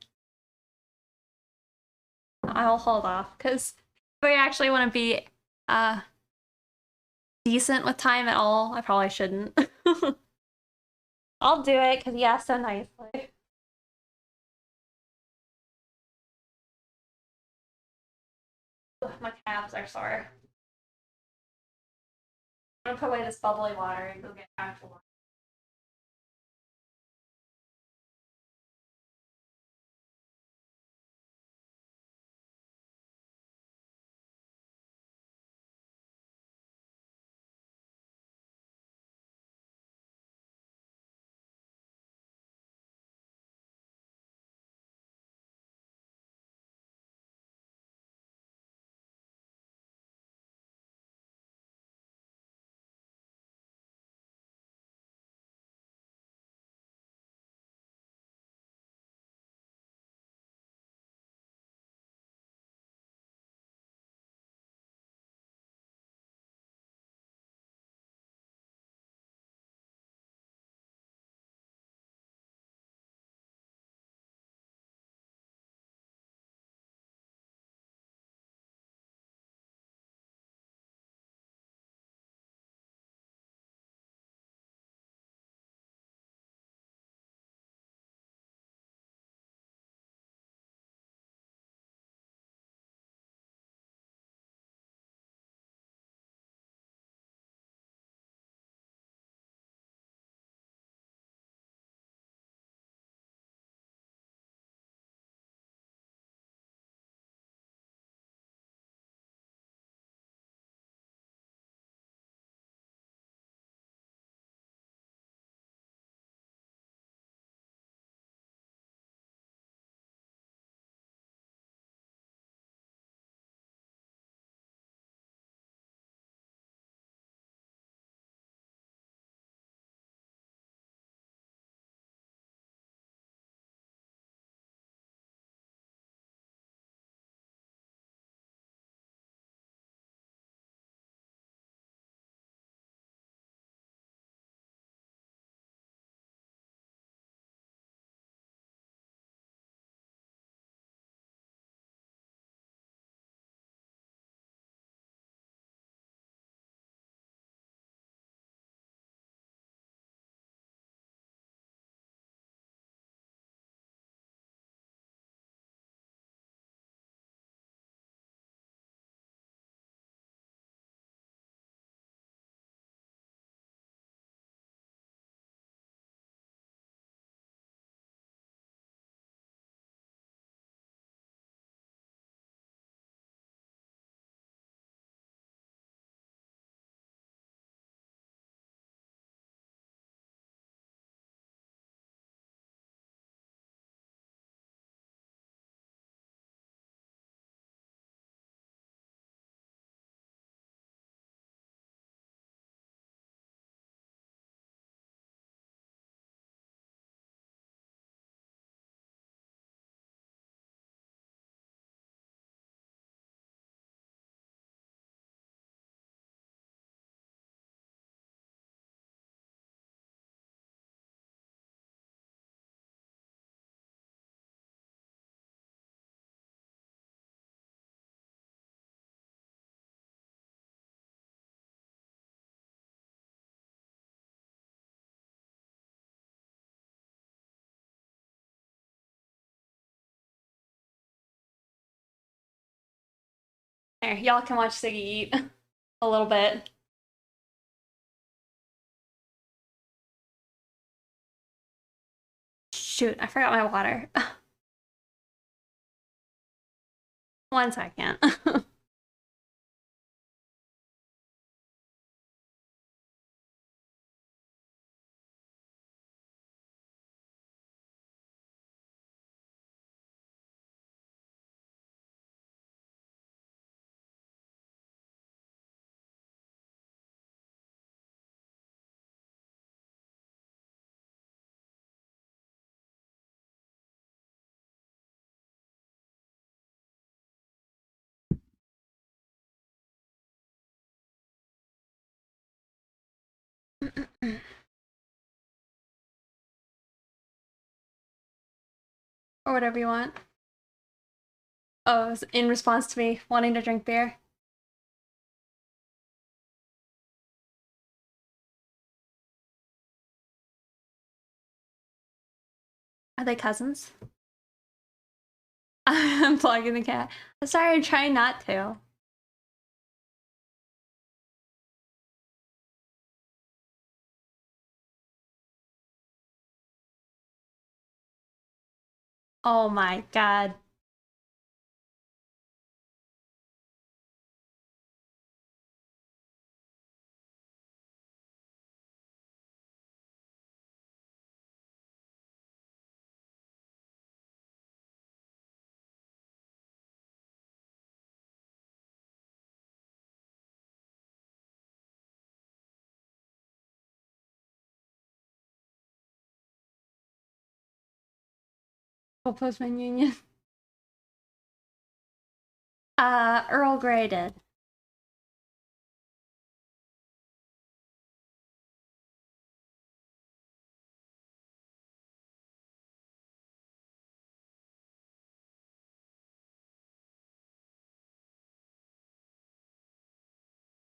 I'll hold off because if I actually want to be uh decent with time at all, I probably shouldn't. I'll do it because you asked so nicely. Ugh, my calves are sore. I'm gonna put away this bubbly water and go get actual water. There, y'all can watch Siggy eat a little bit. Shoot, I forgot my water. 1 second. Or whatever you want. Oh, it was in response to me wanting to drink beer. Are they cousins? I'm plugging the cat. I'm sorry, I'm trying not to. Oh my god. Full Postman Union. Earl Grey did.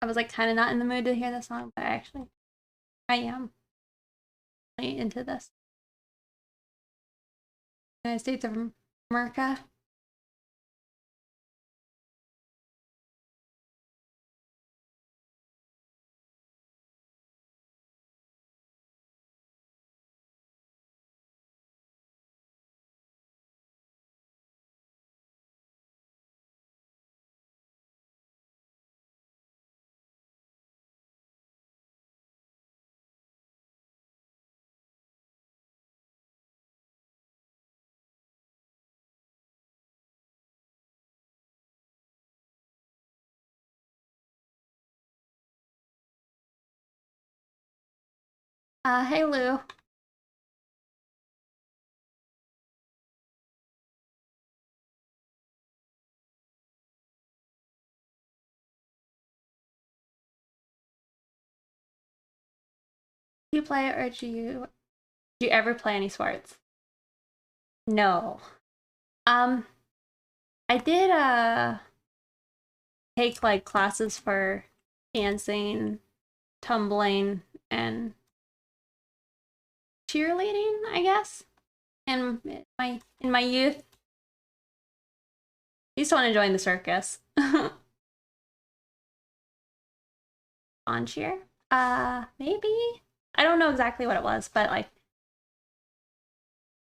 I was like kind of not in the mood to hear the song, but actually, I am really into this. United States of America. Hey Lou. Do you play or do you ever play any sports? No. Um, I did take like classes for dancing, tumbling, and cheerleading, I guess. In my youth. I used to want to join the circus. On cheer? Maybe? I don't know exactly what it was, but like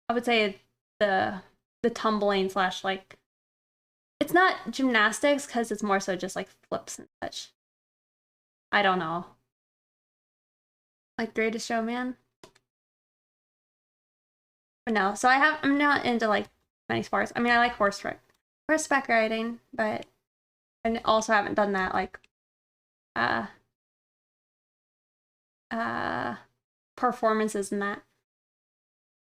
I would say the tumbling slash like it's not gymnastics because it's more so just like flips and such. I don't know. Like Greatest Showman? But no, so I'm not into like many sports. I mean I like horseback riding, but I also haven't done that like uh uh performances in that.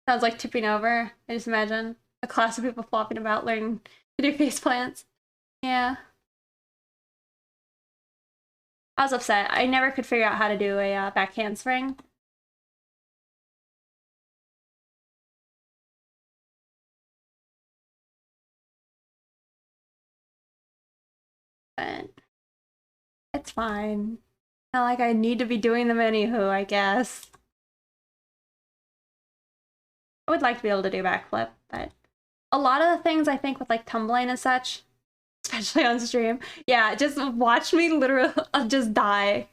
Sounds like tipping over. I just imagine a class of people flopping about learning to do face plants. Yeah. I was upset. I never could figure out how to do a back handspring. But it's fine. Not like I need to be doing them anywho, I guess. I would like to be able to do backflip, but a lot of the things I think with like tumbling and such, especially on stream. Yeah, just watch me literally I'll just die.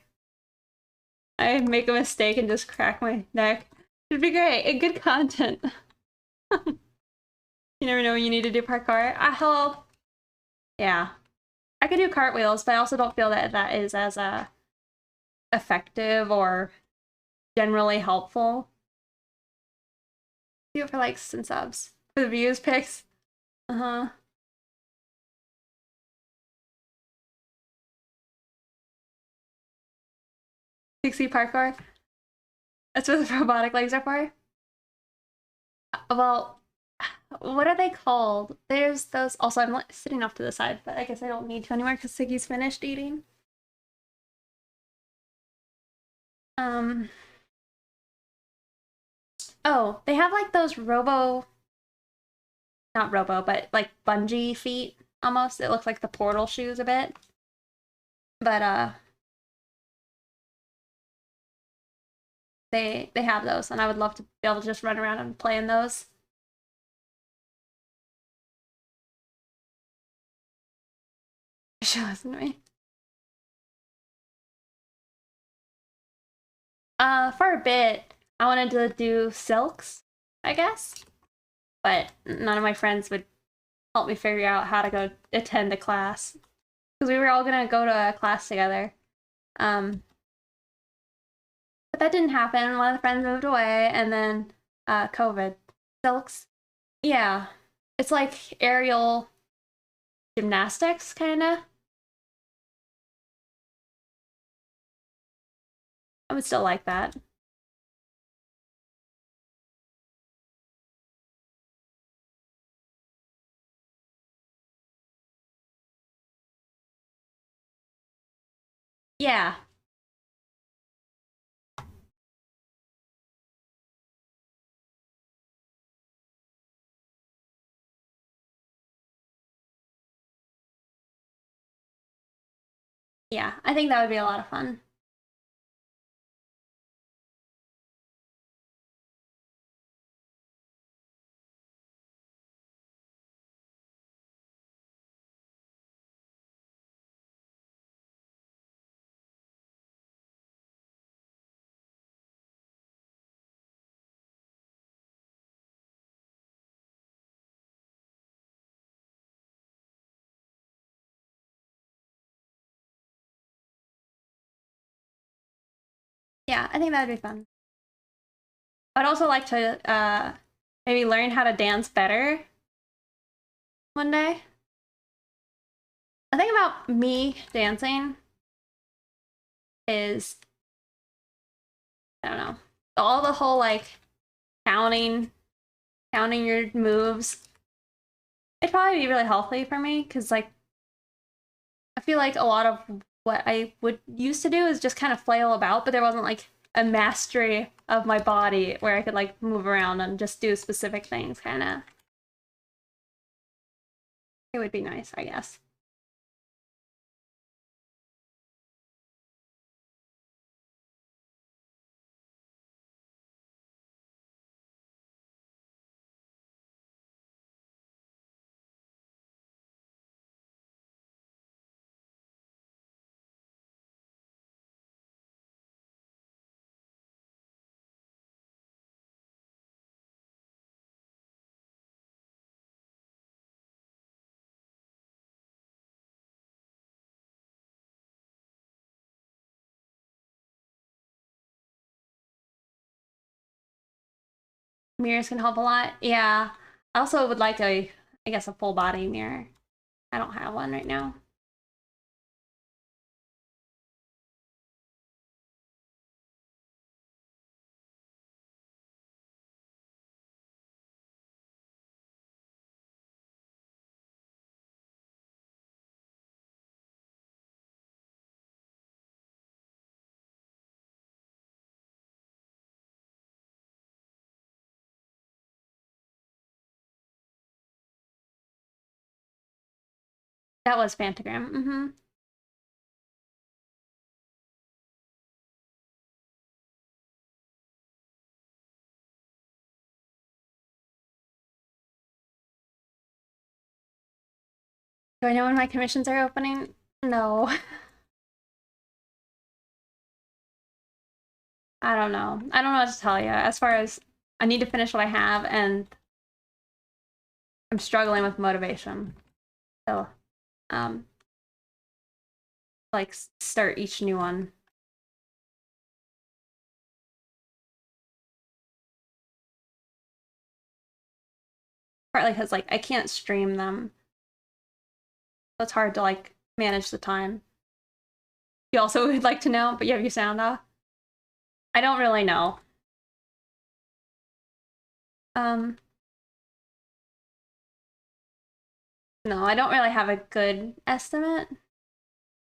I make a mistake and just crack my neck. It'd be great. Good content. You never know when you need to do parkour. I hope. Yeah. I could do cartwheels, but I also don't feel that that is as effective or generally helpful. Do it for likes and subs. For the views pics. Uh-huh. Pixie parkour. That's what the robotic legs are for. Well, what are they called? There's those. Also, I'm sitting off to the side, but I guess I don't need to anymore because Siggy's finished eating. Um. Oh, they have like those not robo, but like bungee feet almost. It looks like the portal shoes a bit. But they have those, and I would love to be able to just run around and play in those. You should listen to me. For a bit, I wanted to do silks, I guess, but none of my friends would help me figure out how to go attend a class because we were all gonna go to a class together. Um, but that didn't happen. One of the friends moved away, and then COVID. Silks, yeah, it's like aerial gymnastics, kind of. I would still like that. Yeah, yeah, I think that would be a lot of fun. Yeah, I think that would be fun. I'd also like to maybe learn how to dance better one day. The thing about me dancing is, I don't know, all the whole like counting, counting your moves. It'd probably be really healthy for me because like I feel like a lot of what I would used to do is just kind of flail about, but there wasn't like a mastery of my body where I could like move around and just do specific things, kind of. It would be nice, I guess. Mirrors can help a lot. Yeah. I also would like I guess, a full body mirror. I don't have one right now. That was Phantogram. Mm-hmm. Do I know when my commissions are opening? No. I don't know. I don't know what to tell you. As far as I need to finish what I have, and I'm struggling with motivation. So, um, like start each new one. Partly because like I can't stream them, so it's hard to like manage the time. You also would like to know, but you have your sound off. I don't really know. Um, no, I don't really have a good estimate.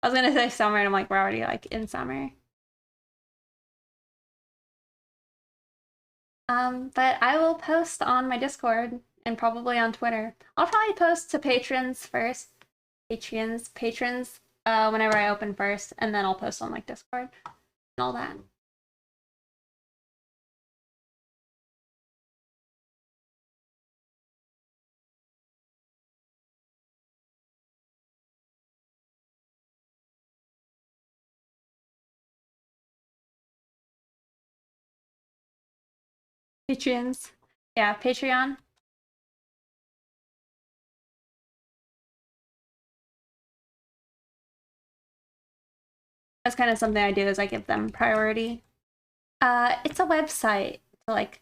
I was gonna say summer, and I'm like, we're already like in summer. But I will post on my Discord and probably on Twitter. I'll probably post to patrons first. Patrons, whenever I open first, and then I'll post on like Discord and all that. Patreons. Yeah, Patreon. That's kind of something I do is I give them priority. It's a website. So like,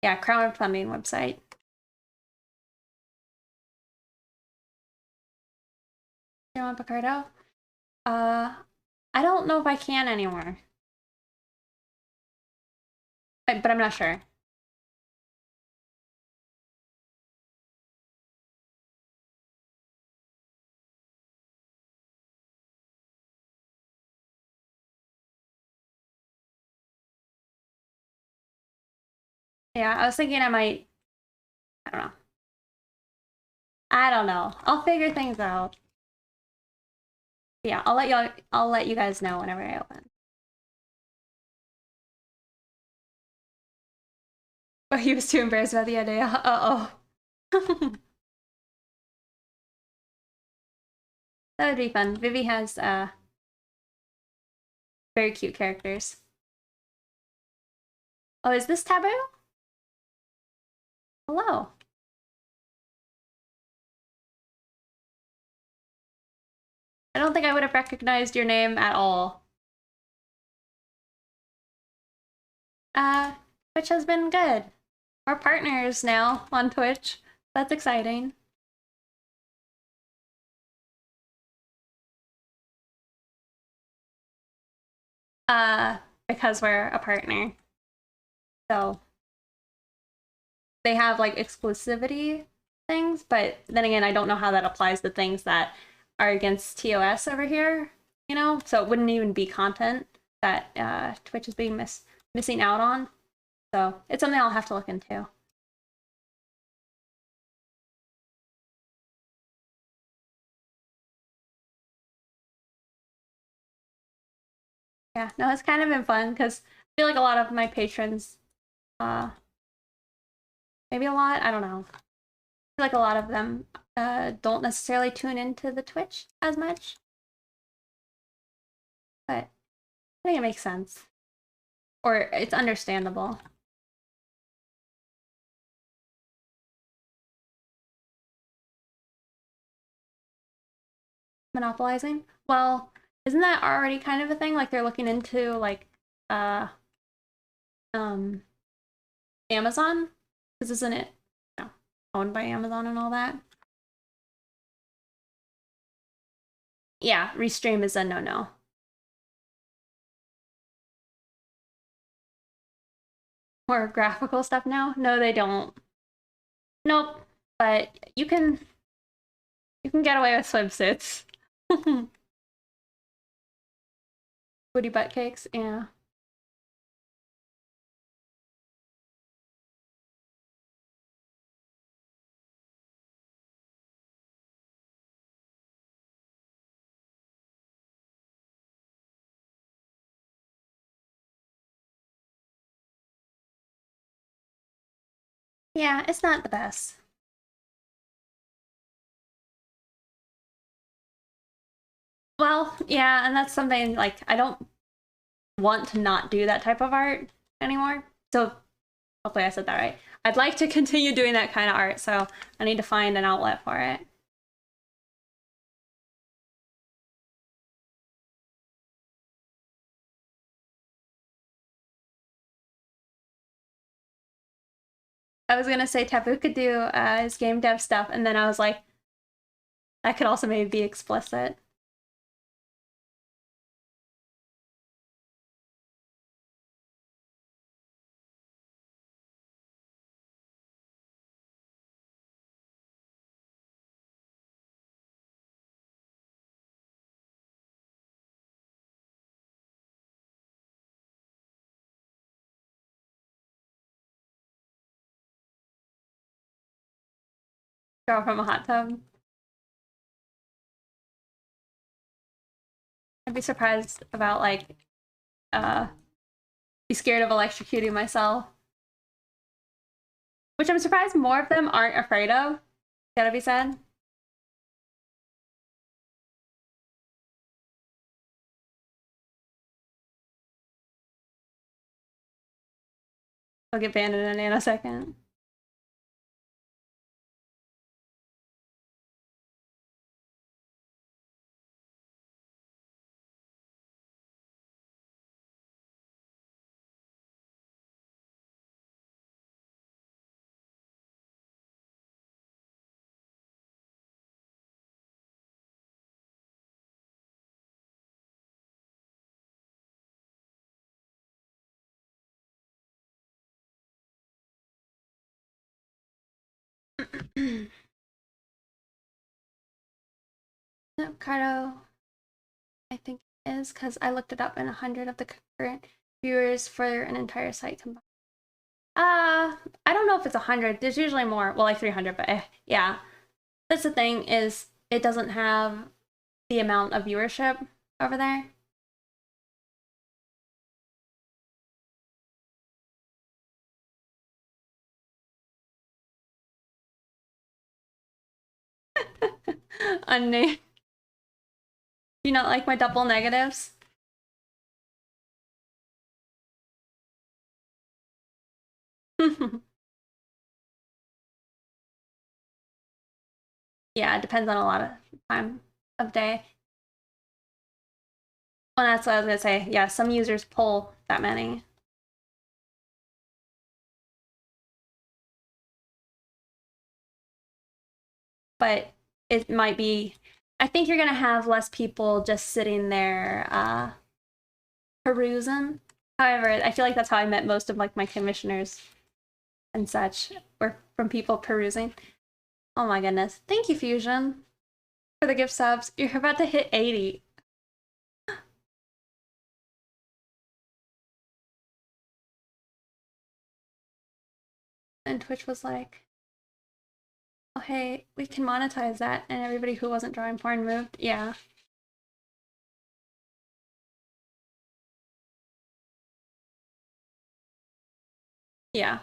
yeah, crowdfunding website. You want Picardo? Uh, I don't know if I can anymore. But I'm not sure. Yeah, I was thinking I might, I don't know. I don't know. I'll figure things out. Yeah, I'll let you guys know whenever I open. Oh, he was too embarrassed about the idea. Uh-oh. That would be fun. Vivi has very cute characters. Oh, is this taboo? Hello. I don't think I would have recognized your name at all. Uh, Twitch has been good. We're partners now on Twitch. That's exciting. Uh, because we're a partner. So they have like exclusivity things, but then again, I don't know how that applies to things that are against TOS over here, you know? So it wouldn't even be content that Twitch is being missing out on. So it's something I'll have to look into. Yeah, no, it's kind of been fun because I feel like a lot of my patrons, uh, maybe a lot, I don't know. I feel like a lot of them don't necessarily tune into the Twitch as much, but I think it makes sense. Or it's understandable. Monopolizing? Well, isn't that already kind of a thing? Like they're looking into like uh um Amazon? Because isn't it, you know, owned by Amazon and all that? Yeah, restream is a no-no. More graphical stuff now? No, they don't. Nope. But you can get away with swimsuits. Booty butt cakes, yeah. Yeah, it's not the best. Well, yeah, and that's something like I don't want to not do that type of art anymore. So hopefully I said that right. I'd like to continue doing that kind of art, so I need to find an outlet for it. I was gonna say Taboo could do his game dev stuff, and then I was like, that could also maybe be explicit. Girl from a hot tub. I'd be surprised about like uh be scared of electrocuting myself. Which I'm surprised more of them aren't afraid of. Gotta be said. I'll get banned in a nanosecond. No, Cardo, I think it is because I looked it up and 100 of the concurrent viewers for an entire site combined. I don't know if it's 100. There's usually more. Well, like 300, but yeah. That's the thing is it doesn't have the amount of viewership over there. Unnamed. Do you not like my double negatives? Yeah, it depends on a lot of time of day. Well, that's what I was gonna say. Yeah, some users pull that many. But it might be, I think you're gonna have less people just sitting there perusing. However, I feel like that's how I met most of like my commissioners and such, were from people perusing. Oh my goodness. Thank you, Fusion, for the gift subs. You're about to hit 80. And Twitch was like, oh hey, we can monetize that, and everybody who wasn't drawing porn moved. Yeah. Yeah.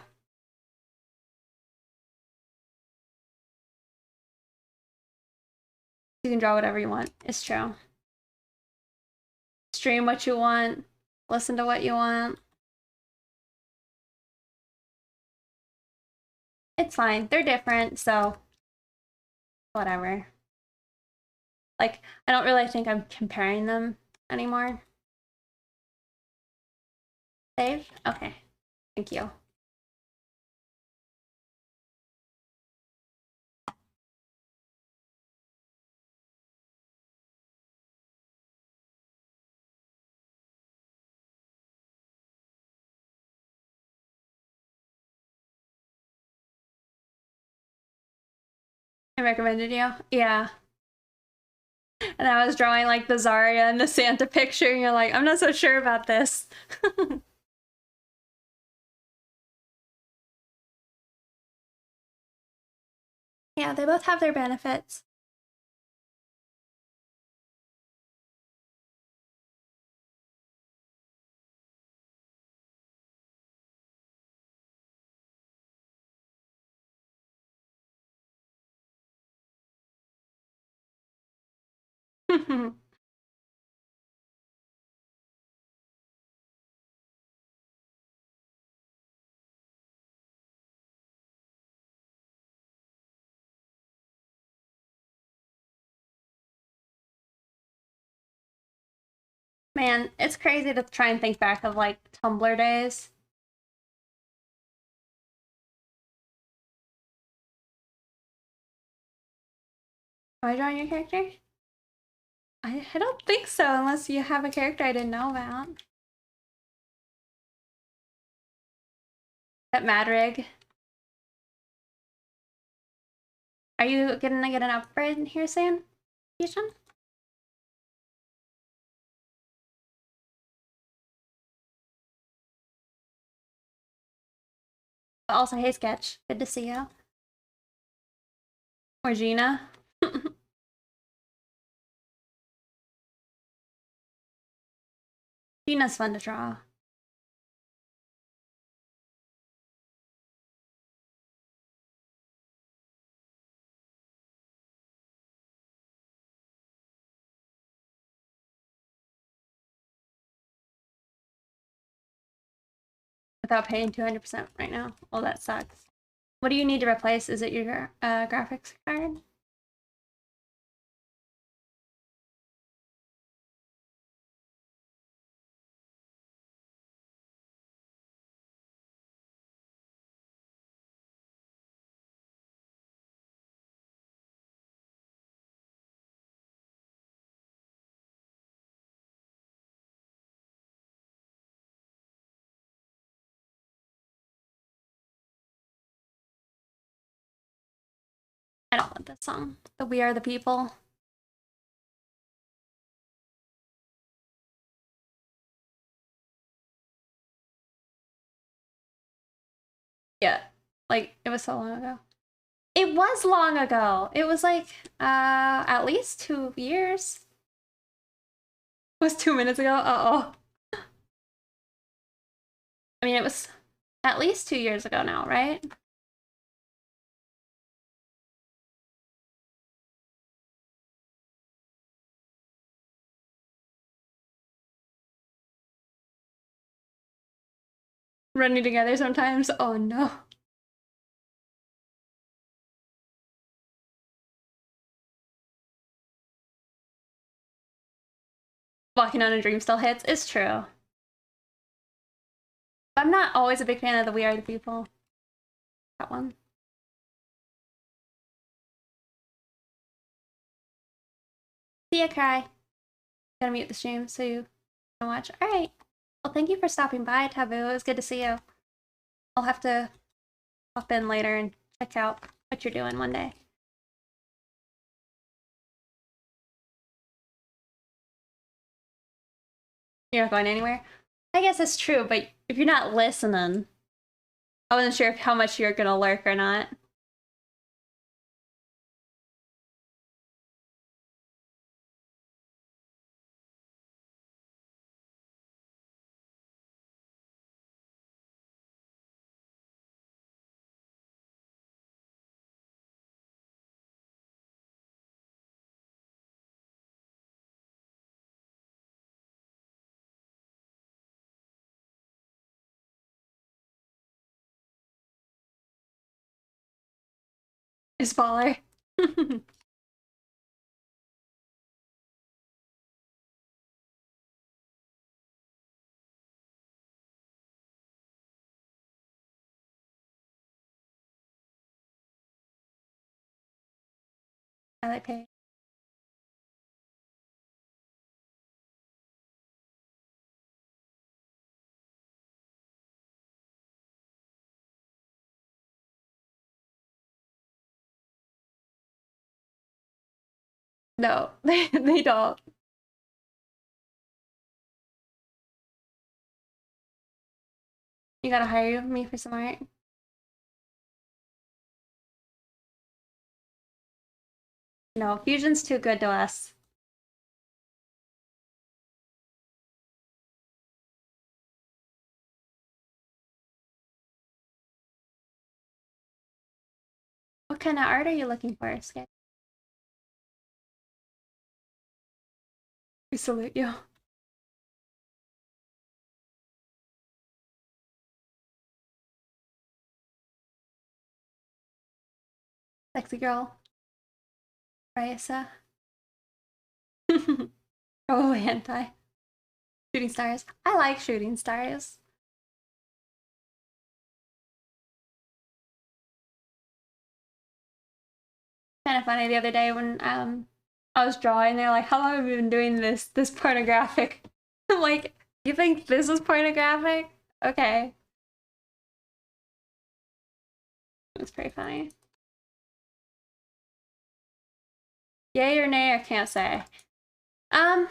You can draw whatever you want. It's true. Stream what you want, listen to what you want. It's fine. They're different, so whatever. Like, I don't really think I'm comparing them anymore. Save? Okay. Thank you. I recommended you? Yeah. And I was drawing like the Zarya and the Santa picture, and you're like, I'm not so sure about this. Yeah, they both have their benefits. Man, it's crazy to try and think back of like Tumblr days. Am I drawing your character? I don't think so, unless you have a character I didn't know about. That Mad Rig. Are you gonna get an upgrade here soon, Keishan? Also, hey Sketch, good to see you. Or Gina. Gina's fun to draw. Without paying 200% right now. Well, that sucks. What do you need to replace? Is it your graphics card? I don't want this song. The We Are the People. Yeah, like it was so long ago. It was long ago. It was like at least 2 years. It was 2 minutes ago. Uh-oh. I mean, it was at least 2 years ago now, right? Running together sometimes. Oh no. Walking on a Dream still hits. It's true. I'm not always a big fan of the We Are the People. That one. See ya, cry. Gotta mute the stream so you can watch. Alright. Well, thank you for stopping by, Taboo. It was good to see you. I'll have to pop in later and check out what you're doing one day. You're not going anywhere? I guess that's true, but if you're not listening, I wasn't sure how much you're gonna lurk or not. It's baller. I like pay. No, they don't. You gotta hire me for some art. No, Fusion's too good to us. What kind of art are you looking for, Skip? We salute you. Sexy girl. Raisa. Oh, hentai. Shooting stars. I like shooting stars. Kind of funny the other day when I was drawing, they're like, how long have you been doing this pornographic? I'm like, you think this is pornographic? Okay. It's pretty funny. Yay or nay, I can't say. Um,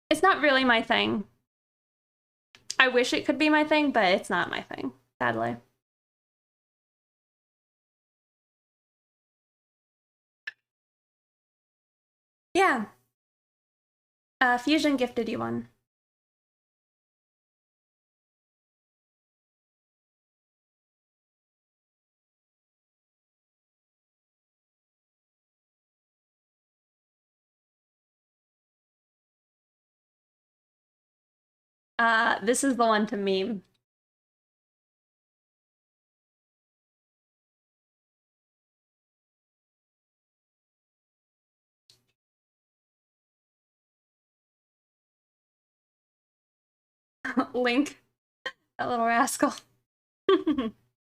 it's not really my thing. I wish it could be my thing, but it's not my thing, sadly. Yeah. Fusion gifted you one. This is the one to meme. Link, that little rascal.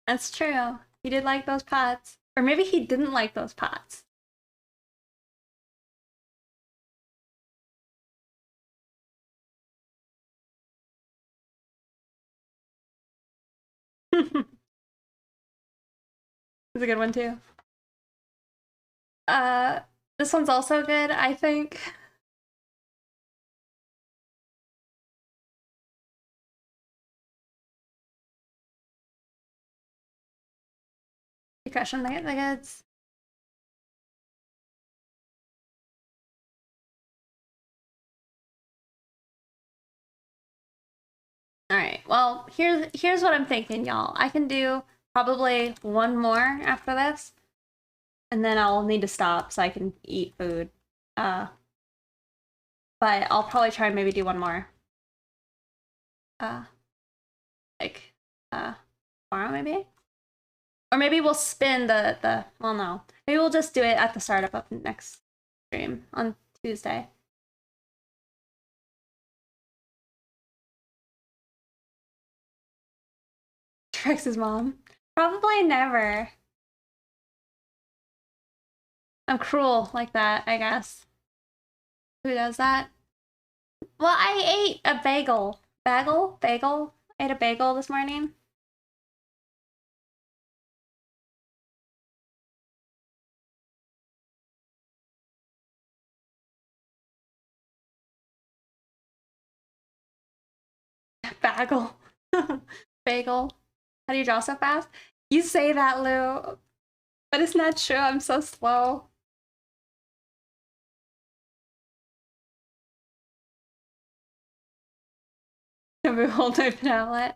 That's true. He did like those pots. Or maybe he didn't like those pots. It's a good one too. Uh, this one's also good, I think. You crushing the goods. All right. Well, here's what I'm thinking, y'all. I can do probably one more after this, and then I'll need to stop so I can eat food. But I'll probably try and maybe do one more. Like, tomorrow maybe? Or maybe we'll spin well, no. Maybe we'll just do it at the startup of next stream on Tuesday. Trix's mom. Probably never. I'm cruel like that, I guess. Who does that? Well, I ate a bagel. Bagel? I ate a bagel this morning. Bagel. Bagel. How do you draw so fast? You say that, Lou. But it's not true. I'm so slow. Can we hold my tablet?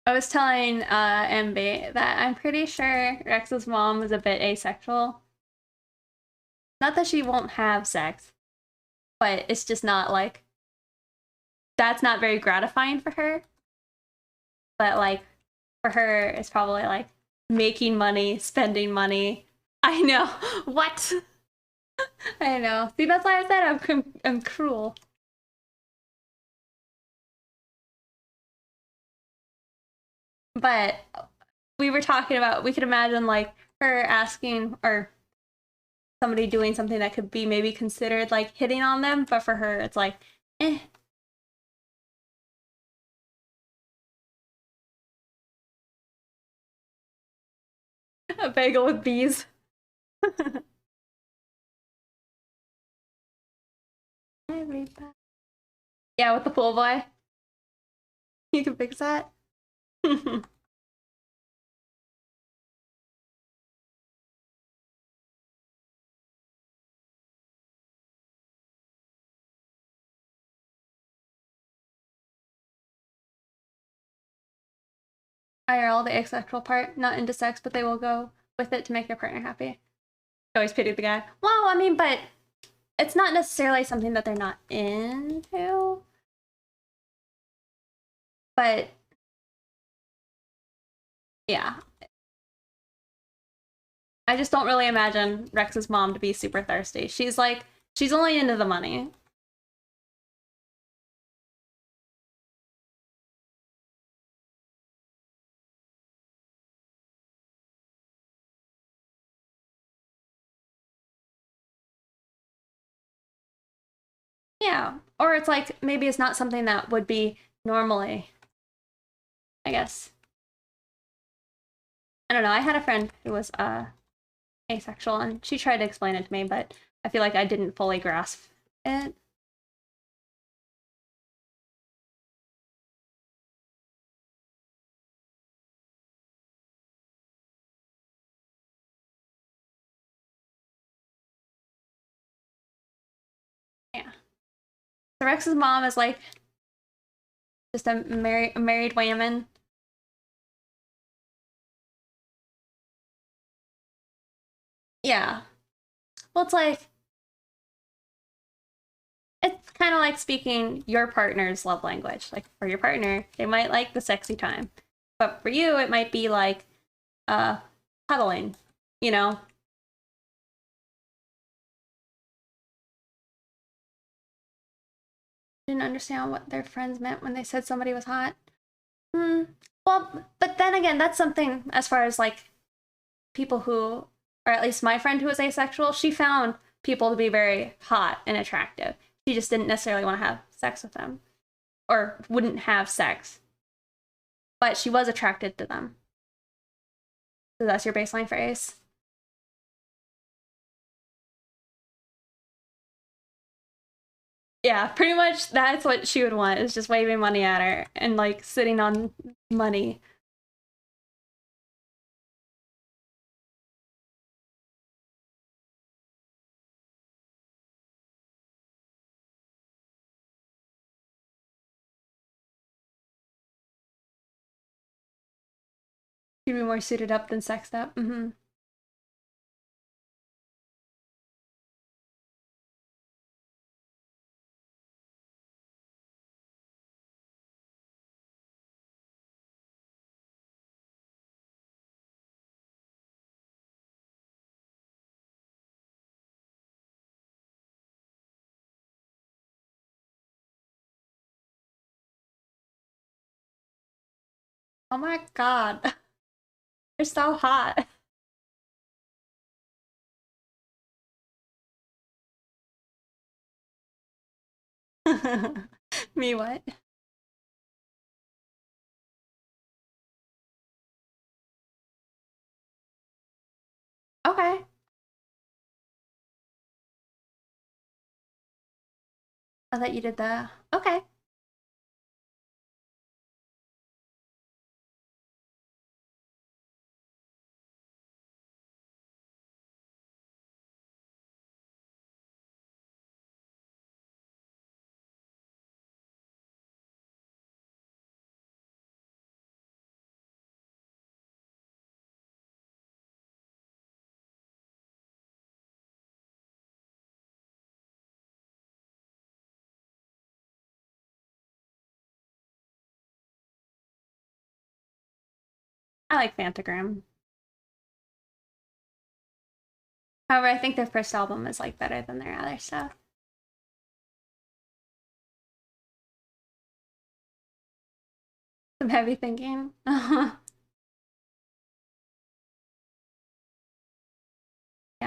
I was telling MB that I'm pretty sure Rex's mom is a bit asexual. Not that she won't have sex, but it's just not like that's not very gratifying for her. But like for her, it's probably like making money, spending money. I know. What? I know. See, that's why I said I'm cruel. But we were talking about we could imagine like her asking or somebody doing something that could be maybe considered like hitting on them, but for her it's like, eh. A bagel with bees. Yeah, with the pool boy. You can fix that. IRL, the asexual part, not into sex, but they will go with it to make their partner happy. Always pity the guy. Well, I mean, but it's not necessarily something that they're not into. But yeah. I just don't really imagine Rex's mom to be super thirsty. She's like, she's only into the money. Yeah. Or it's like, maybe it's not something that would be normally, I guess. I don't know. I had a friend who was asexual, and she tried to explain it to me, but I feel like I didn't fully grasp it. Yeah. So Rex's mom is like just a married woman. Yeah. Well, it's kind of like speaking your partner's love language. Like for your partner, they might like the sexy time, but for you, it might be like uh cuddling. You know, didn't understand what their friends meant when they said somebody was hot. Hmm. Well, but then again, that's something as far as like people who, or at least my friend who was asexual, she found people to be very hot and attractive. She just didn't necessarily want to have sex with them or wouldn't have sex, but she was attracted to them. So that's your baseline for ace. Yeah, pretty much that's what she would want is just waving money at her and like sitting on money. She'd be more suited up than sexed up. Oh my god. They're so hot. Me what? Okay. I thought you did the okay. I like Phantogram. However, I think their first album is like better than their other stuff. Some heavy thinking. Yeah,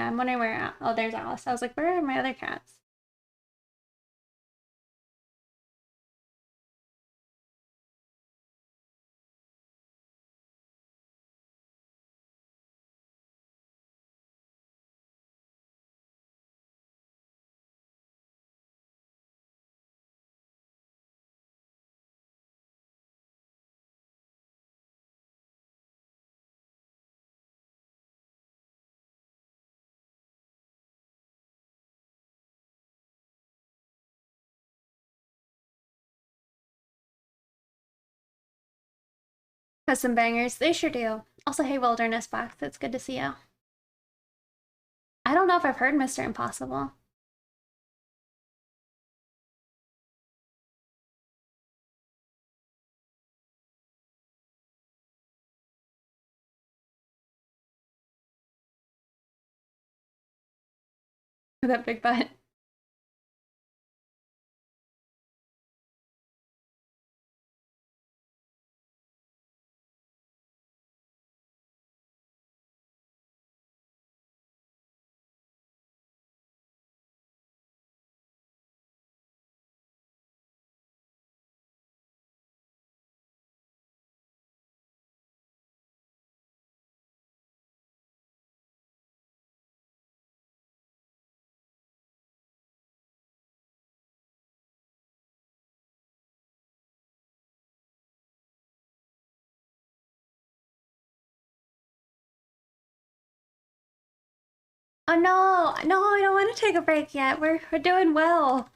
I'm wondering where. Oh, there's Alice. I was like, where are my other cats? Has some bangers. They sure do. Also, hey, Wilderness Box. It's good to see you. I don't know if I've heard Mr. Impossible. With that big butt. Oh no, no, I don't want to take a break yet. We're doing well.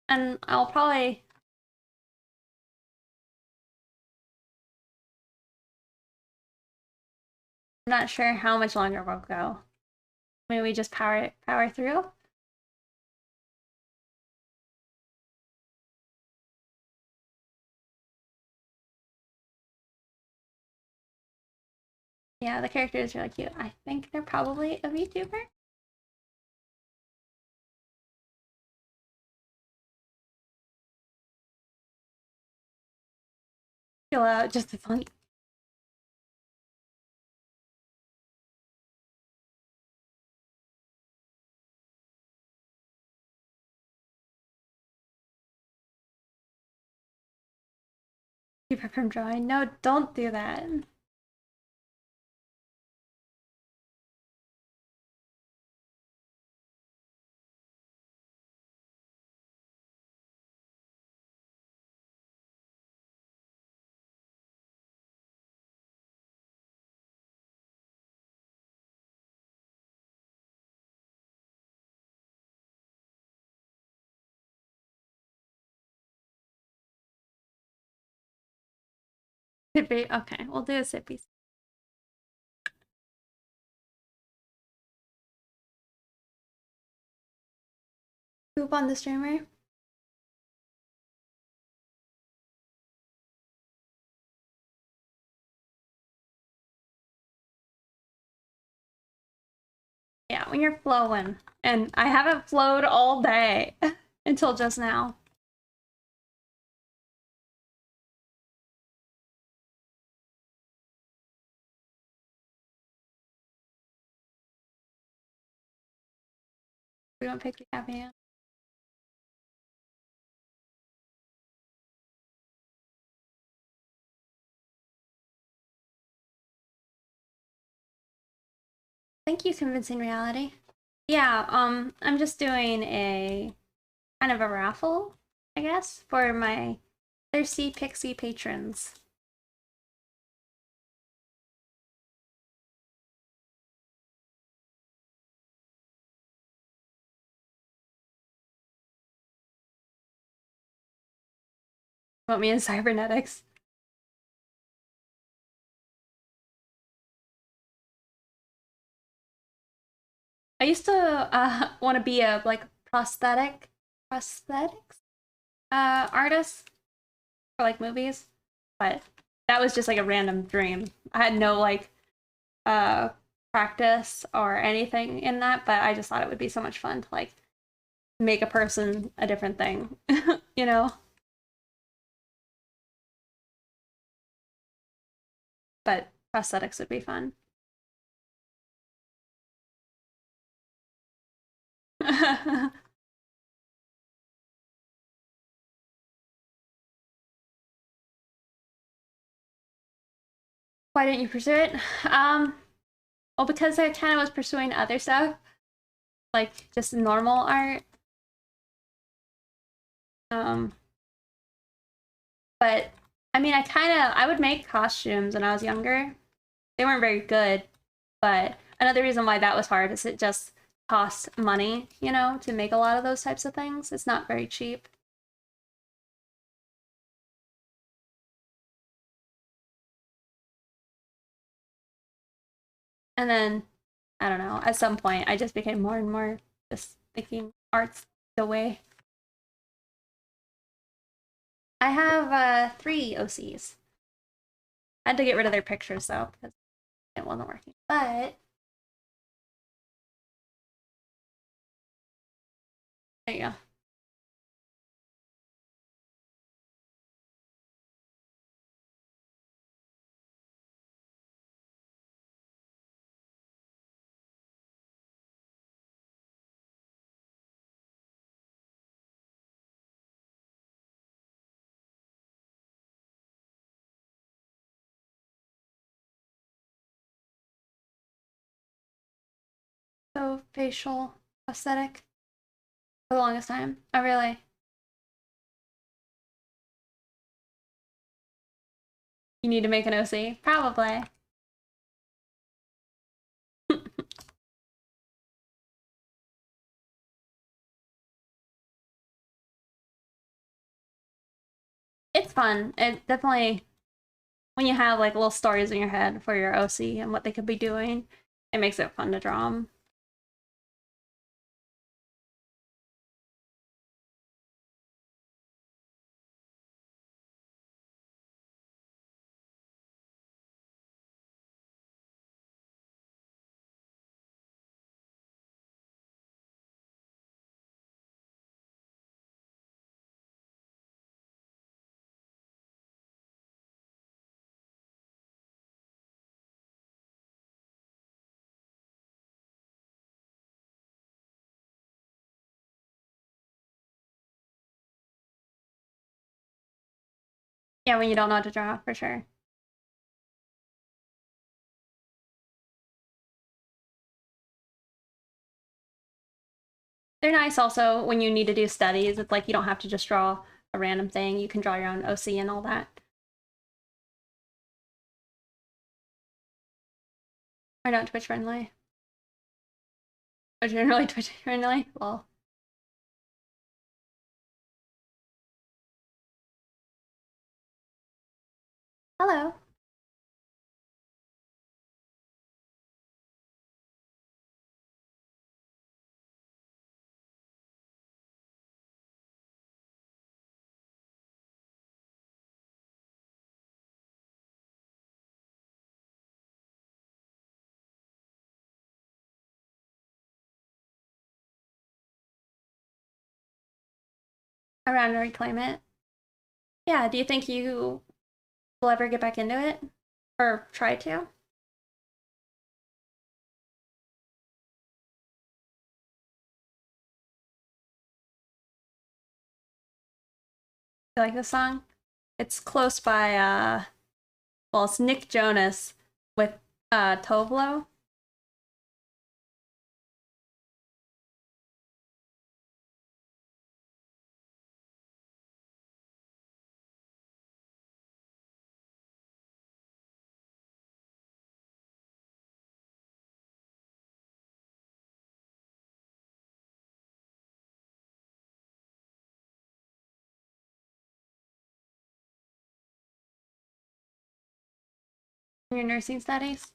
And I'll probably I'm not sure how much longer we'll go. Maybe we just power through. Yeah, the characters are really cute. I think they're probably a VTuber. Chill out, just as fun. Keep her from drawing. No, don't do that. Sippy. Okay, we'll do a sippy. Poop on the streamer. Yeah, when you're flowing. And I haven't flowed all day until just now. We don't pick the happy hand. Thank you, Convincing Reality. Yeah, I'm just doing a kind of a raffle, I guess, for my ThirstyPixie patrons. Want me in cybernetics? I used to want to be a like prosthetics artist for like movies, but that was just like a random dream. I had no like uh practice or anything in that, but I just thought it would be so much fun to like make a person a different thing, you know? But prosthetics would be fun. Why didn't you pursue it? Well, because I kind of was pursuing other stuff, like just normal art. Um, but I mean, I would make costumes when I was younger. They weren't very good, but another reason why that was hard is it just costs money, you know, to make a lot of those types of things. It's not very cheap. And then, I don't know, at some point, I just became more and more just thinking art's the way. I have 3 OCs. I had to get rid of their pictures though, because it wasn't working. But There you go. So facial aesthetic for the longest time. I really. You need to make an OC? Probably. It's fun. It definitely, when you have like little stories in your head for your OC and what they could be doing, it makes it fun to draw them. Yeah, when you don't know what to draw, for sure. They're nice also when you need to do studies. It's like you don't have to just draw a random thing. You can draw your own OC and all that. Or not Twitch friendly. Or generally Twitch friendly. Well, hello. Around to reclaim it. Yeah, do you think you will ever get back into it? Or try to? You like this song? It's close by, well, it's Nick Jonas with Tovlo. In your nursing studies?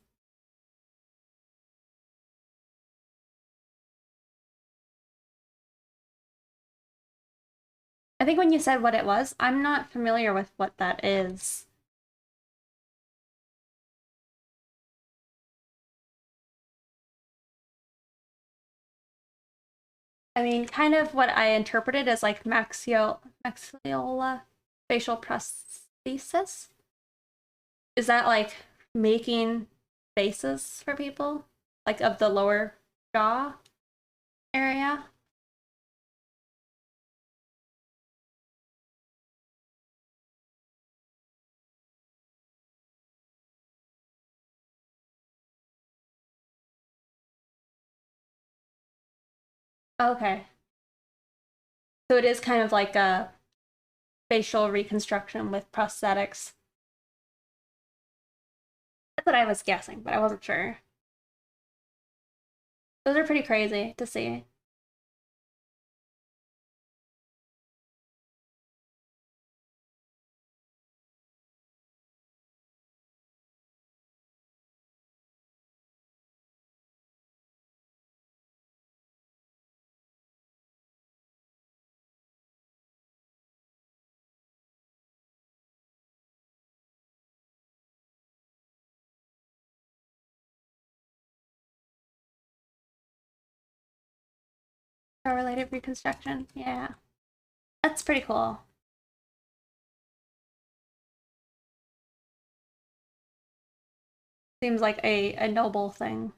I think when you said what it was, I'm not familiar with what that is. I mean, kind of what I interpreted as like maxillofacial facial prosthesis. Is that like making faces for people? Like of the lower jaw area? Okay. So it is kind of like a facial reconstruction with prosthetics. That's what I was guessing, but I wasn't sure. Those are pretty crazy to see. Related reconstruction. Yeah. That's pretty cool. Seems like a noble thing.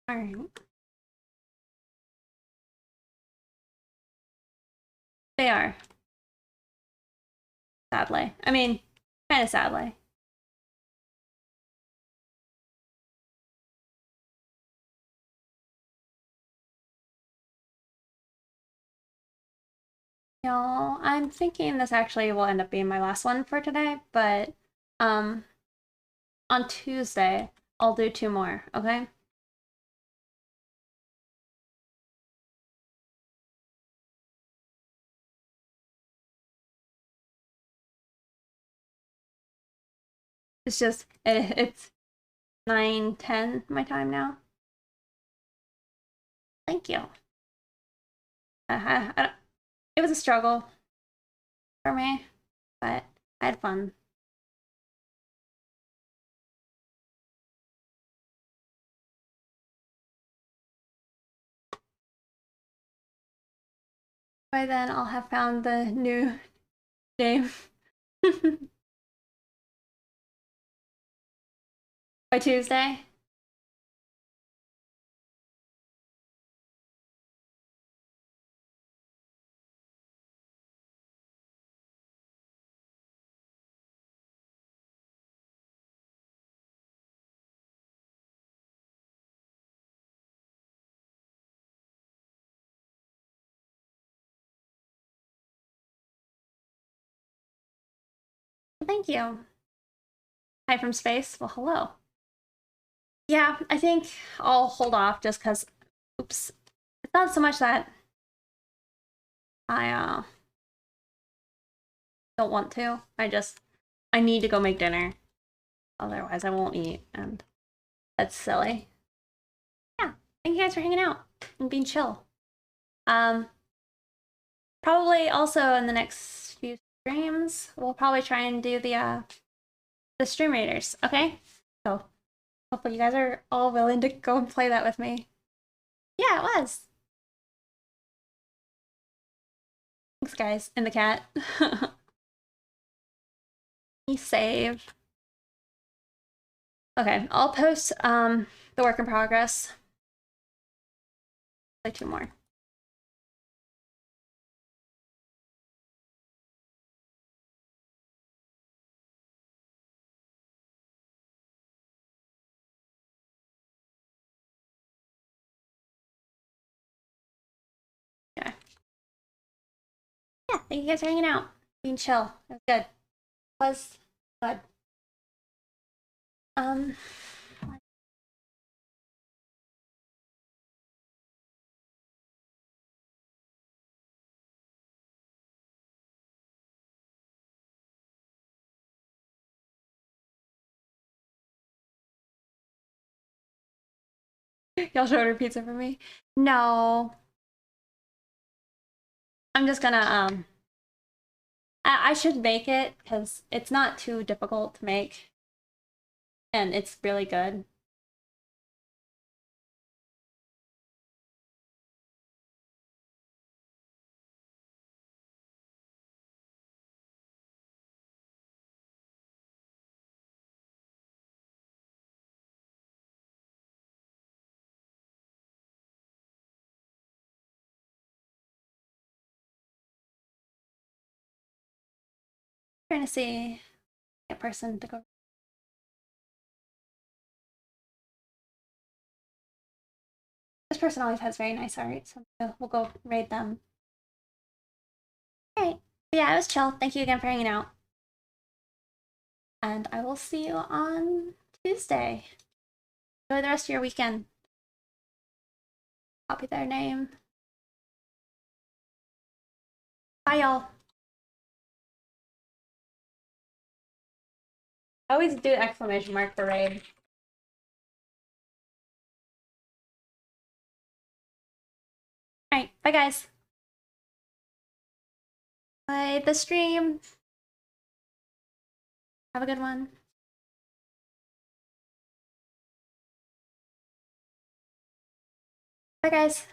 All right. They are. Sadly. I mean, kind of sadly. Y'all, I'm thinking this actually will end up being my last one for today, but um on Tuesday I'll do 2 more, okay? It's just it's 9:10 my time now. Thank you. It was a struggle for me, but I had fun. By then I'll have found the new name. By Tuesday. Thank you. Hi from space. Well, hello. Yeah, I think I'll hold off just because, oops, it's not so much that I don't want to. I need to go make dinner. Otherwise I won't eat, and that's silly. Yeah, thank you guys for hanging out and being chill. Um, Probably also in the next few streams, we'll probably try and do the stream raiders, okay? So hopefully you guys are all willing to go and play that with me. Yeah, it was. Thanks, guys, and the cat. Me save. Okay, I'll post the work in progress. Like 2 more. Okay. Yeah, thank you guys for hanging out. Being chill. It was good. It was good. Um Y'all should order pizza for me. No. I'm just gonna I should make it because it's not too difficult to make and it's really good. Trying to see a person to go. This person always has very nice art, so we'll go raid them. Alright. Yeah, it was chill. Thank you again for hanging out. And I will see you on Tuesday. Enjoy the rest of your weekend. Copy their name. Bye, y'all. I always do exclamation mark for raid. All right, bye guys. Bye the stream. Have a good one. Bye guys.